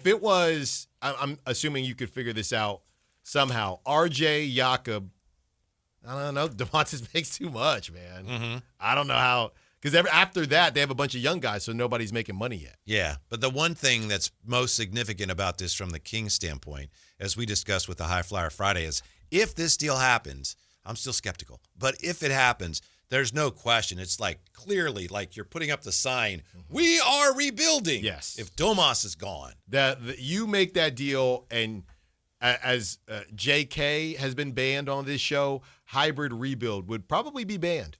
it was, I'm assuming you could figure this out somehow. RJ, Jakob, I don't know. DeMontis makes too much, man. I don't know how. Because after that, they have a bunch of young guys, so nobody's making money yet. Yeah, but the one thing that's most significant about this from the Kings standpoint, as we discussed with the High Flyer Friday, is if this deal happens, I'm still skeptical, but if it happens, there's no question. It's clearly you're putting up the sign, we are rebuilding. Yes. If Domas is gone. You make that deal, and as JK has been banned on this show, hybrid rebuild would probably be banned.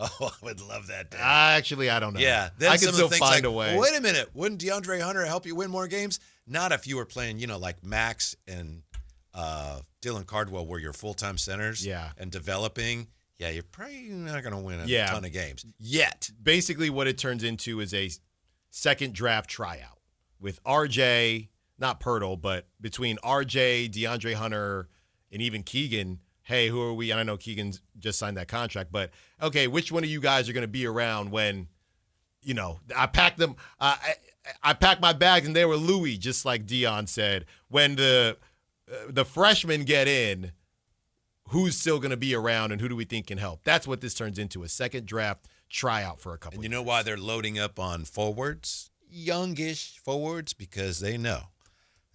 Oh, I would love that. Actually, I don't know. Yeah. I can still find a way. Well, wait a minute. Wouldn't DeAndre Hunter help you win more games? Not if you were playing, like Max and Dylan Cardwell were your full-time centers. Yeah. And developing. Yeah, you're probably not going to win a ton of games yet. Basically, what it turns into is a second draft tryout with RJ, not Pirtle, but between RJ, DeAndre Hunter, and even Keegan. Hey, who are we? And I know Keegan's just signed that contract, but okay, which one of you guys are going to be around when, I packed them. I packed my bags and they were Louis, just like Dion said. When the freshmen get in, who's still going to be around and who do we think can help? That's what this turns into, a second draft tryout for a couple. And you know why they're loading up on forwards, youngish forwards, because they know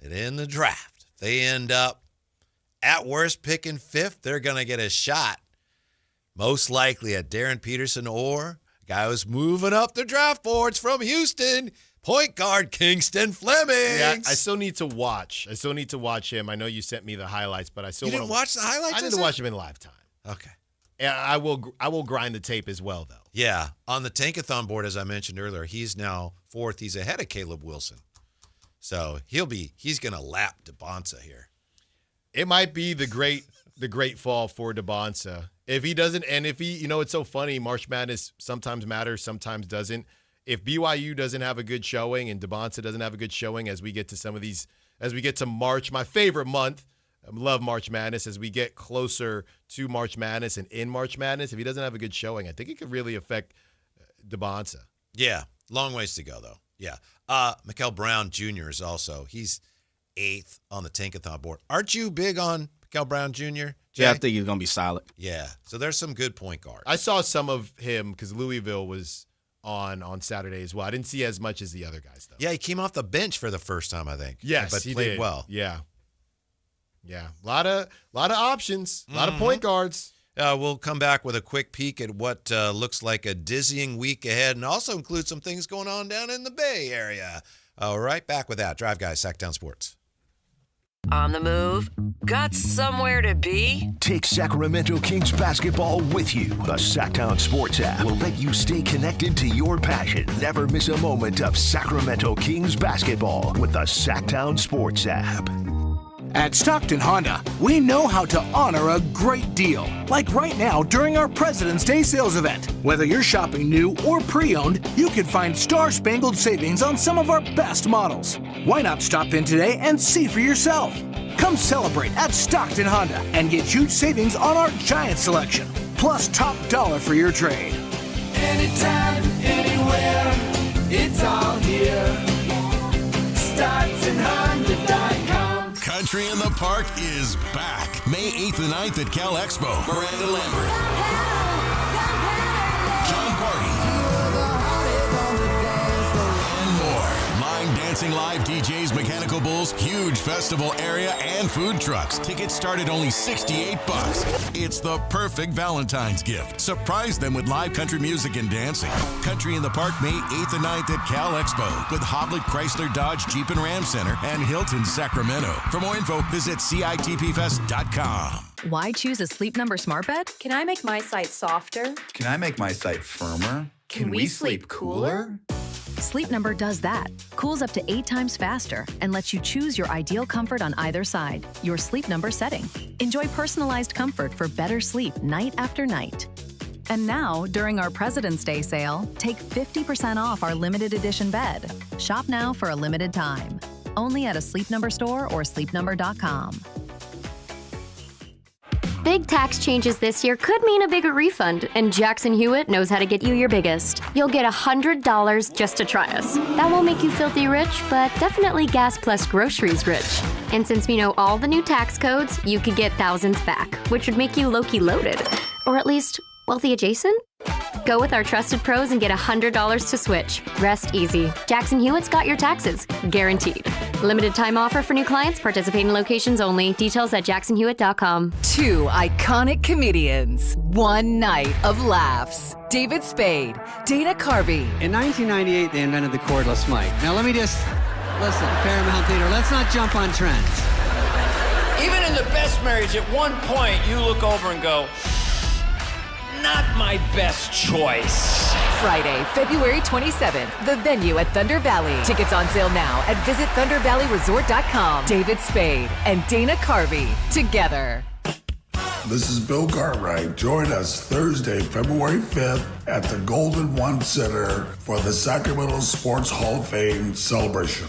that in the draft, if they end up at worst picking fifth, they're going to get a shot, most likely at Darren Peterson or a guy who's moving up the draft boards from Houston, point guard Kingston Fleming. Yeah, I still need to watch. Him. I know you sent me the highlights, but I still didn't watch the highlights. I didn't watch him in live time. Okay. Yeah, I will grind the tape as well, though. Yeah, on the Tankathon board, as I mentioned earlier, he's now fourth. He's ahead of Caleb Wilson, so he's going to lap DeBonsa here. It might be the great fall for DeBonsa. If he doesn't, and if he, it's so funny, March Madness sometimes matters, sometimes doesn't. If BYU doesn't have a good showing and DeBonsa doesn't have a good showing as we get to some of these, as we get to March, my favorite month, I love March Madness, as we get closer to March Madness and in March Madness, if he doesn't have a good showing, I think it could really affect DeBonsa. Yeah, long ways to go, though. Yeah. Mikel Brown Jr. is also, he's 8th on the Tankathon board. Aren't you big on Mikel Brown Jr.? Jay? Yeah, I think he's going to be solid. Yeah. So there's some good point guards. I saw some of him because Louisville was on Saturday as well. I didn't see as much as the other guys, though. Yeah, he came off the bench for the first time, I think. Yes, but he played did. well. Yeah. Yeah. A lot of options, a lot of point guards. We'll come back with a quick peek at what looks like a dizzying week ahead and also include some things going on down in the Bay Area. All right, back with that. Drive Guys, Sactown Sports. On the move? Got somewhere to be? Take Sacramento Kings basketball with you. The Sactown Sports app will let you stay connected to your passion. Never miss a moment of Sacramento Kings basketball with the Sactown Sports app. At Stockton Honda, we know how to honor a great deal. Like right now during our President's Day sales event. Whether you're shopping new or pre-owned, you can find star-spangled savings on some of our best models. Why not stop in today and see for yourself? Come celebrate at Stockton Honda and get huge savings on our giant selection. Plus top dollar for your trade. Anytime, anywhere, it's all here. StocktonHonda.com. Country in the Park is back. May 8th and 9th at Cal Expo. Miranda Lambert. John Party. And more. Line dancing live DJs, Mechanical Bulls, huge festival area, and food trucks. Tickets start at only $68. It's the perfect Valentine's gift. Surprise them with live country music and dancing. Country in the Park, May 8th and 9th at Cal Expo with Hoblit Chrysler Dodge Jeep and Ram Center and Hilton Sacramento. For more info, visit CITPFest.com. Why choose a Sleep Number smart bed? Can I make my site softer? Can I make my site firmer? Can we sleep cooler? Sleep Number does that. Cools up to 8 times faster and lets you choose your ideal comfort on either side. Your Sleep Number setting. Enjoy personalized comfort for better sleep night after night. And now, during our President's Day sale, take 50% off our limited edition bed. Shop now for a limited time. Only at a Sleep Number store or sleepnumber.com. Big tax changes this year could mean a bigger refund, and Jackson Hewitt knows how to get you your biggest. You'll get $100 just to try us. That won't make you filthy rich, but definitely gas plus groceries rich. And since we know all the new tax codes, you could get thousands back, which would make you low-key loaded. Or at least wealthy adjacent? Go with our trusted pros and get $100 to switch. Rest easy. Jackson Hewitt's got your taxes, guaranteed. Limited time offer for new clients, participating locations only. Details at jacksonhewitt.com. 2 iconic comedians, 1 night of laughs. David Spade, Dana Carvey. In 1998, they invented the cordless mic. Now let me just, listen, Paramount Theater, let's not jump on trends. Even in the best marriage, at one point, you look over and go, not my best choice. Friday, February 27th, the venue at Thunder Valley. Tickets on sale now at visitthundervalleyresort.com. David Spade and Dana Carvey together. This is Bill Cartwright. Join us Thursday, February 5th at the Golden One Center for the Sacramento Sports Hall of Fame celebration.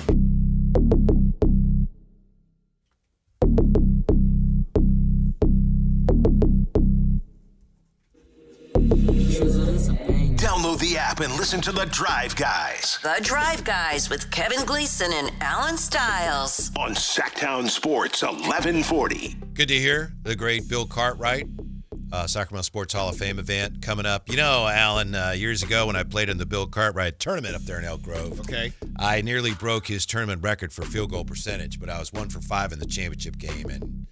Download the app and listen to The Drive Guys. The Drive Guys with Kevin Gleason and Alan Stiles. On Sactown Sports 1140. Good to hear the great Bill Cartwright. Sacramento Sports Hall of Fame event coming up. You know, Alan, years ago when I played in the Bill Cartwright tournament up there in Elk Grove, I nearly broke his tournament record for field goal percentage, but I was 1 for 5 in the championship game and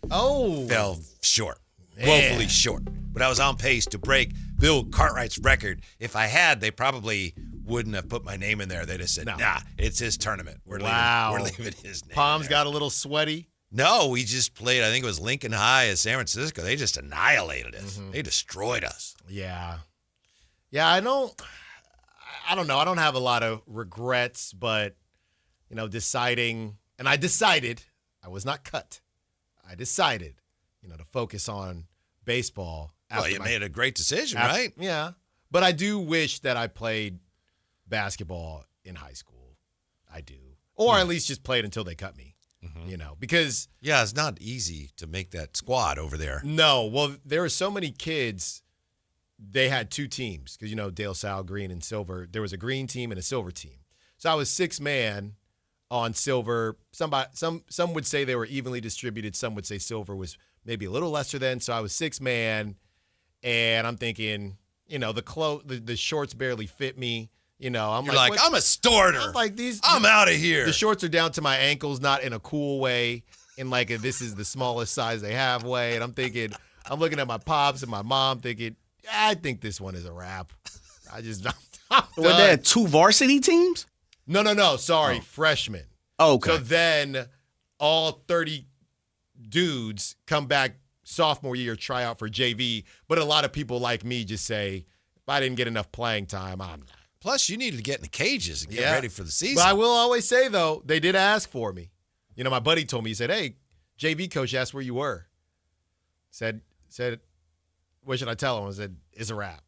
fell short, woefully short. But I was on pace to break Bill Cartwright's record. If I had, they probably wouldn't have put my name in there. They just said, nah, it's his tournament. We're leaving his name. Palms got a little sweaty. No, we just played, I think it was Lincoln High at San Francisco. They just annihilated us. They destroyed us. Yeah. Yeah, I don't know. I don't have a lot of regrets, but, you know, deciding, and I decided, I was not cut. I decided, you know, to focus on baseball. Well, you made a great decision, right? Yeah. But I do wish that I played basketball in high school. I do. Or at least just played until they cut me. You know, because it's not easy to make that squad over there. No, well, there were so many kids. They had 2 teams because, you know, Dale, Sal, Green, and Silver. There was a green team and a silver team. So I was 6-man on silver. Some would say they were evenly distributed. Some would say silver was maybe a little lesser than. So I was 6-man, and I'm thinking, you know, the shorts barely fit me. You know, You're like I'm a starter. I'm like I'm out of here. The shorts are down to my ankles, not in a cool way, in like this is the smallest size they have way. And I'm thinking, I'm looking at my pops and my mom thinking, I think this one is a wrap. I'm Were there 2 varsity teams? No. Sorry, freshmen. Oh, okay. So then all 30 dudes come back sophomore year, try out for JV. But a lot of people like me just say, if I didn't get enough playing time, I'm not. Plus, you needed to get in the cages and get ready for the season. But I will always say, though, they did ask for me. You know, my buddy told me, he said, hey, JV coach asked where you were. Said, what should I tell him? I said, it's a wrap.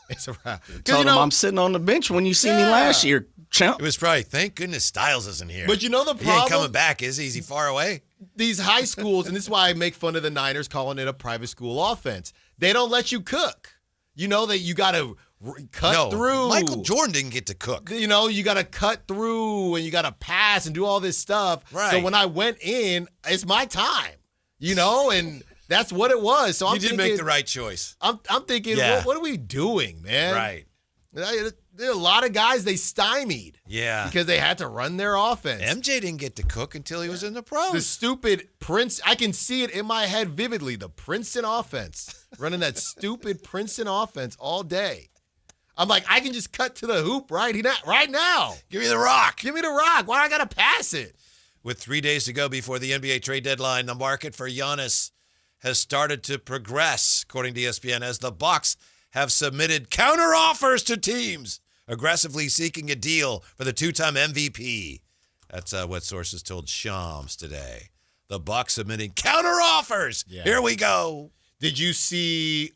It's a wrap. Told him I'm sitting on the bench when you see me last year, champ. It was probably, thank goodness Styles isn't here. But you know the problem? He ain't coming back, is he? Is he far away? These high schools, and this is why I make fun of the Niners calling it a private school offense. They don't let you cook. You know that you got to cut through. Michael Jordan didn't get to cook. You know, you got to cut through and you got to pass and do all this stuff. Right. So when I went in, it's my time, you know, and that's what it was. So you did make the right choice. I'm thinking, what are we doing, man? Right. There are a lot of guys they stymied. Yeah. Because they had to run their offense. MJ didn't get to cook until he was in the pros. The stupid I can see it in my head vividly. The Princeton offense. Running that stupid Princeton offense all day. I'm like, I can just cut to the hoop right now. Give me the rock. Give me the rock. Why do I got to pass it? With 3 days to go before the NBA trade deadline, the market for Giannis has started to progress, according to ESPN, as the Bucks have submitted counter-offers to teams aggressively seeking a deal for the two-time MVP. That's what sources told Shams today. The Bucks submitting counter-offers. Yeah. Here we go. Did you see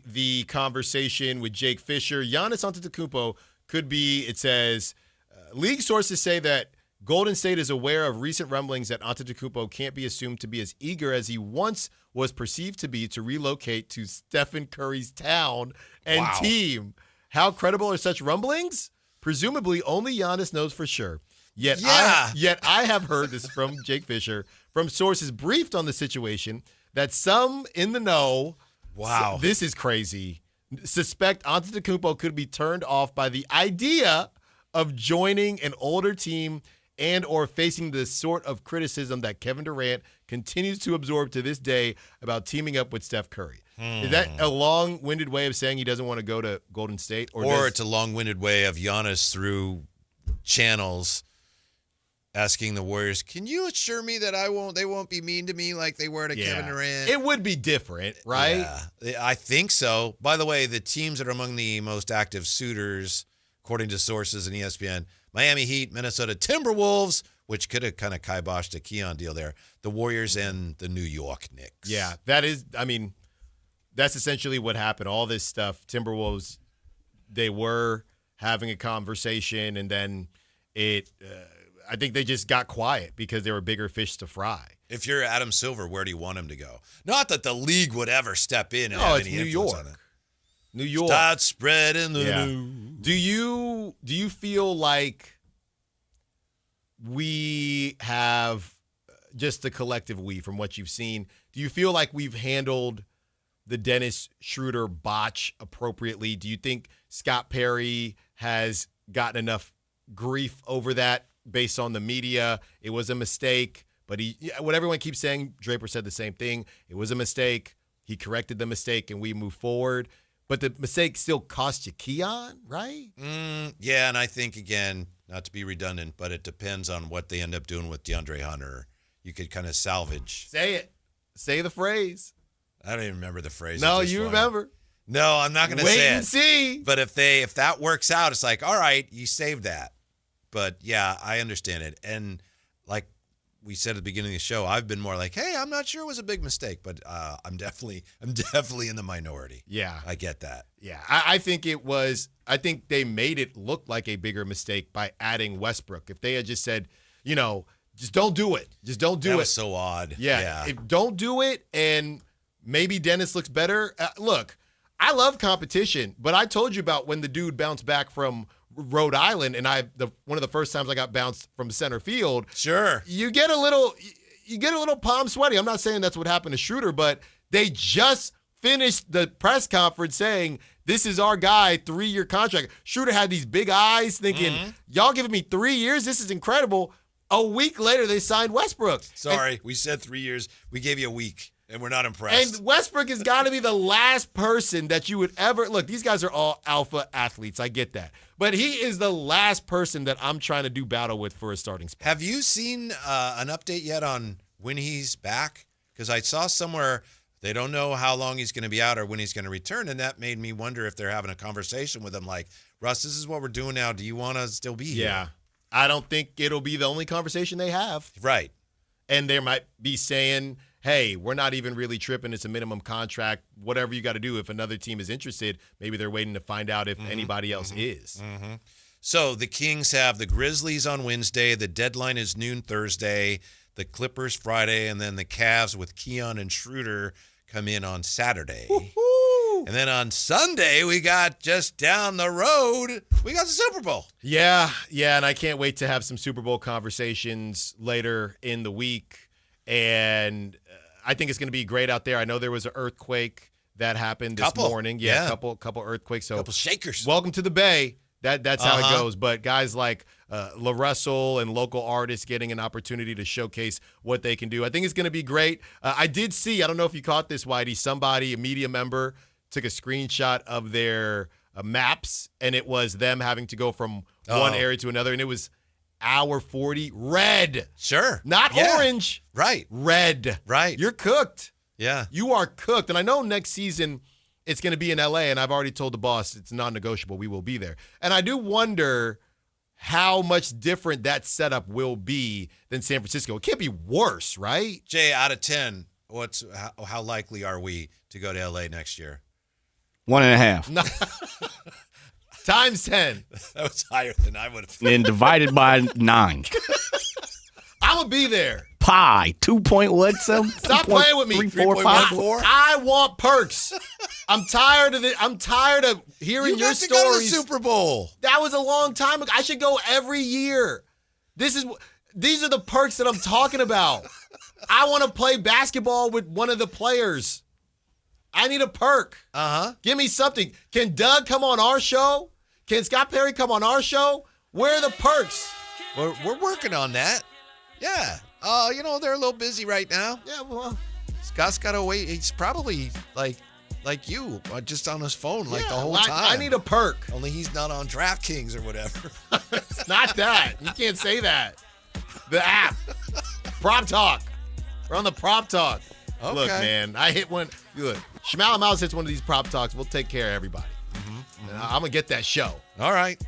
the conversation with Jake Fisher? Giannis Antetokounmpo could be, it says, league sources say that Golden State is aware of recent rumblings that Antetokounmpo can't be assumed to be as eager as he once was perceived to be to relocate to Stephen Curry's town and team. How credible are such rumblings? Presumably, only Giannis knows for sure. Yet I have heard this from Jake Fisher, from sources briefed on the situation, that some in the know, this is crazy, suspect Antetokounmpo could be turned off by the idea of joining an older team and or facing the sort of criticism that Kevin Durant continues to absorb to this day about teaming up with Steph Curry. Is that a long-winded way of saying he doesn't want to go to Golden State? Or it's a long-winded way of Giannis through channels asking the Warriors, can you assure me that they won't be mean to me like they were to Kevin Durant? It would be different, right? Yeah, I think so. By the way, the teams that are among the most active suitors, according to sources in ESPN, Miami Heat, Minnesota Timberwolves, which could have kind of kiboshed a Keon deal there, the Warriors, and the New York Knicks. Yeah, that's essentially what happened. All this stuff, Timberwolves, they were having a conversation, and then I think they just got quiet because there were bigger fish to fry. If you're Adam Silver, where do you want him to go? Not that the league would ever step in and have any influence on it. New York. Start spreading the news. Do you feel like we have, just the collective we, from what you've seen, do you feel like we've handled the Dennis Schroder botch appropriately? Do you think Scott Perry has gotten enough grief over that based on the media? It was a mistake, but what everyone keeps saying, Draper said the same thing. It was a mistake. He corrected the mistake, and we move forward. But the mistake still cost you Keon, right? Yeah, and I think, again, not to be redundant, but it depends on what they end up doing with DeAndre Hunter. You could kind of salvage. Say it. Say the phrase. I don't even remember the phrase. No, you remember. No, I'm not going to say it. Wait and see. But if that works out, it's like, all right, you saved that. But, yeah, I understand it. And like we said at the beginning of the show, I've been more like, hey, I'm not sure it was a big mistake, but I'm definitely in the minority. Yeah. I get that. Yeah. I think it was – I think they made it look like a bigger mistake by adding Westbrook. If they had just said, just don't do it. Just don't do it. That was so odd. Yeah. Don't do it, and maybe Dennis looks better. Look, I love competition, but I told you about when the dude bounced back from Rhode Island, and one of the first times I got bounced from center field. Sure. You get a little palm sweaty. I'm not saying that's what happened to Schroeder, but they just finished the press conference saying, this is our guy, 3-year contract. Schroeder had these big eyes thinking, y'all giving me 3 years? This is incredible. A week later, they signed Westbrook. Sorry, we said 3 years. We gave you a week, and we're not impressed. And Westbrook has got to be the last person that you would ever – look, these guys are all alpha athletes. I get that. But he is the last person that I'm trying to do battle with for a starting spot. Have you seen an update yet on when he's back? Because I saw somewhere they don't know how long he's going to be out or when he's going to return, and that made me wonder if they're having a conversation with him like, Russ, this is what we're doing now. Do you want to still be here? Yeah. I don't think it'll be the only conversation they have. Right. And they might be saying, hey, we're not even really tripping. It's a minimum contract. Whatever you got to do. If another team is interested, maybe they're waiting to find out if anybody else is. So the Kings have the Grizzlies on Wednesday. The deadline is noon Thursday. The Clippers Friday. And then the Cavs with Keon and Schroder come in on Saturday. Woo-hoo! And then on Sunday, we got just down the road, we got the Super Bowl. Yeah, and I can't wait to have some Super Bowl conversations later in the week. And I think it's going to be great out there. I know there was an earthquake that happened this morning. Yeah, a couple earthquakes. So couple shakers. Welcome to the Bay. That's how it goes. But guys like LaRussell and local artists getting an opportunity to showcase what they can do. I think it's going to be great. I did see, I don't know if you caught this, Whitey, somebody, a media member, took a screenshot of their maps, and it was them having to go from one area to another, and it was hour 40 red. Sure. Not orange. Right. Red. Right. You're cooked. Yeah. You are cooked. And I know next season it's going to be in L.A., and I've already told the boss it's non-negotiable. We will be there. And I do wonder how much different that setup will be than San Francisco. It can't be worse, right? Jay, out of 10, how likely are we to go to L.A. next year? 1.5. Times 10. That was higher than I would have. And divided by 9. I would be there. Pi, 2.17. Stop playing with me. 3.454. I want perks. I'm tired of it. I'm tired of hearing your stories. Go to the Super Bowl. That was a long time ago. I should go every year. These are the perks that I'm talking about. I want to play basketball with one of the players. I need a perk. Give me something. Can Doug come on our show? Can Scott Perry come on our show? Where are the perks? We're working on that. Yeah. They're a little busy right now. Yeah, well. Scott's got to wait. He's probably like you, just on his phone the whole time. I need a perk. Only he's not on DraftKings or whatever. It's not that. You can't say that. The app. Prop Talk. We're on the Prop Talk. Okay. Look, man, I hit one. Good. Shmal Mouse hits one of these Prop Talks. We'll take care of everybody. I'm going to get that show. All right.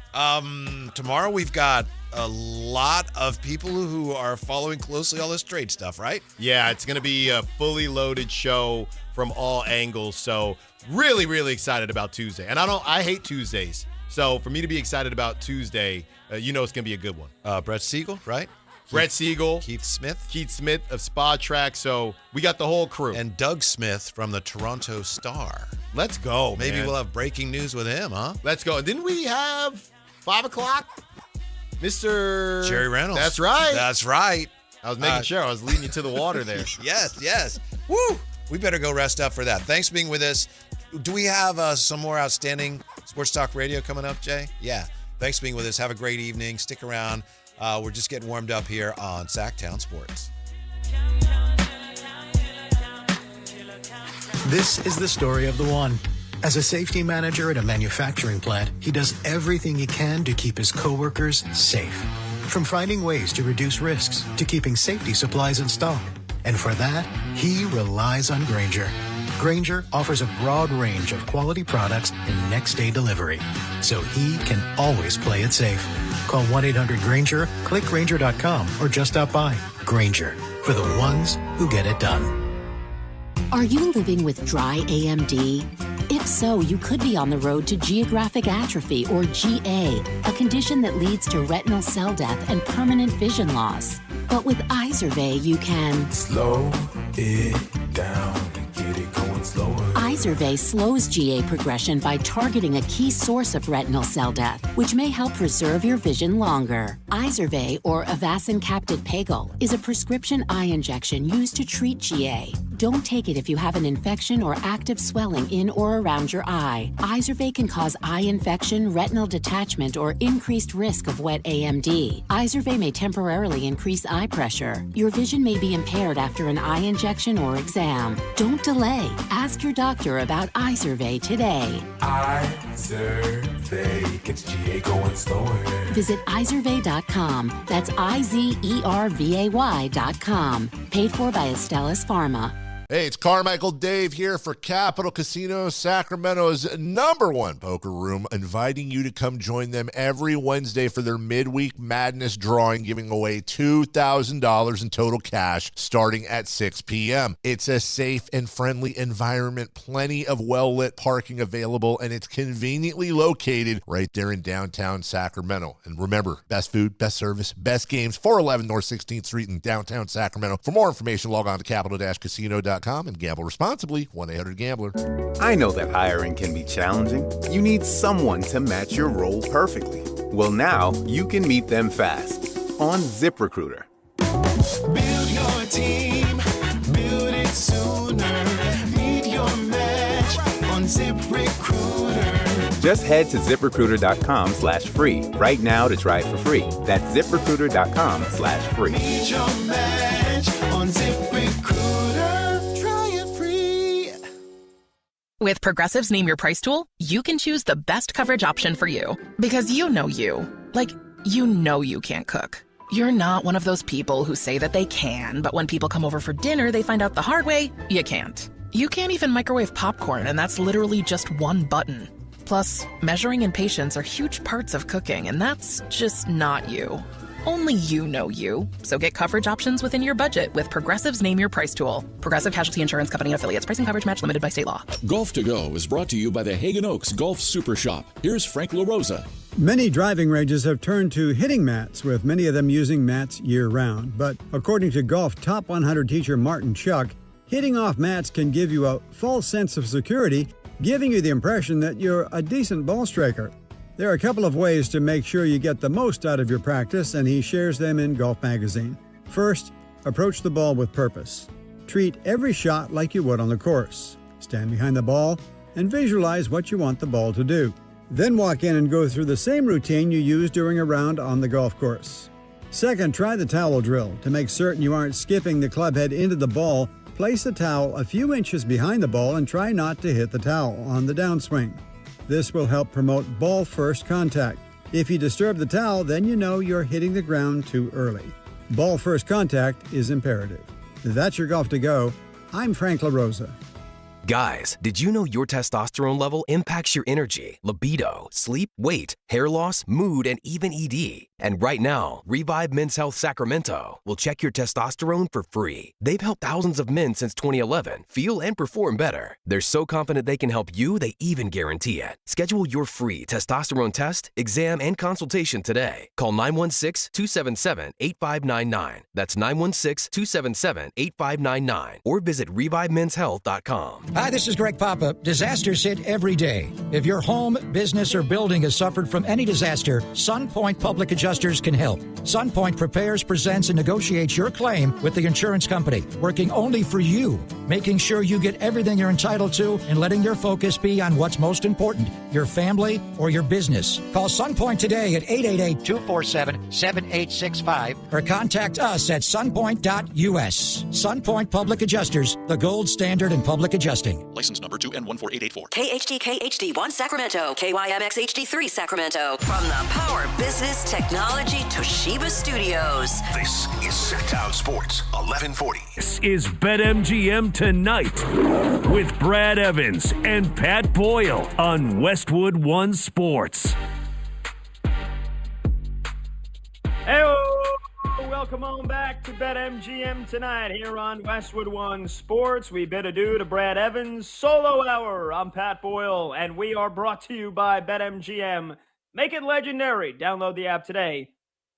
Tomorrow we've got a lot of people who are following closely all this trade stuff, right? Yeah, it's going to be a fully loaded show from all angles. So really, really excited about Tuesday. And I hate Tuesdays. So for me to be excited about Tuesday, it's going to be a good one. Brett Siegel, right? Brett Siegel. Keith Smith of Spa Track. So we got the whole crew. And Doug Smith from the Toronto Star. Let's go, Maybe man. we'll have breaking news with him, huh? Let's go. And didn't we have 5 o'clock? Mr. Jerry Reynolds. That's right. That's right. I was making sure. I was leading you to the water there. Yes. Woo! We better go rest up for that. Thanks for being with us. Do we have some more outstanding Sports Talk Radio coming up, Jay? Yeah. Thanks for being with us. Have a great evening. Stick around. We're just getting warmed up here on Sactown Sports. This is the story of the one. As a safety manager at a manufacturing plant, he does everything he can to keep his coworkers safe. From finding ways to reduce risks to keeping safety supplies in stock. And for that, he relies on Grainger. Grainger offers a broad range of quality products and next-day delivery, so he can always play it safe. Call 1-800-GRAINGER, click Grainger.com, or just stop by. Grainger, for the ones who get it done. Are you living with dry AMD? If so, you could be on the road to geographic atrophy, or GA, a condition that leads to retinal cell death and permanent vision loss. But with Izervay, you can slow it down and get it going slower. Izervay slows GA progression by targeting a key source of retinal cell death, which may help preserve your vision longer. Izervay, or Avastin Captid Pagel, is a prescription eye injection used to treat GA. Don't take it if you have an infection or active swelling in or around your eye. Izervay can cause eye infection, retinal detachment, or increased risk of wet AMD. Izervay may temporarily increase eye pressure. Your vision may be impaired after an eye injection or exam. Don't delay. Ask your doctor about Izervay today. Izervay gets GA going slower. Visit Izervay.com. That's IZERVAY.com. Paid for by Astellas Pharma. Hey, it's Carmichael Dave here for Capital Casino, Sacramento's #1 poker room, inviting you to come join them every Wednesday for their midweek madness drawing, giving away $2,000 in total cash starting at 6 p.m. It's a safe and friendly environment, plenty of well-lit parking available, and it's conveniently located right there in downtown Sacramento. And remember, best food, best service, best games, 411 North 16th Street in downtown Sacramento. For more information, log on to capital-casino.com and gamble responsibly. 1-800-GAMBLER. I know that hiring can be challenging. You need someone to match your role perfectly. Well, now you can meet them fast on ZipRecruiter. Build your team, build it sooner. Meet your match on ZipRecruiter. Just head to ZipRecruiter.com/free right now to try it for free. That's ZipRecruiter.com/free. Meet your match on ZipRecruiter. Try it free. With Progressive's Name Your Price tool, you can choose the best coverage option for you. Because you know you. Like, you know you can't cook. You're not one of those people who say that they can, but when people come over for dinner, they find out the hard way, you can't. You can't even microwave popcorn, and that's literally just one button. Plus, measuring and patience are huge parts of cooking, and that's just not you. Only you know you. So get coverage options within your budget with Progressive's Name Your Price tool. Progressive Casualty Insurance Company and affiliates. Pricing coverage match limited by state law. Golf to Go is brought to you by the Hagen Oaks Golf Super Shop. Here's Frank LaRosa. Many driving ranges have turned to hitting mats, with many of them using mats year-round. But according to Golf Top 100 teacher Martin Chuck, hitting off mats can give you a false sense of security, giving you the impression that you're a decent ball striker. There are a couple of ways to make sure you get the most out of your practice, and he shares them in Golf Magazine. First, approach the ball with purpose. Treat every shot like you would on the course. Stand behind the ball and visualize what you want the ball to do. Then walk in and go through the same routine you use during a round on the golf course. Second, try the towel drill. To make certain you aren't skipping the club head into the ball, place the towel a few inches behind the ball and try not to hit the towel on the downswing. This will help promote ball-first contact. If you disturb the towel, then you know you're hitting the ground too early. Ball-first contact is imperative. That's your Golf to Go. I'm Frank LaRosa. Guys, did you know your testosterone level impacts your energy, libido, sleep, weight, hair loss, mood, and even ED? And right now, Revive Men's Health Sacramento will check your testosterone for free. They've helped thousands of men since 2011 feel and perform better. They're so confident they can help you, they even guarantee it. Schedule your free testosterone test, exam, and consultation today. Call 916-277-8599. That's 916-277-8599. Or visit ReviveMen'sHealth.com. Hi, this is Greg Papa. Disasters hit every day. If your home, business, or building has suffered from any disaster, SunPoint Public Adjusters can help. SunPoint prepares, presents, and negotiates your claim with the insurance company, working only for you, making sure you get everything you're entitled to and letting your focus be on what's most important, your family or your business. Call SunPoint today at 888-247-7865 or contact us at sunpoint.us. SunPoint Public Adjusters, the gold standard in public adjusting. License number 2N14884. KHD-KHD1 Sacramento, KYMX-HD3 Sacramento. From the Power Business Technology Toshiba Studios. This is Sactown Sports 1140. This is BetMGM Tonight with Brad Evans and Pat Boyle on Westwood One Sports. Hey, welcome on back to BetMGM Tonight here on Westwood One Sports. We bid adieu to Brad Evans' solo hour. I'm Pat Boyle, and we are brought to you by BetMGM. Make it legendary. Download the app today.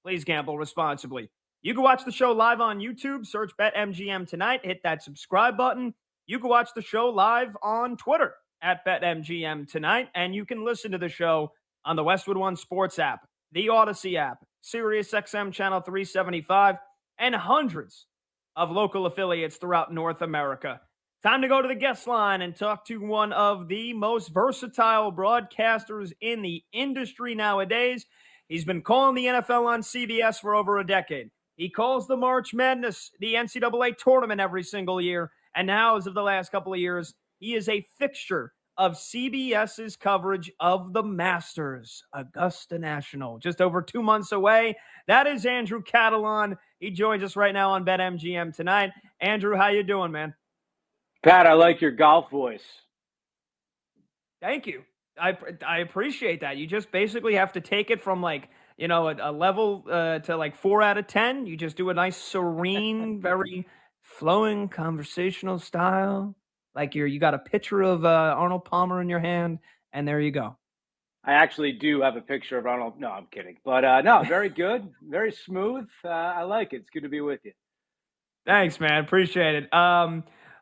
Please gamble responsibly. You can watch the show live on YouTube. Search BetMGM Tonight. Hit that subscribe button. You can watch the show live on Twitter at BetMGM Tonight. And you can listen to the show on the Westwood One Sports app, the Odyssey app, SiriusXM Channel 375, and hundreds of local affiliates throughout North America. Time to go to the guest line and talk to one of the most versatile broadcasters in the industry nowadays. He's been calling the NFL on CBS for over a decade. He calls the March Madness, the NCAA tournament every single year. And now, as of the last couple of years, he is a fixture of CBS's coverage of the Masters, Augusta National, just over 2 months away. That is Andrew Catalon. He joins us right now on BetMGM Tonight. Andrew, how you doing, man? Pat, I like your golf voice. Thank you. I appreciate that. You just basically have to take it from like, a level to like 4 out of 10. You just do a nice, serene, very flowing conversational style. Like you got a picture of Arnold Palmer in your hand, and there you go. I actually do have a picture of Arnold. No, I'm kidding. But no, very good, very smooth. I like it. It's good to be with you. Thanks, man. Appreciate it.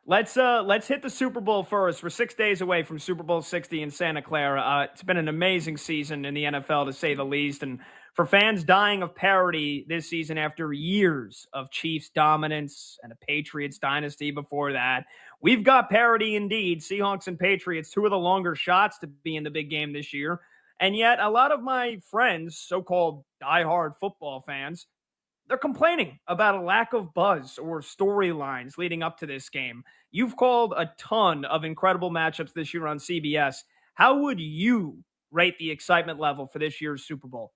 Let's hit the Super Bowl first. We're 6 days away from Super Bowl 60 in Santa Clara. It's been an amazing season in the NFL, to say the least. And for fans dying of parity this season after years of Chiefs dominance and a Patriots dynasty before that, we've got parity indeed. Seahawks and Patriots, two of the longer shots to be in the big game this year. And yet a lot of my friends, so-called diehard football fans, they're complaining about a lack of buzz or storylines leading up to this game. You've called a ton of incredible matchups this year on CBS. How would you rate the excitement level for this year's Super Bowl?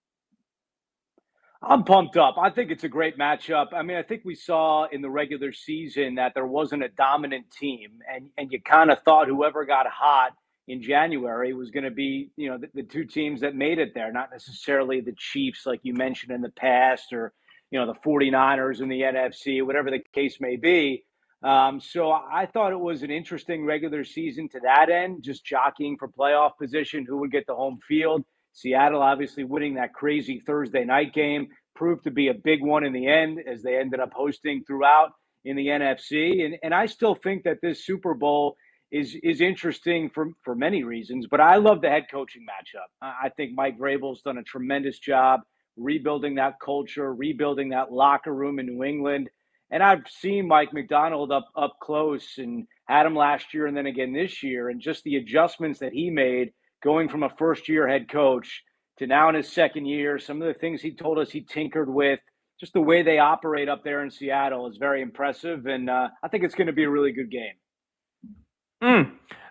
I'm pumped up. I think it's a great matchup. I mean, I think we saw in the regular season that there wasn't a dominant team, and you kind of thought whoever got hot in January was going to be, the two teams that made it there, not necessarily the Chiefs like you mentioned in the past, or the 49ers in the NFC, whatever the case may be. So I thought it was an interesting regular season to that end, just jockeying for playoff position, who would get the home field. Seattle obviously winning that crazy Thursday night game proved to be a big one in the end, as they ended up hosting throughout in the NFC. And I still think that this Super Bowl is interesting for many reasons, but I love the head coaching matchup. I think Mike Vrabel's done a tremendous job rebuilding that culture, rebuilding that locker room in New England. And I've seen Mike McDonald up close and had him last year and then again this year. And just the adjustments that he made going from a first-year head coach to now in his second year, some of the things he told us he tinkered with, just the way they operate up there in Seattle is very impressive. And I think it's going to be a really good game.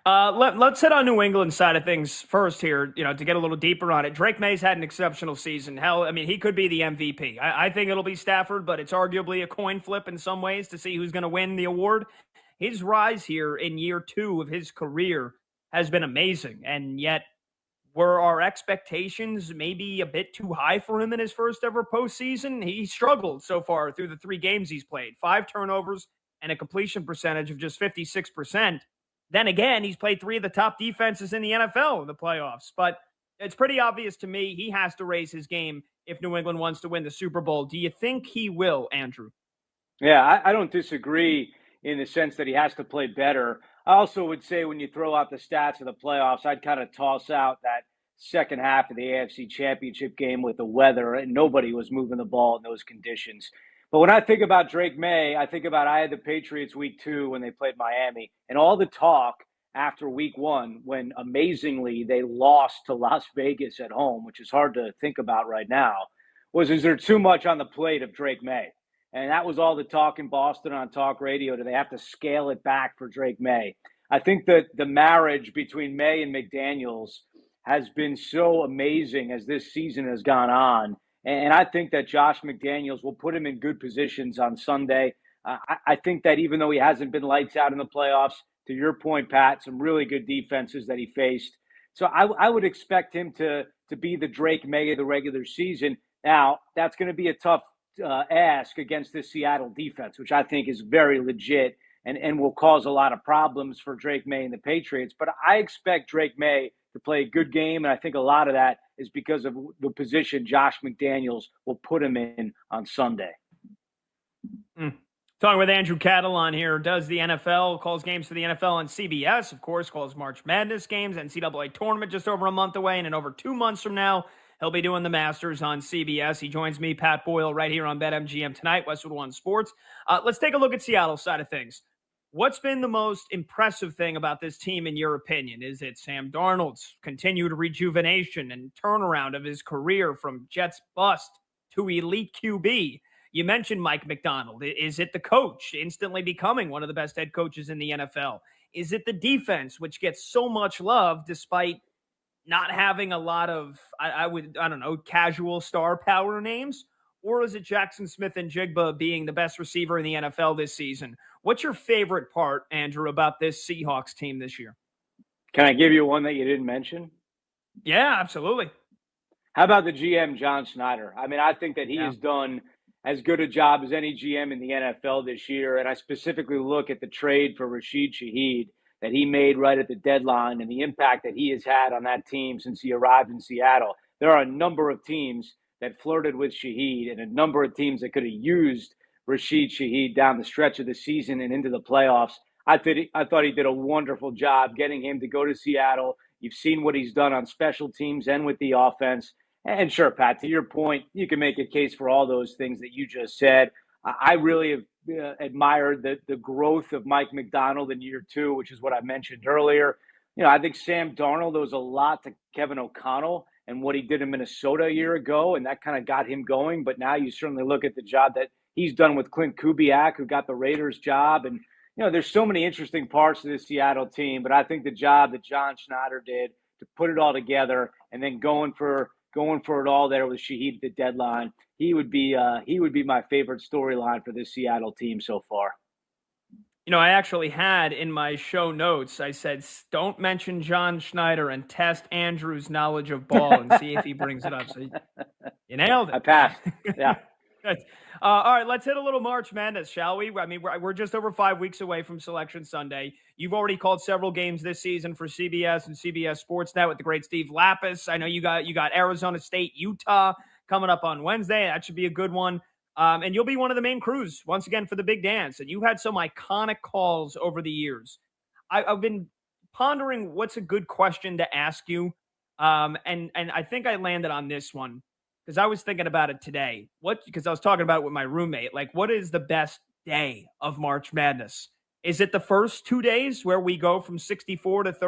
Let's hit on New England side of things first here, to get a little deeper on it. Drake May's had an exceptional season. Hell, I mean, he could be the MVP. I think it'll be Stafford, but it's arguably a coin flip in some ways to see who's going to win the award. His rise here in year 2 of his career has been amazing, and yet were our expectations maybe a bit too high for him in his first ever postseason? He struggled so far through the 3 games he's played. 5 turnovers and a completion percentage of just 56%. Then again, he's played 3 of the top defenses in the NFL in the playoffs. But it's pretty obvious to me he has to raise his game if New England wants to win the Super Bowl. Do you think he will, Andrew? Yeah, I don't disagree in the sense that he has to play better. I also would say when you throw out the stats of the playoffs, I'd kind of toss out that second half of the AFC Championship game with the weather, and nobody was moving the ball in those conditions. But when I think about Drake May, I think about I had the Patriots week 2 when they played Miami, and all the talk after week 1 when amazingly they lost to Las Vegas at home, which is hard to think about right now, was is there too much on the plate of Drake May? And that was all the talk in Boston on talk radio. Do they have to scale it back for Drake May? I think that the marriage between May and McDaniels has been so amazing as this season has gone on. And I think that Josh McDaniels will put him in good positions on Sunday. I think that even though he hasn't been lights out in the playoffs, to your point, Pat, some really good defenses that he faced. So I would expect him to be the Drake May of the regular season. Now, that's going to be a tough ask against this Seattle defense, which I think is very legit and will cause a lot of problems for Drake May and the Patriots. But I expect Drake May to play a good game, and I think a lot of that is because of the position Josh McDaniels will put him in on Sunday. Talking with Andrew Catalon here, does the NFL, calls games for the NFL on CBS, of course, calls March Madness games, NCAA tournament just over a month away, and in over 2 months from now, he'll be doing the Masters on CBS. He joins me, Pat Boyle, right here on BetMGM Tonight, Westwood One Sports. Let's take a look at Seattle's side of things. What's been the most impressive thing about this team, in your opinion? Is it Sam Darnold's continued rejuvenation and turnaround of his career from Jets bust to elite QB? You mentioned Mike McDonald. Is it the coach instantly becoming one of the best head coaches in the NFL? Is it the defense, which gets so much love despite not having a lot of, casual star power names? or is it Jackson Smith and Jigba being the best receiver in the NFL this season? What's your favorite part, Andrew, about this Seahawks team this year? Can I give you one that you didn't mention? Yeah, absolutely. How about the GM, John Schneider? I mean, I think that he has done as good a job as any GM in the NFL this year. And I specifically look at the trade for Rashid Shaheed that he made right at the deadline and the impact that he has had on that team since he arrived in Seattle. There are a number of teams that flirted with Shaheed and a number of teams that could have used Rashid Shaheed down the stretch of the season and into the playoffs. I thought he did a wonderful job getting him to go to Seattle. You've seen what he's done on special teams and with the offense. And sure, Pat, to your point, you can make a case for all those things that you just said. I really have admired the growth of Mike McDonald in year 2, which is what I mentioned earlier. I think Sam Darnold owes a lot to Kevin O'Connell and what he did in Minnesota a year ago, and that kind of got him going. But now you certainly look at the job that he's done with Clint Kubiak, who got the Raiders job. And, there's so many interesting parts to this Seattle team, but I think the job that John Schneider did to put it all together and then going for it all there with Shaheed at the deadline, he would be my favorite storyline for this Seattle team so far. I actually had in my show notes, I said, don't mention John Schneider and test Andrew's knowledge of ball and see if he brings it up. So you nailed it. I passed. Yeah. All right, let's hit a little March Madness, shall we? I mean, we're just over 5 weeks away from Selection Sunday. You've already called several games this season for CBS and CBS Sportsnet with the great Steve Lapis. I know you got Arizona State, Utah coming up on Wednesday. That should be a good one. And you'll be one of the main crews once again for the big dance. And you had some iconic calls over the years. I've been pondering what's a good question to ask you. And I think I landed on this one because I was thinking about it today. Because I was talking about it with my roommate. Like, what is the best day of March Madness? Is it the first 2 days where we go from 64 to 30?